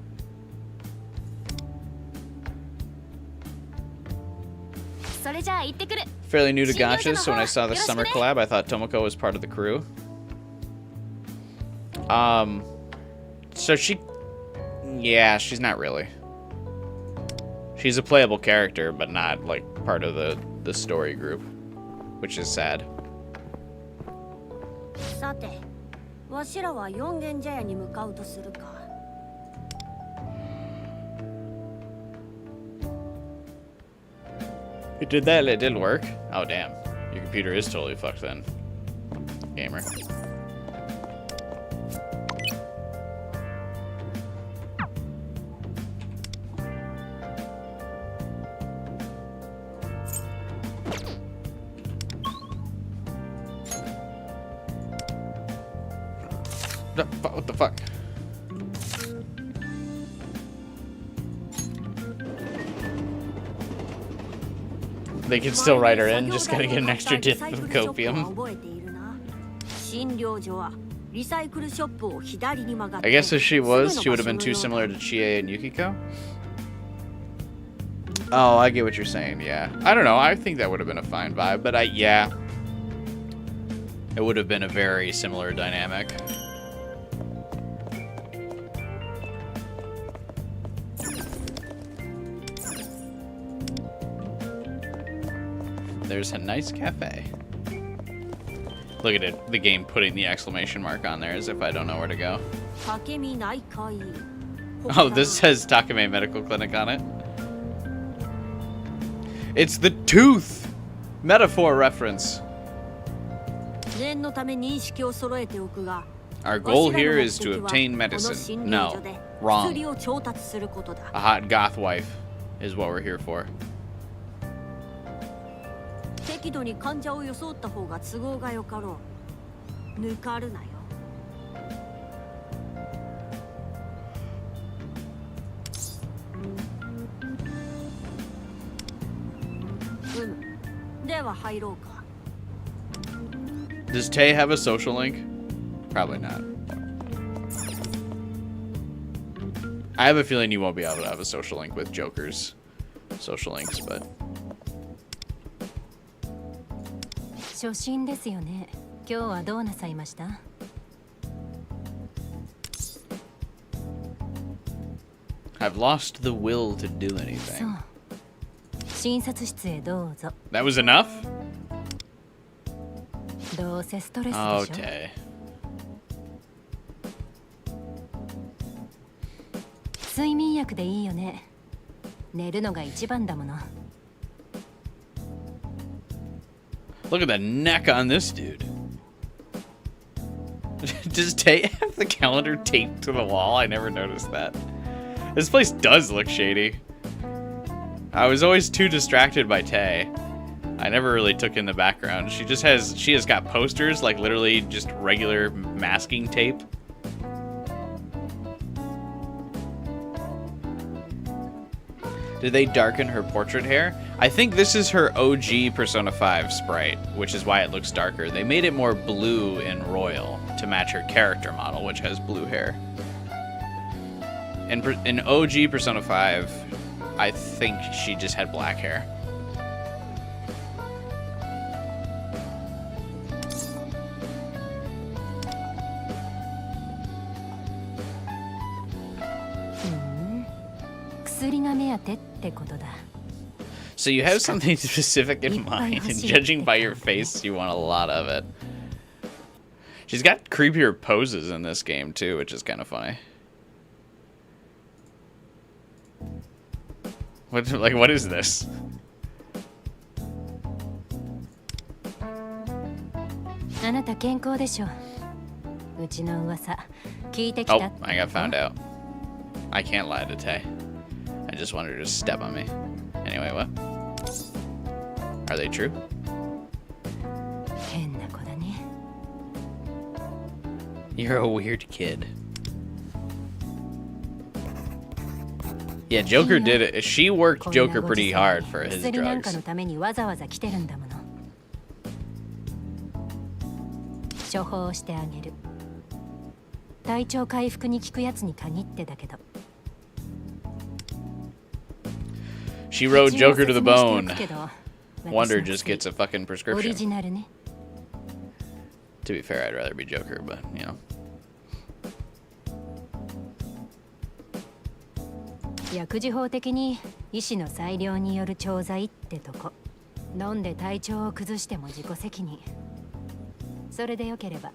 それじゃあ行ってくる。 Fairly new to gachas, so when I saw the summer collab, I thought Tomoko was part of the crew. So yeah, she's not really. She's a playable character, but not like part of the story group, which is sad. さて、わしらは四軒茶屋に向かうとするか。It did that. It did work. Oh damn, your computer is totally fucked then, gamer. What the fuck? They can still write her in, just gotta get an extra dip of copium. I guess if she was, she would have been too similar to Chie and Yukiko. Oh, I get what you're saying, yeah. I don't know, I think that would have been a fine vibe, but yeah. It would have been a very similar dynamic. There's a nice cafe. Look at it, the game putting the exclamation mark on there as if I don't know where to go. Oh, this says Takeme Medical Clinic on it. It's the tooth! Metaphor reference. Our goal here is to obtain medicine. No, wrong. A hot goth wife is what we're here for. 適度に患者を装った方が都合がよかろう。抜かるなよ。では入ろうか。Does Tay have a social link? Probably not. I have a feeling you won't be able to have a social link with Joker's social links, but... 初心ですよね。今日はどうなさいました？ I've lost the will to do anything. そう。診察室へどうぞ。That was enough? どうせストレスでしょ。Oh, Tay. 睡眠薬でいいよね。寝るのが一番だもの。 Look at the neck on this dude. Does Tay have the calendar taped to the wall? I never noticed that. This place does look shady. I was always too distracted by Tay. I never really took in the background. She has got posters, like literally just regular masking tape. Did they darken her portrait hair? I think this is her OG Persona 5 sprite, which is why it looks darker. They made it more blue in Royal to match her character model, which has blue hair. In OG Persona 5, I think she just had black hair. So you have something specific in mind, and judging by your face, you want a lot of it. She's got creepier poses in this game too, which is kind of funny. What is this? Oh, I got found out. I can't lie to Tay. I just wanted her to step on me. Anyway, what? Are they true? You're a weird kid. Yeah, Joker did it. She worked Joker pretty hard for his drugs. 処方してあげる。体調回復に効くやつに限ってだけど。 She rode Joker to the bone. Wonder just gets a fucking prescription. To be fair, I'd rather be Joker, but you know. 薬事法的に医師の裁量による調剤ってとこ。飲んで体調を崩しても自己責任。それでよければ。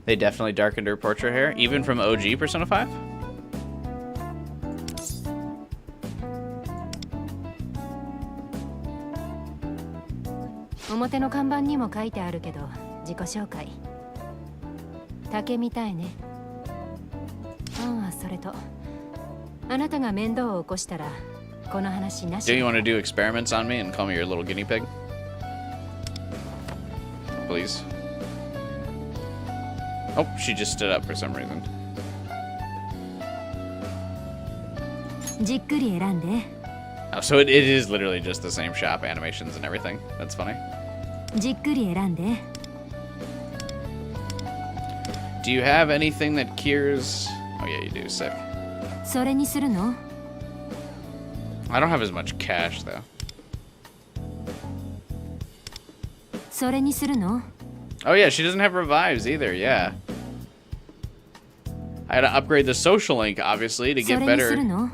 They definitely darkened her portrait hair, even from OG Persona 5? 表の看板にも書いてあるけど、自己紹介。竹みたいね。ああ、それと。あなたが面倒を起こしたら、この話なし。 Do you want to do experiments on me and call me your little guinea pig? Please. Oh, she just stood up for some reason. じっくり選んで。Oh, so it is literally just the same shop animations and everything. That's funny. じっくり選んで。 Do you have anything that cures? Oh yeah, you do. Sick. それにするの？ I don't have as much cash though. それにするの？ Oh yeah, she doesn't have revives either. Yeah. I had to upgrade the social link obviously to それ get に better するの？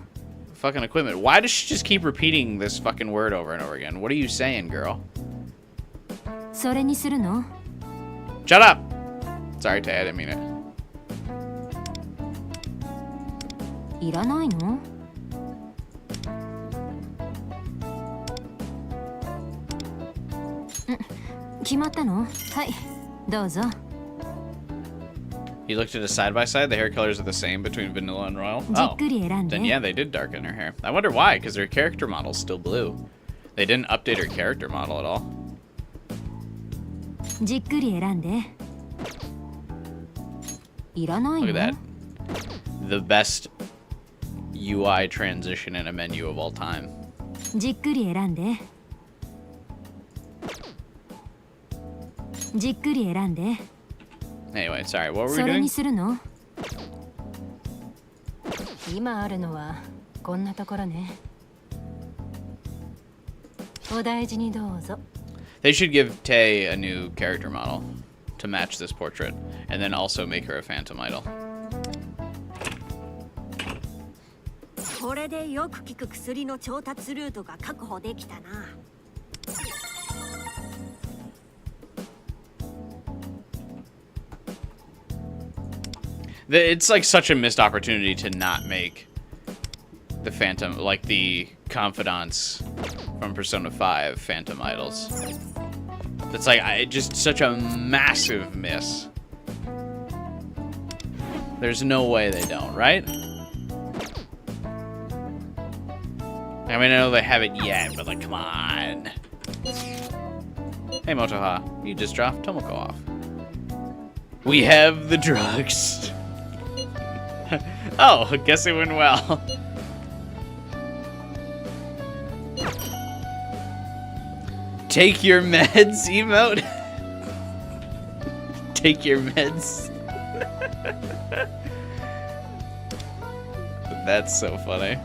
fucking equipment. Why does she just keep repeating this fucking word over and over again? What are you saying, girl? それにするの？ Shut up. Sorry, Tay, I didn't mean it. いらないの？ 決まったの？はい、どうぞ。 You looked at a side by side. The hair colors are the same between vanilla and royal. じっくり選んで。 Then yeah, they did darken her hair. I wonder why, because her character model's still blue. They didn't update her character model at all. じっくり選んで。いらないの？ Look at that. The best UI transition in a menu of all time. じっくり選んで。じっくり選んで。 Anyway, sorry, what were we それ doing? にするの？今あるのはこんなところね。お大事にどうぞ。 They should give Tay a new character model to match this portrait, and then also make her a phantom idol. これでよく効く薬の調達ルートが確保できたな。 It's like such a missed opportunity to not make the phantom, like the confidants from Persona 5 phantom idols. That's like just such a massive miss. There's no way they don't, right? I mean, I know they haven't yet, but like, come on. Hey, Motoha, you just dropped Tomoko off. We have the drugs. Oh, guess it went well. Take your meds, emote. Take your meds. That's so funny.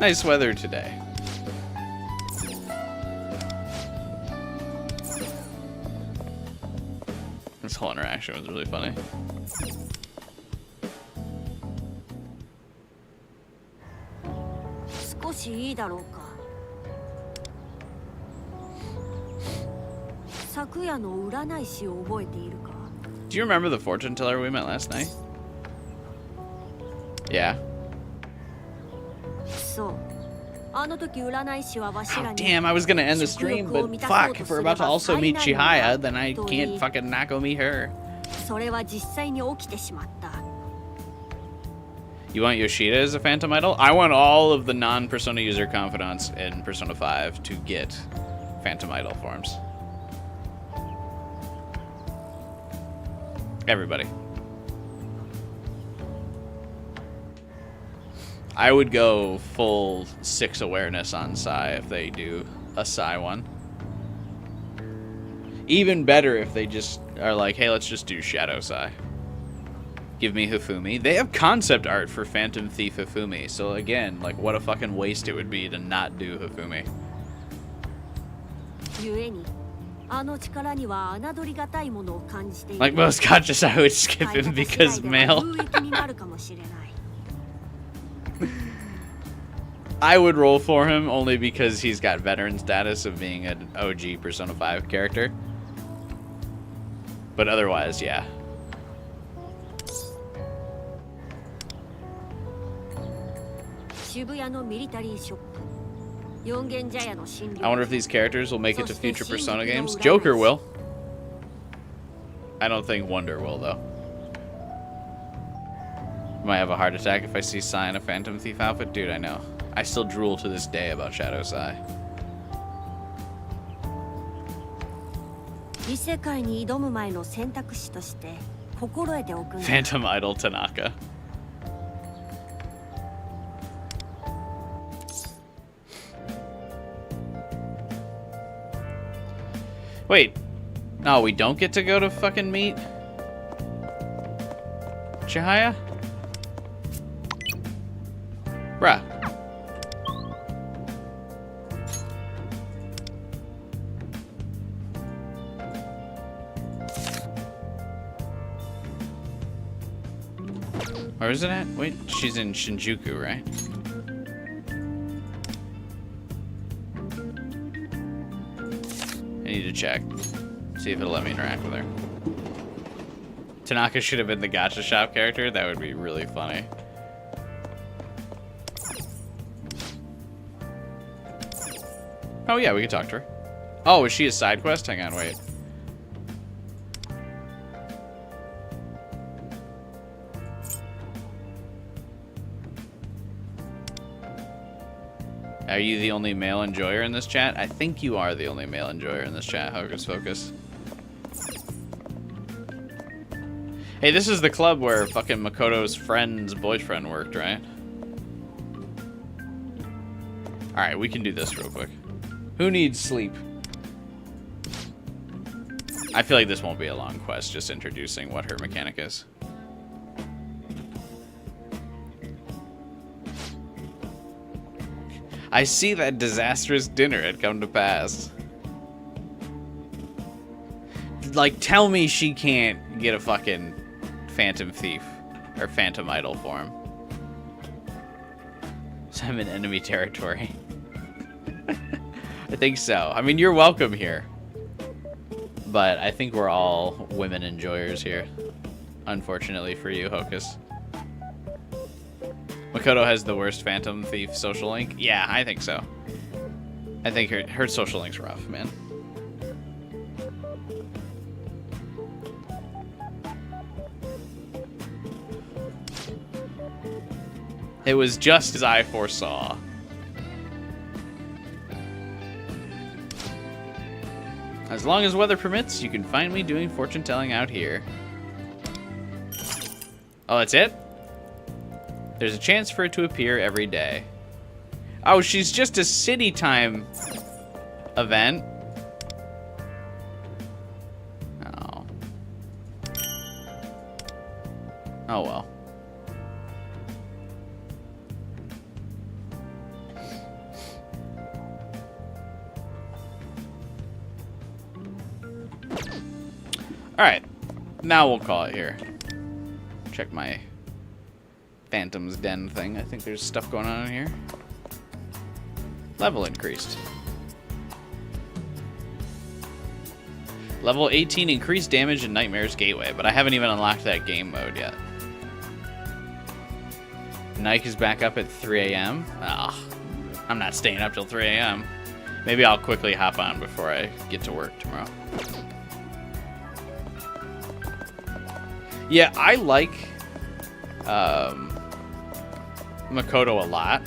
Nice weather today. This whole interaction was really funny. Do you remember the fortune teller we met last night? Yeah. Oh, damn, I was gonna end the stream, but fuck, if we're about to also meet Chihaya, then I can't fucking not go meet her. You want Yoshida as a phantom idol? I want all of the non-Persona user confidants in Persona 5 to get phantom idol forms. Everybody. I would go full 6 awareness on Sai if they do a Sai one. Even better if they just are like, hey, let's just do Shadow Sai. Give me Hifumi. They have concept art for Phantom Thief Hifumi, so again, like, what a fucking waste it would be to not do Hifumi. Like most gotchas, I would skip him because male. I would roll for him only because he's got veteran status of being an OG Persona 5 character. But otherwise, yeah. I wonder if these characters will make it to future Persona games. Joker will. I don't think Wonder will, though. Might have a heart attack if I see Sai in a Phantom Thief outfit. Dude, I know. I still drool to this day about Shadow Sai. Phantom Idol Tanaka. Wait. No, we don't get to go to fucking meet Chihaya? Bruh. Where is it at? Wait, she's in Shinjuku, right? I need to check. See if it'll let me interact with her. Tanaka should have been the gacha shop character. That would be really funny. Oh yeah, we could talk to her. Oh, is she a side quest? Hang on, wait. Are you the only male enjoyer in this chat? I think you are the only male enjoyer in this chat, Hocus Focus. Hey, this is the club where fucking Makoto's friend's boyfriend worked, right? Alright, we can do this real quick. Who needs sleep? I feel like this won't be a long quest, just introducing what her mechanic is. I see that disastrous dinner had come to pass. Like, tell me she can't get a fucking Phantom Thief or Phantom Idol form. So I'm in enemy territory. I think so. I mean, you're welcome here. But I think we're all women enjoyers here. Unfortunately for you, Hocus. Makoto has the worst Phantom Thief social link? Yeah, I think so. I think her social link's rough, man. It was just as I foresaw. As long as weather permits, you can find me doing fortune telling out here. Oh, that's it? There's a chance for it to appear every day. Oh, she's just a city time event. Oh. Oh well. Alright. Now we'll call it here. Check my Phantom's Den thing. I think there's stuff going on in here. Level increased. Level 18 increased damage in Nightmare's Gateway, but I haven't even unlocked that game mode yet. Nike is back up at 3 a.m. Ah, I'm not staying up till 3 a.m. Maybe I'll quickly hop on before I get to work tomorrow. Yeah, I like Makoto a lot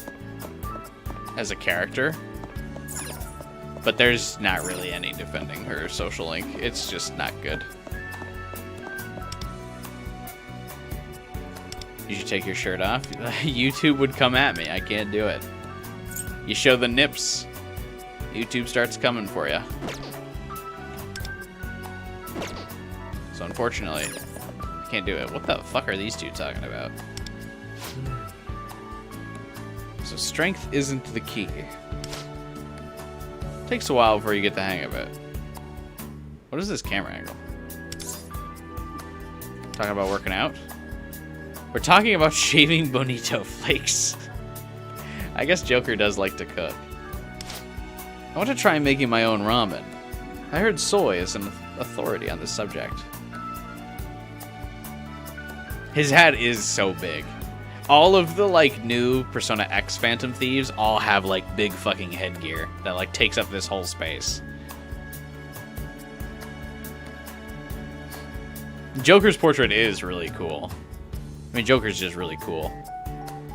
as a character, but there's not really any defending her social link. It's just not good. You should take your shirt off. YouTube would come at me. I can't do it. You show the nips, YouTube starts coming for you. So unfortunately, I can't do it. What the fuck are these two talking about? So strength isn't the key. Takes a while before you get the hang of it. What is this camera angle? Talking about working out? We're talking about shaving bonito flakes. I guess Joker does like to cook. I want to try making my own ramen. I heard Soy is an authority on this subject. His hat is so big. All of the, like, new Persona X Phantom Thieves all have, like, big fucking headgear that, like, takes up this whole space. Joker's portrait is really cool. I mean, Joker's just really cool.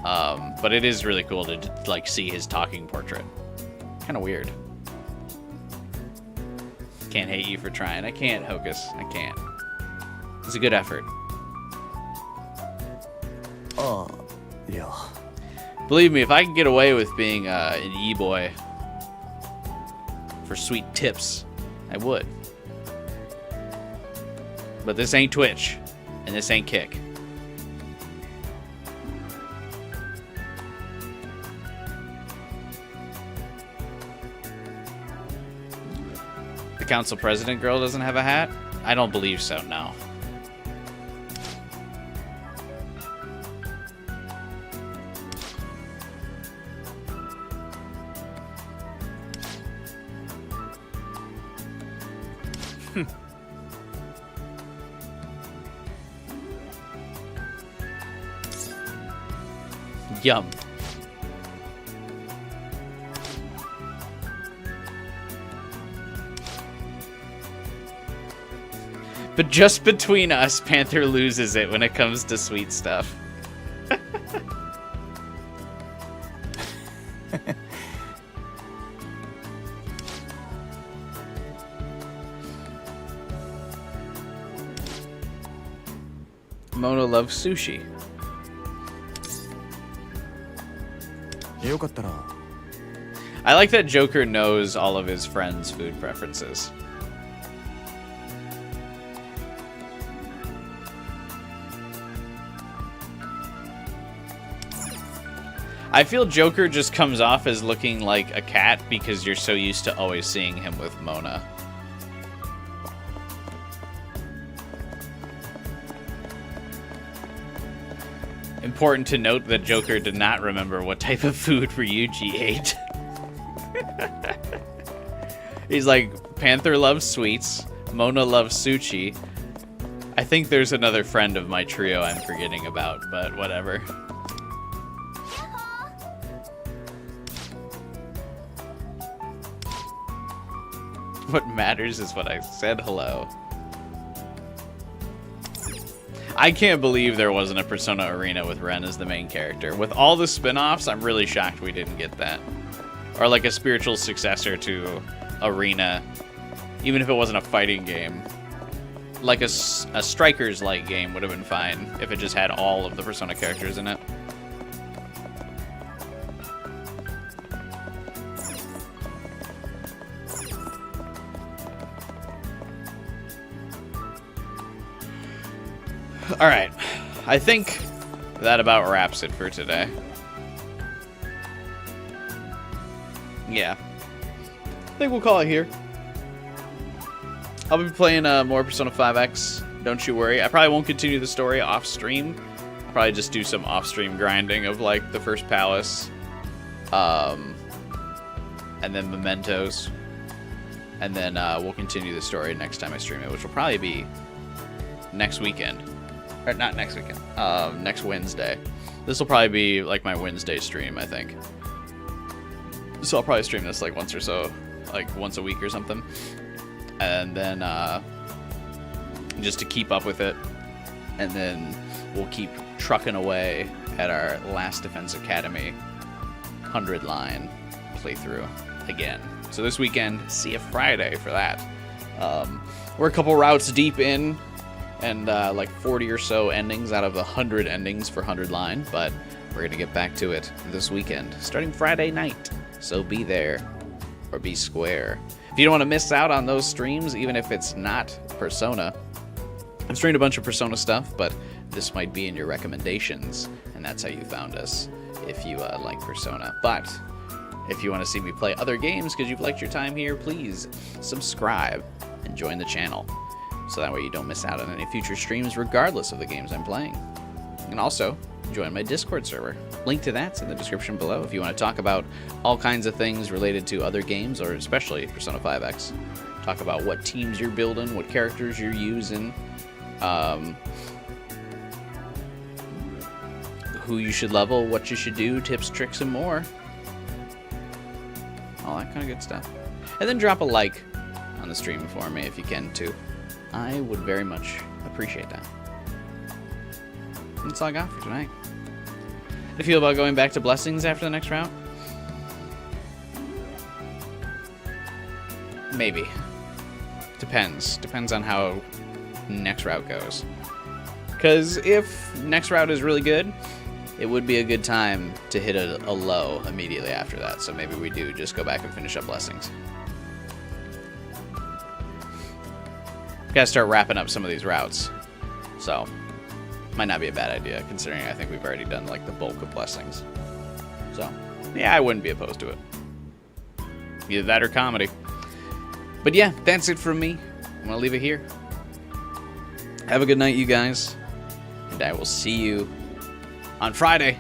But it is really cool to, like, see his talking portrait. Kind of weird. Can't hate you for trying. I can't, Hocus. I can't. It's a good effort. Yeah. Believe me, if I could get away with being an e-boy for sweet tips, I would. But this ain't Twitch. And this ain't Kick. The council president girl doesn't have a hat? I don't believe so, no. Yum. But just between us, Panther loses it when it comes to sweet stuff. Mona loves sushi. I like that Joker knows all of his friends' food preferences. I feel Joker just comes off as looking like a cat because you're so used to always seeing him with Mona. Important to note that Joker did not remember what type of food Ryuji ate. He's like, Panther loves sweets, Mona loves sushi. I think there's another friend of my trio I'm forgetting about, but whatever. What matters is what I said hello. I can't believe there wasn't a Persona Arena with Ren as the main character. With all the spin-offs, I'm really shocked we didn't get that. Or like a spiritual successor to Arena, even if it wasn't a fighting game. Like a Strikers-like game would have been fine if it just had all of the Persona characters in it. Alright, I think that about wraps it for today. Yeah. I think we'll call it here. I'll be playing more Persona 5X, don't you worry. I probably won't continue the story off stream. I'll probably just do some off-stream grinding of like the first palace. And then mementos. And then we'll continue the story next time I stream it, which will probably be next weekend. Or not next weekend. Next Wednesday. This will probably be like my Wednesday stream, I think. So I'll probably stream this like once or so, like once a week or something. And then just to keep up with it. And then we'll keep trucking away at our last Defense Academy 100 line playthrough again. So this weekend, see you Friday for that. We're a couple routes deep in. And like 40 or so endings out of the 100 endings for 100 line, but we're gonna get back to it this weekend, starting Friday night. So be there, or be square. If you don't want to miss out on those streams, even if it's not Persona, I've streamed a bunch of Persona stuff, but this might be in your recommendations, and that's how you found us, if you like Persona. But if you want to see me play other games because you've liked your time here, please subscribe and join the channel. So that way you don't miss out on any future streams regardless of the games I'm playing. And also, join my Discord server. Link to that's in the description below if you want to talk about all kinds of things related to other games, or especially Persona 5X. Talk about what teams you're building, what characters you're using, who you should level, what you should do, tips, tricks, and more. All that kind of good stuff. And then drop a like on the stream for me if you can too. I would very much appreciate that. That's all I got for tonight. How do you feel about going back to Blessings after the next round? Maybe. Depends. Depends on how next route goes. Because if next route is really good, it would be a good time to hit a low immediately after that. So maybe we do just go back and finish up Blessings. Gotta start wrapping up some of these routes. So, might not be a bad idea, considering I think we've already done, like, the bulk of blessings. So, yeah, I wouldn't be opposed to it. Either that or comedy. But yeah, that's it from me. I'm gonna leave it here. Have a good night, you guys. And I will see you on Friday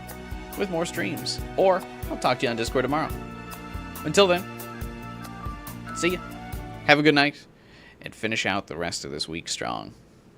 with more streams. Or I'll talk to you on Discord tomorrow. Until then, see ya. Have a good night. And finish out the rest of this week strong.